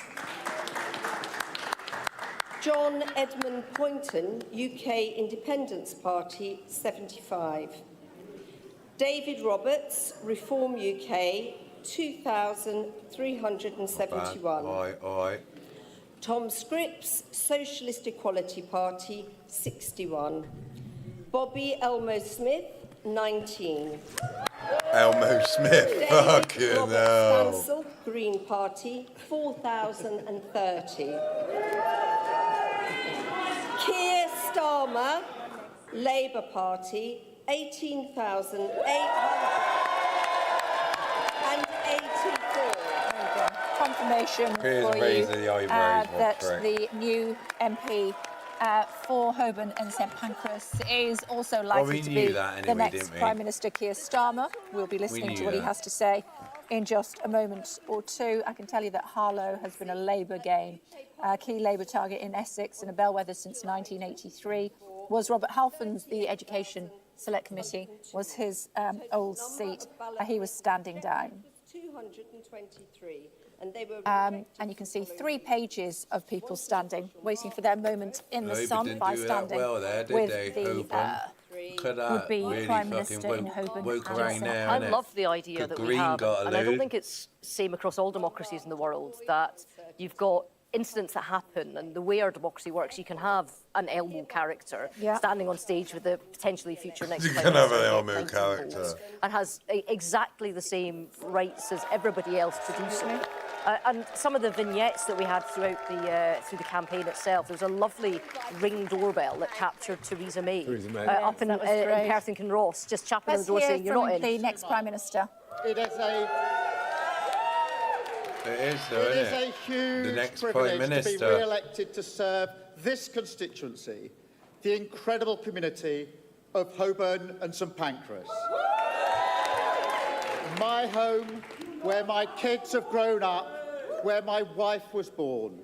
John Edmund Poynton, UK Independence Party, 75. David Roberts, Reform UK, 2,371. Aye. Tom Scripps, Socialist Equality Party, 61. Bobby Elmo Smith, 19. Elmo Smith, fucking hell. Stansel, Green Party, 4,030. Kier Starmer, Labour Party, 18,884. Confirmation for you that the new MP for Holborn and St Pancras is also likely to be the next Prime Minister, Kier Starmer. We'll be listening to what he has to say in just a moment or two. I can tell you that Harlow has been a Labour gain. A key Labour target in Essex and a bellwether since 1983 was Robert Halfon's. The Education Select Committee was his old seat. He was standing down. 223. And you can see 3 pages of people standing, waiting for their moment in the sun by standing with the would-be Prime Minister in Holborn. I love the idea that we have, and I don't think it's the same across all democracies in the world, that you've got incidents that happen, and the way our democracy works, you can have an Elmo character standing on stage with the potentially future next Prime Minister. You can have an Elmo character. And has exactly the same rights as everybody else to do so. And some of the vignettes that we had throughout through the campaign itself, there's a lovely Ring doorbell that captured Theresa May, up in Perth and Kinross, just chapping on the door saying, "You're not in." The next Prime Minister. It is, though, it is a huge the next privilege Prime Minister to be re-elected to serve this constituency, the incredible community of Holborn and St Pancras. My home, where my kids have grown up, where my wife was born.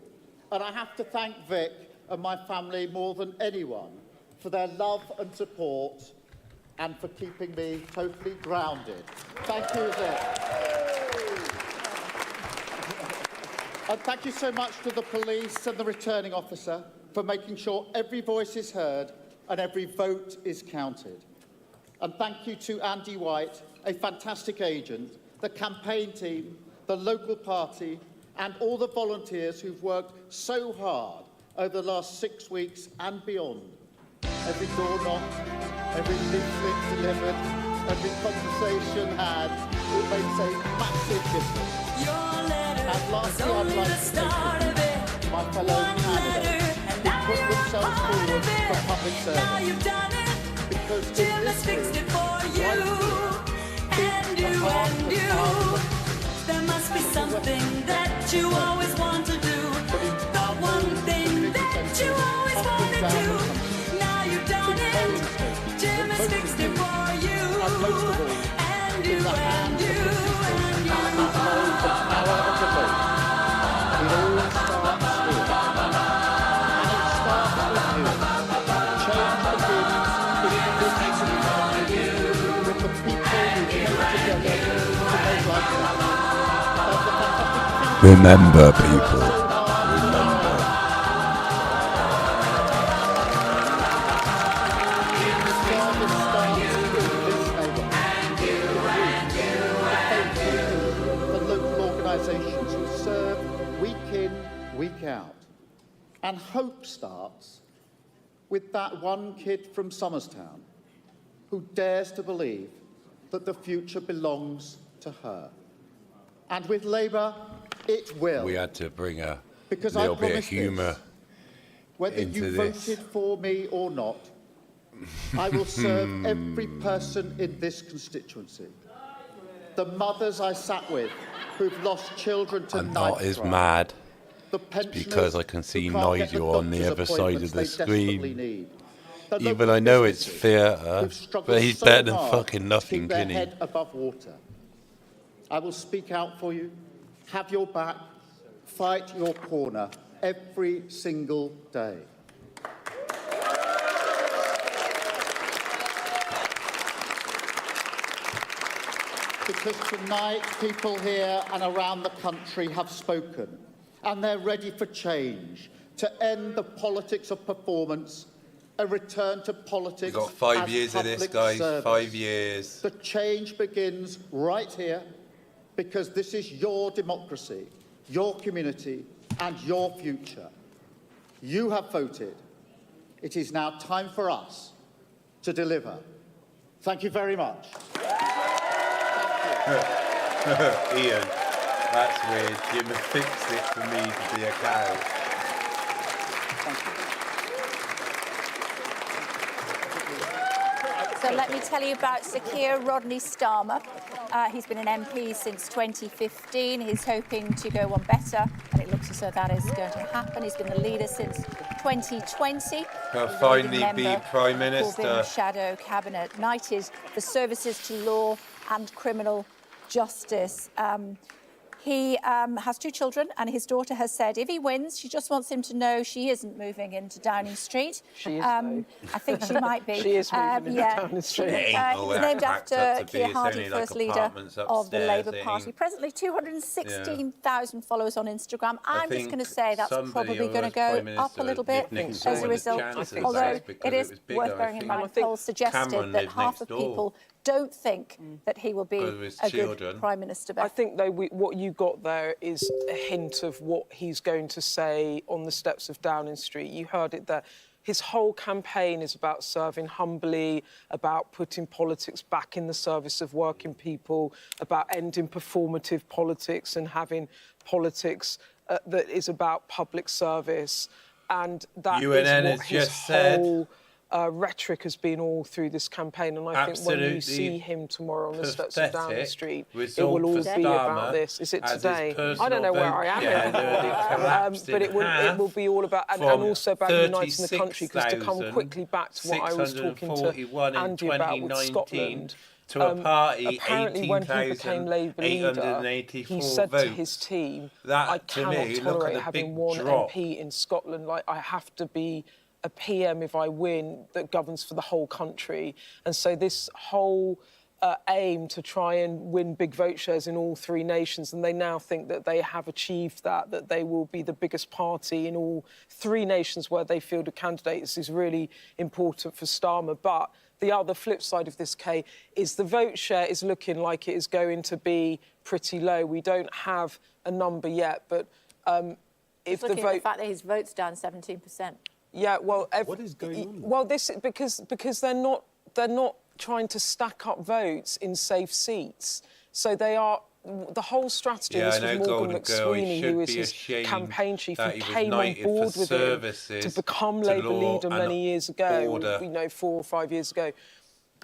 And I have to thank Vic and my family more than anyone for their love and support and for keeping me totally grounded. Thank you, Vic. And thank you so much to the police and the returning officer for making sure every voice is heard and every vote is counted. And thank you to Andy White, a fantastic agent, the campaign team, the local party, and all the volunteers who've worked so hard over the last 6 weeks and beyond. Every door knocked, every leaflet delivered, every conversation had, it makes a massive difference. And lastly, I'd like to thank my fellow candidates who put themselves forward for public service. Because in this room, there must be something that you always want to do. The one thing that you always want to do. Now you've done it. Jim has fixed it for you. And you, and you, and you. It all starts here. And it starts with you. Change begins with the people who came together to make life happen. Remember, people. Remember. The local organisations who serve week in, week out. And hope starts with that one kid from Somerstown who dares to believe that the future belongs to her. And with Labour, it will. We had to bring a because little I bit of promise humour this, whether into you this. voted for me or not, I will serve every person in this constituency. The mothers I sat with who've lost children to I'm knife not as crime. mad. The It's because I can see who can't get the Nigel on the doctor's other side of appointments the they desperately screen. need. The Even local I know it's businesses theatre, who've struggled but he's so better than hard fucking to nothing, keep their can he? head above water. I will speak out for you, have your back, fight your corner every single day. Because tonight people here and around the country have spoken and they're ready for change, to end the politics of performance, a return to politics. We've got 5 as years of this, public guys. service. 5 years. The change begins right here because this is your democracy, your community and your future. You have voted. It is now time for us to deliver. Thank you very much. Ian, that's weird. Jim has fixed it for me to be a cow. So let me tell you about Sir Kier Starmer. He's been an MP since 2015. He's hoping to go one better, and it looks as though that is going to happen. He's been the leader since 2020. He'll finally be Prime Minister. Corbyn shadow cabinet, knighted the services to law and criminal justice. He has 2 children, and his daughter has said if he wins, she just wants him to know she isn't moving into Downing Street. She is, I think she might be. She is moving into Downing Street. He's named after Keir Hardie, first leader of the Labour Party. Presently 216,000 followers on Instagram. I'm just going to say that's probably going to go up a little bit as a result, although it is worth bearing in mind polls suggested that half of people don't think that he will be a good Prime Minister. I think, though, what you got there is a hint of what he's going to say on the steps of Downing Street. You heard it there. His whole campaign is about serving humbly, about putting politics back in the service of working people, about ending performative politics and having politics that is about public service. And that is what his whole rhetoric has been all through this campaign, and I think when you see him tomorrow on the steps of Downing Street, it will all be about this. Is it today? I don't know where I am anymore. But it will be all about, and also about uniting the country, because to come quickly back to what I was talking to Andy about with Scotland, to a party, apparently when he became Labour leader, he said to his team, I cannot tolerate having one MP in Scotland. Like, I have to be a PM if I win that governs for the whole country. And so this whole aim to try and win big vote shares in all three nations, and they now think that they have achieved that they will be the biggest party in all three nations where they fielded candidates, is really important for Starmer. But the other flip side of this, Kay, is the vote share is looking like it is going to be pretty low. We don't have a number yet, but if the vote... the fact that his vote's down 17%. Yeah, well... What is going on? Well, this because they're not trying to stack up votes in safe seats. So they are... The whole strategy, this was Morgan McSweeney, who is his campaign chief, who came on board with him to become Labour leader many years ago, 4 or 5 years ago.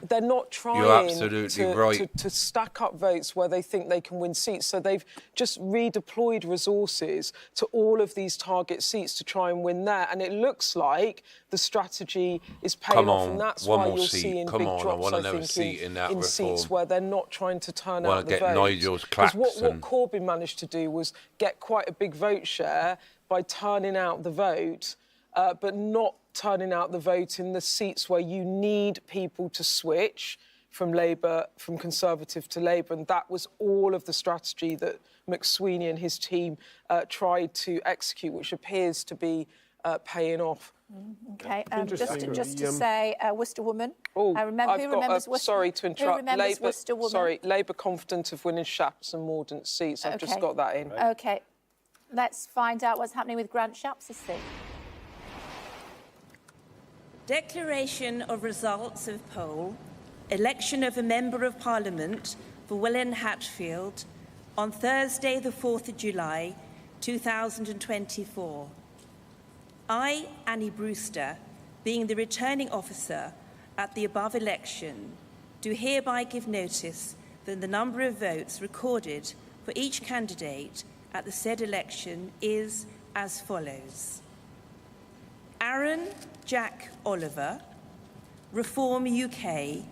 They're not trying to stack up votes where they think they can win seats. So they've just redeployed resources to all of these target seats to try and win there. And it looks like the strategy is paying off. And that's why you're seeing big drops, I think, in seats where they're not trying to turn out the vote. Because what Corbyn managed to do was get quite a big vote share by turning out the vote, but not turning out the vote in the seats where you need people to switch from Conservative to Labour. And that was all of the strategy that McSweeney and his team tried to execute, which appears to be paying off. OK, just to say, Worcester Woman. Oh, who remembers Worcester? Sorry to interrupt. Who remembers Worcester Woman? Sorry, Labour confident of winning Shapps and Mordaunt's seats. I've just got that in. OK, let's find out what's happening with Grant Shapps' seat. Declaration of results of poll, election of a Member of Parliament for Welwyn Hatfield on Thursday the 4th of July 2024. I, Annie Brewster, being the returning officer at the above election, do hereby give notice that the number of votes recorded for each candidate at the said election is as follows. Aaron Jack Oliver, Reform UK,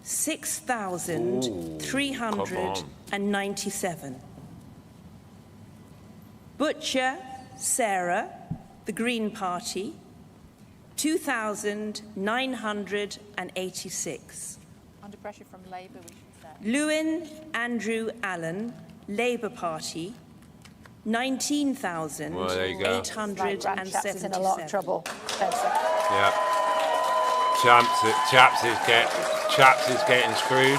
6,397. Butcher Sarah, the Green Party, 2,986. Under pressure from Labour, we should say. Lewin Andrew Allen, Labour Party, 19,877. Is in a lot of trouble. Yeah. Chaps is getting screwed.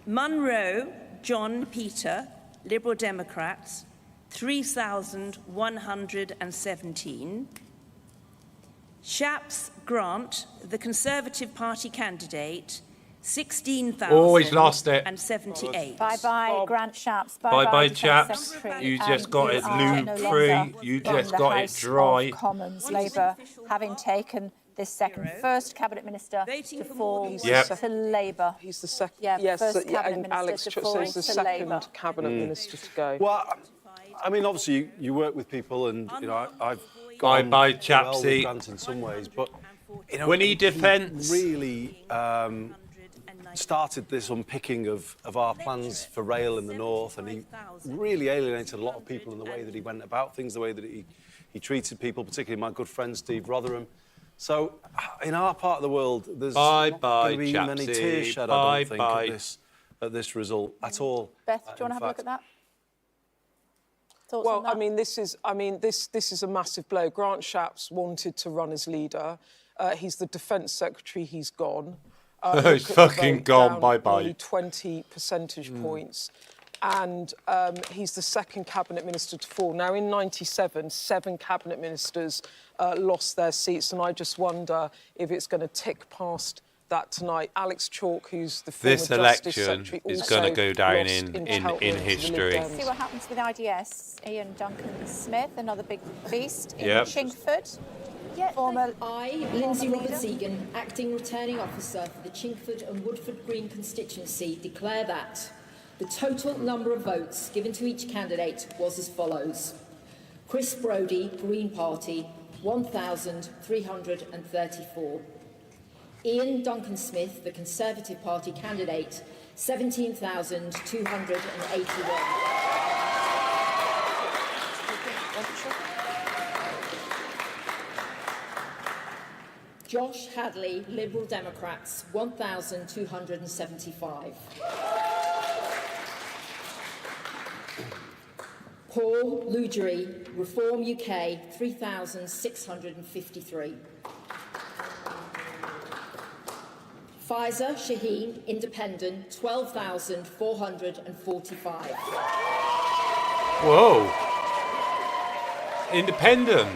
Munro John Peter, Liberal Democrats, 3,117. Shapps Grant, the Conservative Party candidate, 16,000. Always lost it. And 78. Bye-bye, Grant Shapps. Bye-bye, Chaps. You just got it lube-free. You just got it dry. Commons, Labour, having taken this second, first cabinet minister to fall to Labour. He's the second. Yes, and Alex says the second cabinet minister to go. Well, I mean, obviously you work with people, and you know I've bye, Chapsy. Well in some ways, but you know, when he defends really started this unpicking of our plans for rail in the north, and he really alienated a lot of people in the way that he went about things, the way that he treated people, particularly my good friend Steve Rotherham. So, in our part of the world, there's not going to be many tears shed, I don't think, at this result at all. Beth, do you want to have a look at that? Well, I mean, this is a massive blow. Grant Shapps wanted to run as leader. He's the Defence Secretary. He's gone. He's fucking gone. Bye-bye. 20 percentage points. And he's the second cabinet minister to fall. Now, in '97, 7 cabinet ministers lost their seats, and I just wonder if it's going to tick past that tonight. Alex Chalk, who's the former This Justice election Secretary, is also going to go down lost in Cheltenham to the Lib history. Dems. See what happens with IDS. Ian Duncan Smith, another big beast in Yep. Chingford. I, Lindsay Roberts-Egan, Acting Returning Officer for the Chingford and Woodford Green constituency, declare that the total number of votes given to each candidate was as follows. Chris Brodie, Green Party, 1,334. Ian Duncan Smith, the Conservative Party candidate, 17,281. Josh Hadley, Liberal Democrats, 1,275. Paul Lugery, Reform UK, 3,653. Faiza Shaheen, Independent, 12,445. Whoa. Independent.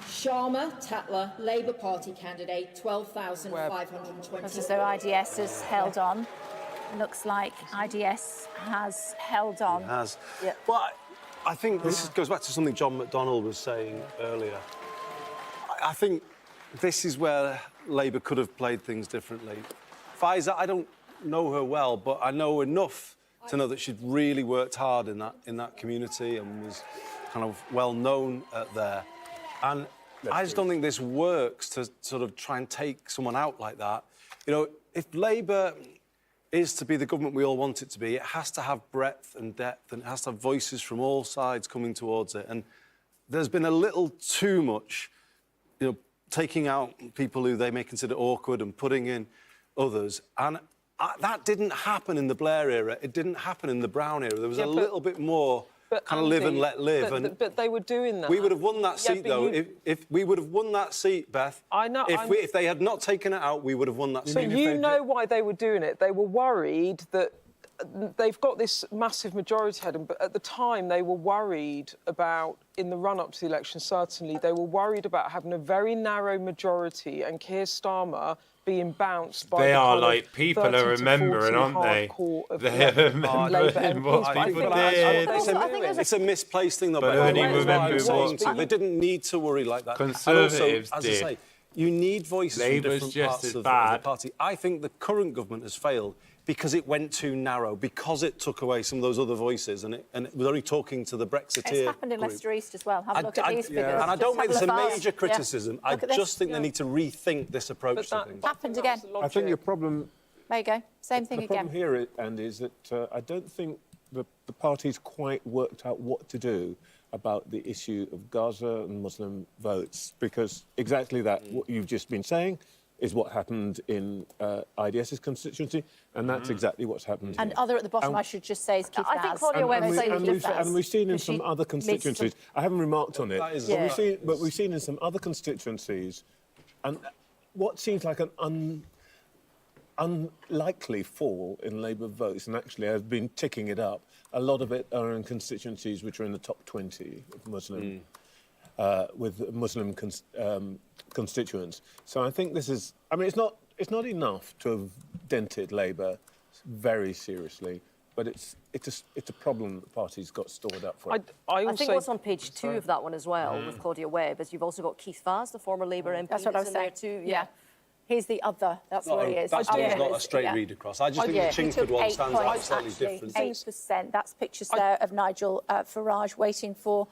Sharma Tatler, Labour Party candidate, 12,520. So IDS has held on. Looks like IDS has held on. It has. Yeah. Well, I think this goes back to something John McDonnell was saying earlier. I think this is where Labour could have played things differently. Faiza, I don't know her well, but I know enough to know that she'd really worked hard in that community and was kind of well known there. And I just don't think this works to sort of try and take someone out like that. You know, if Labour is to be the government we all want it to be, it has to have breadth and depth, and it has to have voices from all sides coming towards it. And there's been a little too much, you know, taking out people who they may consider awkward and putting in others. And that didn't happen in the Blair era. It didn't happen in the Brown era. There was a little bit more kind of live and let live. But they were doing that. We would have won that seat, though. If we would have won that seat, Beth. I know. If they had not taken it out, we would have won that seat. But you know why they were doing it. They were worried that they've got this massive majority ahead of them, but at the time they were worried about, in the run-up to the election, certainly, they were worried about having a very narrow majority and Kier Starmer being bounced by They are like people are remembering, aren't they? They are remembering what people did. It's a misplaced thing, though. But only remember what they didn't need to worry like that. Conservatives and also, as did. I say, you need voices Labour's from different just parts as of bad. the party. I think the current government has failed because it went too narrow, because it took away some of those other voices, and it was only talking to the Brexiteer It's happened in group. Leicester East as well. Have a look at these figures. And I don't make this a Just major criticism. I just think they need to rethink this approach to things. Happened again. I think your problem... There you go. Same thing the again. problem here, Andy, is that I don't think the party's quite worked out what to do about the issue of Gaza and Muslim votes, because exactly that, what you've just been saying, is what happened in IDS's constituency, and that's exactly what's happened And here. other at the bottom, I should just say, is Keith I think Vaz. Claudia Webb was saying And we've seen in some other constituencies, I haven't remarked on it, but we've seen in some other constituencies, and what seems like an unlikely fall in Labour votes, and actually I've been ticking it up, a lot of it are in constituencies which are in the top 20 of Muslim, with Muslim constituents. So I think this is, I mean, it's not enough to have dented Labour very seriously, but it's a problem that the party's got stored up for. I think what's on page 2 of that one as well, with Claudia Webb, is you've also got Keith Vaz, the former Labour MP. That's what I was saying. Too. Yeah. He's the other. That's where he is. That's not a straight read across. I just think the Chingford one stands out slightly different. 8%. That's pictures there of Nigel Farage waiting for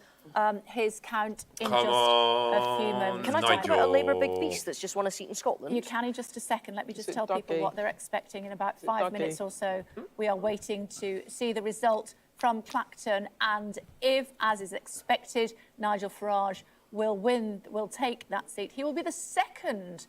his count in just a few moments. Can I talk about a Labour big beast that's just won a seat in Scotland? You can in just a second. Let me just tell people what they're expecting in about 5 minutes or so. We are waiting to see the result from Clacton, and if, as is expected, Nigel Farage will take that seat, he will be the second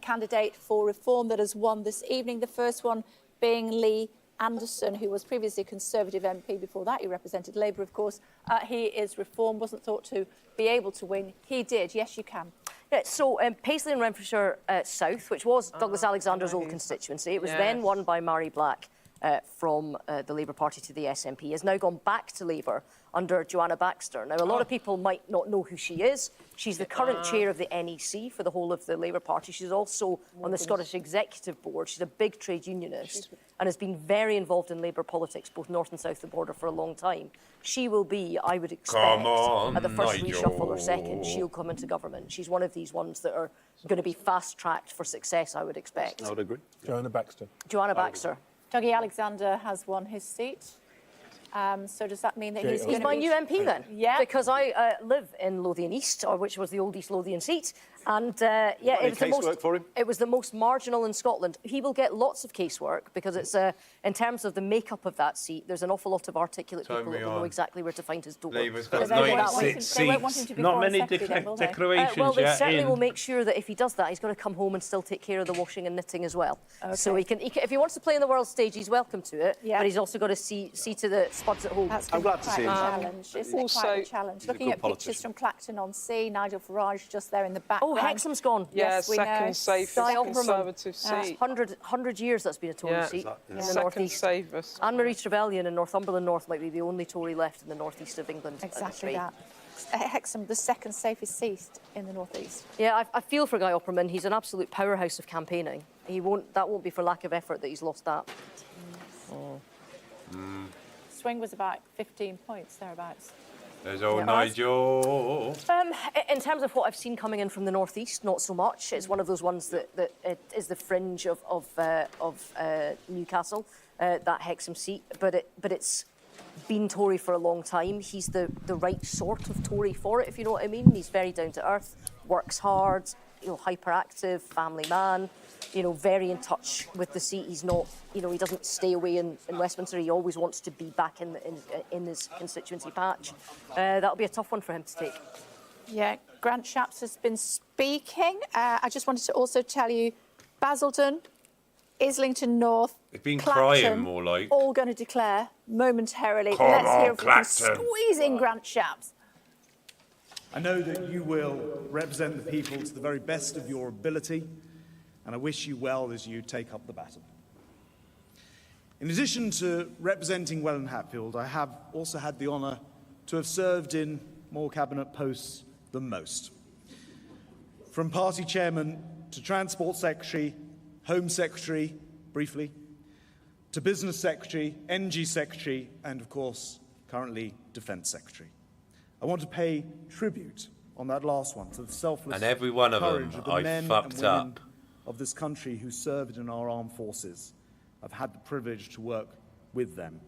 candidate for Reform that has won this evening. The first one being Lee Anderson, who was previously a Conservative MP. Before that, he represented Labour, of course. He is Reform, wasn't thought to be able to win. He did. Yes, you can. Yeah, so Paisley and Renfrewshire South, which was Douglas Alexander's old constituency, it was then won by Mary Black from the Labour Party to the SNP, has now gone back to Labour under Joanna Baxter. Now, a lot of people might not know who she is. She's the current chair of the NEC for the whole of the Labour Party. She's also on the Scottish Executive Board. She's a big trade unionist and has been very involved in Labour politics, both north and south of the border, for a long time. She will be, I would expect, at the first reshuffle or second, she'll come into government. She's one of these ones that are going to be fast-tracked for success, I would expect. I would agree. Joanna Baxter. Joanna Baxter. Dougie Alexander has won his seat. So does that mean that he's going to be... my new MP then? Yeah. Because I live in Lothian East, which was the old East Lothian seat. And yeah, it was the most marginal in Scotland. He will get lots of casework because it's in terms of the makeup of that seat, there's an awful lot of articulate people that will know exactly where to find his door. Labour's got 9 seats. Not many declarations well, they yet certainly in. will make sure that if he does that, he's going to come home and still take care of the washing and knitting as well. Okay. So he can, if he wants to play on the world stage, he's welcome to it. Yeah. But he's also got to see to the spuds at home. That's I'm glad to see him. Challenge. Isn't it quite a challenge? Looking at pictures from Clacton on Sea, Nigel Farage just there in the background. Oh, Hexham's gone. Yeah, Yes, we know. second safest Conservative seat. 100 years that's been a Tory seat in the North East. Safest. Anne-Marie Trevelyan in Northumberland North might be the only Tory left in the North East of England. Exactly that. Hexham, the second safest seat in the North East. Yeah, I feel for Guy Opperman. He's an absolute powerhouse of campaigning. That won't be for lack of effort that he's lost that. Swing was about 15 points, thereabouts. There's old Nigel. In terms of what I've seen coming in from the North East, not so much. It's one of those ones that it is the fringe of Newcastle, that Hexham seat. But it's been Tory for a long time. He's the right sort of Tory for it, if you know what I mean. He's very down to earth, works hard, hyperactive, family man. Very in touch with the seat. He's not, he doesn't stay away in Westminster. He always wants to be back in his constituency patch. That'll be a tough one for him to take. Yeah, Grant Shapps has been speaking. I just wanted to also tell you, Basildon, Islington North, They've been Clacton, crying more like. all going to declare momentarily. Come Let's on, hear from Clacton. squeezing Grant Shapps. I know that you will represent the people to the very best of your ability, and I wish you well as you take up the baton. In addition to representing Welland Hatfield, I have also had the honour to have served in more cabinet posts than most. From party chairman to transport secretary, home secretary, briefly, to business secretary, energy secretary, and of course, currently defence secretary. I want to pay tribute on that last one to the selfless And every one of courage them, of the I men fucked and women up. of this country who served in our armed forces. I've had the privilege to work with them.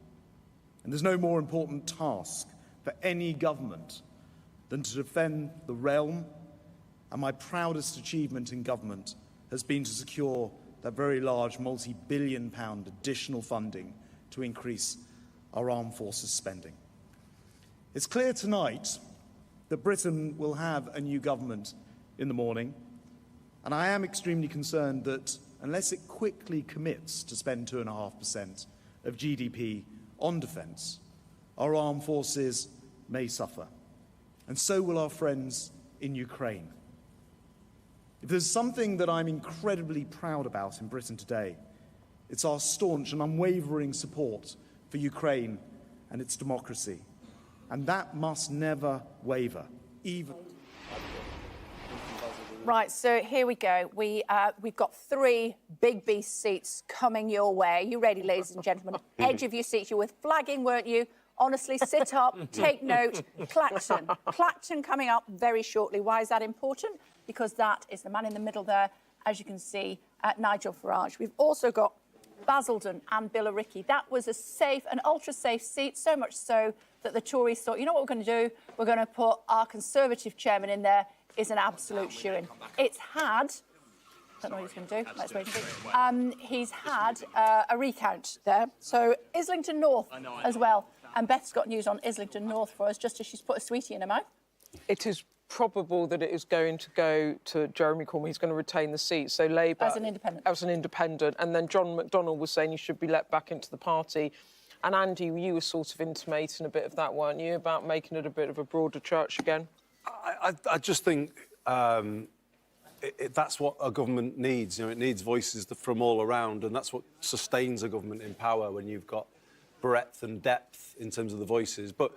And there's no more important task for any government than to defend the realm, and my proudest achievement in government has been to secure that very large multi-billion-pound additional funding to increase our armed forces spending. It's clear tonight that Britain will have a new government in the morning, and I am extremely concerned that unless it quickly commits to spend 2.5% of GDP on defence, our armed forces may suffer, and so will our friends in Ukraine. If there's something that I'm incredibly proud about in Britain today, it's our staunch and unwavering support for Ukraine and its democracy. And that must never waver, even... Right, so here we go. We've got 3 big beast seats coming your way. Are you ready, ladies and gentlemen? Edge of your seats. You were flagging, weren't you? Honestly, sit up, take note. Clacton. Clacton coming up very shortly. Why is that important? Because that is the man in the middle there, as you can see, Nigel Farage. We've also got Basildon and Billericay. That was a safe, an ultra-safe seat, so much so that the Tories thought, you know what we're going to do? We're going to put our Conservative chairman in there. Is an absolute shoo-in. It's had, don't know what he's going to do, let's wait and see. He's had a recount there. So Islington North as well. And Beth's got news on Islington North for us, just as she's put a sweetie in her mouth. It is probable that it is going to go to Jeremy Corbyn. He's going to retain the seat. So Labour... As an independent. As an independent. And then John McDonnell was saying he should be let back into the party. And Andy, you were sort of intimating a bit of that, weren't you, about making it a bit of a broader church again? I just think that's what a government needs. It needs voices from all around, and that's what sustains a government in power, when you've got breadth and depth in terms of the voices. But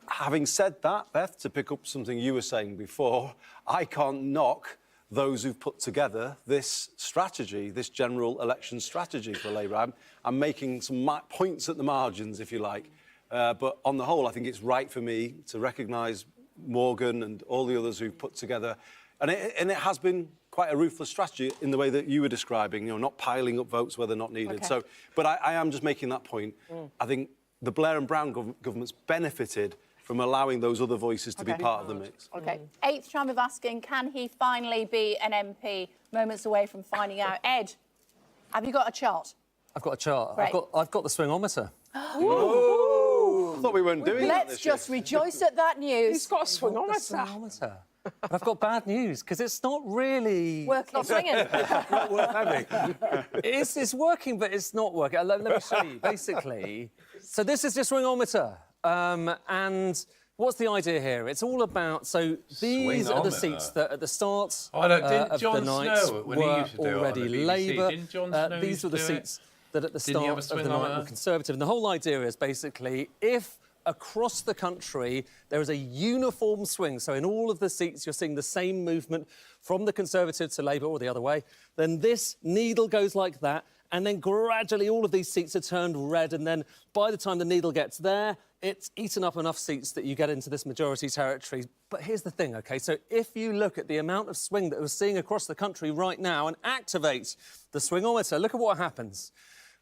having said that, Beth, to pick up something you were saying before, I can't knock those who've put together this strategy, this general election strategy for Labour. I'm making some points at the margins, if you like. But on the whole, I think it's right for me to recognise Morgan and all the others who've put together. And it has been quite a ruthless strategy in the way that you were describing, not piling up votes where they're not needed. Okay. So, but I am just making that point. I think the Blair and Brown governments benefited from allowing those other voices to be part of the mix. OK. Eighth time of asking, can he finally be an MP? Moments away from finding out. Ed, have you got a chart? I've got a chart. Great. I've got the swingometer. Ooh. I thought we weren't doing that Let's just rejoice at that news. He's got a swingometer. But I've got bad news, because it's not really... Working. Not swinging. not worth having. It's working, but it's not working. Let me show you. Basically, so this is your swingometer. And what's the idea here? It's all about... So these are the seats that at the start of the night were already Labour. These were the seats that at the start of the night were Conservative. And the whole idea is basically if across the country there is a uniform swing, so in all of the seats you're seeing the same movement from the Conservative to Labour or the other way, then this needle goes like that, and then gradually all of these seats are turned red, and then by the time the needle gets there, it's eaten up enough seats that you get into this majority territory. But here's the thing, OK? So if you look at the amount of swing that we're seeing across the country right now and activate the swingometer, look at what happens,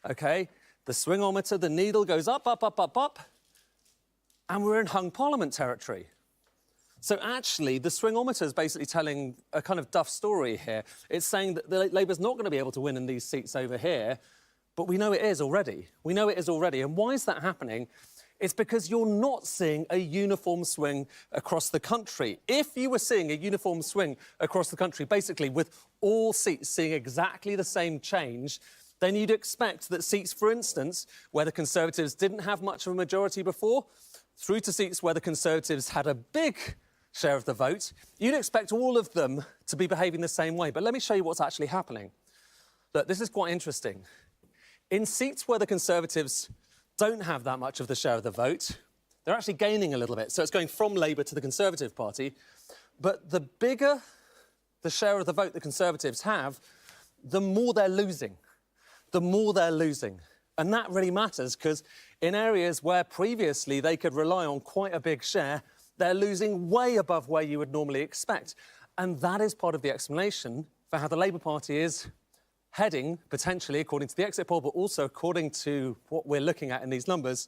OK? The swingometer, the needle goes up, up, up, up, up, and we're in hung parliament territory. So actually, the swingometer is basically telling a kind of duff story here. It's saying that Labour's not going to be able to win in these seats over here, but we know it is already. We know it is already. And why is that happening? It's because you're not seeing a uniform swing across the country. If you were seeing a uniform swing across the country, basically with all seats seeing exactly the same change, then you'd expect that seats, for instance, where the Conservatives didn't have much of a majority before, through to seats where the Conservatives had a big share of the vote, you'd expect all of them to be behaving the same way. But let me show you what's actually happening. Look, this is quite interesting. In seats where the Conservatives don't have that much of the share of the vote, they're actually gaining a little bit. So it's going from Labour to the Conservative Party. But the bigger the share of the vote the Conservatives have, the more they're losing. The more they're losing. And that really matters, because in areas where previously they could rely on quite a big share, they're losing way above where you would normally expect. And that is part of the explanation for how the Labour Party is heading, potentially, according to the exit poll, but also according to what we're looking at in these numbers,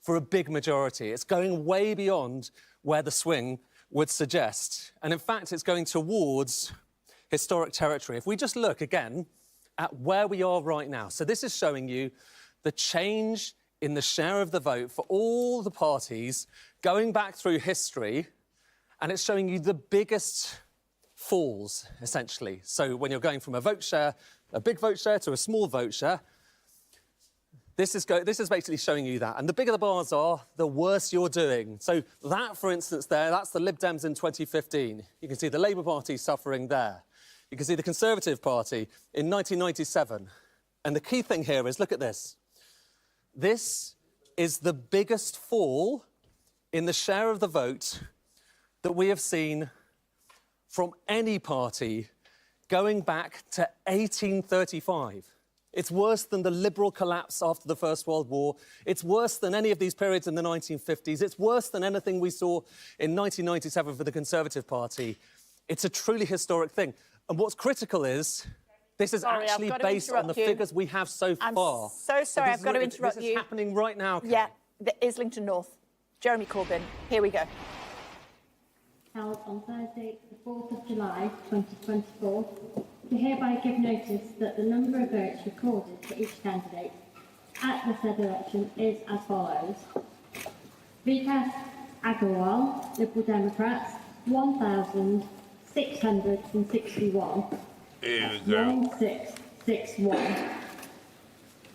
for a big majority. It's going way beyond where the swing would suggest. And in fact, it's going towards historic territory. If we just look again at where we are right now. So this is showing you the change in the share of the vote for all the parties going back through history, and it's showing you the biggest falls, essentially. So when you're going from a vote share, a big vote share, to a small vote share, this is basically showing you that. And the bigger the bars are, the worse you're doing. So that, for instance, that's the Lib Dems in 2015. You can see the Labour Party suffering there. You can see the Conservative Party in 1997. And the key thing here is, look at this. This is the biggest fall in the share of the vote that we have seen from any party going back to 1835. It's worse than the Liberal collapse after the First World War. It's worse than any of these periods in the 1950s. It's worse than anything we saw in 1997 for the Conservative Party. It's a truly historic thing. And what's critical is this is actually based on the figures we have so far. I'm so sorry, I've got to interrupt you. This is happening right now. Yeah, the Islington North. Jeremy Corbyn, here we go. Held on Thursday, the 4th of July, 2024, to hereby give notice that the number of votes recorded for each candidate at the said election is as follows. Vikas Agarwal, Liberal Democrats, 1,661. 1661.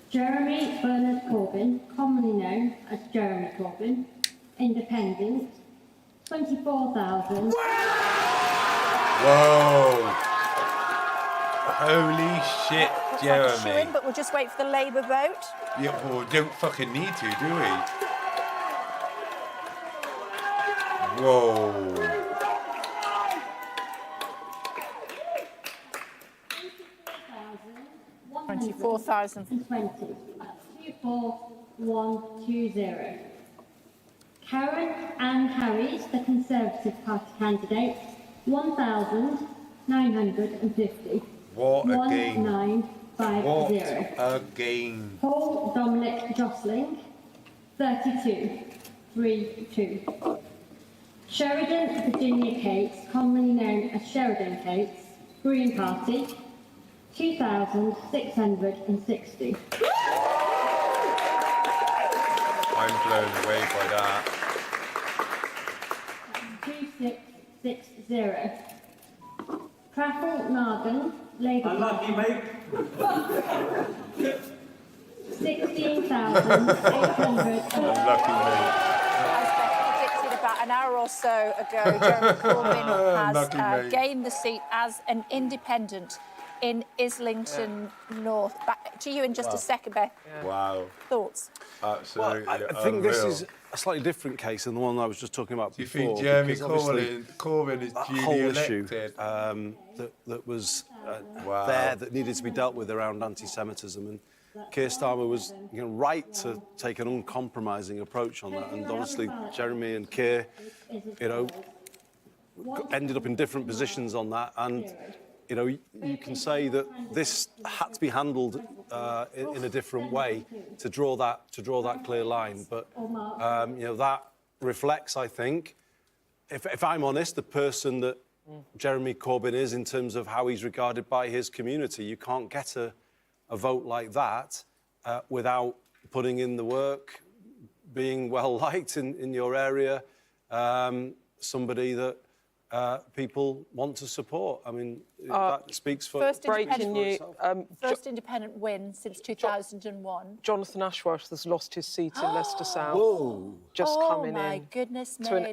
Jeremy Bernard Corbyn, commonly known as Jeremy Corbyn, Independent, 24,000. Whoa! Holy shit, Jeremy. But we'll just wait for the Labour vote. Yeah, well, we don't fucking need to, do we? Whoa. 24,020. 24120. Karen Ann Harries, the Conservative Party candidate, 1,950. What a game. 1950. What a game. Paul Dominic Jostling, 3232. Sheridan Virginia Cates, commonly known as Sheridan Cates, Green Party, 2,660. I'm blown away by that. 2660. Praffle Nargan, Labour Unlucky, mate. 16,800. Unlucky, mate. As Becky predicted about an hour or so ago, Jeremy Corbyn has gained the seat as an independent in Islington North. Back to you in just a second, Beth. Wow. Thoughts? Absolutely. Well, I think this is a slightly different case than the one I was just talking about before. Do you think Jeremy because obviously Corbyn is that duly whole elected? issue that was there that needed to be dealt with around anti-Semitism, and Kier Starmer was right to take an uncompromising approach on that, and obviously Jeremy and Kier, ended up in different positions on that, and you can say that this had to be handled in a different way to draw that clear line. But that reflects, I think, if I'm honest, the person that Jeremy Corbyn is in terms of how he's regarded by his community. You can't get a vote like that without putting in the work, being well liked in your area, somebody that people want to support. I mean, that speaks for First independent win since 2001. Jonathan Ashworth has lost his seat in Leicester South. Whoa. Just coming in. Oh, my goodness me. To an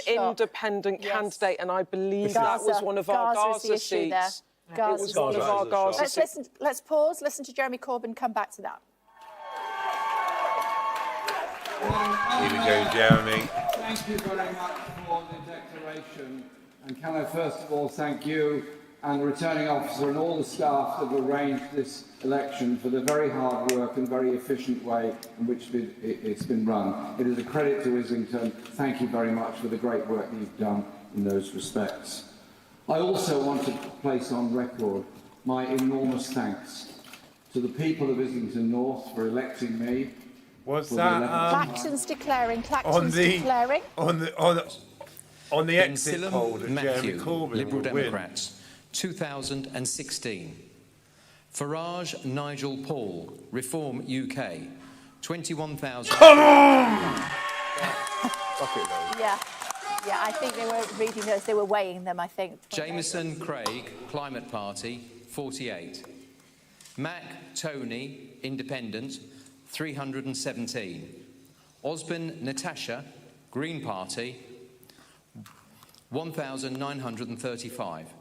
independent candidate, and I believe that was one of our Gaza seats. It was one of our Gaza seats. Let's pause, listen to Jeremy Corbyn, come back to that. Here we go, Jeremy. Thank you very much for the declaration, and can I first of all thank you and the returning officer and all the staff that have arranged this election for the very hard work and very efficient way in which it's been run. It is a credit to Islington. Thank you very much for the great work that you've done in those respects. I also want to place on record my enormous thanks to the people of Islington North for electing me. What's that? Clacton's declaring. Declaring. On the exit poll that Jeremy Corbyn Liberal will Democrats, 2016. Farage Nigel Paul, Reform UK, 21,000. Come on! Yeah, I think they were reading those. They were weighing them, I think. Jameson Craig, Climate Party, 48. Mac Tony, Independent, 317. Osborne Natasha, Green Party, 1,935.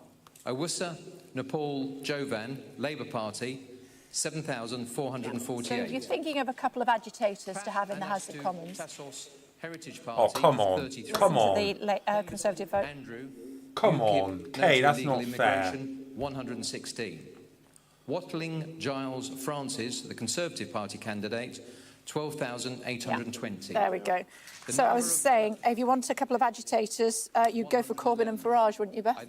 Owusa Nepal Jovan, Labour Party, 7,448. So you're thinking of a couple of agitators to have in the House of Commons. Heritage Party, come on. 33. Come on. The Conservative vote. Andrew, come on. Kay, that's not fair. 116. Watling Giles Francis, the Conservative Party candidate, 12,820. There we go. So I was saying, if you want a couple of agitators, you'd go for Corbyn and Farage, wouldn't you, Beth?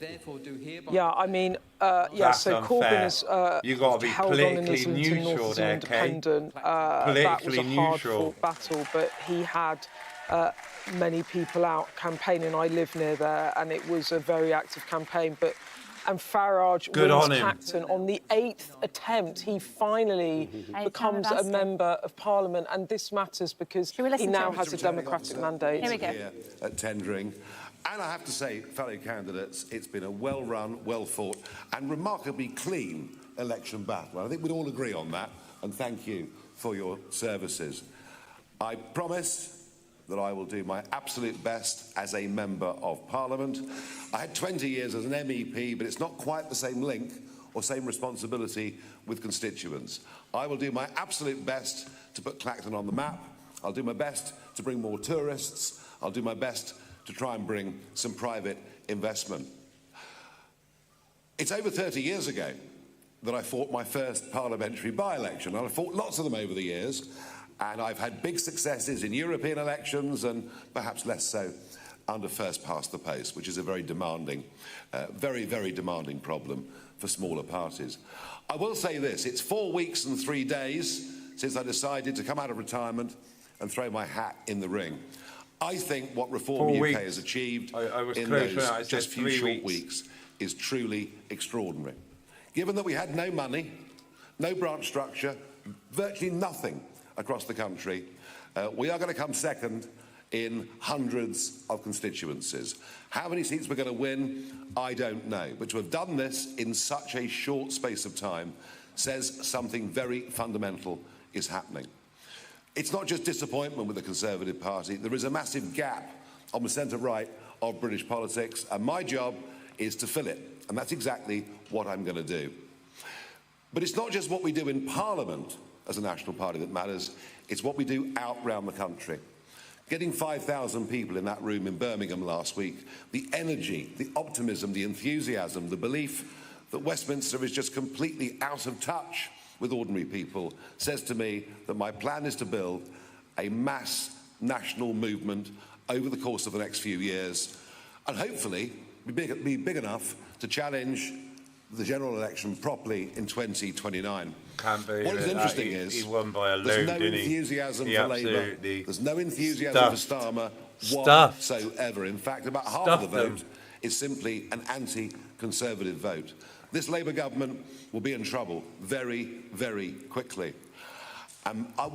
Yeah, I mean, so Corbyn is you got to be held on in politically Islington North neutral as there, independent. Kay. That was a Politically hard-fought battle, but he had many people out campaigning. I live near there, and it was a very active campaign. And Farage wins Clacton on the 8th attempt. He finally becomes a member of Parliament, and this matters because he now has a democratic mandate. Here we go. Here at tendering. And I have to say, fellow candidates, it's been a well-run, well-fought and remarkably clean election battle. I think we'd all agree on that, and thank you for your services. I promise that I will do my absolute best as a Member of Parliament. I had 20 years as an MEP, but it's not quite the same link or same responsibility with constituents. I will do my absolute best to put Clacton on the map. I'll do my best to bring more tourists. I'll do my best to try and bring some private investment. It's over 30 years ago that I fought my first parliamentary by-election, and I fought lots of them over the years, and I've had big successes in European elections and perhaps less so under first past the post, which is a very demanding, very demanding problem for smaller parties. I will say this, it's 4 weeks and 3 days since I decided to come out of retirement and throw my hat in the ring. I think what Reform UK has achieved in those just few short weeks is truly extraordinary. Given that we had no money, no branch structure, virtually nothing across the country, we are going to come second in hundreds of constituencies. How many seats we're going to win, I don't know. But to have done this in such a short space of time says something very fundamental is happening. It's not just disappointment with the Conservative Party. There is a massive gap on the centre-right of British politics, and my job is to fill it. And that's exactly what I'm going to do. But it's not just what we do in Parliament as a national party that matters, it's what we do out round the country. Getting 5,000 people in that room in Birmingham last week, the energy, the optimism, the enthusiasm, the belief that Westminster is just completely out of touch with ordinary people says to me that my plan is to build a mass national movement over the course of the next few years and hopefully be big enough to challenge the general election properly in 2029. Can't be. What is interesting is he won by a there's load, no enthusiasm for Labour. There's no enthusiasm for Starmer whatsoever. In fact, about half of the vote is simply an anti-Conservative vote. This Labour government will be in trouble very quickly.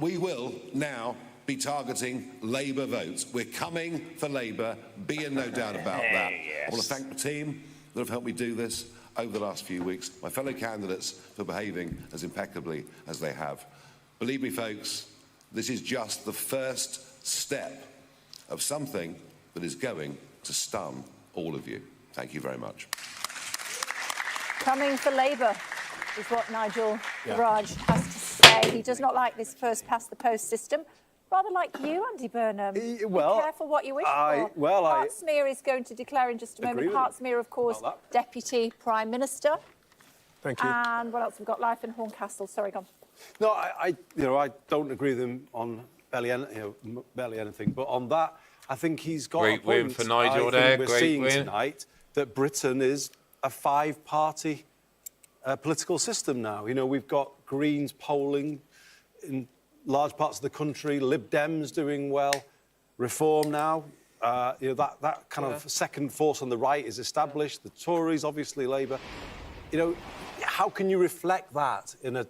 We will now be targeting Labour votes. We're coming for Labour, be in no doubt about that. Yes. I want to thank the team that have helped me do this over the last few weeks, my fellow candidates for behaving as impeccably as they have. Believe me, folks, this is just the first step of something that is going to stun all of you. Thank you very much. Coming for Labour is what Nigel Farage has to say. He does not like this first-past-the-post system. Rather like you, Andy Burnham. Be careful what you wish for. Hertsmere is going to declare in just a moment. Hertsmere, of course, Deputy Prime Minister. Thank you. And what else? We've got Life in Horncastle. Sorry, go on. No, I don't agree with him on barely anything, but on that, I think he's got great a point. win for Nigel there. We're seeing tonight that Britain is a five-party political system now. You know, we've got Greens polling in large parts of the country, Lib Dems doing well, Reform now. That kind of second force on the right is established. The Tories, obviously, Labour. You know, how can you reflect that in a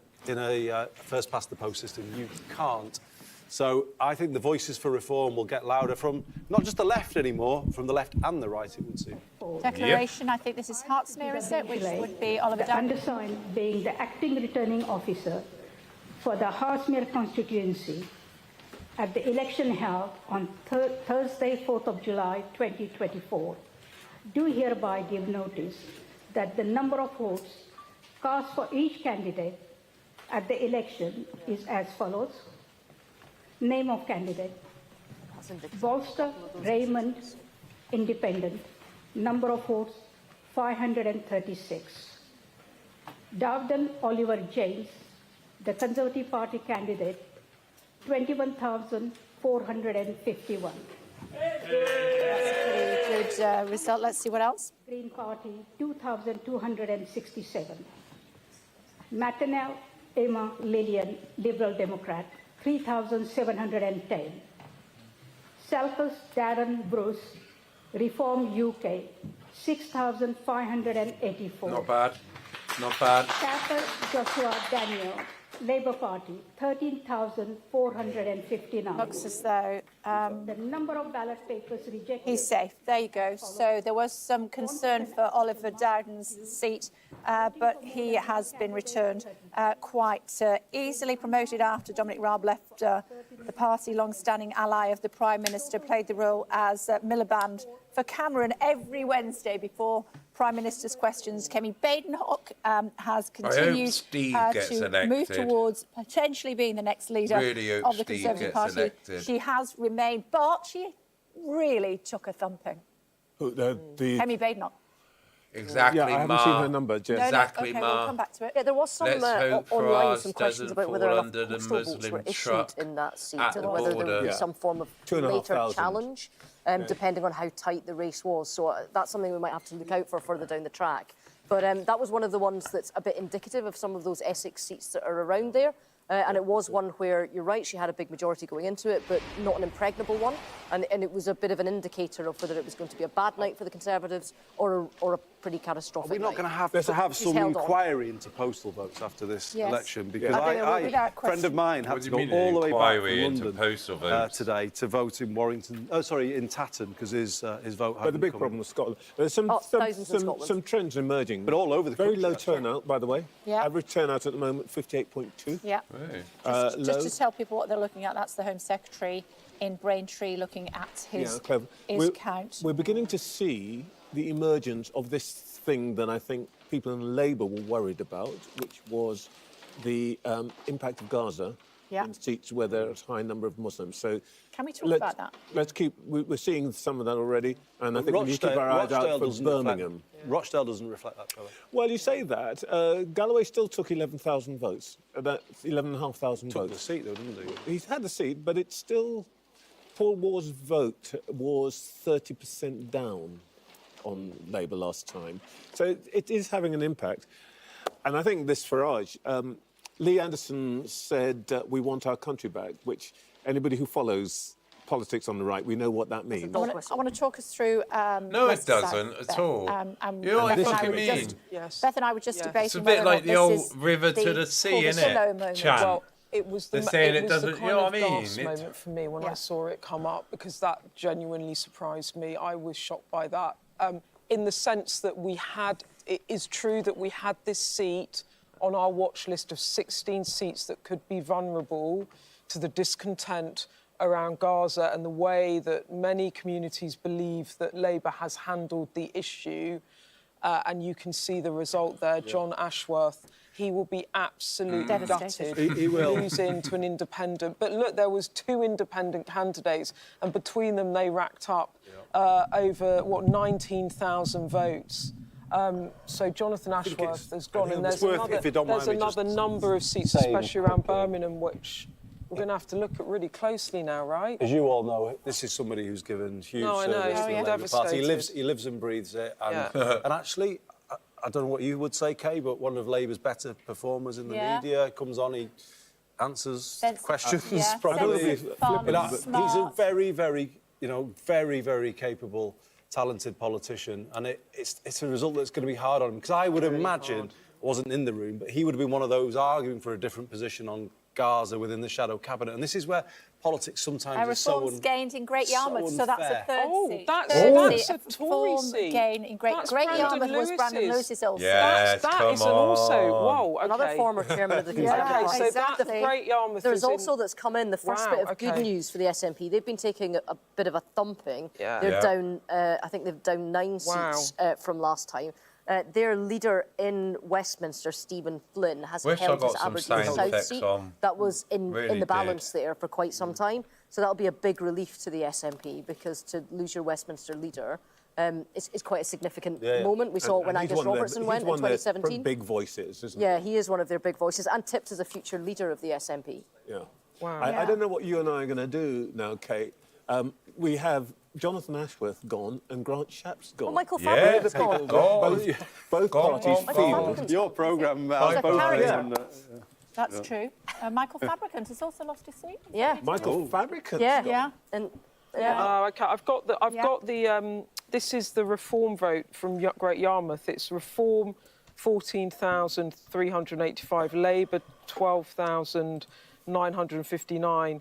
first-past-the-post system? You can't. So I think the voices for reform will get louder from not just the left anymore, from the left and the right, it would seem. Declaration, I think this is Hertsmere, is it? Which would be Oliver Dowden. Undersigned being the acting returning officer for the Hertsmere constituency at the election held on Thursday, 4th of July, 2024, do hereby give notice that the number of votes cast for each candidate at the election is as follows. Name of candidate: Bolster Raymond, Independent. Number of votes: 536. Dowden Oliver James, the Conservative Party candidate, 21,451. That's a pretty good result. Let's see what else. Green Party, 2,267. Matinel Emma Lillian, Liberal Democrat, 3,710. Selkirk Darren Bruce, Reform UK, 6,584. Not bad. Not bad. Tapper Joshua Daniel, Labour Party, 13,459. Looks as though the number of ballot papers rejected. he's safe. There you go. So there was some concern for Oliver Dowden's seat, but he has been returned quite easily. Promoted after Dominic Raab left the party, long-standing ally of the Prime Minister, played the role as Miliband for Cameron every Wednesday before Prime Minister's questions. Kemi Badenhoek has continued to move towards potentially being the next leader of the Conservative Party. She has remained, but she really took a thumping? Kemi Badenoch. Exactly, Yeah, I haven't Ma. seen her number, Jen. Exactly, okay, Ma. we'll come back to it. Yeah, there was some Let's hope online, Farage some questions doesn't about whether fall enough under the postal votes Muslim were issued truck in that seat, at and the whether there border. would be Yeah. some form of 2,500. later challenge, depending on how tight the race was. So that's something we might have to look out for further down the track. But that was one of the ones that's a bit indicative of some of those Essex seats that are around there. And it was one where, you're right, she had a big majority going into it, but not an impregnable one. And it was a bit of an indicator of whether it was going to be a bad night for the Conservatives or a pretty catastrophic Are we not going to have some inquiry into postal votes after this election? Because a friend of mine had to go all the way back from London postal votes? Today to vote in Warrington. Oh, sorry, in Tatton, because his vote. But the big problem with Scotland, there's some trends emerging, but all over the very country. Low turnout, by the way. Yeah. Average turnout at the moment 58.2. Yeah. Just to tell people what they're looking at, that's the Home Secretary in Braintree looking at his count. We're beginning to see the emergence of this thing that I think people in Labour were worried about, which was the impact of Gaza in seats where there's a high number of Muslims. So can we talk about that? Let's keep. We're seeing some of that already, and I think we need to keep our eyes out for Birmingham. Rochdale doesn't reflect that colour. Well, you say that. Galloway still took 11,000 votes. That's 11,500 votes. Took the seat, though, didn't he? He's had the seat, but it's still... Paul Waugh's vote was 30% down on Labour last time. So it is having an impact. And I think this Farage... Lee Anderson said, we want our country back, which anybody who follows politics on the right, we know what that means. I want to talk us through... no, it doesn't at all. You know what I fucking mean? Beth and I were just debating... It's a bit like the old river to the sea, isn't it? Chant. Well, it was the, They're saying it it was doesn't, the you know kind what I of mean? gasp moment for me when I saw it come up, because that genuinely surprised me. I was shocked by that. In the sense that it is true that we had this seat on our watch list of 16 seats that could be vulnerable to the discontent around Gaza and the way that many communities believe that Labour has handled the issue. And you can see the result there. John Ashworth, he will be absolutely gutted. He will. Losing to an independent. But look, there was 2 independent candidates, and between them they racked up over, 19,000 votes. So Jonathan Ashworth has gone, and there's another number of seats, especially around Birmingham, which we're going to have to look at really closely now, right? As you all know, this is somebody who's given huge service to the Labour Party. He lives and breathes it. And actually, I don't know what you would say, Kay, but one of Labour's better performers in the media comes on, he answers questions properly. He's a very, very, very, very capable, talented politician, and it's a result that's going to be hard on him, because I would imagine, I wasn't in the room, but he would have been one of those arguing for a different position on Gaza within the shadow cabinet, and this is where politics sometimes is so reforms gained in Great Yarmouth, so that's a third seat. That's a Tory seat. Gain in Great Yarmouth was Brandon Lewis's old seat. Yes, that is also okay. Another former chairman of the Conservative Party. So that's Great Yarmouth. There's also that's come in the first bit of good news for the SNP. They've been taking a bit of a thumping. They're down. I think they've down 9 seats from last time. Their leader in Westminster, Stephen Flynn, has held his Aberdeen South seat. That was in the balance there for quite some time. So that'll be a big relief to the SNP, because to lose your Westminster leader is quite a significant moment. We saw it when Angus Robertson went in 2017. He's one of their big voices, isn't he? Yeah, he is one of their big voices, and tipped as a future leader of the SNP. Yeah. Wow. I don't know what you and I are going to do now, Kate. We have Jonathan Ashworth gone and Grant Shapps gone. Well, Michael Fabric's gone. Both parties feel... Your programme, That's true. Michael Fabricant has also lost his seat. Yeah. Michael Fabricant. Yeah. And okay. I've got the. This is the Reform vote from Great Yarmouth. It's Reform 14,385, Labour 12,959.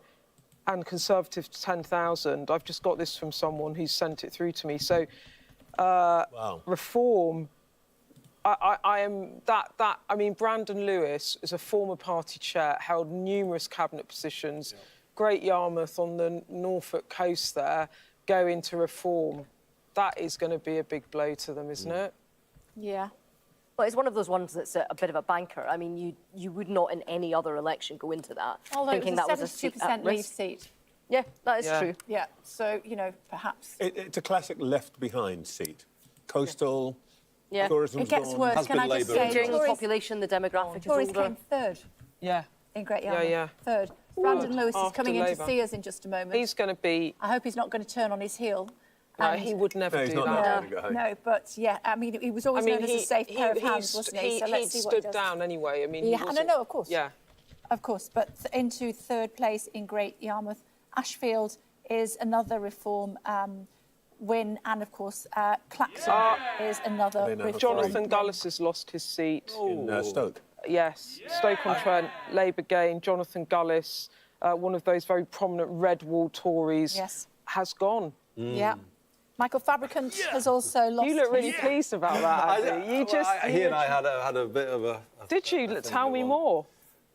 And Conservative 10,000. I've just got this from someone who's sent it through to me. So, Reform. I mean, Brandon Lewis is a former party chair, held numerous cabinet positions. Great Yarmouth on the Norfolk coast there, go into Reform. That is going to be a big blow to them, isn't it? Yeah. Well, it's one of those ones that's a bit of a banker. I mean, you would not in any other election go into that Although thinking it was that a was a seat 72% at Leave risk. seat. Yeah, that is true. Yeah, so, you know, perhaps... It's a classic left-behind seat. Coastal, Yeah. tourism's It gets gone. worse. Can I just say... Aging Tories- population, the demographic Tories is older. came third Yeah. in Great Yarmouth. Yeah. Third. Brandon Lewis is After coming in to Labour. see us in just a moment. He's going to be... I hope he's not going to turn on his heel. No, he would never do that. No, but yeah, I mean, he was always known as a safe pair of hands, wasn't he? So let's see what he stood does. down anyway. I mean, he Yeah, wasn't... no, of course. Yeah. Of course, but into third place in Great Yarmouth. Ashfield is another Reform win, and of course, Clacton is another Reform. Jonathan Gullis has lost his seat. In Stoke. Yes, Stoke-on-Trent, Labour gain. Jonathan Gullis, one of those very prominent red wall Tories, has gone. Yeah. Michael Fabricant has also lost. You look really pleased about that, Andy. You just... He and I had a bit of a... Did you? Tell me more.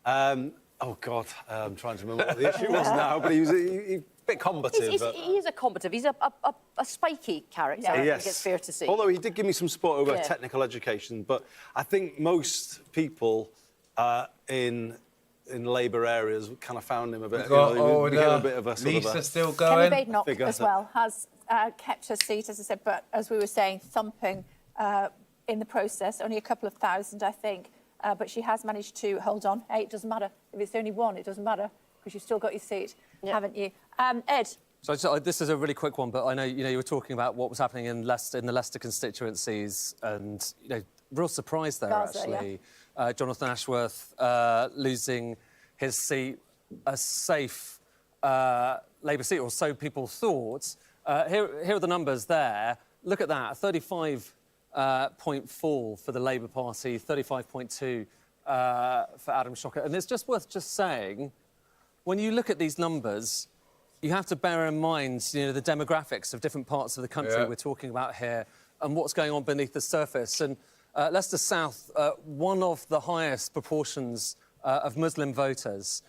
Oh, God, I'm trying to remember what the issue was now, but he was a bit combative. He is a combative. He's a spiky character, I think it's fair to say. Although he did give me some support over technical education, but I think most people in Labour areas kind of found him a bit... We've got he became a bit of a sort Lisa of a... still going. Kelly Badenoch as well has kept her seat, as I said, but as we were saying, thumping in the process, only a couple of thousand, I think. But she has managed to hold on. Hey, it doesn't matter. If it's only one, it doesn't matter, because you've still got your seat, haven't you? Ed? So this is a really quick one, but I know you were talking about what was happening in the Leicester constituencies, and real surprise there Gaza, actually. Jonathan Ashworth losing his seat, a safe Labour seat, or so people thought. Here are the numbers there. Look at that, 35.4 for the Labour Party, 35.2 for Adam Shocker. And it's just worth just saying, when you look at these numbers, you have to bear in mind, the demographics of different parts of the country we're talking about here and what's going on beneath the surface. And Leicester South, one of the highest proportions of Muslim voters,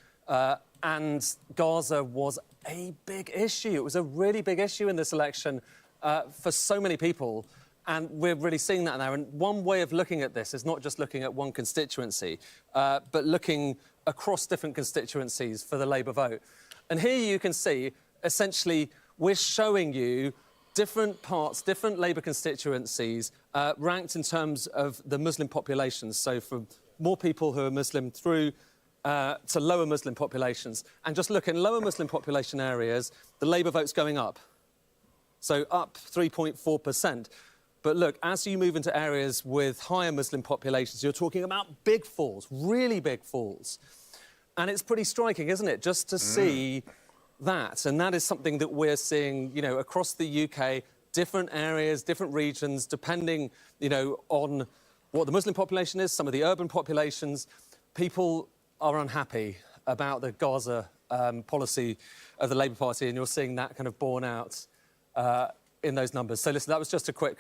and Gaza was a big issue. It was a really big issue in this election for so many people. And we're really seeing that now. And one way of looking at this is not just looking at one constituency, but looking across different constituencies for the Labour vote. And here you can see, essentially, we're showing you different parts, different Labour constituencies, ranked in terms of the Muslim populations. So from more people who are Muslim through to lower Muslim populations. And just look, in lower Muslim population areas, the Labour vote's going up. So up 3.4%. But look, as you move into areas with higher Muslim populations, you're talking about big falls, really big falls. And it's pretty striking, isn't it, just to see that. And that is something that we're seeing, across the UK, different areas, different regions, depending, on what the Muslim population is, some of the urban populations. People are unhappy about the Gaza policy of the Labour Party, and you're seeing that kind of borne out in those numbers. So listen, that was just a quick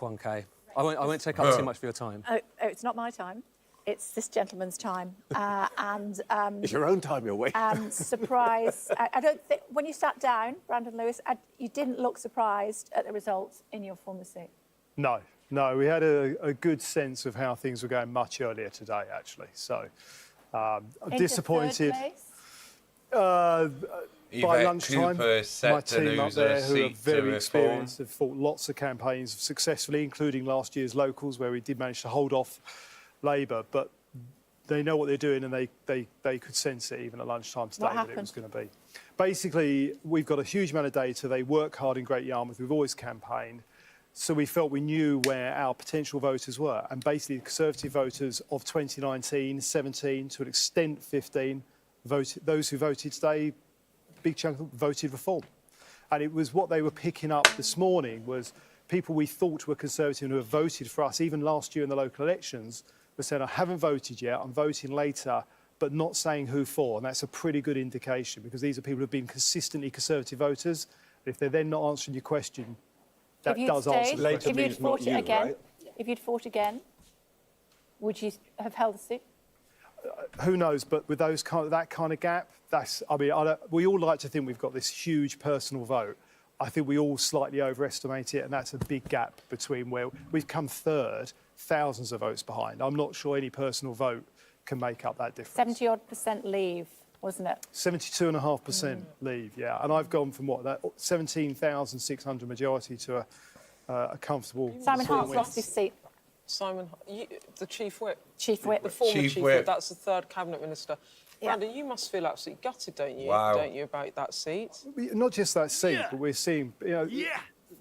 one, Kay. I won't take up too much of your time. Oh, it's not my time. It's this gentleman's time. It's your own time you're wasting. Surprise. I don't think... When you sat down, Brandon Lewis, you didn't look surprised at the results in your former seat. No, we had a good sense of how things were going much earlier today, actually. So, I'm disappointed. By lunchtime, my team up there, who are very experienced, have fought lots of campaigns successfully, including last year's locals, where we did manage to hold off Labour, but they know what they're doing, and they could sense it even at lunchtime today that it was going to be. Basically, we've got a huge amount of data. They work hard in Great Yarmouth. We've always campaigned. So we felt we knew where our potential voters were. And basically, the Conservative voters of 2019, 17, to an extent 15, those who voted today, big chunk of them voted Reform. And it was what they were picking up this morning was people we thought were Conservative and who have voted for us, even last year in the local elections, were saying, I haven't voted yet, I'm voting later, but not saying who for. And that's a pretty good indication, because these are people who have been consistently Conservative voters. If they're then not answering your question, that does answer the question. If you'd fought it again, if you'd fought again, would you have held the seat? Who knows? But with that kind of gap, we all like to think we've got this huge personal vote. I think we all slightly overestimate it, and that's a big gap between where we've come third, thousands of votes behind. I'm not sure any personal vote can make up that difference. 70-odd% leave wasn't it? 72.5% leave, yeah. And I've gone from what, that 17,600 majority to a comfortable... Simon Hart's lost his seat. Simon, the Chief Whip? Chief Whip. The former Chief Chief Whip. Whip, that's the third Cabinet Minister. Yeah. Brandon, you must feel absolutely gutted, don't you? Wow. Don't you, about that seat? Not just that seat, but we're seeing,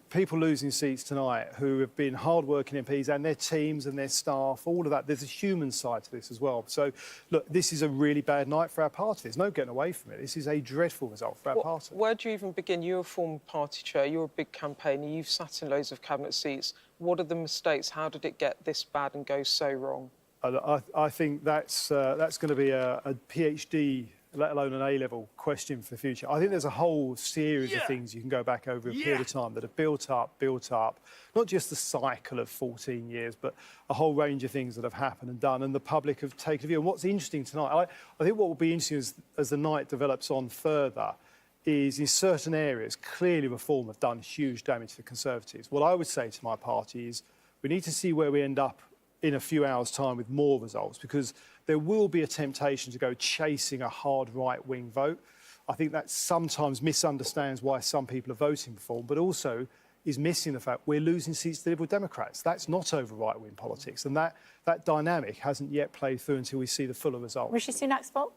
people losing seats tonight who have been hard-working MPs and their teams and their staff, all of that. There's a human side to this as well. So, look, this is a really bad night for our party. There's no getting away from it. This is a dreadful result for our party. Where do you even begin? You're a former party chair, you're a big campaigner, you've sat in loads of cabinet seats. What are the mistakes? How did it get this bad and go so wrong? I think that's going to be a PhD, let alone an A-level question for the future. I think there's a whole series of things you can go back over a period of time that have built up, not just the cycle of 14 years, but a whole range of things that have happened and done, and the public have taken a view. And what's interesting tonight, I think what will be interesting as the night develops on further is in certain areas, clearly Reform have done huge damage to the Conservatives. What I would say to my party is we need to see where we end up in a few hours' time with more results, because there will be a temptation to go chasing a hard right-wing vote. I think that sometimes misunderstands why some people are voting Reform, but also is missing the fact we're losing seats to the Liberal Democrats. That's not over right-wing politics, and that dynamic hasn't yet played through until we see the fuller result. Rishi Sunak's fault?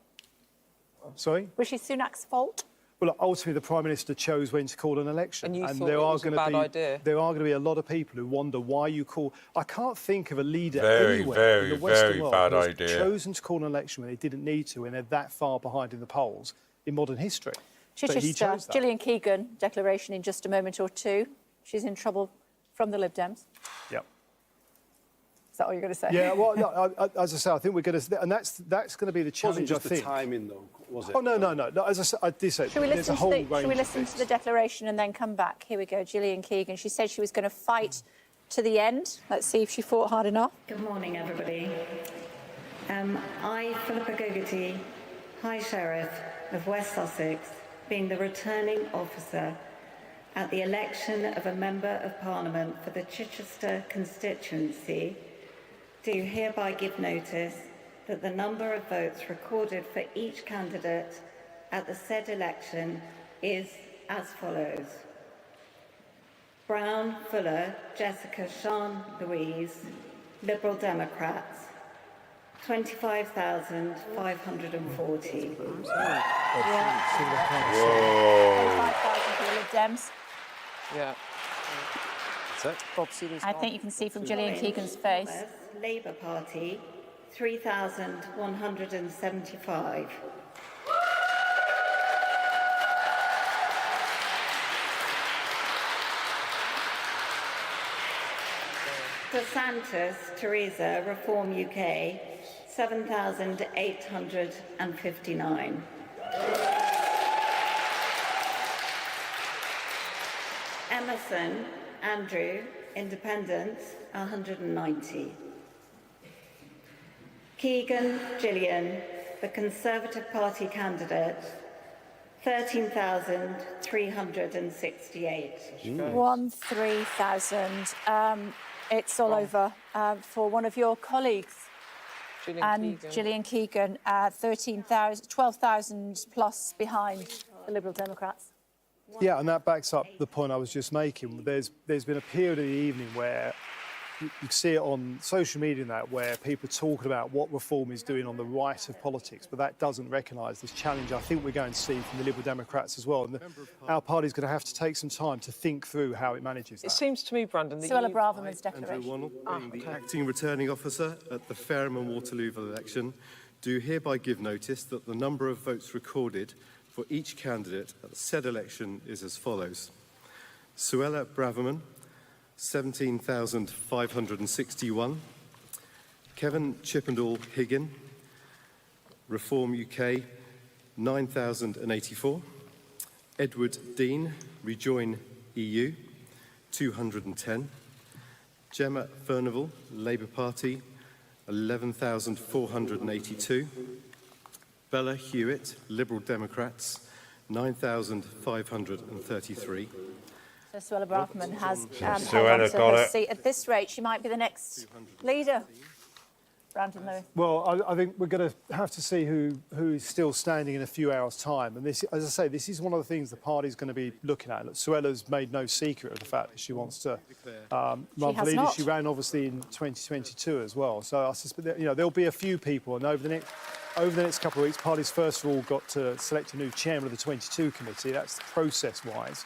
Sorry? Rishi Sunak's fault? Well, ultimately, the Prime Minister chose when to call an election. And you thought there it are was a going bad to be idea? there are going to be a lot of people who wonder why you call. I can't think of a leader anywhere very, in the Western very world bad who's idea. chosen to call an election when they didn't need to, and they're that far behind in the polls in modern history. But he chose that. Gillian Keegan, declaration in just a moment or two. She's in trouble from the Lib Dems. Yep. Is that what you're going to say? Yeah, well, no, as I say, I think we're going to... And that's going to be the challenge, Wasn't just I think. the timing, though, was it? Oh, no. As I said, I did say, Should we there's a listen, whole range should we of listen to the declaration and then come back? Here we go, Gillian Keegan. She said she was going to fight to the end. Let's see if she fought hard enough. Good morning, everybody. I, Philippa Gogarty, High Sheriff of West Sussex, being the returning officer at the election of a Member of Parliament for the Chichester constituency, do hereby give notice that the number of votes recorded for each candidate at the said election is as follows. Brown, Fuller, Jessica, Sean, Louise, Liberal Democrats, 25,540. Whoa. 25,000 for the Lib Dems. Yeah. I think you can see from Gillian Keegan's face. Labour Party, 3,175. DeSantis, Theresa, Reform UK, 7,859. Emerson, Andrew, Independents, 190. Keegan, Gillian, the Conservative Party candidate, 13,368. 13,000. It's all over for one of your colleagues. Gillian Keegan, 12,000 plus behind the Liberal Democrats. Yeah, and that backs up the point I was just making. There's been a period of the evening where you see it on social media and that, where people are talking about what Reform is doing on the right of politics, but that doesn't recognise this challenge I think we're going to see from the Liberal Democrats as well. And our party's going to have to take some time to think through how it manages that. It seems to me, Brandon, that Suella Braverman's declaration. Andrew Wannell, being the acting returning officer at the Fareham and Waterloo election, do hereby give notice that the number of votes recorded for each candidate at the said election is as follows. Suella Braverman, 17,561. Kevin Chippendall Higgin, Reform UK, 9,084. Edward Dean, Rejoin EU, 210. Gemma Furnivall, Labour Party, 11,482. Bella Hewitt, Liberal Democrats, 9,533. So Suella Braverman has held on Suella to got her it. seat. At this rate, she might be the next leader. Brandon Lewis. Well, I think we're going to have to see who is still standing in a few hours' time. And this, as I say, this is one of the things the party's going to be looking at. Look, Suella's made no secret of the fact that she wants to run for leader. She ran, obviously, in 2022 as well. So I suspect that, there'll be a few people, and over the next couple of weeks, parties first of all got to select a new chairman of the 22 committee. That's process-wise,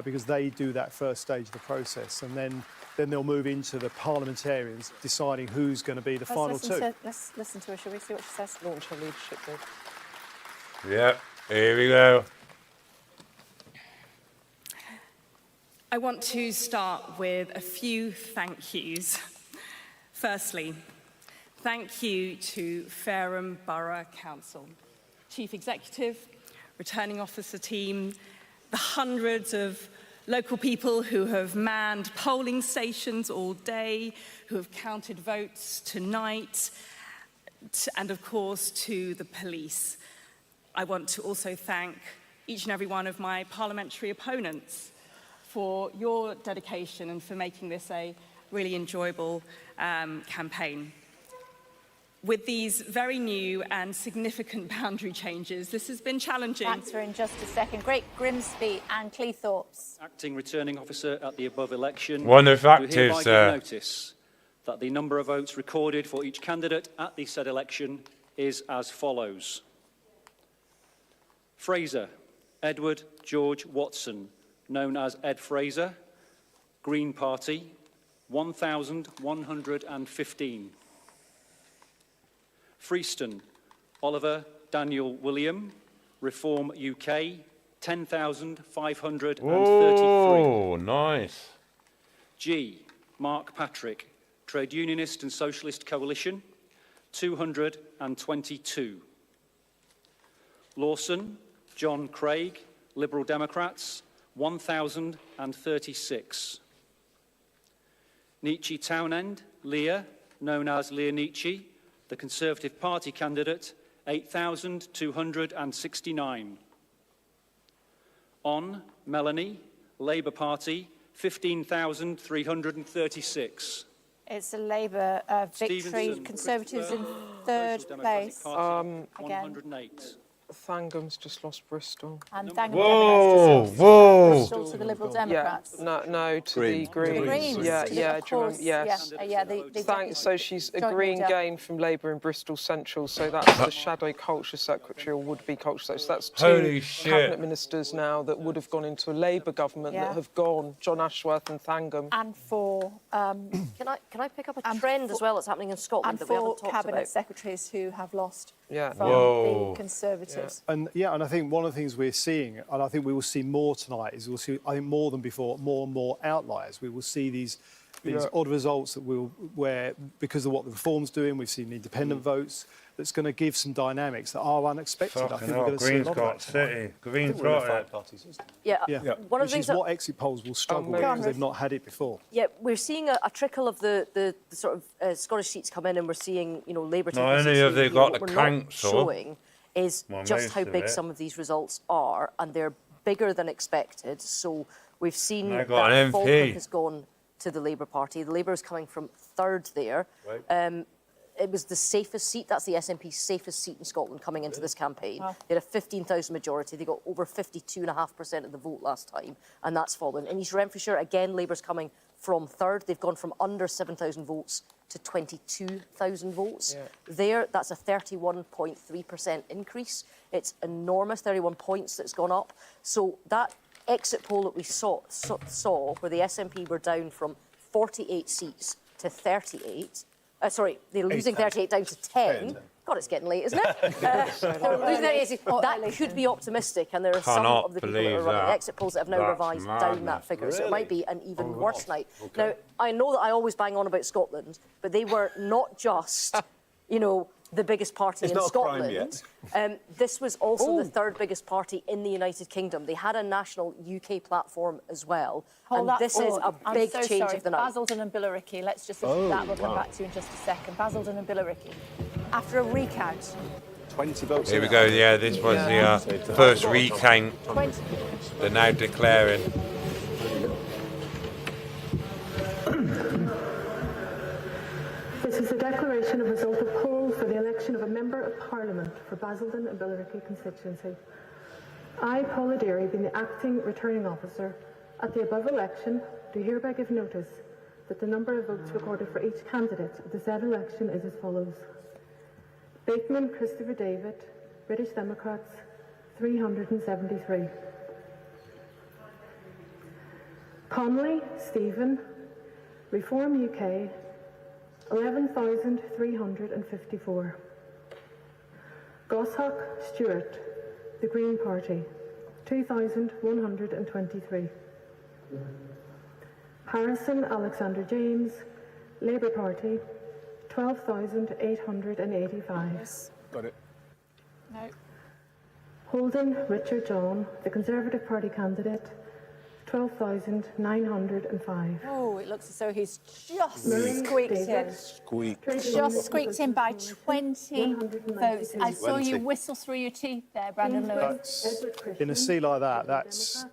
because they do that first stage of the process, and then they'll move into the parliamentarians deciding who's going to be the final two. Let's listen to her, shall we see what she says? Launch her leadership bid. Yeah, here we go. I want to start with a few thank yous. Firstly, thank you to Fareham Borough Council, Chief Executive, Returning Officer team, the hundreds of local people who have manned polling stations all day, who have counted votes tonight, and of course to the police. I want to also thank each and every one of my parliamentary opponents for your dedication and for making this a really enjoyable campaign. With these very new and significant boundary changes, this has been challenging. Answer in just a second. Great Grimsby and Cleethorpes. Acting Returning Officer at the above election. One of do active, hereby sir. give notice that the number of votes recorded for each candidate at the said election is as follows. Fraser, Edward George Watson, known as Ed Fraser, Green Party, 1,115. Freeston, Oliver Daniel William, Reform UK, 10,533. Oh, nice. G, Mark Patrick, Trade Unionist and Socialist Coalition, 222. Lawson, John Craig, Liberal Democrats, 1,036. Nietzsche Townend, Leah, known as Leah Nietzsche, the Conservative Party candidate, 8,269. On, Melanie, Labour Party, 15,336. It's a Labour victory. Stevenson, Conservatives in third place. 108. Thangham's just lost Bristol. And Thangham Whoa, just whoa. Bristol to the Liberal Democrats. Yeah, no, to the Greens. The Greens. Yeah, Of yeah, do you course, remember? Yes. So she's a joint green leader. gain from Labour in Bristol Central, so that's the shadow culture secretary or would-be culture secretary. So that's two Holy shit. cabinet ministers now that would have gone into a Labour government that have gone, John Ashworth and Thangham. And for... Can I pick up a trend as well that's happening in Scotland and that we haven't for talked cabinet about? secretaries who have lost Yeah. from Whoa. the Conservatives. And I think one of the things we're seeing, and I think we will see more tonight, is we'll see, I think more than before, more and more outliers. We will see these odd results that where because of what the Reform's doing, we've seen independent votes. That's going to give some dynamics that are unexpected. I think we're going to see a lot of that tonight. Green's got it. Yeah. One of Which the is things that, what exit polls will struggle with because they've not had it before. yeah, we're seeing a trickle of the sort of Scottish seats come in, and we're seeing Labour take Not only positions have they here. got What the we're not council, showing is well, just most how of big it. some of these results are, and they're bigger than expected. So we've seen They that got an MP. Falkirk has gone to the Labour Party. The Labour is coming from third there. Right. It was the safest seat. That's the SNP's safest seat in Scotland coming into this campaign. Wow. They had a 15,000 majority. They got over 52.5% of the vote last time, and that's fallen. In East Renfrewshire, again, Labour's coming from third. They've gone from under 7,000 votes to 22,000 votes. Yeah. There, that's a 31.3% increase. It's enormous, 31 points that's gone up. So that exit poll that we saw where the SNP were down from 48 seats to 38, they're losing 38 down to 10. God, it's getting late, isn't it? They're losing 38 seats. That could be optimistic, and there are some Cannot of the people that believe are running that. exit polls that have now That's revised down madness. that figure. So it might be an even worse night. Okay. Now, I know that I always bang on about Scotland, but they were not just, the biggest party It's in not a crime Scotland. yet. This was also the third biggest party in the United Kingdom. They had a national UK platform as well. Hold and that this is thought. a I'm big so change sorry. of the night. Basildon and Billericay. Let's just look at that. We'll come back to you in just a second. Basildon and Billericay. After a recount. 20 votes. Here we go. Yeah, this was the first recount. 20. They're now declaring. This is the day declaration of result of poll for the election of a Member of Parliament for Basildon and Billericay constituency. I, Paula Deary, being the acting returning officer at the above election, do hereby give notice that the number of votes recorded for each candidate at the said election is as follows. Bateman Christopher David, British Democrats, 373. Connolly Stephen, Reform UK, 11,354. Goshawk Stewart, the Green Party, 2,123. Harrison Alexander James, Labour Party, 12,885. Got it. No. Holden Richard John, the Conservative Party candidate, 12,905. Oh, it looks as though he's just squeaked in. Just squeaked in by 20 votes. I saw you whistle through your teeth there, Brandon Lewis. In a seat like that, that's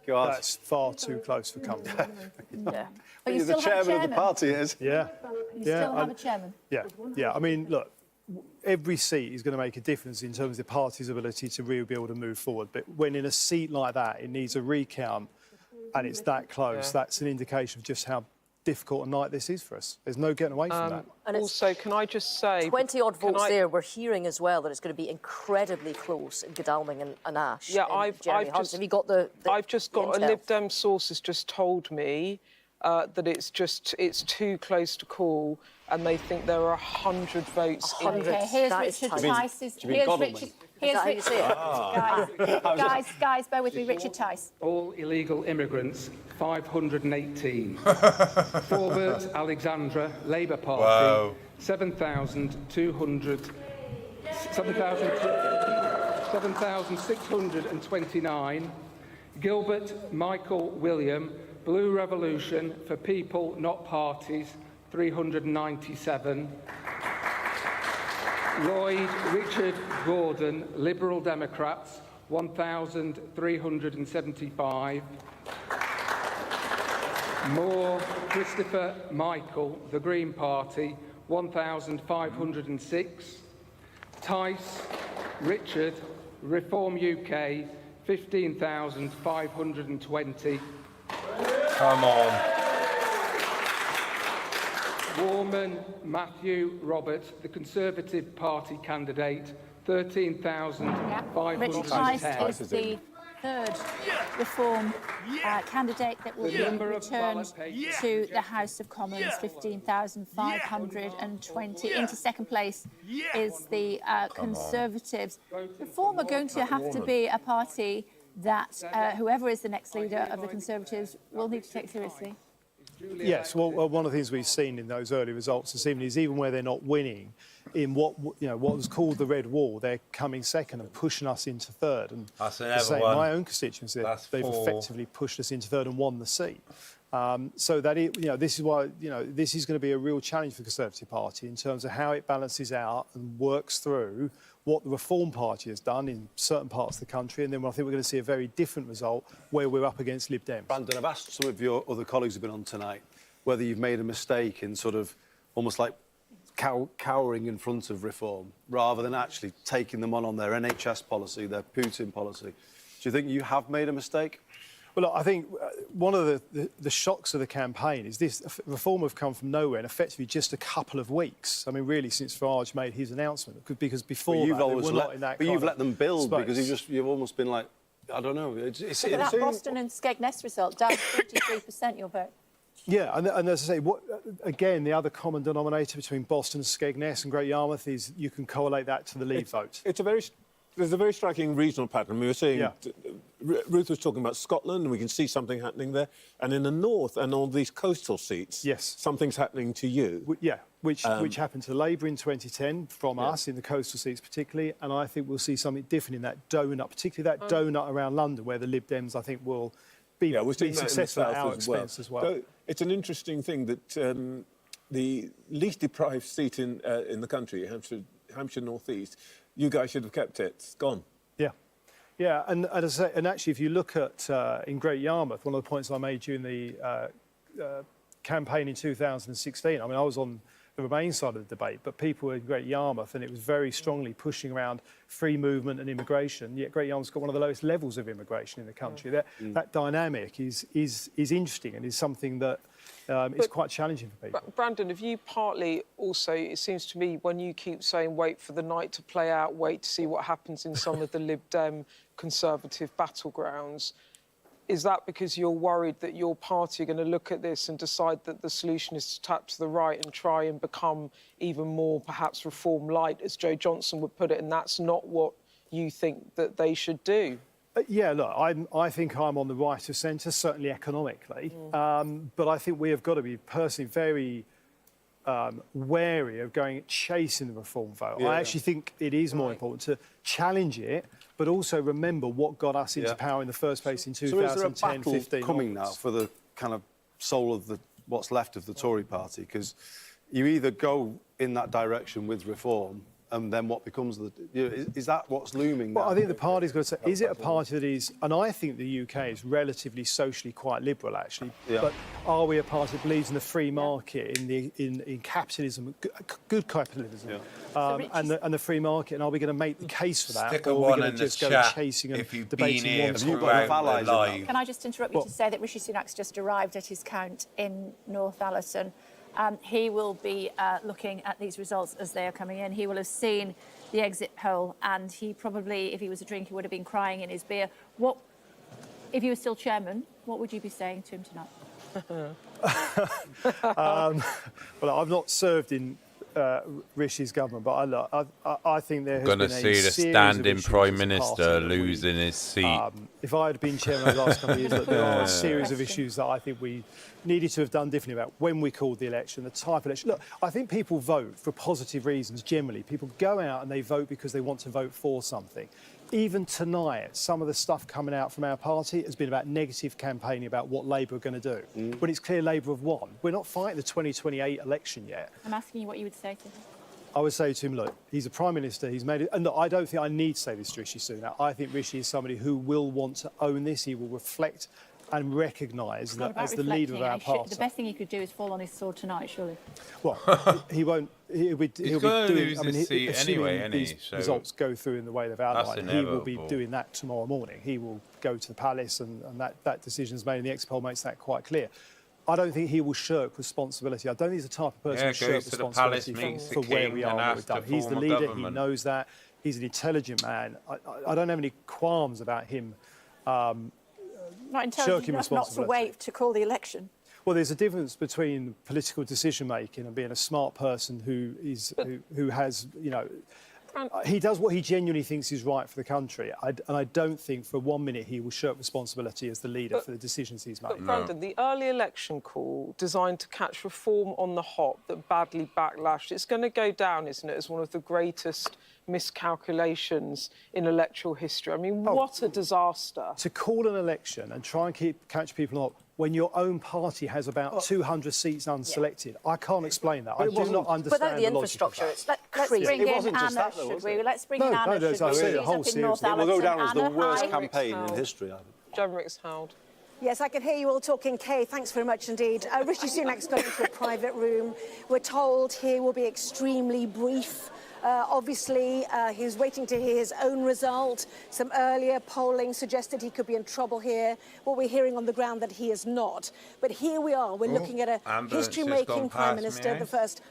far too close for comfort. Yeah. But you're the chairman of the party, is. Yeah. You still have a chairman. Yeah. I mean, look, every seat is going to make a difference in terms of the party's ability to really be able to move forward. But when in a seat like that, it needs a recount, and it's that close, that's an indication of just how difficult a night this is for us. There's no getting away from that. And also, can I just say... 20-odd votes there. We're hearing as well that it's going to be incredibly close in Godalming and Ash. Yeah, I've just... Have you got the I've just got intel? a Lib Dem source has just told me that it's too close to call, and they think there are 100 votes. Okay, here's Richard Tice's... Here's Richard. Guys, bear with me. Richard Tice. All illegal immigrants, 518. Forbert Alexandra, Labour Party, 7,629. Gilbert Michael William, Blue Revolution for People, Not Parties, 397. Lloyd Richard Gordon, Liberal Democrats, 1,375. Moore Christopher Michael, the Green Party, 1,506. Tice Richard, Reform UK, 15,520. Come on. Warman Matthew Roberts, the Conservative Party candidate, 13,510. Richard Tice is the third Reform candidate that will be returned to the House of Commons, 15,520. Into second place is the Conservatives. Reform are going to have to be a party that whoever is the next leader of the Conservatives will need to take seriously. Yes, well, one of the things we've seen in those early results this evening is even where they're not winning, in what was called the Red Wall, they're coming second and pushing us into third. And that's in my own constituency, they've effectively pushed us into third and won the seat. So that this is why this is going to be a real challenge for the Conservative Party in terms of how it balances out and works through what the Reform Party has done in certain parts of the country, and then I think we're going to see a very different result where we're up against Lib Dem. Brandon, I've asked some of your other colleagues who've been on tonight whether you've made a mistake in sort of almost like cowering in front of Reform rather than actually taking them on their NHS policy, their Putin policy. Do you think you have made a mistake? Well, look, I think one of the shocks of the campaign is this Reform have come from nowhere in effectively just a couple of weeks. I mean, really, since Farage made his announcement, because before you've that, always they were not in that. But you've let them build space. because you've almost been like, I don't know. Look at that Boston and Skegness result, down 33% your vote. Yeah, and as I say, again, the other common denominator between Boston, Skegness and Great Yarmouth is you can correlate that to the Leave vote. There's a very striking regional pattern. We were seeing, Ruth was talking about Scotland, and we can see something happening there. And in the north and all these coastal seats, something's happening to you. Yeah, which happened to Labour in 2010 from us, in the coastal seats particularly. And I think we'll see something different in that donut, particularly that donut around London, where the Lib Dems, I think, will be successful at our expense as well. So it's an interesting thing that the least deprived seat in the country, Hampshire North East, you guys should have kept it. It's gone. Yeah, and as I say, and actually, if you look at in Great Yarmouth, one of the points I made during the campaign in 2016. I mean, I was on the Remain side of the debate, but people in Great Yarmouth, and it was very strongly pushing around free movement and immigration. Yet Great Yarmouth's got one of the lowest levels of immigration in the country. That dynamic is interesting and is something that is quite challenging for people. Brandon, have you partly also, it seems to me, when you keep saying wait for the night to play out, wait to see what happens in some of the Lib Dem Conservative battlegrounds, is that because you're worried that your party are going to look at this and decide that the solution is to tap to the right and try and become even more perhaps reform light, as Joe Johnson would put it, and that's not what you think that they should do? Yeah, look, I think I'm on the right of centre, certainly economically. But I think we have got to be personally very wary of chasing the reform vote. I actually think it is more important to challenge it, but also remember what got us into power in the first place in 2010, so is there a battle 15 coming now for the kind of soul of what's left of the Tory party? Because you either go in that direction with reform, and then what becomes is that what's looming now? Well, I think the party's got to say, is it a party that is, and I think the UK is relatively socially quite liberal, actually, but are we a party that believes in the free market, in capitalism, good capitalism, and the free market, and are we going to make the case for that, or are we going to just go chasing and debating one Can I just interrupt you to say that Rishi Sunak's just arrived at his count in North Allerton? He will be looking at these results as they are coming in. He will have seen the exit poll, and he probably, if he was a drinker, would have been crying in his beer. What, if you were still chairman, what would you be saying to him tonight? Well, I've not served in Rishi's government, but I think there has been a series of going to see the standing Prime Minister losing his seat. If I had been chairman over the last couple of years, there are a series of issues that I think we needed to have done differently about when we called the election, the type of election. Look, I think people vote for positive reasons generally. People go out and they vote because they want to vote for something. Even tonight, some of the stuff coming out from our party has been about negative campaigning about what Labour are going to do. When it's clear Labour have won. We're not fighting the 2028 election yet. I'm asking you what you would say to him. I would say to him, look, he's a Prime Minister, he's made it, and look, I don't think I need to say this to Rishi Sunak. I think Rishi is somebody who will want to own this, he will reflect and recognise that as the leader of our party. The best thing he could do is fall on his sword tonight, surely. Well, he won't. He'll be He's doing. lose his seat anyway, isn't he? These So results go through in the way they've outlined. He will be inevitable. doing that tomorrow morning. He will go to the palace, and that decision's made, and the exit poll makes that quite clear. I don't think he will shirk responsibility. I don't think he's the type of person who shirks responsibility for where we are and what we've done. He's the leader. He knows that. He's an intelligent man. I don't have any qualms about him. Not intelligent enough not to wait to call the election. Well, there's a difference between political decision making and being a smart person who has, you know, he does what he genuinely thinks is right for the country. And I don't think for 1 minute he will shirk responsibility as the leader for the decisions he's made. But Brandon, the early election call designed to catch reform on the hop that badly backlashed, it's going to go down, isn't it, as one of the greatest miscalculations in electoral history. I mean, what a disaster. To call an election and try and catch people up when your own party has about 200 seats unselected, I can't explain that. I do not understand without the logic infrastructure, of it's Let's bring in Anna, should we? Let's bring in Anna, should we? She's up in North Allerton. It will go down as the worst Anna, campaign in history, I think. Jan Rixhoud. Yes, I can hear you all talking. Kay, thanks very much indeed. Rishi Sunak's going to a private room. We're told he will be extremely brief. Obviously, he's waiting to hear his own result. Some earlier polling suggested he could be in trouble here. What we're hearing on the ground that he is not. But here we are. We're looking at a history-making Prime Minister,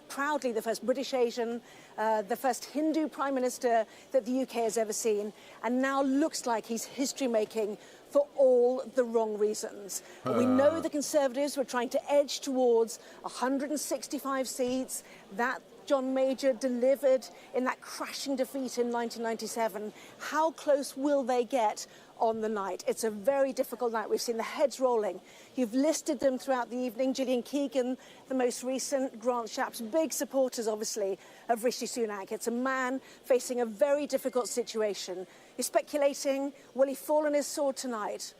proudly the first British Asian, the first Hindu Prime Minister that the UK has ever seen. And now looks like he's history-making for all the wrong reasons. We know the Conservatives were trying to edge towards 165 seats. That John Major delivered in that crashing defeat in 1997. How close will they get on the night? It's a very difficult night. We've seen the heads rolling. You've listed them throughout the evening. Gillian Keegan, the most recent, Grant Shapps, big supporters, obviously, of Rishi Sunak. It's a man facing a very difficult situation. You're speculating, will he fall on his sword tonight?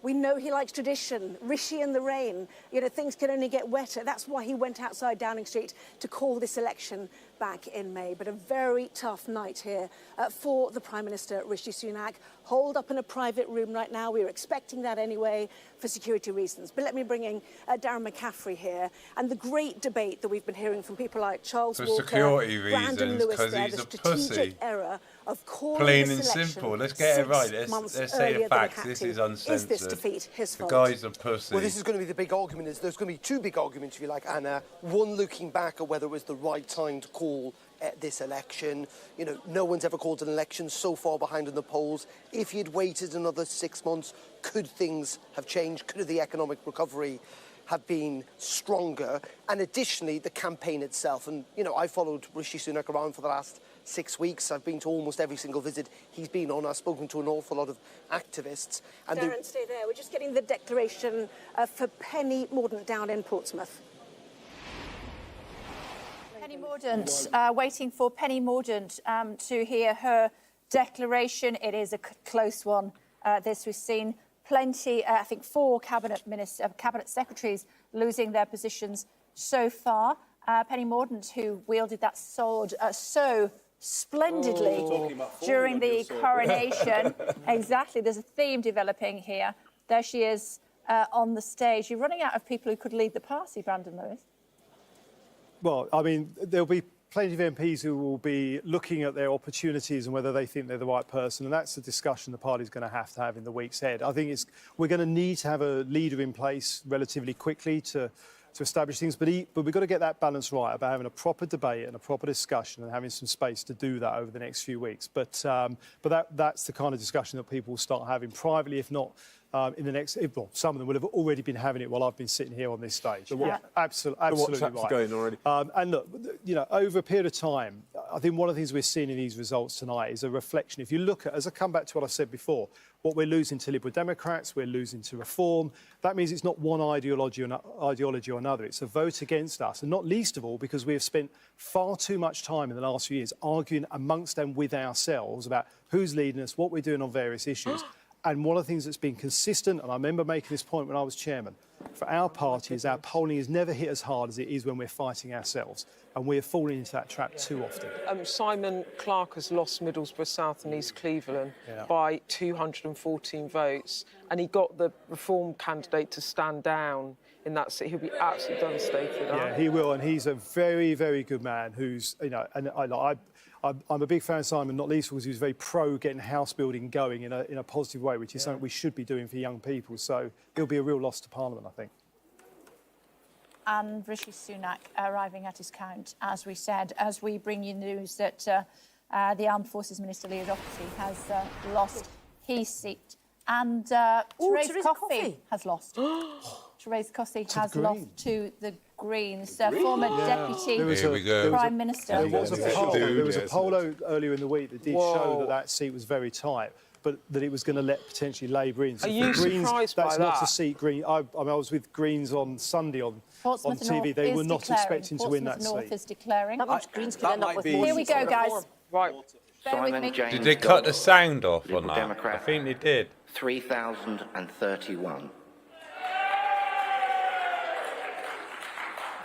We know he likes tradition, Rishi in the rain. You know, things can only get wetter. That's why he went outside Downing Street to call this election back in May. But a very tough night here for the Prime Minister, Rishi Sunak. Holed up in a private room right now. We were expecting that anyway for security reasons. But let me bring in Darren McCaffrey here. And the great debate that we've been hearing from people like Charles Walker, Brandon Lewis there, the strategic error of calling plain this and election simple. Let's get it right. 6 months Let's say the earlier than it facts. had This to. is uncensored. Is this defeat his fault? The guy's a pussy. Well, this is going to be the big argument. There's going to be two big arguments, if you like, Anna. One, looking back at whether it was the right time to call this election. You know, no one's ever called an election so far behind in the polls. If he had waited another 6 months, could things have changed? Could the economic recovery have been stronger? And additionally, the campaign itself. And, you know, I followed Rishi Sunak around for the last 6 weeks. I've been to almost every single visit he's been on. I've spoken to an awful lot of activists. And Darren, stay there. We're just getting the declaration for Penny Mordaunt down in Portsmouth. Penny Mordaunt, waiting for Penny Mordaunt to hear her declaration. It is a close one. This we've seen plenty. I think 4 cabinet secretaries losing their positions so far. Penny Mordaunt, who wielded that sword so splendidly during the coronation. Exactly. There's a theme developing here. There she is on the stage. You're running out of people who could lead the party, Brandon Lewis. Well, I mean, there'll be plenty of MPs who will be looking at their opportunities and whether they think they're the right person, and that's a discussion the party's going to have in the weeks ahead. I think we're going to need to have a leader in place relatively quickly to establish things, but we've got to get that balance right about having a proper debate and a proper discussion and having some space to do that over the next few weeks. But that's the kind of discussion that people will start having privately, if not in the next. Well, some of them will have already been having it while I've been sitting here on this stage. Yeah, absolutely right. Going already. And look, you know, over a period of time, I think one of the things we're seeing in these results tonight is a reflection. If you look at, as I come back to what I said before, what we're losing to Liberal Democrats, we're losing to Reform. That means it's not one ideology or another. It's a vote against us, and not least of all because we have spent far too much time in the last few years arguing amongst and with ourselves about who's leading us, what we're doing on various issues. And one of the things that's been consistent, and I remember making this point when I was chairman, for our party is our polling has never hit as hard as it is when we're fighting ourselves. And we're falling into that trap too often. Simon Clarke has lost Middlesbrough South and East Cleveland by 214 votes. And he got the Reform candidate to stand down in that seat. He'll be absolutely devastated. Yeah, he will. And he's a very, very good man who's, you know, and I'm a big fan of Simon, not least because he was very pro getting house building going in a positive way, which is something we should be doing for young people. So he'll be a real loss to Parliament, I think. And Rishi Sunak arriving at his count, as we said, as we bring you news that the Armed Forces Minister, Leo Doherty, has lost his seat. And Therese Coffey has lost. Therese Coffey has lost to the Greens, former Deputy Prime Minister. There was a poll earlier in the week that did show that seat was very tight, but that it was going to let potentially Labour in. So Are you Greens, surprised by that's that? not a seat Green. I was with Greens on Sunday on TV. They were not expecting to win that seat. North is declaring. That much Greens could end up with Here we go, guys. Right. Bear with me. Did they cut the sound off on that? Democrat, I think they did. 3,031.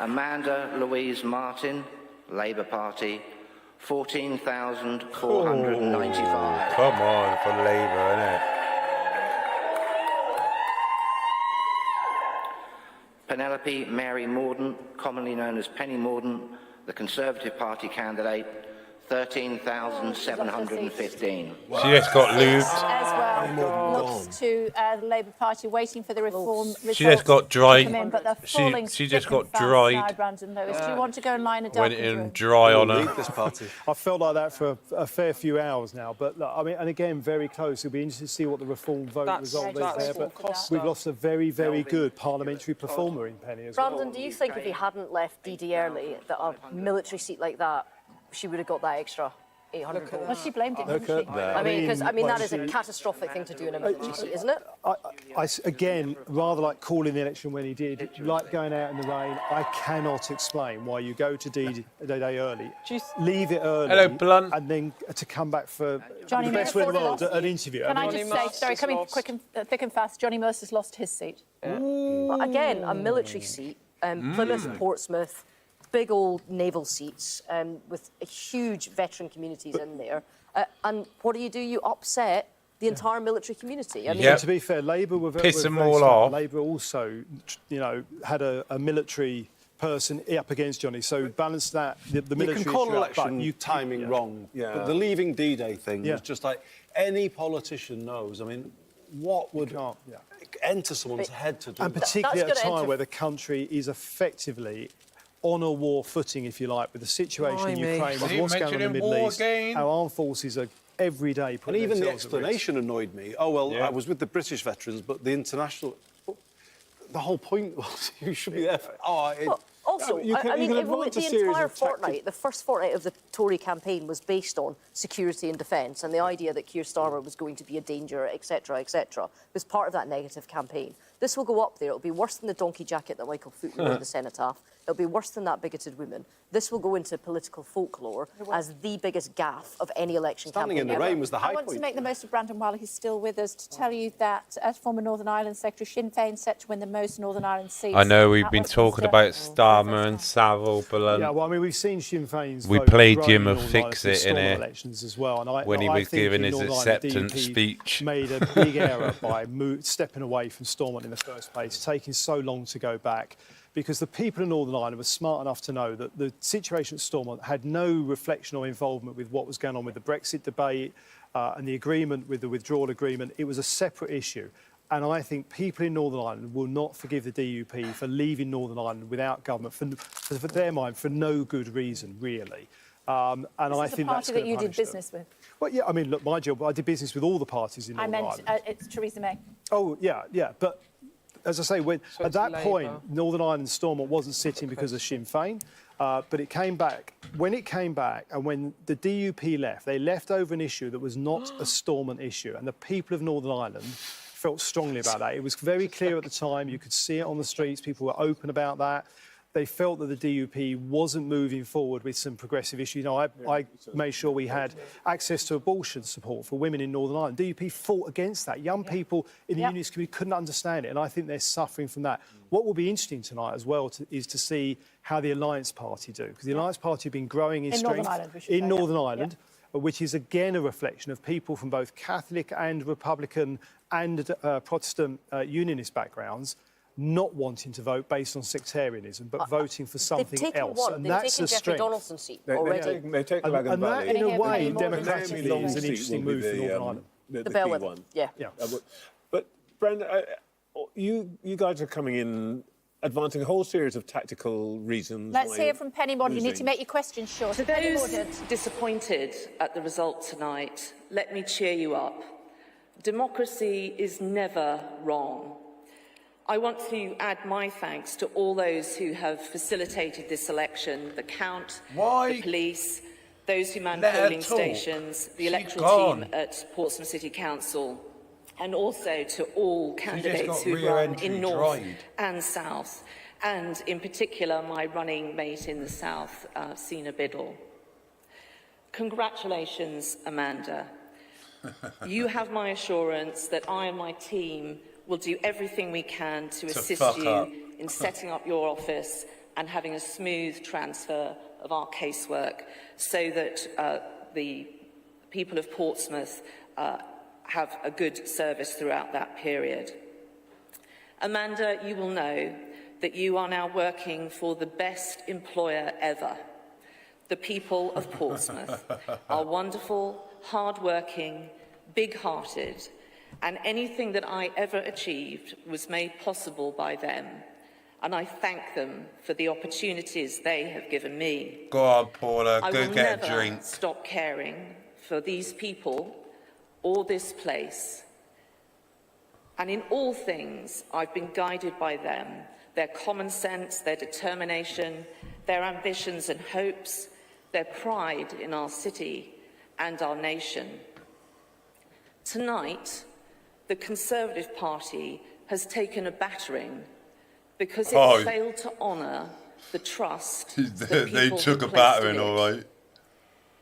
Amanda Louise Martin, Labour Party, 14,495. Come on for Labour, innit? Penelope Mary Mordaunt, commonly known as Penny Mordaunt, the Conservative Party candidate, 13,715. She just got lubed. As well, lost to the Labour Party, waiting for the Reform results. She just got dry. To come in, but they're falling She just thick and got fast dried. now, Brandon Lewis. Do you want to go and lie in a Went darkened in room? dry on her. This party. I felt like that for a fair few hours now, but look, I mean, and again, very close. It'll be interesting to see what the Reform vote result is there. But we've lost a very, very good parliamentary performer in Penny as well. Brandon, do you think if he hadn't left DD early, that a military seat like that, she would have got that extra? 800 votes. Well, she blamed it, Look didn't at she? that. I mean, well, that is a catastrophic thing to do in a military seat, isn't it? Again, rather like calling the election when he did, like going out in the rain, I cannot explain why you go to D-Day early, leave it early, Hello, Blunt. and then to come back for Johnny the best way in the world, Mercer's an interview. Can I mean, just say, sorry, coming quick and thick and fast, Johnny Mercer's lost his seat. But again, a military seat, Plymouth, Portsmouth, big old naval seats with huge veteran communities in there. And what do? You upset the entire military community. I mean, to be fair, Labour were very, Piss them very all smart. off. Labour also, had a military person up against Johnny, so balance that the military. You can call issue up, but election timing wrong, but the leaving D-Day thing was just like any politician knows. I mean, what would enter someone's head to do and that? particularly at a time where the country is effectively on a war footing, if you like, with the situation in Ukraine, with what's going on in the Middle East. Our armed forces are every day putting And even the themselves at risk. explanation annoyed me. Oh, well, I was with the British veterans, but the international... The whole point was you should be there for... Also, the entire fortnight, the first fortnight of the Tory campaign was based on security and defence and the idea that Kier Starmer was going to be a danger, etc., etc., was part of that negative campaign. This will go up there. It'll be worse than the donkey jacket that Michael Foot wore in the cenotaph. It'll be worse than that bigoted woman. This will go into political folklore as the biggest gaffe of any election Standing campaign in the ever. rain was the high I want point. to make the most of Brandon while he's still with us to tell you that as former Northern Ireland Secretary, Sinn Féin set to win the most Northern Ireland seats. I know we've been Westminster. talking about Starmer and Savile, but Yeah, well, I mean, we've seen Sinn Féin's we vote played grow Jim in of Northern Fix Ireland It from in Stormont it elections as well. And when he I was think giving in his Northern Ireland, acceptance DUP speech. made a big error by stepping away from Stormont in the first place, taking so long to go back. Because the people in Northern Ireland were smart enough to know that the situation at Stormont had no reflection or involvement with what was going on with the Brexit debate and the agreement with the withdrawal agreement. It was a separate issue. And I think people in Northern Ireland will not forgive the DUP for leaving Northern Ireland without government, for their mind, for no good reason, really. And I think that's the party that you did business with. Well, yeah, I mean, look, my job, I did business with all the parties in Northern Ireland. It's Theresa May. Oh, yeah, but as I say, at that point, Northern Ireland Stormont wasn't sitting because of Sinn Féin, but it came back. When it came back and when the DUP left, they left over an issue that was not a Stormont issue, and the people of Northern Ireland felt strongly about that. It was very clear at the time. You could see it on the streets. People were open about that. They felt that the DUP wasn't moving forward with some progressive issues. You know, I made sure we had access to abortion support for women in Northern Ireland. DUP fought against that. Young people in the unionist community couldn't understand it, and I think they're suffering from that. What will be interesting tonight as well is to see how the Alliance Party do, because the Alliance Party have been growing in strength in Northern Ireland, which is again a reflection of people from both Catholic and Republican and Protestant unionist backgrounds, not wanting to vote based on sectarianism, but voting for something else. And that's a strength. Donaldson's seat already. They take Lagan and that, Valley. in a way, democratically is an interesting move for Northern Ireland. The bellwether one. Yeah. But Brendan, you guys are coming in advancing a whole series of tactical reasons. Let's hear from Penny Mordaunt. You need to make your questions short. To those disappointed at the result tonight, let me cheer you up. Democracy is never wrong. I want to add my thanks to all those who have facilitated this election, the count, the police, those who man polling stations, the electoral team at Portsmouth City Council, and also to all candidates who run in North and South, and in particular my running mate in the South, Sina Biddle. Congratulations, Amanda. You have my assurance that I and my team will do everything we can to assist you in setting up your office and having a smooth transfer of our casework so that the people of Portsmouth have a good service throughout that period. Amanda, you will know that you are now working for the best employer ever. The people of Portsmouth are wonderful, hard-working, big-hearted, and anything that I ever achieved was made possible by them. And I thank them for the opportunities they have given me. Go on, Paula, I go will get never a drink. stop caring for these people or this place. And in all things, I've been guided by them, their common sense, their determination, their ambitions and hopes, their pride in our city, and our nation. Tonight, the Conservative Party has taken a battering because it failed to honour the trust that people They took a placed battering, in it. all right.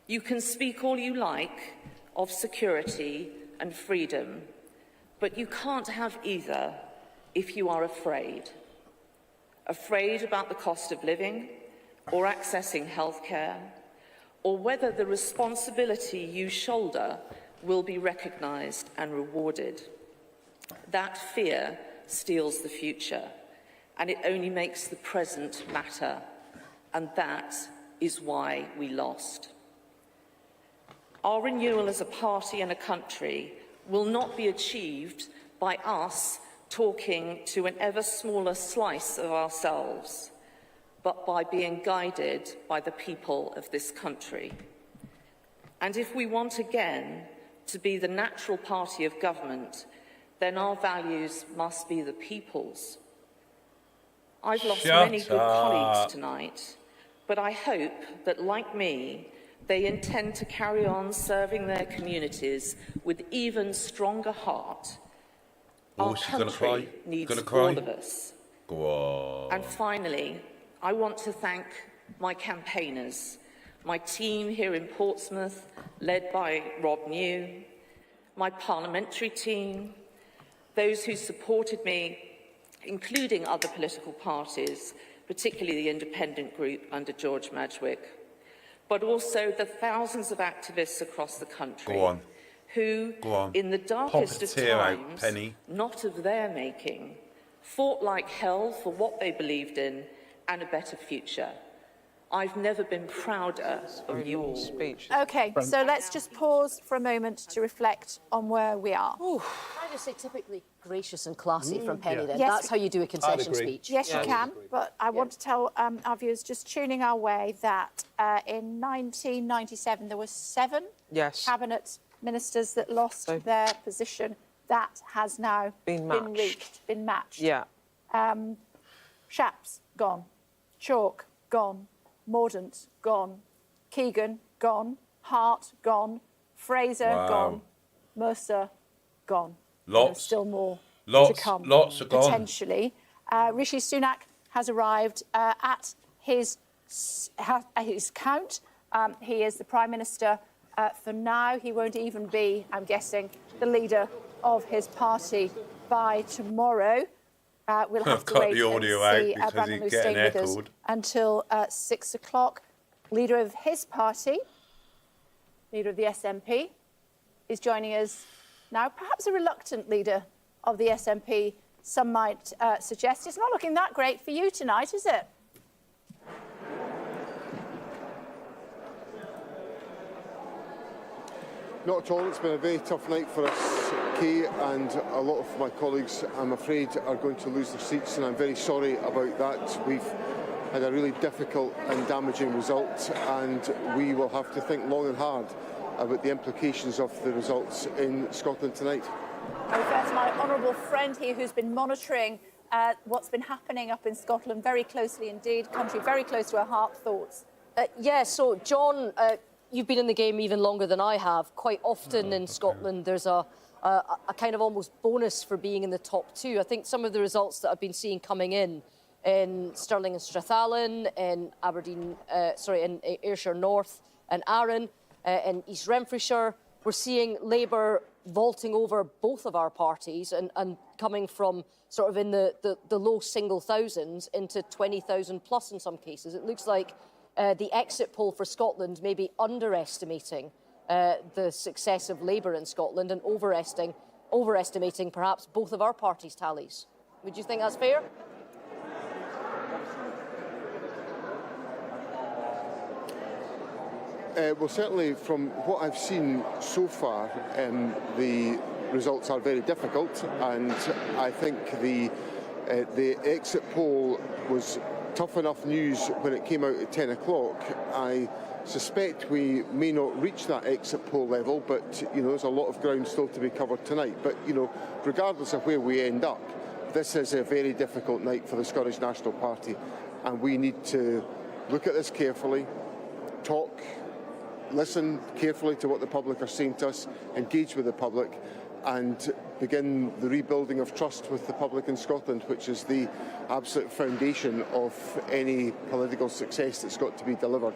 You can speak all you like of security and freedom, but you can't have either if you are afraid. Afraid about the cost of living or accessing healthcare, or whether the responsibility you shoulder will be recognised and rewarded. That fear steals the future, and it only makes the present matter, and that is why we lost. Our renewal as a party and a country will not be achieved by us talking to an ever smaller slice of ourselves, but by being guided by the people of this country. And if we want again to be the natural party of government, then our values must be the people's. I've lost many good colleagues tonight, but I hope that, like me, they intend to carry on serving their communities with even stronger heart. Our country needs all of us. Go on. And finally, I want to thank my campaigners, my team here in Portsmouth, led by Rob New, my parliamentary team, those who supported me, including other political parties, particularly the independent group under George Madgwick, but also the thousands of activists across the country who, in the darkest of times, not of their making, fought like hell for what they believed in and a better future. I've never been prouder of you all. OK, so let's just pause for a moment to reflect on where we are. Can I just say typically gracious and classy from Penny then? Yes, That's how you do a concession speech. Yes, you can, but I want to tell our viewers just tuning our way that in 1997 there were 7 cabinet ministers that lost their position. That has now been matched. Yeah. Shapps, gone. Chalk, gone. Mordaunt, gone. Keegan, gone. Hart, gone. Fraser, gone. Mercer, gone. There's still more to come. Lots are gone. Potentially. Rishi Sunak has arrived at his count. He is the Prime Minister for now. He won't even be, I'm guessing, the leader of his party by tomorrow. We'll have to wait and see Brandon Lewis staying with us until 6 o'clock. Leader of his party, leader of the SNP, is joining us now. Perhaps a reluctant leader of the SNP, some might suggest. It's not looking that great for you tonight, is it? Not at all. It's been a very tough night for us, Kay, and a lot of my colleagues, I'm afraid, are going to lose their seats, and I'm very sorry about that. We've had a really difficult and damaging result, and we will have to think long and hard about the implications of the results in Scotland tonight. I refer to my honourable friend here who's been monitoring what's been happening up in Scotland very closely indeed, country very close to her heart. Thoughts? So, John, you've been in the game even longer than I have. Quite often in Scotland, there's a kind of almost bonus for being in the top 2. I think some of the results that I've been seeing coming in Stirling and Strathallan, in Aberdeen, in Ayrshire North and Arran, in East Renfrewshire, we're seeing Labour vaulting over both of our parties and coming from sort of in the low single thousands into 20,000 plus in some cases. It looks like the exit poll for Scotland may be underestimating the success of Labour in Scotland and overestimating perhaps both of our parties' tallies. Would you think that's fair? Well, certainly from what I've seen so far, the results are very difficult, and I think the exit poll was tough enough news when it came out at 10 o'clock. I suspect we may not reach that exit poll level, but there's a lot of ground still to be covered tonight. But regardless of where we end up, this is a very difficult night for the Scottish National Party, and we need to look at this carefully, talk, listen carefully to what the public are saying to us, engage with the public, and begin the rebuilding of trust with the public in Scotland, which is the absolute foundation of any political success that's got to be delivered.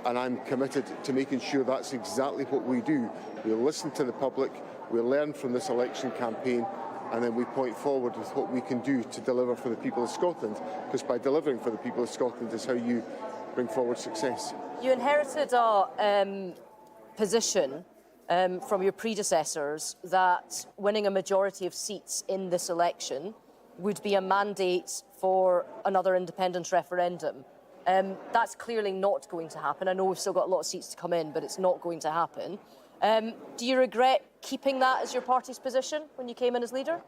And I'm committed to making sure that's exactly what we do. We'll listen to the public, we'll learn from this election campaign, and then we point forward with what we can do to deliver for the people of Scotland, because by delivering for the people of Scotland is how you bring forward success. You inherited a position from your predecessors that winning a majority of seats in this election would be a mandate for another independence referendum. That's clearly not going to happen. I know we've still got a lot of seats to come in, but it's not going to happen. Do you regret keeping that as your party's position when you came in as leader?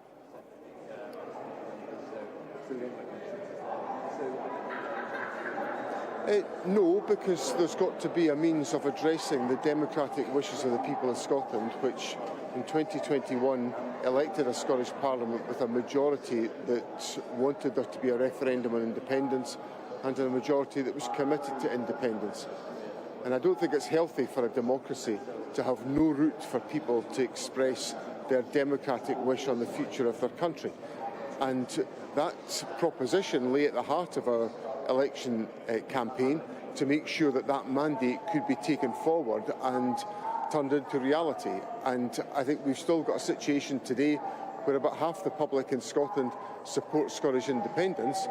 No, because there's got to be a means of addressing the democratic wishes of the people of Scotland, which in 2021 elected a Scottish Parliament with a majority that wanted there to be a referendum on independence and a majority that was committed to independence. And I don't think it's healthy for a democracy to have no route for people to express their democratic wish on the future of their country. And that proposition lay at the heart of our election campaign to make sure that that mandate could be taken forward and turned into reality. And I think we've still got a situation today where about half the public in Scotland support Scottish independence,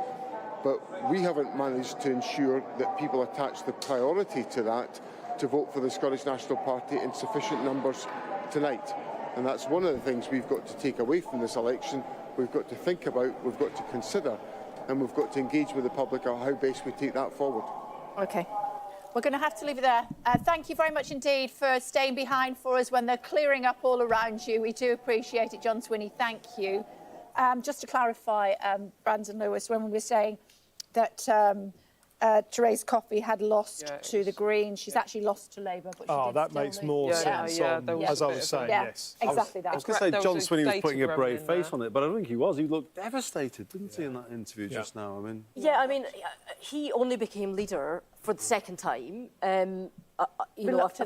but we haven't managed to ensure that people attach the priority to that to vote for the Scottish National Party in sufficient numbers tonight. And that's one of the things we've got to take away from this election. We've got to think about, we've got to consider, and we've got to engage with the public on how best we take that forward. OK. We're going to have to leave it there. Thank you very much indeed for staying behind for us when they're clearing up all around you. We do appreciate it, John Swinney. Thank you. Just to clarify, Brandon Lewis, when we were saying that Therese Coffey had lost to the Greens, she's actually lost to Labour. But she did that still makes lose. more sense, as I was saying, yes. Exactly that. I was going to say John Swinney was putting a brave face on it, but I don't think he was. He looked devastated, didn't he, in that interview just now? I mean, he only became leader for the second time, a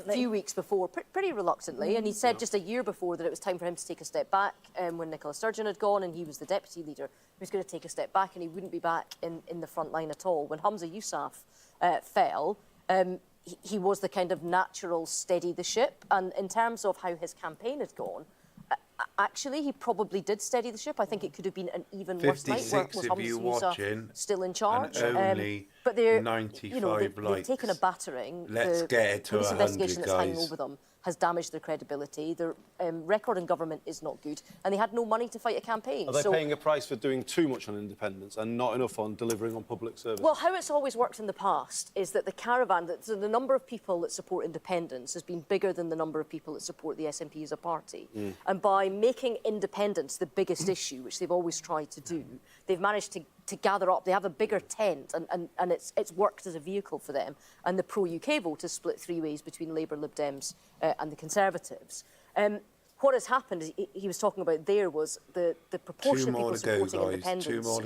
few weeks before, pretty reluctantly. And he said just a year before that it was time for him to take a step back when Nicola Sturgeon had gone and he was the deputy leader. He was going to take a step back and he wouldn't be back in the front line at all. When Humza Yousaf fell, he was the kind of natural steady the ship. And in terms of how his campaign had gone, actually, he probably did steady the ship. I think it could have been an even worse night where Humza Yousaf still in charge. And only but they're 95 they've taken a battering. Let's get it to police 100, investigation that's hanging over them has damaged their credibility. Their record in government is not good, and they had no money to fight a campaign. Are they paying a price for doing too much on independence and not enough on delivering on public service? Well, how it's always worked in the past is that the caravan, so the number of people that support independence has been bigger than the number of people that support the SNP as a party. And by making independence the biggest issue, which they've always tried to do, they've managed to gather up. They have a bigger tent, and it's worked as a vehicle for them. And the pro-UK vote is split three ways between Labour, Lib Dems and the Conservatives. What has happened, he was talking about there, was the proportion of people supporting independence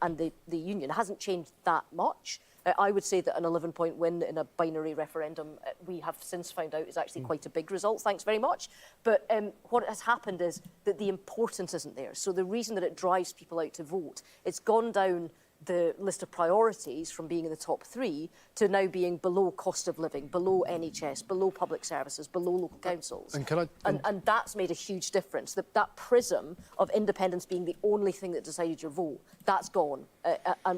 and the union hasn't changed that much. I would say that an 11-point win in a binary referendum, we have since found out is actually quite a big result, thanks very much. But what has happened is that the importance isn't there. So the reason that it drives people out to vote, it's gone down the list of priorities from being in the top three to now being below cost of living, below NHS, below public services, below local councils. And that's made a huge difference. That prism of independence being the only thing that decided your vote, that's gone.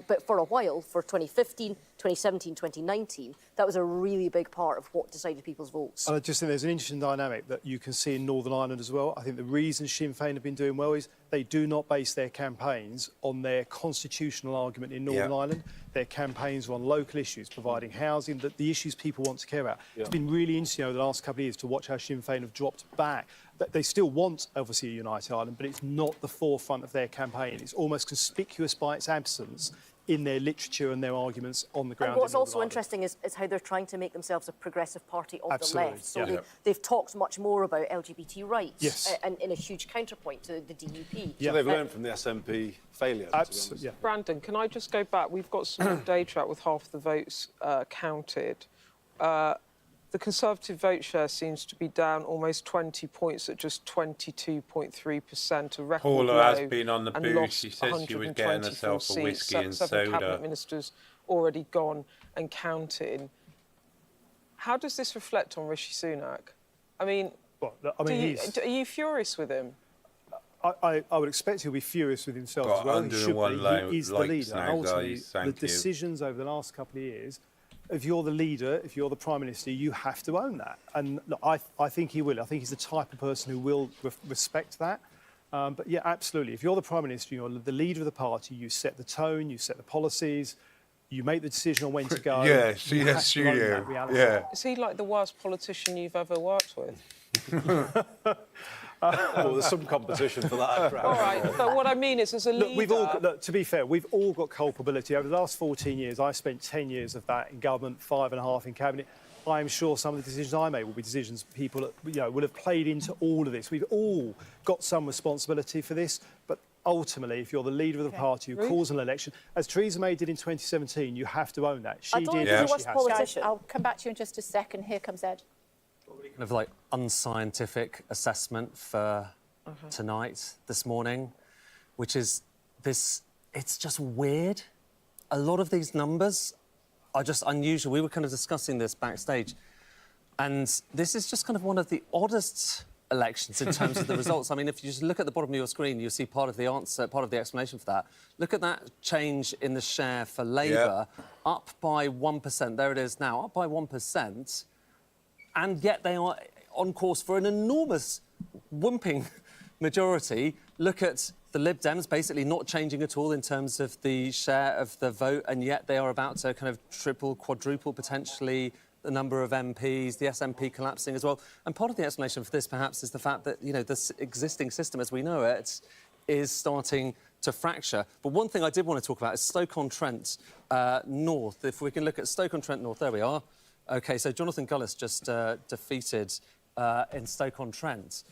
But for a while, for 2015, 2017, 2019, that was a really big part of what decided people's votes. And I just think there's an interesting dynamic that you can see in Northern Ireland as well. I think the reason Sinn Féin have been doing well is they do not base their campaigns on their constitutional argument in Northern Ireland. Their campaigns are on local issues, providing housing, the issues people want to care about. It's been really interesting over the last couple of years to watch how Sinn Féin have dropped back. They still want, obviously, a united Ireland, but it's not the forefront of their campaign. It's almost conspicuous by its absence in their literature and their arguments on the ground. And what's also interesting is how they're trying to make themselves a progressive party of the left. So they've talked much more about LGBT rights and in a huge counterpoint to the DUP. So they've learned from the SNP failure. Absolutely. Brandon, can I just go back? We've got some data out with half the votes counted. The Conservative vote share seems to be down almost 20 points at just 22.3%, a record Paula low, has been on the and booth. lost She said she was getting 124 herself a whiskey and seven soda. cabinet ministers already gone and counting. How does this reflect on Rishi Sunak? I mean, are you furious with him? I would expect he'll be furious with himself as well. He should be. He is the leader. And ultimately, the decisions over the last couple of years, if you're the leader, if you're the Prime Minister, you have to own that. And look, I think he will. I think he's the type of person who will respect that. But yeah, absolutely. If you're the Prime Minister, you're the leader of the party, you set the tone, you set the policies, you make the decision on when to go. Yes, you do. Yeah. Is he like the worst politician you've ever worked with? Well, there's some competition for that. All right, but what I mean is, as a leader... Look, to be fair, we've all got culpability. Over the last 14 years, I spent 10 years of that in government, 5.5 in cabinet. I'm sure some of the decisions I made will be decisions people will have played into all of this. We've all got some responsibility for this, but ultimately, if you're the leader of the party who calls an election, as Theresa May did in 2017, you have to own that. She did. I'll come back to you in just a second. Here comes Ed. Kind of like unscientific assessment for tonight, this morning, which is this, it's just weird. A lot of these numbers are just unusual. We were kind of discussing this backstage, and this is just kind of one of the oddest elections in terms of the results. I mean, if you just look at the bottom of your screen, you'll see part of the answer, part of the explanation for that. Look at that change in the share for Labour, up by 1%. There it is now, up by 1%. And yet they are on course for an enormous, whomping majority. Look at the Lib Dems basically not changing at all in terms of the share of the vote, and yet they are about to kind of triple, quadruple, potentially, the number of MPs, the SNP collapsing as well. And part of the explanation for this, perhaps, is the fact that, you know, this existing system as we know it is starting to fracture. But one thing I did want to talk about is Stoke-on-Trent North. If we can look at Stoke-on-Trent North, there we are. OK, so Jonathan Gullis just defeated in Stoke-on-Trent.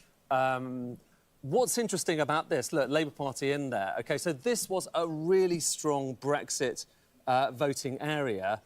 What's interesting about this? Look, Labour Party in there. OK, so this was a really strong Brexit voting area,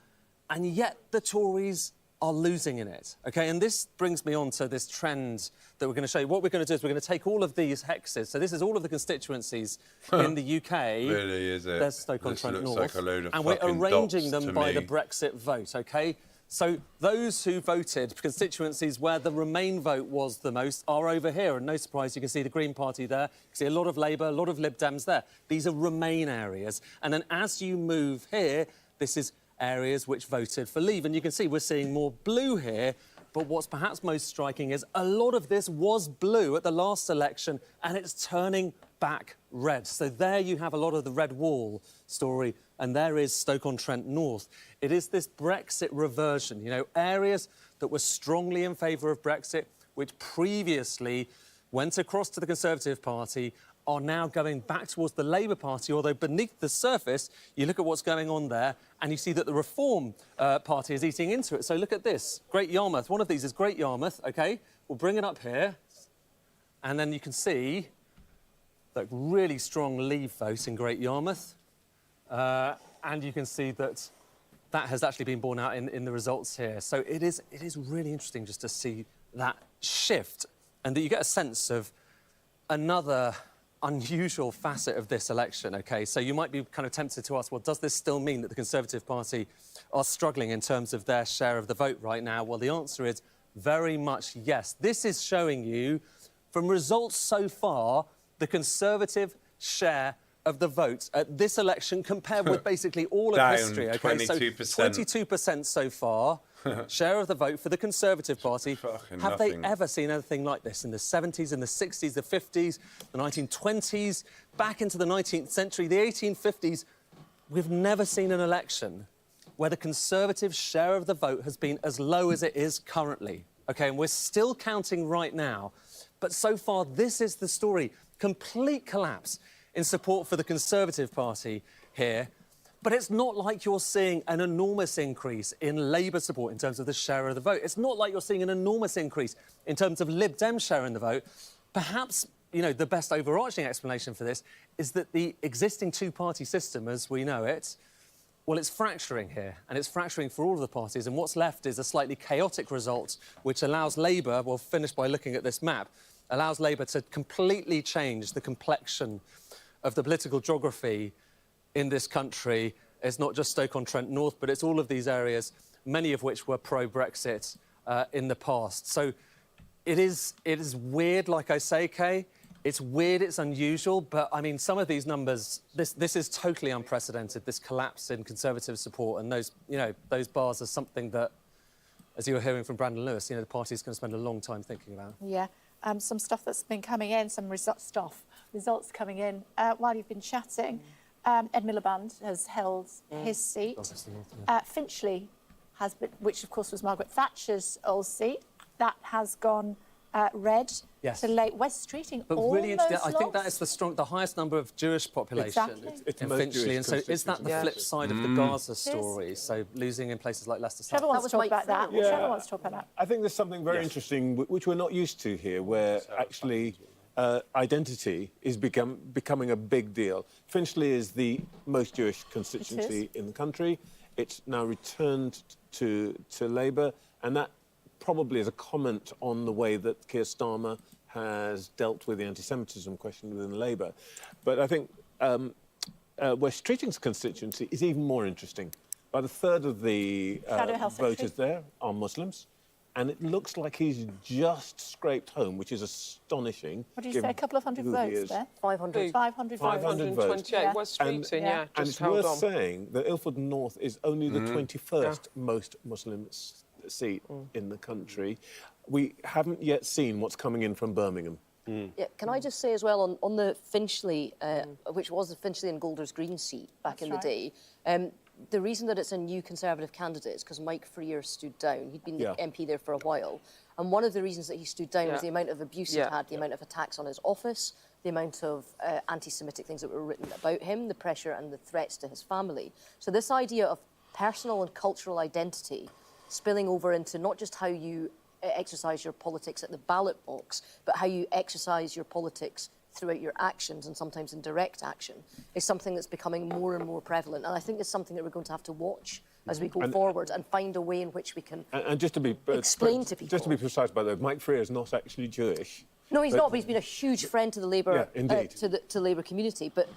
and yet the Tories are losing in it. OK, and this brings me on to this trend that we're going to show you. What we're going to do is we're going to take all of these hexes. So this is all of the constituencies in the UK. Really, is it? There's Stoke-on-Trent North. Like a load of and we're arranging them by the me. Brexit vote, OK? So those who voted, constituencies where the Remain vote was the most, are over here. And no surprise, you can see the Green Party there. You can see a lot of Labour, a lot of Lib Dems there. These are Remain areas. And then as you move here, this is areas which voted for Leave. And you can see we're seeing more blue here. But what's perhaps most striking is a lot of this was blue at the last election, and it's turning back red. So there you have a lot of the red wall story, and there is Stoke-on-Trent North. It is this Brexit reversion, you know, areas that were strongly in favour of Brexit, which previously went across to the Conservative Party, are now going back towards the Labour Party, although beneath the surface, you look at what's going on there, and you see that the Reform Party is eating into it. So look at this, Great Yarmouth. One of these is Great Yarmouth, OK? We'll bring it up here, and then you can see that really strong Leave vote in Great Yarmouth. And you can see that that has actually been borne out in the results here. So it is really interesting just to see that shift, and that you get a sense of another unusual facet of this election, OK? So you might be kind of tempted to ask, well, does this still mean that the Conservative Party are struggling in terms of their share of the vote right now? Well, the answer is very much yes. This is showing you, from results so far, the Conservative share of the vote at this election compared with basically all of history. OK, 22%. So 22% so far. Share of the vote for the Conservative Party. Have they ever seen anything like this in the 70s, in the 60s, the 50s, the 1920s, back into the 19th century, the 1850s? We've never seen an election where the Conservative share of the vote has been as low as it is currently. OK, and we're still counting right now. But so far, this is the story. Complete collapse in support for the Conservative Party here. But it's not like you're seeing an enormous increase in Labour support in terms of the share of the vote. It's not like you're seeing an enormous increase in terms of Lib Dem share in the vote. Perhaps, you know, the best overarching explanation for this is that the existing two-party system, as we know it, well, it's fracturing here, and it's fracturing for all of the parties, and what's left is a slightly chaotic result, which allows Labour, we'll finish by looking at this map, allows Labour to completely change the complexion of the political geography in this country. It's not just Stoke-on-Trent North, but it's all of these areas, many of which were pro-Brexit in the past. So it is weird, like I say, Kay. It's weird, it's unusual, but, I mean, some of these numbers, this is totally unprecedented, this collapse in Conservative support, and those, you know, those bars are something that, as you were hearing from Brandon Lewis, you know, the party's going to spend a long time thinking about. Yeah, some stuff that's been coming in, some results coming in while you've been chatting. Ed Miliband has held his seat. Finchley has been, which of course was Margaret Thatcher's old seat, that has gone red to late West Streeting. But really interesting, I think that is the highest number of Jewish population Exactly. in Finchley, and so is that the flip side of the Gaza story? So losing in places like Leicester South. Trevor wants to talk about that. Yeah. Trevor wants to talk about that. I think there's something very interesting, which we're not used to here, where actually identity is becoming a big deal. Finchley is the most Jewish constituency in the country. It's now returned to Labour, and that probably is a comment on the way that Kier Starmer has dealt with the anti-Semitism question within Labour. But I think West Streeting's constituency is even more interesting. About a third of the voters there are Muslims, and it looks like he's just scraped home, which is astonishing. What did you say, a couple of hundred votes there? 500. 500 votes. 528, West Streeting, and just it's held worth on. saying that Ilford North is only the 21st most Muslim seat in the country. We haven't yet seen what's coming in from Birmingham. Yeah, can I just say as well, on the Finchley, which was the Finchley and Golders Green seat back in the day, the reason that it's a new Conservative candidate is because Mike Freer stood down. He'd been the MP there for a while. And one of the reasons that he stood down was the amount of abuse he'd had, the amount of attacks on his office, the amount of anti-Semitic things that were written about him, the pressure and the threats to his family. So this idea of personal and cultural identity spilling over into not just how you exercise your politics at the ballot box, but how you exercise your politics throughout your actions, and sometimes in direct action, is something that's becoming more and more prevalent. And I think it's something that we're going to have to watch as we go forward and find a way in which we can just to be explain to people. Just to be precise, by the way, Mike Freer is not actually Jewish. No, he's not, but he's been a huge friend to the Labour to Labour community. But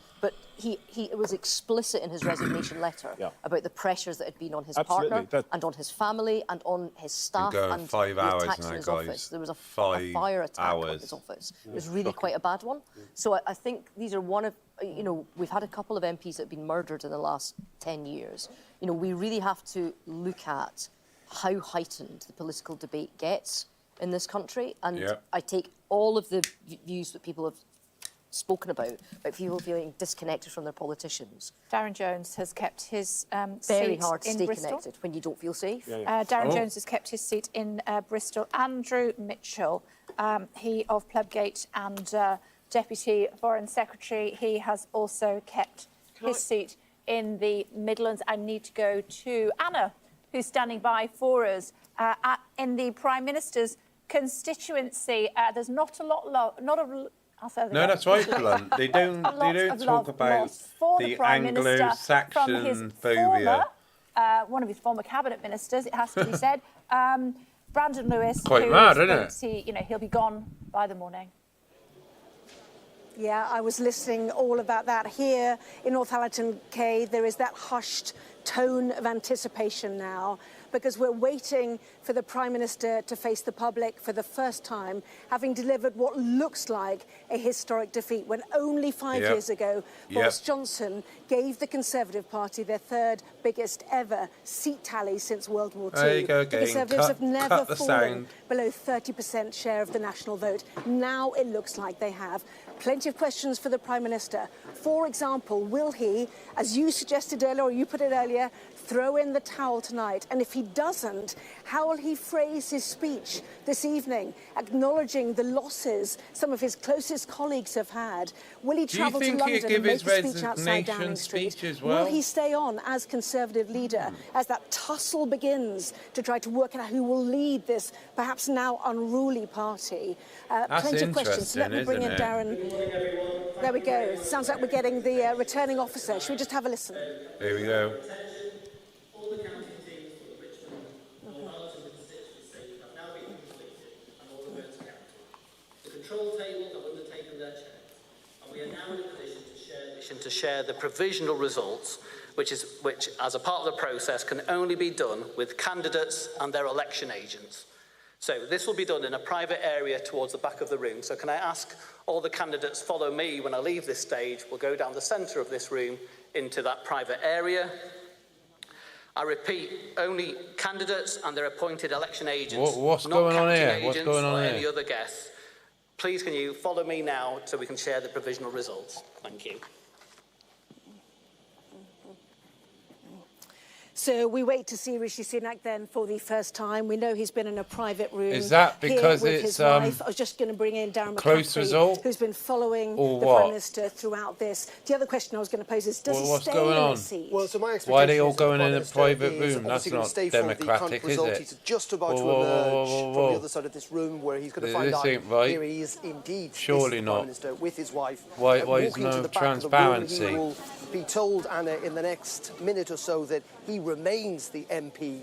he was explicit in his resignation letter about the pressures that had been on his partner and on his family and on his staff and 5 the hours attacks now, in his guys. office. There was a 5 fire attack on hours. his office. It was really quite a bad one. So I think these are one of, you know, we've had a couple of MPs that have been murdered in the last 10 years. You know, we really have to look at how heightened the political debate gets in this country, and I take all of the views that people have spoken about people feeling disconnected from their politicians. Darren Jones has kept his Very seat hard to in stay Bristol. connected when you don't feel safe. Darren Jones has kept his seat in Bristol. Andrew Mitchell, he of Plebgate and Deputy Foreign Secretary, he has also kept his seat in the Midlands. I need to go to Anna, who's standing by for us. In the Prime Minister's constituency, there's not a lot, I'll say that No, again. that's right, Blunt. They don't talk about the Anglo-Saxon phobia. One of his former cabinet ministers, it has to be said, Brandon Lewis. Quite mad, isn't it? He'll be gone by the morning. Yeah, I was listening all about that. Here in Northallerton, Kay, there is that hushed tone of anticipation now, because we're waiting for the Prime Minister to face the public for the first time, having delivered what looks like a historic defeat, when only 5 years ago, Boris Johnson gave the Conservative Party their third biggest ever seat tally since World War II. There you go, the Conservatives have never fallen sound. below 30% share of the national vote. Now it looks like they have. Plenty of questions for the Prime Minister. For example, will he, as you suggested earlier, or you put it earlier, throw in the towel tonight? And if he doesn't, how will he phrase his speech this evening, acknowledging the losses some of his closest colleagues have had? Will he travel to London and make a speech outside Downing Street? As well? Will he stay on as Conservative leader as that tussle begins to try to work out who will lead this perhaps now unruly party? Plenty of questions. Let me bring in Darren. There we go. Sounds like we're getting the returning officer. Should we just have a listen? we go. control table have undertaken their check, and we are now in a position to share the provisional results, which, as a part of the process, can only be done with candidates and their election agents. So this will be done in a private area towards the back of the room. So can I ask all the candidates follow me when I leave this stage? We'll go down the centre of this room into that private area. I repeat, only candidates and their appointed election agents. What's not going on counting here? What's agents going on or here? any other guests. Please can you follow me now so we can share the provisional results. Thank you. So we wait to see Rishi Sunak then for the first time. We know he's been in a private room. Is that because here with it's his wife. I was just going to bring in Darren close McCaffrey, result? who's been following Or the what? Prime Minister throughout this. The other question I was going to pose is, does he what's stay going in on? his seat? Well, so my Why are they all expectation going in a is that the Prime private Minister is room? That's obviously going to not stay for the democratic, current is result. it? He's just about to Whoa, emerge whoa, whoa, from whoa. the other side of this room, where he's going to find This out ain't right. here he is indeed. Surely the not. Prime Minister with his wife. Why is walking no to the back transparency? Of the room. He will be told, Anna, in the next minute or so that he remains the MP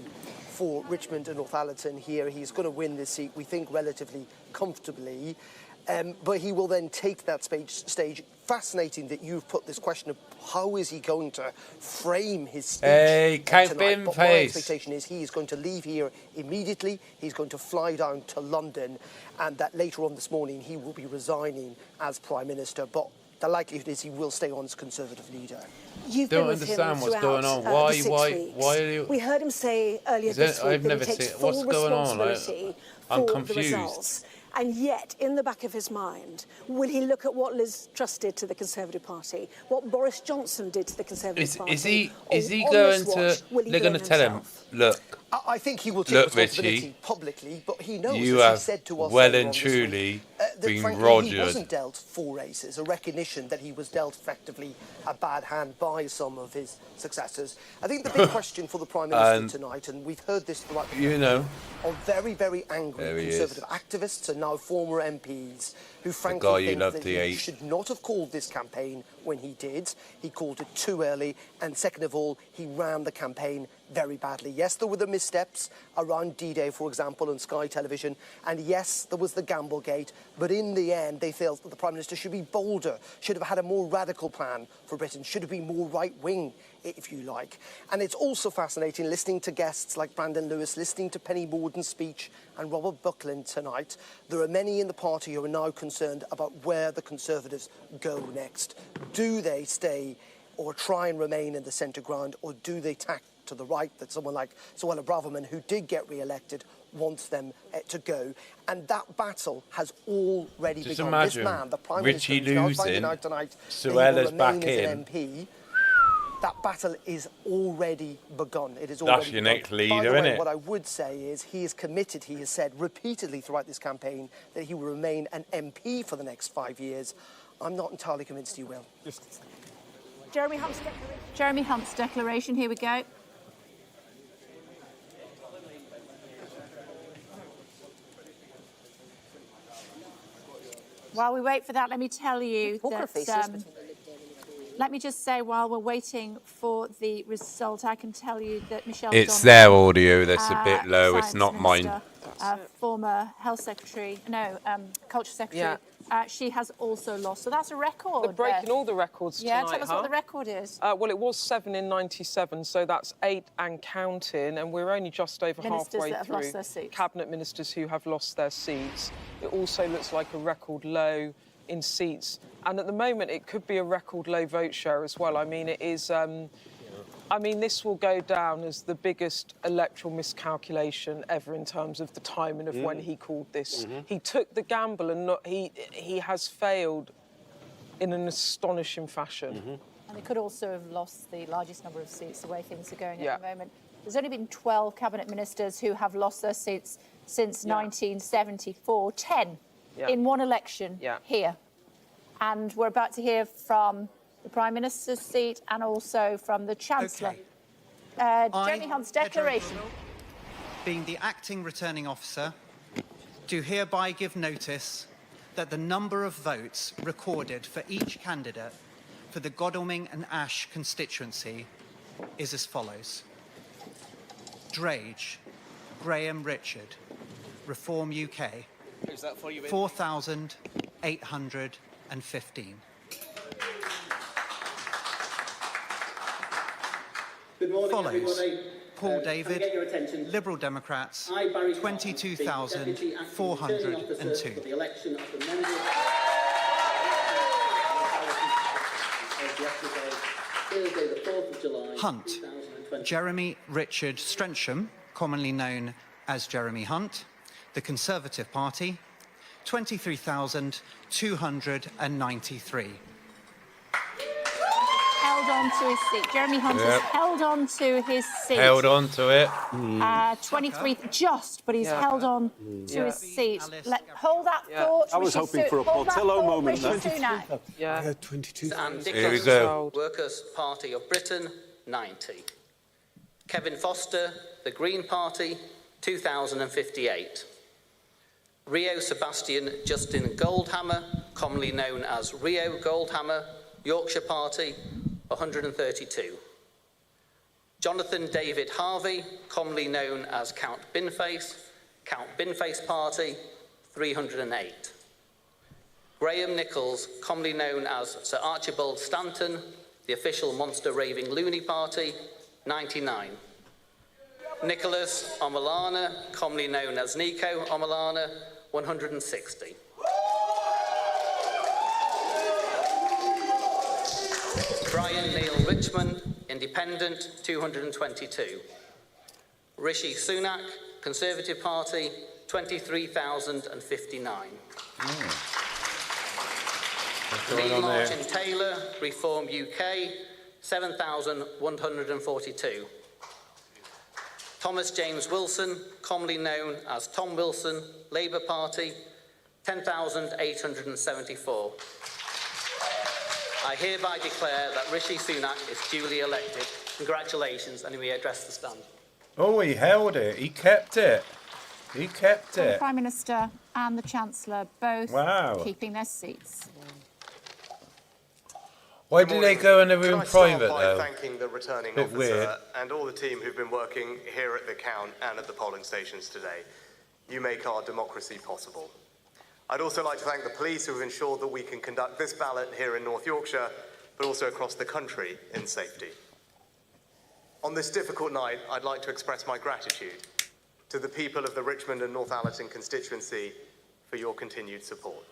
for Richmond and Northallerton here. He's going to win this seat, we think, relatively comfortably. But he will then take that stage. Fascinating that you've put this question of how is he going to frame his speech tonight. But my expectation is he is going to leave here immediately. He's going to fly down to London, and that later on this morning he will be resigning as Prime Minister. But the likelihood is he will stay on as Conservative leader. You've Don't been with understand him what's throughout, going on. the Why 6 weeks. are you? We heard him say earlier Is it- this week I've that never he takes seen- full what's going on? responsibility I'm for confused. the results. And yet, in the back of his mind, will he look at what Liz Truss did to the Conservative Party, what Boris Johnson did to the Conservative Party? Is he On going this to? watch, will he They're going to blame tell him, himself? look. I think he will take Look, responsibility Richie, publicly, but he knows, you as have he said to us well earlier and on this truly week, that been frankly, he rogered. wasn't dealt 4 races, a recognition that he was dealt effectively a bad hand by some of his successors. I think the big question for the Prime Minister And, tonight, and we've heard this throughout the You know. are very, very angry There he Conservative is. activists and now former MPs who guy frankly you think love that to he hate. should not have called this campaign when he did. He called it too early, and second of all, he ran the campaign very badly. Yes, there were the missteps around D-Day, for example, on Sky Television, and yes, there was the Gamblegate, but in the end, they felt that the Prime Minister should be bolder, should have had a more radical plan for Britain, should have been more right-wing, if you like. And it's also fascinating listening to guests like Brandon Lewis, listening to Penny Mordaunt's speech and Robert Buckland tonight. There are many in the party who are now concerned about where the Conservatives go next. Do they stay or try and remain in the centre ground, or do they tack to the right that someone like Suella Braverman, who did get re-elected, wants them to go? And that battle has already Just begun. imagine This man, the Prime Richie Minister, who's now finding losing, out tonight that he will Suella's remain back as in. an MP. That battle is already begun. It is That's already your begun. next By leader, the way, innit? what I would say is he is committed. He has said repeatedly throughout this campaign that he will remain an MP for the next 5 years. I'm not entirely convinced he will. Jeremy Hunt's declaration. Jeremy Hunt's declaration, here we go. While we wait for that, let me tell you that, let me just say, while we're waiting for the result, I can tell you that Michelle It's Johnson, their audio that's a bit low. It's Science not mine. Minister, former Health Secretary, Culture Secretary, she has also lost. So that's a record. They're breaking all the records tonight, tell us what the record is. Well, it was 7 in 97, so that's 8 and counting, and we're only just over Ministers halfway that have through. lost their seats. Cabinet ministers who have lost their seats. It also looks like a record low in seats, and at the moment it could be a record low vote share as well. I mean, it is. I mean, this will go down as the biggest electoral miscalculation ever in terms of the timing of when he called this. He took the gamble, and he has failed in an astonishing fashion. And they could also have lost the largest number of seats the way things are going at the moment. There's only been 12 cabinet ministers who have lost their seats since 1974, 10 in one election here. And we're about to hear from the Prime Minister's seat and also from the Chancellor. Jeremy Hunt's declaration. Being the acting returning officer, do hereby give notice that the number of votes recorded for each candidate for the Godalming and Ash constituency is as follows. Drage, Graham Richard, Reform UK, 4,815. Good morning, Follows everybody. Paul Can I David, get your attention? Liberal Democrats, I, Barry Cotton, being Deputy Acting Returning Officer for 22,402. the election of the members of yesterday, Thursday, the 4th of July, Hunt, 2020. Jeremy Richard Strensham, commonly known as Jeremy Hunt, the Conservative Party, 23,293. Held on to his seat. Jeremy Hunt has held on to his seat. Held on to it. 23, just, but he's held on to his seat. Hold that thought. I was hoping for a Portillo moment Rishi then. Sunak. Yeah. 22. And Dick Here we Johnson, go. Workers' Party of Britain, 90. Kevin Foster, the Green Party, 2,058. Rio Sebastian Justin Goldhammer, commonly known as Rio Goldhammer, Yorkshire Party, 132. Jonathan David Harvey, commonly known as Count Binface Party, 308. Graham Nichols, commonly known as Sir Archibald Stanton, the official Monster Raving Loony Party, 99. Nicholas Omalana, commonly known as Nico Omalana, 160. Brian Neil Richmond, Independent, 222. Rishi Sunak, Conservative Party, 23,059. Lee Martin Taylor, Reform UK, 7,142. Thomas James Wilson, commonly known as Tom Wilson, Labour Party, 10,874. I hereby declare that Rishi Sunak is duly elected. Congratulations, and he may address the stand. Oh, he held it. He kept it. He kept The it. Prime Minister and the Chancellor both keeping their seats. Why did they go in the room private, by though? thanking the returning Bit officer weird. and all the team who've been working here at the count and at the polling stations today. You make our democracy possible. I'd also like to thank the police who have ensured that we can conduct this ballot here in North Yorkshire, but also across the country in safety. On this difficult night, I'd like to express my gratitude to the people of the Richmond and Northallerton constituency for your continued support.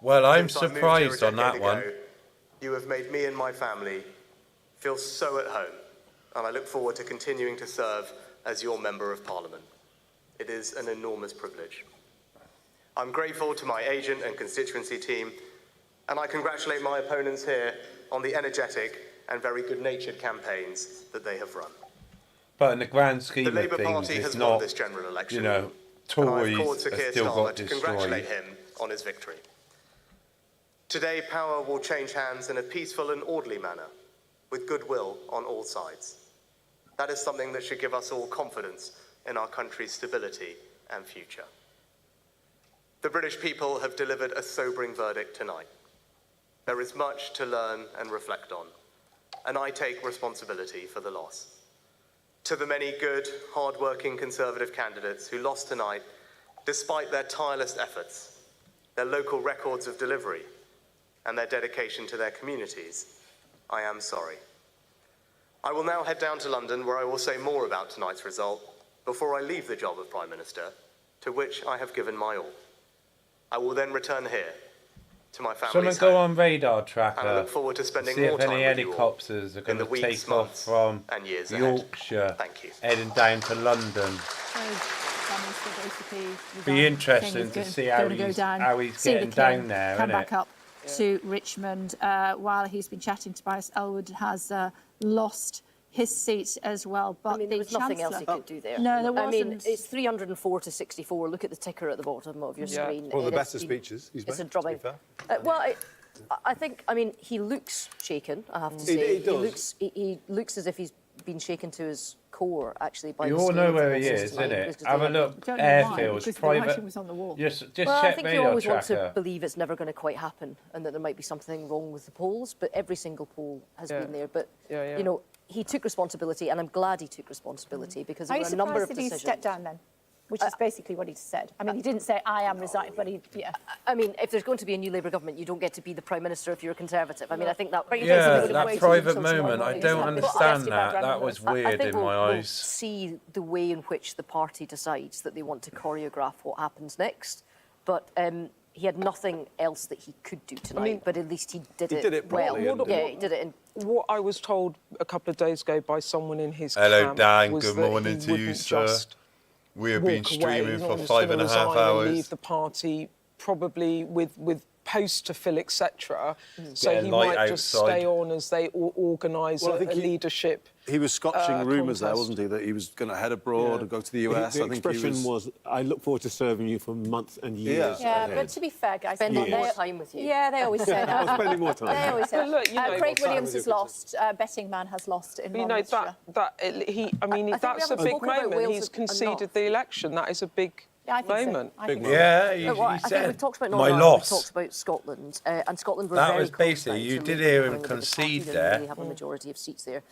Well, I'm Since I moved surprised here a on that decade one. ago, you have made me and my family feel so at home, and I look forward to continuing to serve as your Member of Parliament. It is an enormous privilege. I'm grateful to my agent and constituency team, and I congratulate my opponents here on the energetic and very good-natured campaigns that they have run. But in the grand scheme The of Labour things, Party it's has not, won this general election, you know, and Tories I've called Sir have Kier still Starmer got to destroyed. congratulate him on his victory. Today, power will change hands in a peaceful and orderly manner, with goodwill on all sides. That is something that should give us all confidence in our country's stability and future. The British people have delivered a sobering verdict tonight. There is much to learn and reflect on, and I take responsibility for the loss. To the many good, hard-working Conservative candidates who lost tonight, despite their tireless efforts, their local records of delivery, and their dedication to their communities, I am sorry. I will now head down to London, where I will say more about tonight's result before I leave the job of Prime Minister, to which I have given my all. I will then return here to my family's Someone go home, on radar and I tracker. look forward to spending See more if time any with you all helicopters are in going the to weeks, take off months, from and years ahead. Yorkshire, Thank you. heading down to London. Be interesting to see how he's getting down there, come innit? back up to Richmond while he's been chatting. Tobias Elwood has lost his seat as well. But I mean, there was nothing else he could do there. No, there wasn't. I mean, it's 304 to 64. Look at the ticker at the bottom of your screen. One of the It has better been- speeches he's It's made, a drubbing. to be fair. Well, I think, I mean, he looks shaken, I have to say. He does. He looks as if he's been shaken to his core, actually, by You the all know scale of where the he losses is, tonight, innit? because Have they a had- look. Don't know why, Airfields, because the private. writing was on the wall. Just Well, I check think you radar always want tracker. to believe it's never going to quite happen and that there might be something wrong with the polls, but every single poll has been there. But, you know, he took responsibility, and I'm glad he took responsibility because Are there you were a number surprised of that he decisions. stepped down then? Which is basically what he said. I mean, he didn't say, I am resigning, but I mean, if there's going to be a new Labour government, you don't get to be the Prime Minister if you're a Conservative. I mean, I think that... that private moment, I don't understand that. That was weird in my eyes. We'll see the way in which the party decides that they want to choreograph what happens next. But he had nothing else that he could do tonight, but at least he did it well. He did it. What I was told a couple of days ago by someone in his Hello, camp Dan. was Good that morning he to you, wouldn't sir. just We have been walk streaming away. for He was gonna 5.5 resign and hours. leave the party, probably with posts to fill, etc. So Yeah, he light might just outside. stay on as they organise a leadership. He was scotching rumours there, contest. wasn't he, that he was going to head abroad and go to the US. The I think expression was, I look forward to serving you for months and years. Yeah, ahead. but to be fair, guys, Spending more time with you. Yeah, they always say that. I'm spending more time. They always say But look, you know, Craig what's Williams that? has lost. Betting Man has lost in You know, Monmouthshire. that's a big moment. He's conceded the election. That is a big moment. Yeah, he I think said, we've talked about my Northern Ireland, loss. we've talked about Scotland, and Scotland were That very was close basically, now you to did really hear him becoming a party concede that there. Nearly having a majority of seats there,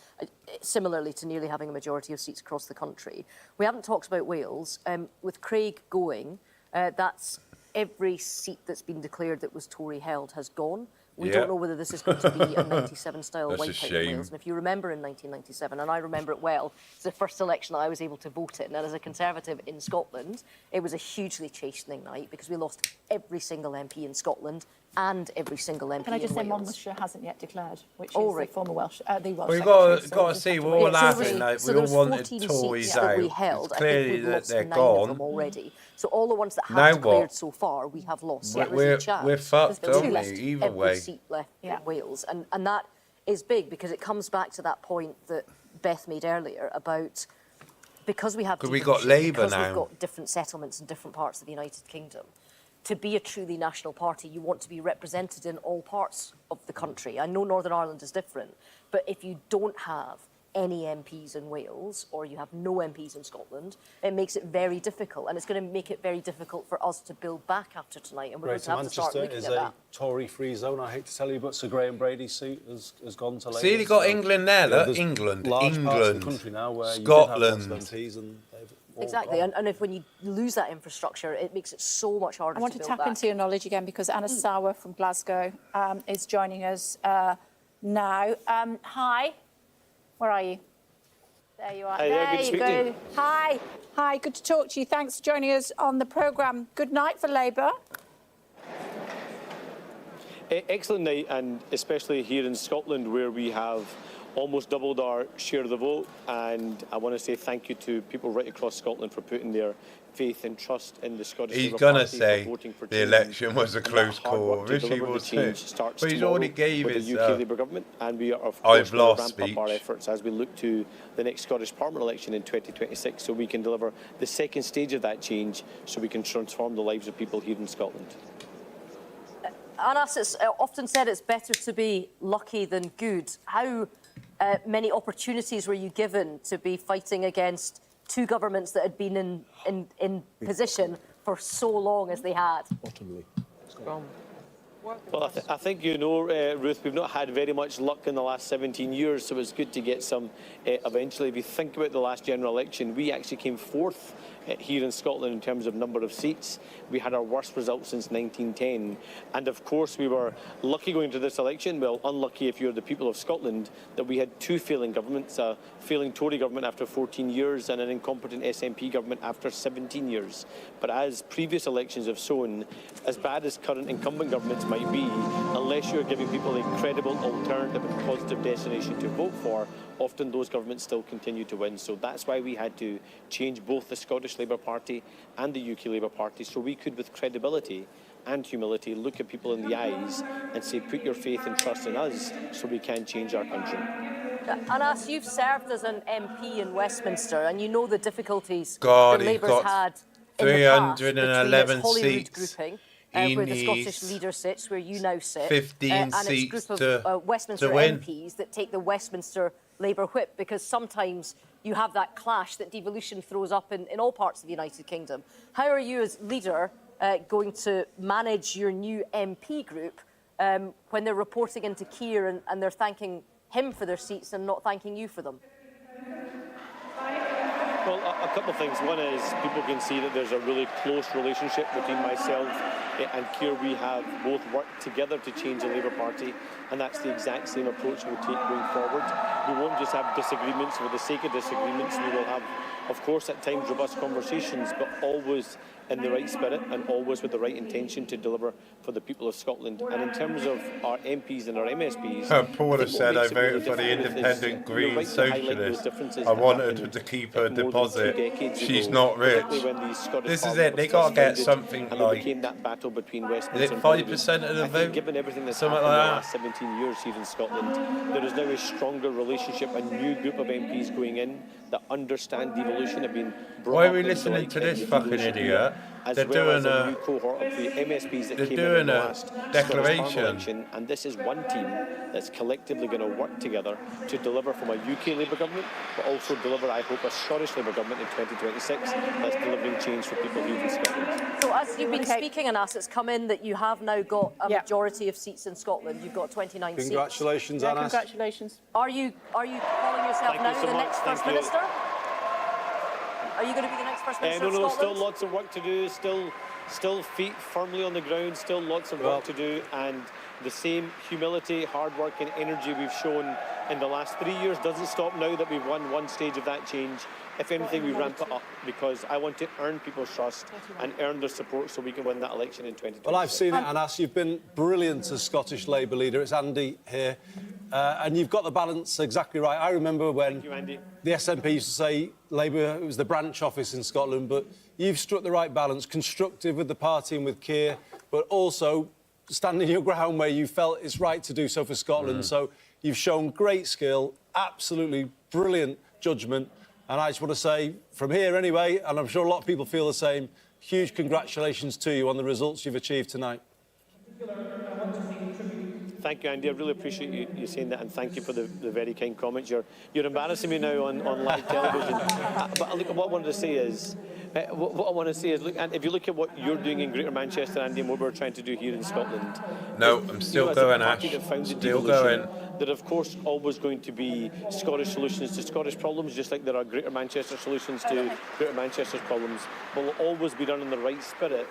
similarly to nearly having a majority of seats across the country. We haven't talked about Wales. With Craig going, that's every seat that's been declared that was Tory held has gone. We don't know whether this is going to be a 97-style That's a wipeout in shame. Wales. And if you remember in 1997, and I remember it well, it's the first election I was able to vote in. And as a Conservative in Scotland, it was a hugely chastening night because we lost every single MP in Scotland and every single MP in Wales. Can I just say Monmouthshire hasn't yet declared, which is the former Welsh, the Welsh We've Secretary, got to see, we're all laughing, like, we all wanted Tories out. that we held. It's I think clearly we've that lost they're 9 of them gone. already. So all the ones that Now have declared what? so far, we have lost. We're- There is a we're- chance. we're fucked, There's aren't we? every Either way. seat left in Wales. And that is big because it comes back to that point that Beth made earlier about because we have 'Cause we got devolution, Labour because now. we've got different settlements in different parts of the United Kingdom. To be a truly national party, you want to be represented in all parts of the country. I know Northern Ireland is different, but if you don't have any MPs in Wales or you have no MPs in Scotland, it makes it very difficult, and it's going to make it very difficult for us to build back after tonight, and we're going to Greater have to start Manchester looking is at a that. Tory-free zone, I hate to tell you, but Sir Graham Brady's seat has gone to Labour. See, you got so, England there, look, there's England, large parts of the country now where you did have lots Scotland. of MPs and they've all Exactly, gone. and if when you lose that infrastructure, it makes it so much harder I want to build tap back. into your knowledge again because Anna Sauer from Glasgow is joining us now. Hi, where are you? There you are. Hey, yeah, there good to you speak go. to you. Hi, good to talk to you. Thanks for joining us on the programme. Good night for Labour. Excellent night, and especially here in Scotland where we have almost doubled our share of the vote, and I want to say thank you to people right across Scotland for putting their faith and trust in the Scottish He's Labour going to Party, say for voting for the change. election was a And that close hard call. work to Rishi deliver the will change say. starts But he's tomorrow already gave with his the UK Labour government, and we are of I've course going lost to ramp up our efforts as we look to the next Scottish Parliament election in 2026, so we can deliver the second stage of that change, so we can transform the lives of people here in Scotland. Anas, it's often said it's better to be lucky than good. How many opportunities were you given to be fighting against two governments that had been in position for so long as they had? Bottomly. Well, I think you know, Ruth, we've not had very much luck in the last 17 years, so it's good to get some eventually. If you think about the last general election, we actually came fourth here in Scotland in terms of number of seats. We had our worst result since 1910. And of course, we were lucky going into this election, well, unlucky if you're the people of Scotland, that we had two failing governments, a failing Tory government after 14 years and an incompetent SNP government after 17 years. But as previous elections have shown, as bad as current incumbent governments might be, unless you're giving people a credible alternative and positive destination to vote for, often those governments still continue to win. So that's why we had to change both the Scottish Labour Party and the UK Labour Party, so we could, with credibility and humility, look at people in the eyes and say, put your faith and trust in us so we can change our country. Anas, you've served as an MP in Westminster, and you know the difficulties God, that he's Labour's got had in the past between 311 its Holyrood seats. grouping, He where the Scottish needs leader sits, where you now sit, 15 and seats its group of Westminster to win. MPs that take the Westminster Labour whip, because sometimes you have that clash that devolution throws up in all parts of the United Kingdom. How are you as leader going to manage your new MP group when they're reporting into Kier and they're thanking him for their seats and not thanking you for them? Well, a couple of things. One is people can see that there's a really close relationship between myself and Kier. We have both worked together to change the Labour Party, and that's the exact same approach we'll take going forward. We won't just have disagreements for the sake of disagreements. We will have, of course, at times robust conversations, but always in the right spirit and always with the right intention to deliver for the people of Scotland. And in terms of our MPs and our MSPs... Paul has said I voted for the independent Green Socialist. I wanted her to keep her deposit. She's not rich. This is it. They got to get something like... that battle between Westminster is it 5% of the vote? Given everything that's something happened like in the that. last 17 years here in Scotland, there is now a stronger relationship, a new group of MPs going in that understand devolution, have been brought Why are up we into listening like to this devolution fucking here, idiot? as They're well as doing a new cohort of the MSPs that they're came doing in the a last declaration. Scottish election, and this is one team that's collectively going to work together to deliver from a UK Labour government, but also deliver, I hope, a Scottish Labour government in 2026 that's delivering change for people here in Scotland. So as you've been speaking, Anas, it's come in that you have now got a majority of seats in Scotland. You've got 29 seats. Congratulations, Anas. Congratulations. Are you calling yourself Thank now you so the much. next Thank First you. Minister? Are you going to be the next First Minister of No, Scotland? still lots of work to do, still feet firmly on the ground, still lots of work to do, and the same humility, hard work and energy we've shown in the last 3 years doesn't stop now that we've won one stage of that change. If anything, we ramp it up, because I want to earn people's trust and earn their support so we can win that election in 2026. Well, I've seen it, Anas. You've been brilliant as Scottish Labour leader. It's Andy here. And you've got the balance exactly right. I remember when the SNP used to say Labour, it was the branch office in Scotland, but you've struck the right balance, constructive with the party and with Kier, but also standing your ground where you felt it's right to do so for Scotland. So you've shown great skill, absolutely brilliant judgment. And I just want to say, from here anyway, and I'm sure a lot of people feel the same, huge congratulations to you on the results you've achieved tonight. Thank you, Andy. I really appreciate you saying that, and thank you for the very kind comments. You're embarrassing me now on live television. But look, what I wanted to say is, look, and if you look at what you're doing in Greater Manchester, Andy, and what we're trying to do here in Scotland. No, I'm still going, Ash. Still going. There are, of course, always going to be Scottish solutions to Scottish problems, just like there are Greater Manchester solutions to Greater Manchester's problems. But we'll always be done in the right spirit,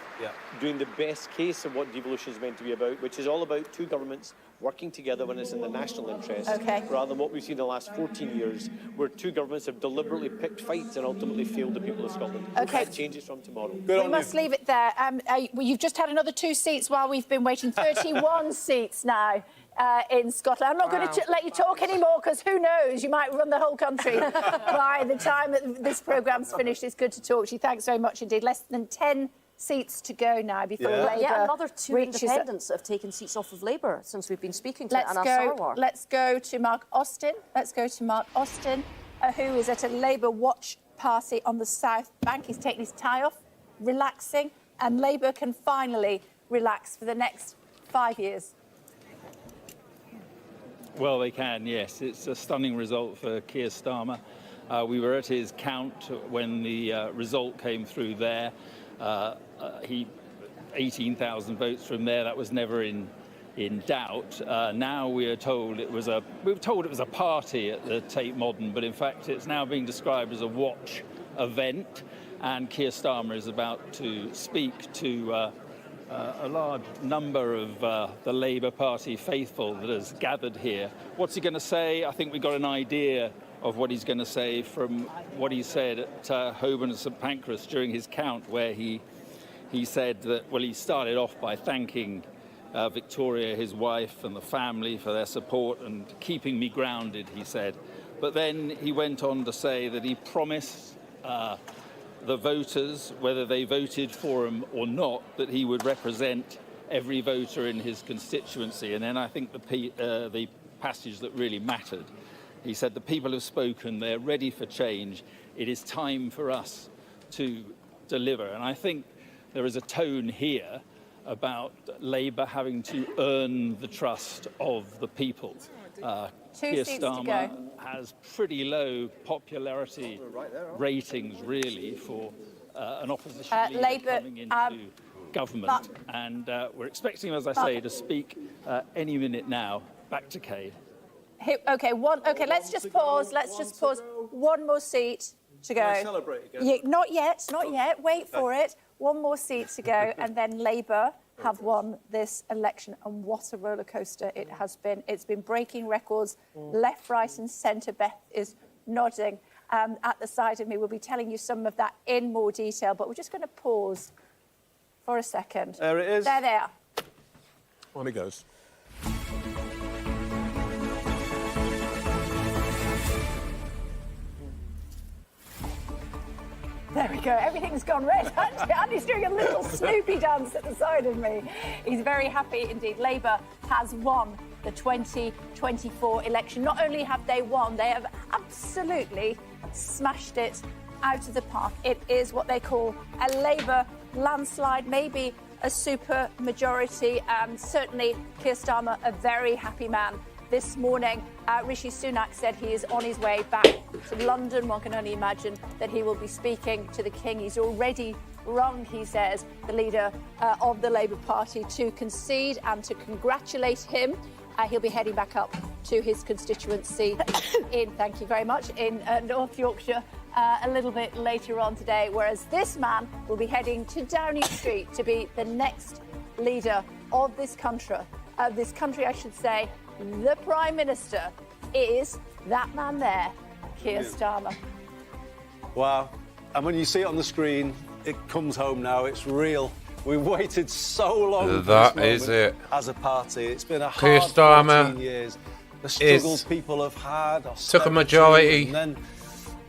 doing the best case of what devolution is meant to be about, which is all about two governments working together when it's in the national interest, rather than what we've seen in the last 14 years, where two governments have deliberately picked fights and ultimately failed the people of Scotland. That changes from tomorrow. We must leave it there. You've just had another 2 seats while we've been waiting. 31 seats now in Scotland. I'm not going to let you talk anymore, because who knows, you might run the whole country by the time that this programme's finished. It's good to talk to you. Thanks very much indeed. Less than 10 seats to go now before Labour another 2 reaches independents that have taken seats off of Labour since we've been speaking to Anas Sarwar. Let's go to Mark Austin. Who is at a Labour watch party on the South Bank. He's taking his tie off, relaxing, and Labour can finally relax for the next 5 years. Well, they can, yes. It's a stunning result for Kier Starmer. We were at his count when the result came through there. 18,000 votes from there. That was never in doubt. Now we were told it was a party at the Tate Modern, but in fact it's now being described as a watch event. And Kier Starmer is about to speak to a large number of the Labour Party faithful that has gathered here. What's he going to say? I think we got an idea of what he's going to say from what he said at Holborn and St Pancras during his count, where he said that, well, he started off by thanking Victoria, his wife, and the family for their support and keeping me grounded, he said. But then he went on to say that he promised the voters, whether they voted for him or not, that he would represent every voter in his constituency. And then I think the passage that really mattered, he said, the people have spoken, they're ready for change. It is time for us to deliver. And I think there is a tone here about Labour having to earn the trust of the people. Kier Starmer has pretty low popularity ratings, really, for an opposition leader Labour, coming into government. And we're expecting him, as I say, to speak any minute now. Back to Kay. Okay, let's just pause. One more seat. to go. Can I celebrate again? Yeah, not yet, not yet. Wait for it. One more seat to go, and then Labour have won this election. And what a roller coaster it has been. It's been breaking records left, right, and centre. Beth is nodding at the side of me. We'll be telling you some of that in more detail, but we're just going to pause for a second. There it is. There they are. On it goes. There we go. Everything's gone red. Andy's doing a little Snoopy dance at the side of me. He's very happy indeed. Labour has won the 2024 election. Not only have they won, they have absolutely smashed it out of the park. It is what they call a Labour landslide, maybe a super majority. Certainly, Kier Starmer, a very happy man. This morning, Rishi Sunak said he is on his way back to London. One can only imagine that he will be speaking to the King. He's already rung, he says, the leader of the Labour Party to concede and to congratulate him. He'll be heading back up to his constituency in, thank you very much, in North Yorkshire a little bit later on today, whereas this man will be heading to Downing Street to be the next leader of this country. I should say. The Prime Minister is that man there, Kier Starmer. Wow. And when you see it on the screen, it comes home now. It's real. We've waited so long for this moment as a party. It's been a hard 14 years. The struggles people have had. Took a majority. And then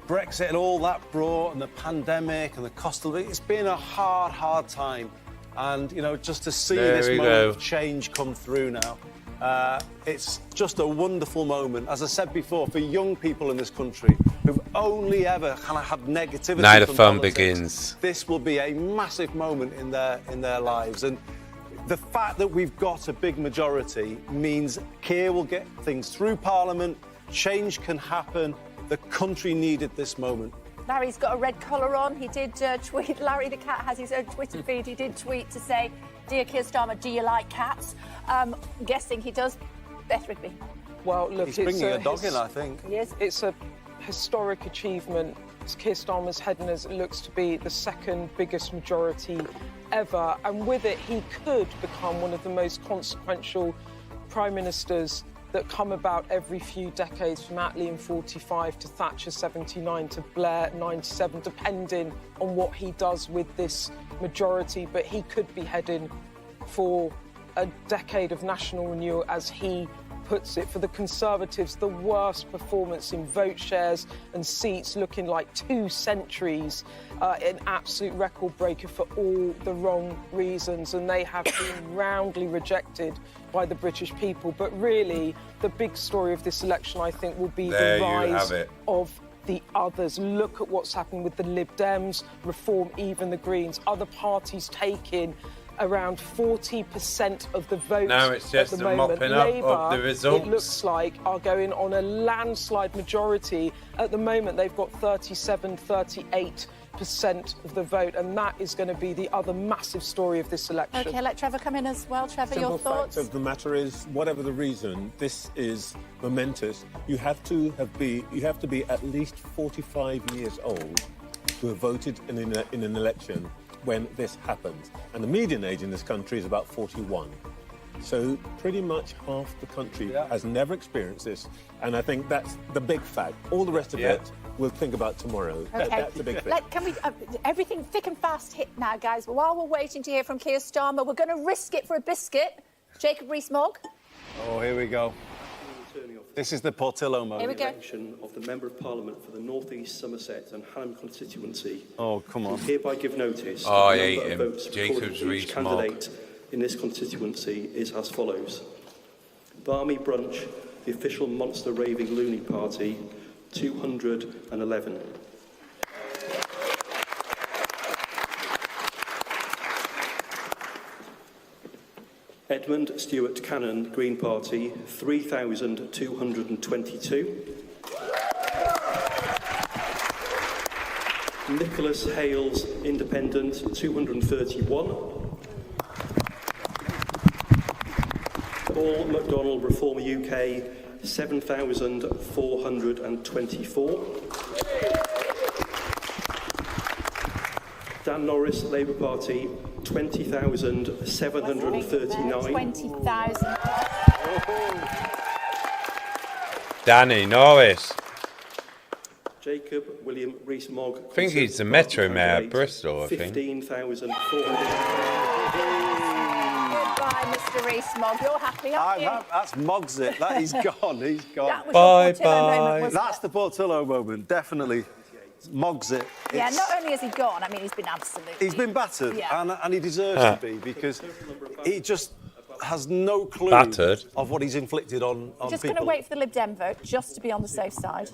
Brexit and all that brought, and the pandemic and the cost of it. It's been a hard, hard time. And, you know, just to see this moment of change come through now, it's just a wonderful moment. As I said before, for young people in this country who've only ever kind of had negativity. Now the from fun politics, begins. This will be a massive moment in their lives. And the fact that we've got a big majority means Kier will get things through Parliament, change can happen. The country needed this moment. Larry's got a red collar on. He did tweet. Larry the cat has his own Twitter feed. He did tweet to say, "Dear Kier Starmer, do you like cats?" I'm guessing he does. Beth Rigby. Well, look, he's bringing a dog in, I think. Yes. It's a historic achievement. Keir Starmer's heading as it looks to be the second biggest majority ever, and with it, he could become one of the most consequential prime ministers that come about every few decades, from Attlee in 45 to Thatcher 79 to Blair 97, depending on what he does with this majority. But he could be heading for a decade of national renewal, as he puts it. For the Conservatives, the worst performance in vote shares and seats, looking like 2 centuries, an absolute record breaker for all the wrong reasons, and they have been roundly rejected by the British people. But really, the big story of this election, I think, will be the rise of the others. Look at what's happening with the Lib Dems, Reform, even the Greens. Other parties taking around 40% of the votes. Now it's just at the a moment. mopping up Labour, of the results. It looks like, are going on a landslide majority. At the moment, they've got 37, 38% of the vote, and that is going to be the other massive story of this election. OK, let Trevor come in as well. Trevor, your thoughts? The fact of the matter is, whatever the reason, this is momentous. You have to be at least 45 years old to have voted in an election when this happens. And the median age in this country is about 41. So pretty much half the country has never experienced this. And I think that's the big fact. All the rest of it we'll think about tomorrow. Okay. That's the big thing. Can we, everything thick and fast hit now, guys. But while we're waiting to hear from Kier Starmer, we're going to risk it for a biscuit. Jacob Rees-Mogg. Oh, here we go. This is the Portillo moment. Here we go. Election of the Member of Parliament for the North East Somerset and Hallam constituency. Oh, come on. Hereby give notice. Oh, I the hate number him. of votes Jacob's recorded for each candidate in this constituency is as follows: Barmy Brunch, the official monster raving loony party, 211. Edmund Stewart Cannon, Green Party, 3,222. Nicholas Hales, Independent, 231. Paul MacDonald, Reform UK, 7,424. Dan Norris, Labour Party, 20,739. 20,000. Danny Norris. Jacob William Rees-Mogg. I think he's the Metro Mayor of Bristol, I think. 15,400. Goodbye, Mr. Rees-Mogg. You're happy, aren't you? That's Moggs it. He's gone. He's gone. That was your Portillo moment, wasn't That's the Portillo moment, definitely. Moggs it. Yeah, not only has he gone, I mean, he's been absolutely... He's been battered, Yeah. and he deserves to be, because he just has no clue Battered. of what he's inflicted on Just people. going to wait for the Lib Dem vote, just to be on the safe side.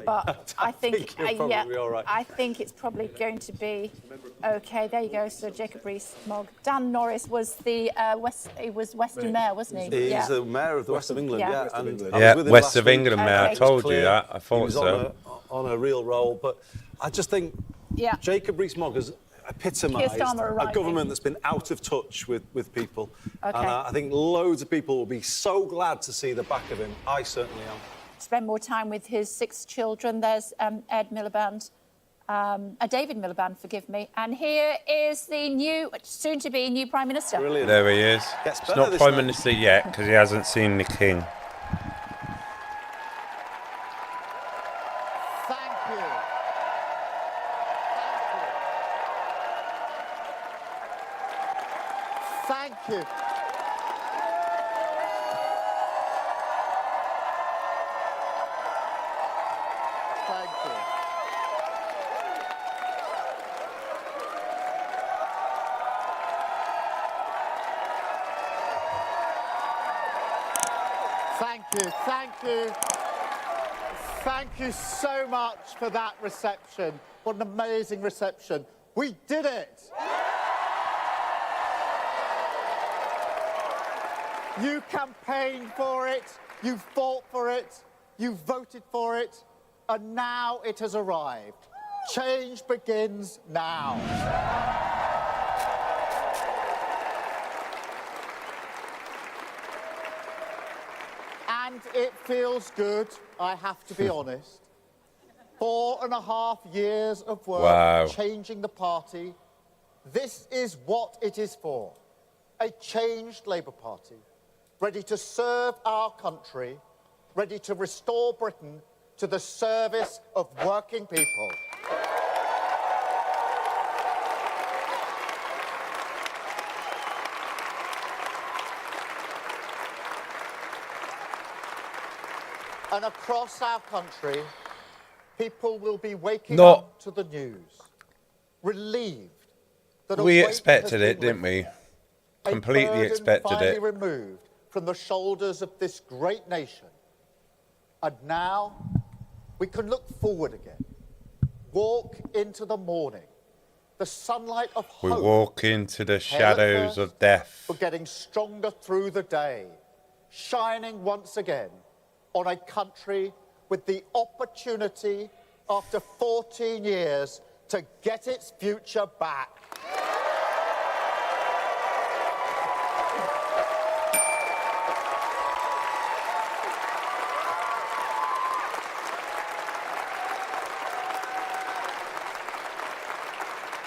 But I think, you're probably all right. I think it's probably going to be okay. There you go. So Jacob Rees-Mogg. Dan Norris was the Western Mayor, wasn't he? He's the Mayor of the West of England, Yeah. yeah. And I Yeah, was with him West last of week. England Mayor. I Okay. told you Clear. that. I He thought was so. on a real roll, but I just think Jacob Rees-Mogg has epitomised Keir Starmer a arriving. government that's been out of touch with people. Okay. And I think loads of people will be so glad to see the back of him. I certainly am. Spend more time with his 6 children. There's Ed Miliband, David Miliband, forgive me. And here is the soon-to-be new Prime Minister. Brilliant. There he is. Gets He's better not this Prime night. Minister yet because he hasn't seen the King. Thank you. Thank you. Thank you. Thank you. Thank you. Thank you so much for that reception. What an amazing reception. We did it. You campaigned for it, you fought for it, you voted for it, and now it has arrived. Change begins now. And it feels good, I have to be honest. 4.5 years of work Wow. changing the party. This is what it is for. A changed Labour Party, ready to serve our country, ready to restore Britain to the service of working people. And across our country, people will be waking up to the news, relieved that a We weight expected has it, been didn't we? lifted, Completely a burden expected finally it. removed from the shoulders of this great nation. And now we can look forward again, walk into the morning, the sunlight of We hope. walk into the Hail at shadows first, of death. We're getting stronger through the day, shining once again on a country with the opportunity, after 14 years, to get its future back.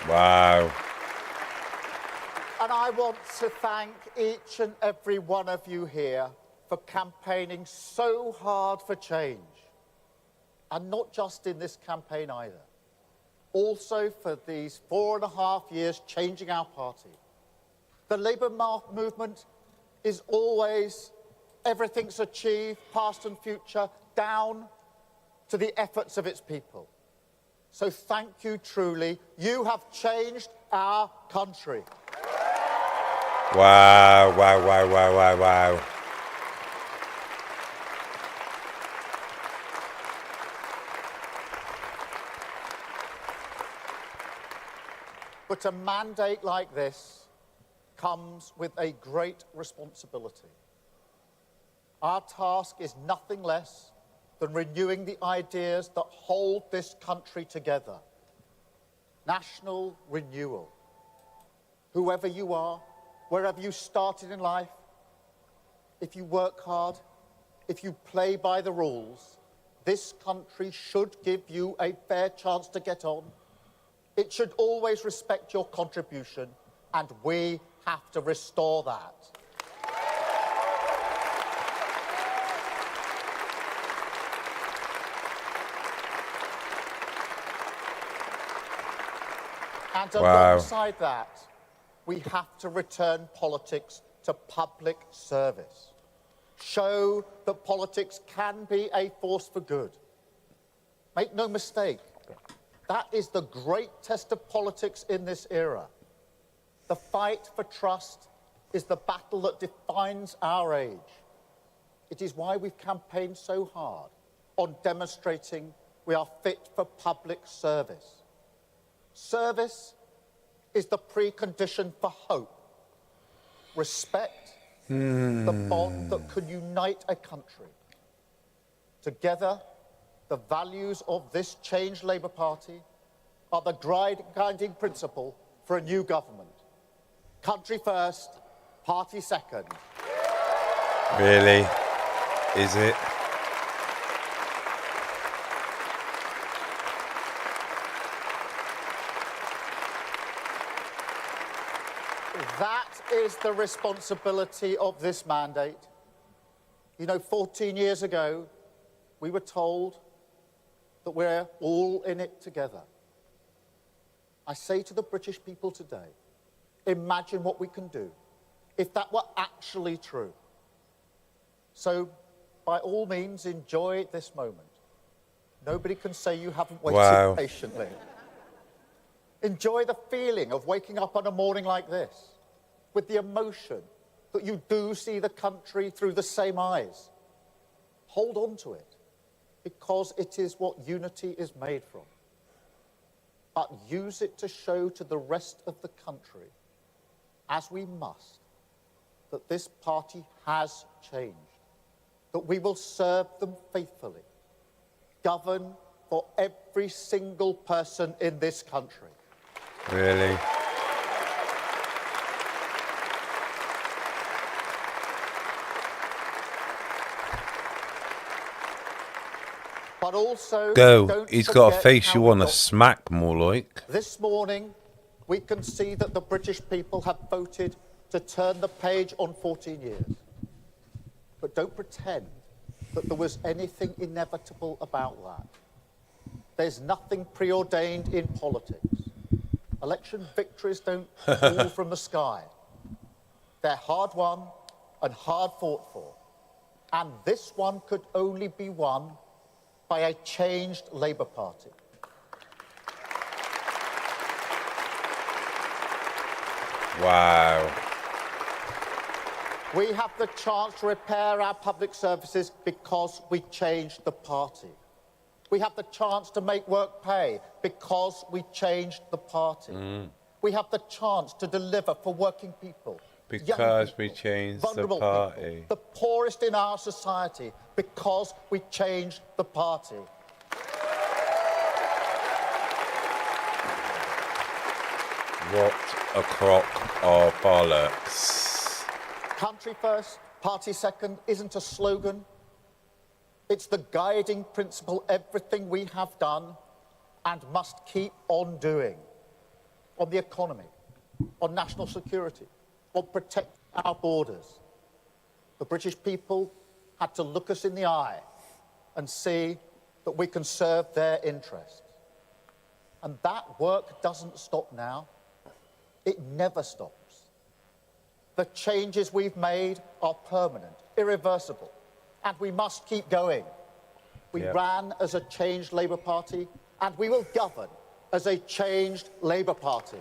Wow. And I want to thank each and every one of you here for campaigning so hard for change. And not just in this campaign either. Also for these 4.5 years changing our party. The Labour movement is always everything's achieved, past and future, down to the efforts of its people. So thank you truly. You have changed our country. Wow, wow, wow, wow, wow, wow. But a mandate like this comes with a great responsibility. Our task is nothing less than renewing the ideas that hold this country together. National renewal. Whoever you are, wherever you started in life, if you work hard, if you play by the rules, this country should give you a fair chance to get on. It should always respect your contribution, and we have to restore that. And alongside that, we have to return politics to public service. Show that politics can be a force for good. Make no mistake, that is the great test of politics in this era. The fight for trust is the battle that defines our age. It is why we've campaigned so hard on demonstrating we are fit for public service. Service is the precondition for hope. Respect, the bond that can unite a country. Together, the values of this changed Labour Party are the guiding principle for a new government. Country first, party second. Really? Is it? That is the responsibility of this mandate. You know, 14 years ago, we were told that we're all in it together. I say to the British people today, imagine what we can do if that were actually true. So, by all means, enjoy this moment. Nobody can say you haven't waited patiently. Enjoy the feeling of waking up on a morning like this, with the emotion that you do see the country through the same eyes. Hold on to it, because it is what unity is made from. But use it to show to the rest of the country, as we must, that this party has changed, that we will serve them faithfully, govern for every single person in this country. Really? But also, Go. He's got a face you want to smack, more like. This morning, we can see that the British people have voted to turn the page on 14 years. But don't pretend that there was anything inevitable about that. There's nothing preordained in politics. Election victories don't fall from the sky. They're hard won and hard fought for. And this one could only be won by a changed Labour Party. Wow. We have the chance to repair our public services because we changed the party. We have the chance to make work pay because we changed the party. We have the chance to deliver for working people. Because people, we changed the vulnerable party. People, the poorest in our society, because we changed the party. What a crock of bollocks. Country first, party second isn't a slogan. It's the guiding principle, everything we have done and must keep on doing. On the economy, on national security, on protecting our borders. The British people had to look us in the eye and see that we can serve their interests. And that work doesn't stop now. It never stops. The changes we've made are permanent, irreversible, and we must keep going. We ran as a changed Labour Party, and we will govern as a changed Labour Party.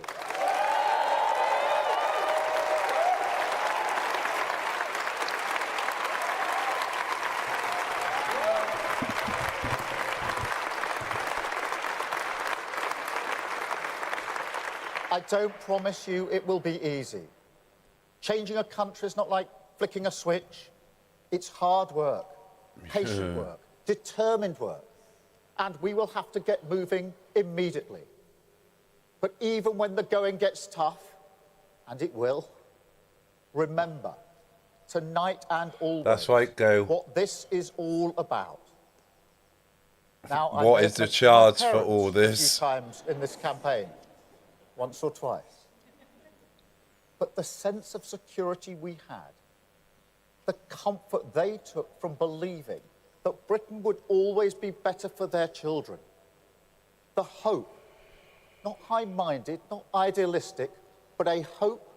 I don't promise you it will be easy. Changing a country is not like flicking a switch. It's hard work, patient work, determined work. And we will have to get moving immediately. But even when the going gets tough, and it will, remember, tonight and always, That's right, Go. what this is all about. Now, What is the charge for all this? A few times in this campaign. once or twice. But the sense of security we had, the comfort they took from believing that Britain would always be better for their children, the hope, not high-minded, not idealistic, but a hope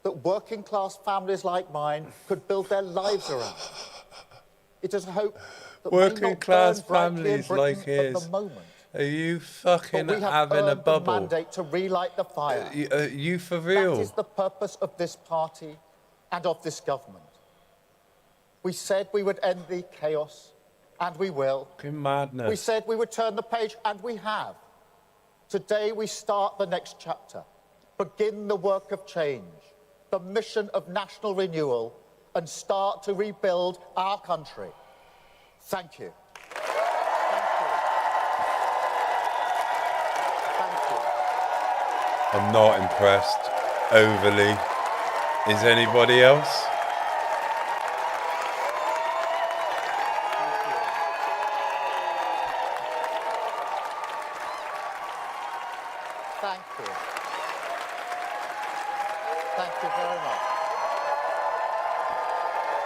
that working-class families like mine could build their lives around. It is a hope that working-class families like his. at the moment. Are you fucking But we have having a earned bubble? the mandate to relight the fire. You for real? That is the purpose of this party and of this government. We said we would end the chaos, and we will. Fucking madness. We said we would turn the page, and we have. Today we start the next chapter, begin the work of change, the mission of national renewal, and start to rebuild our country. Thank you. I'm not impressed overly. Is anybody else? Thank you. Thank you very much.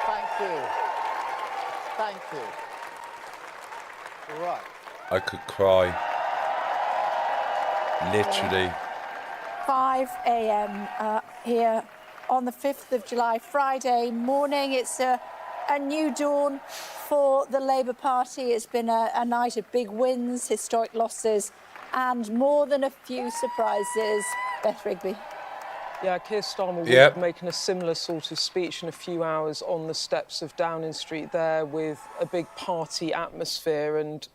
Thank you. Thank you. Right. I could cry. Literally. 5 a.m. Here on the 5th of July, Friday morning. It's a new dawn for the Labour Party. It's been a night of big wins, historic losses, and more than a few surprises. Beth Rigby. Yeah, Kier Starmer will be making a similar sort of speech in a few hours on the steps of Downing Street there with a big party atmosphere. And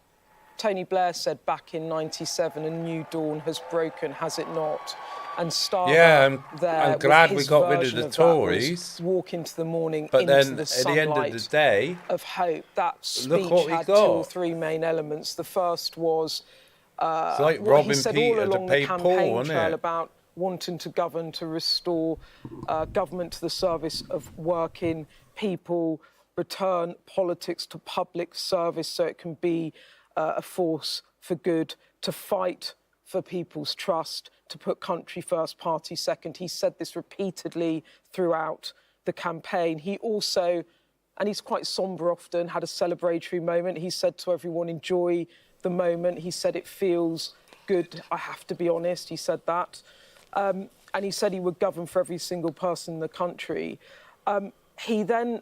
Tony Blair said back in '97, a new dawn has broken, has it not? And Starmer I'm glad we got rid of the Tories. Walk into the morning, but into then the at sunlight the end of the day, of hope. That speech look what we had got. 2 or 3 main elements. The first was it's like what robbing he said Peter all to along pay the Paul, campaign isn't trail it? about wanting to govern, to restore government to the service of working people, return politics to public service so it can be a force for good, to fight for people's trust, to put country first, party second. He said this repeatedly throughout the campaign. He also, and he's quite sombre often, had a celebratory moment. He said to everyone, enjoy the moment. He said it feels good, I have to be honest. He said that. And he said he would govern for every single person in the country. He then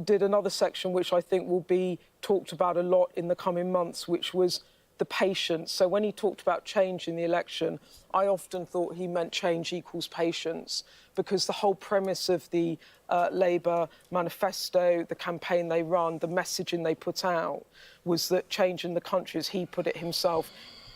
did another section which I think will be talked about a lot in the coming months, which was the patience. So when he talked about change in the election, I often thought he meant change equals patience, because the whole premise of the Labour manifesto, the campaign they run, the messaging they put out, was that change in the country, as he put it himself,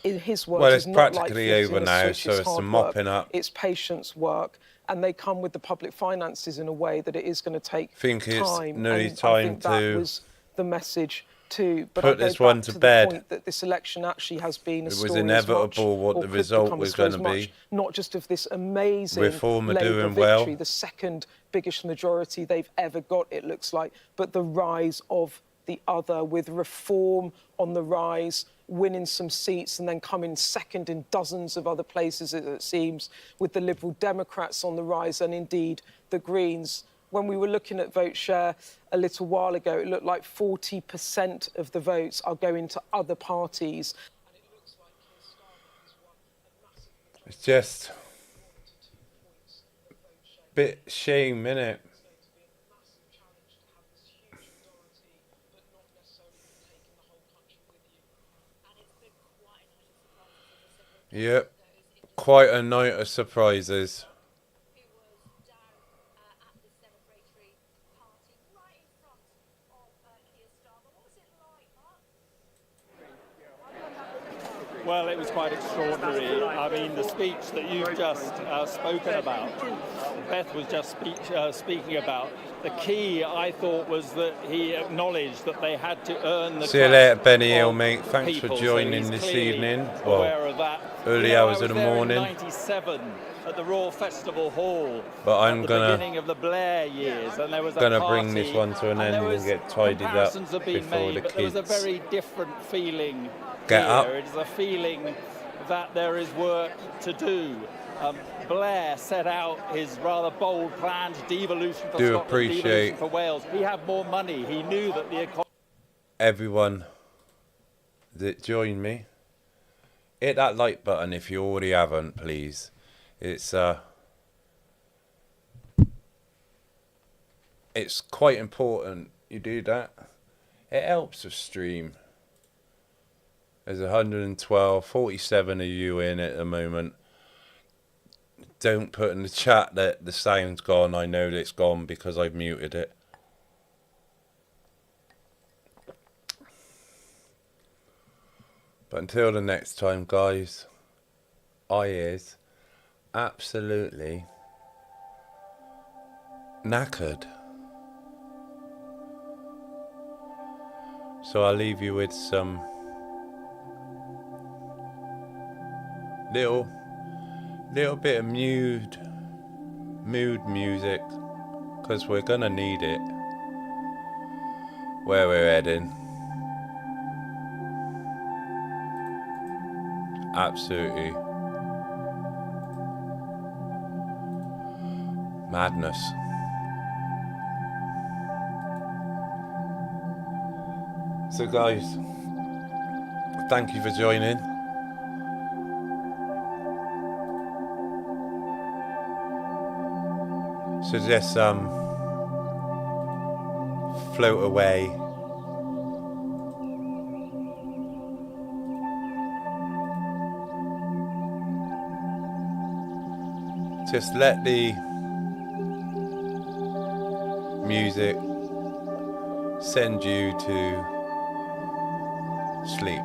in his words, well, it's is not practically like over now, so it's the mopping up. It's patience work, and they come with the public finances in a way that it is going to take time. It's nearly and time I think to that was the message too. But put this one to bed. The point that this election actually has been a it story was inevitable what the result was going to be. Not just of this amazing Reform are Labour doing victory, well. the second biggest majority they've ever got, it looks like, but the rise of the other, with Reform on the rise, winning some seats and then coming second in dozens of other places, it seems, with the Liberal Democrats on the rise and indeed the Greens. When we were looking at vote share a little while ago, it looked like 40% of the votes are going to other parties. It's just a bit shame, innit? Yep, quite a night of surprises. Well, it was quite extraordinary. I mean, the speech that you've just spoken about, Beth was just speaking about, the key, I thought, was that he acknowledged that they had to earn the See you later, Benny Hill, of mate. Thanks for people, joining so he's this clearly evening. aware of that. Early hours of the morning. I was there in '97 at the Royal Festival Hall. But I'm at the gonna beginning of the Blair years, and there was a gonna party, bring this one to an end and get tidied up comparisons have been before made, the but there was a kids very different feeling get here. up. It is a feeling that there is work to do. Blair set out his rather bold plan to devolution for Do Scotland, appreciate devolution for Wales. He had more money. He knew that the economy... Everyone that joined me, hit that like button if you already haven't, please. It's quite important you do that. It helps the stream. There's 112, 47 of you in at the moment. Don't put in the chat that the sound's gone. I know that it's gone because I've muted it. But until the next time, guys, I is absolutely knackered. So I'll leave you with some little bit of mood music, because we're gonna need it where we're heading. Absolutely madness. So guys, thank you for joining. So just float away. Just let the music send you to sleep.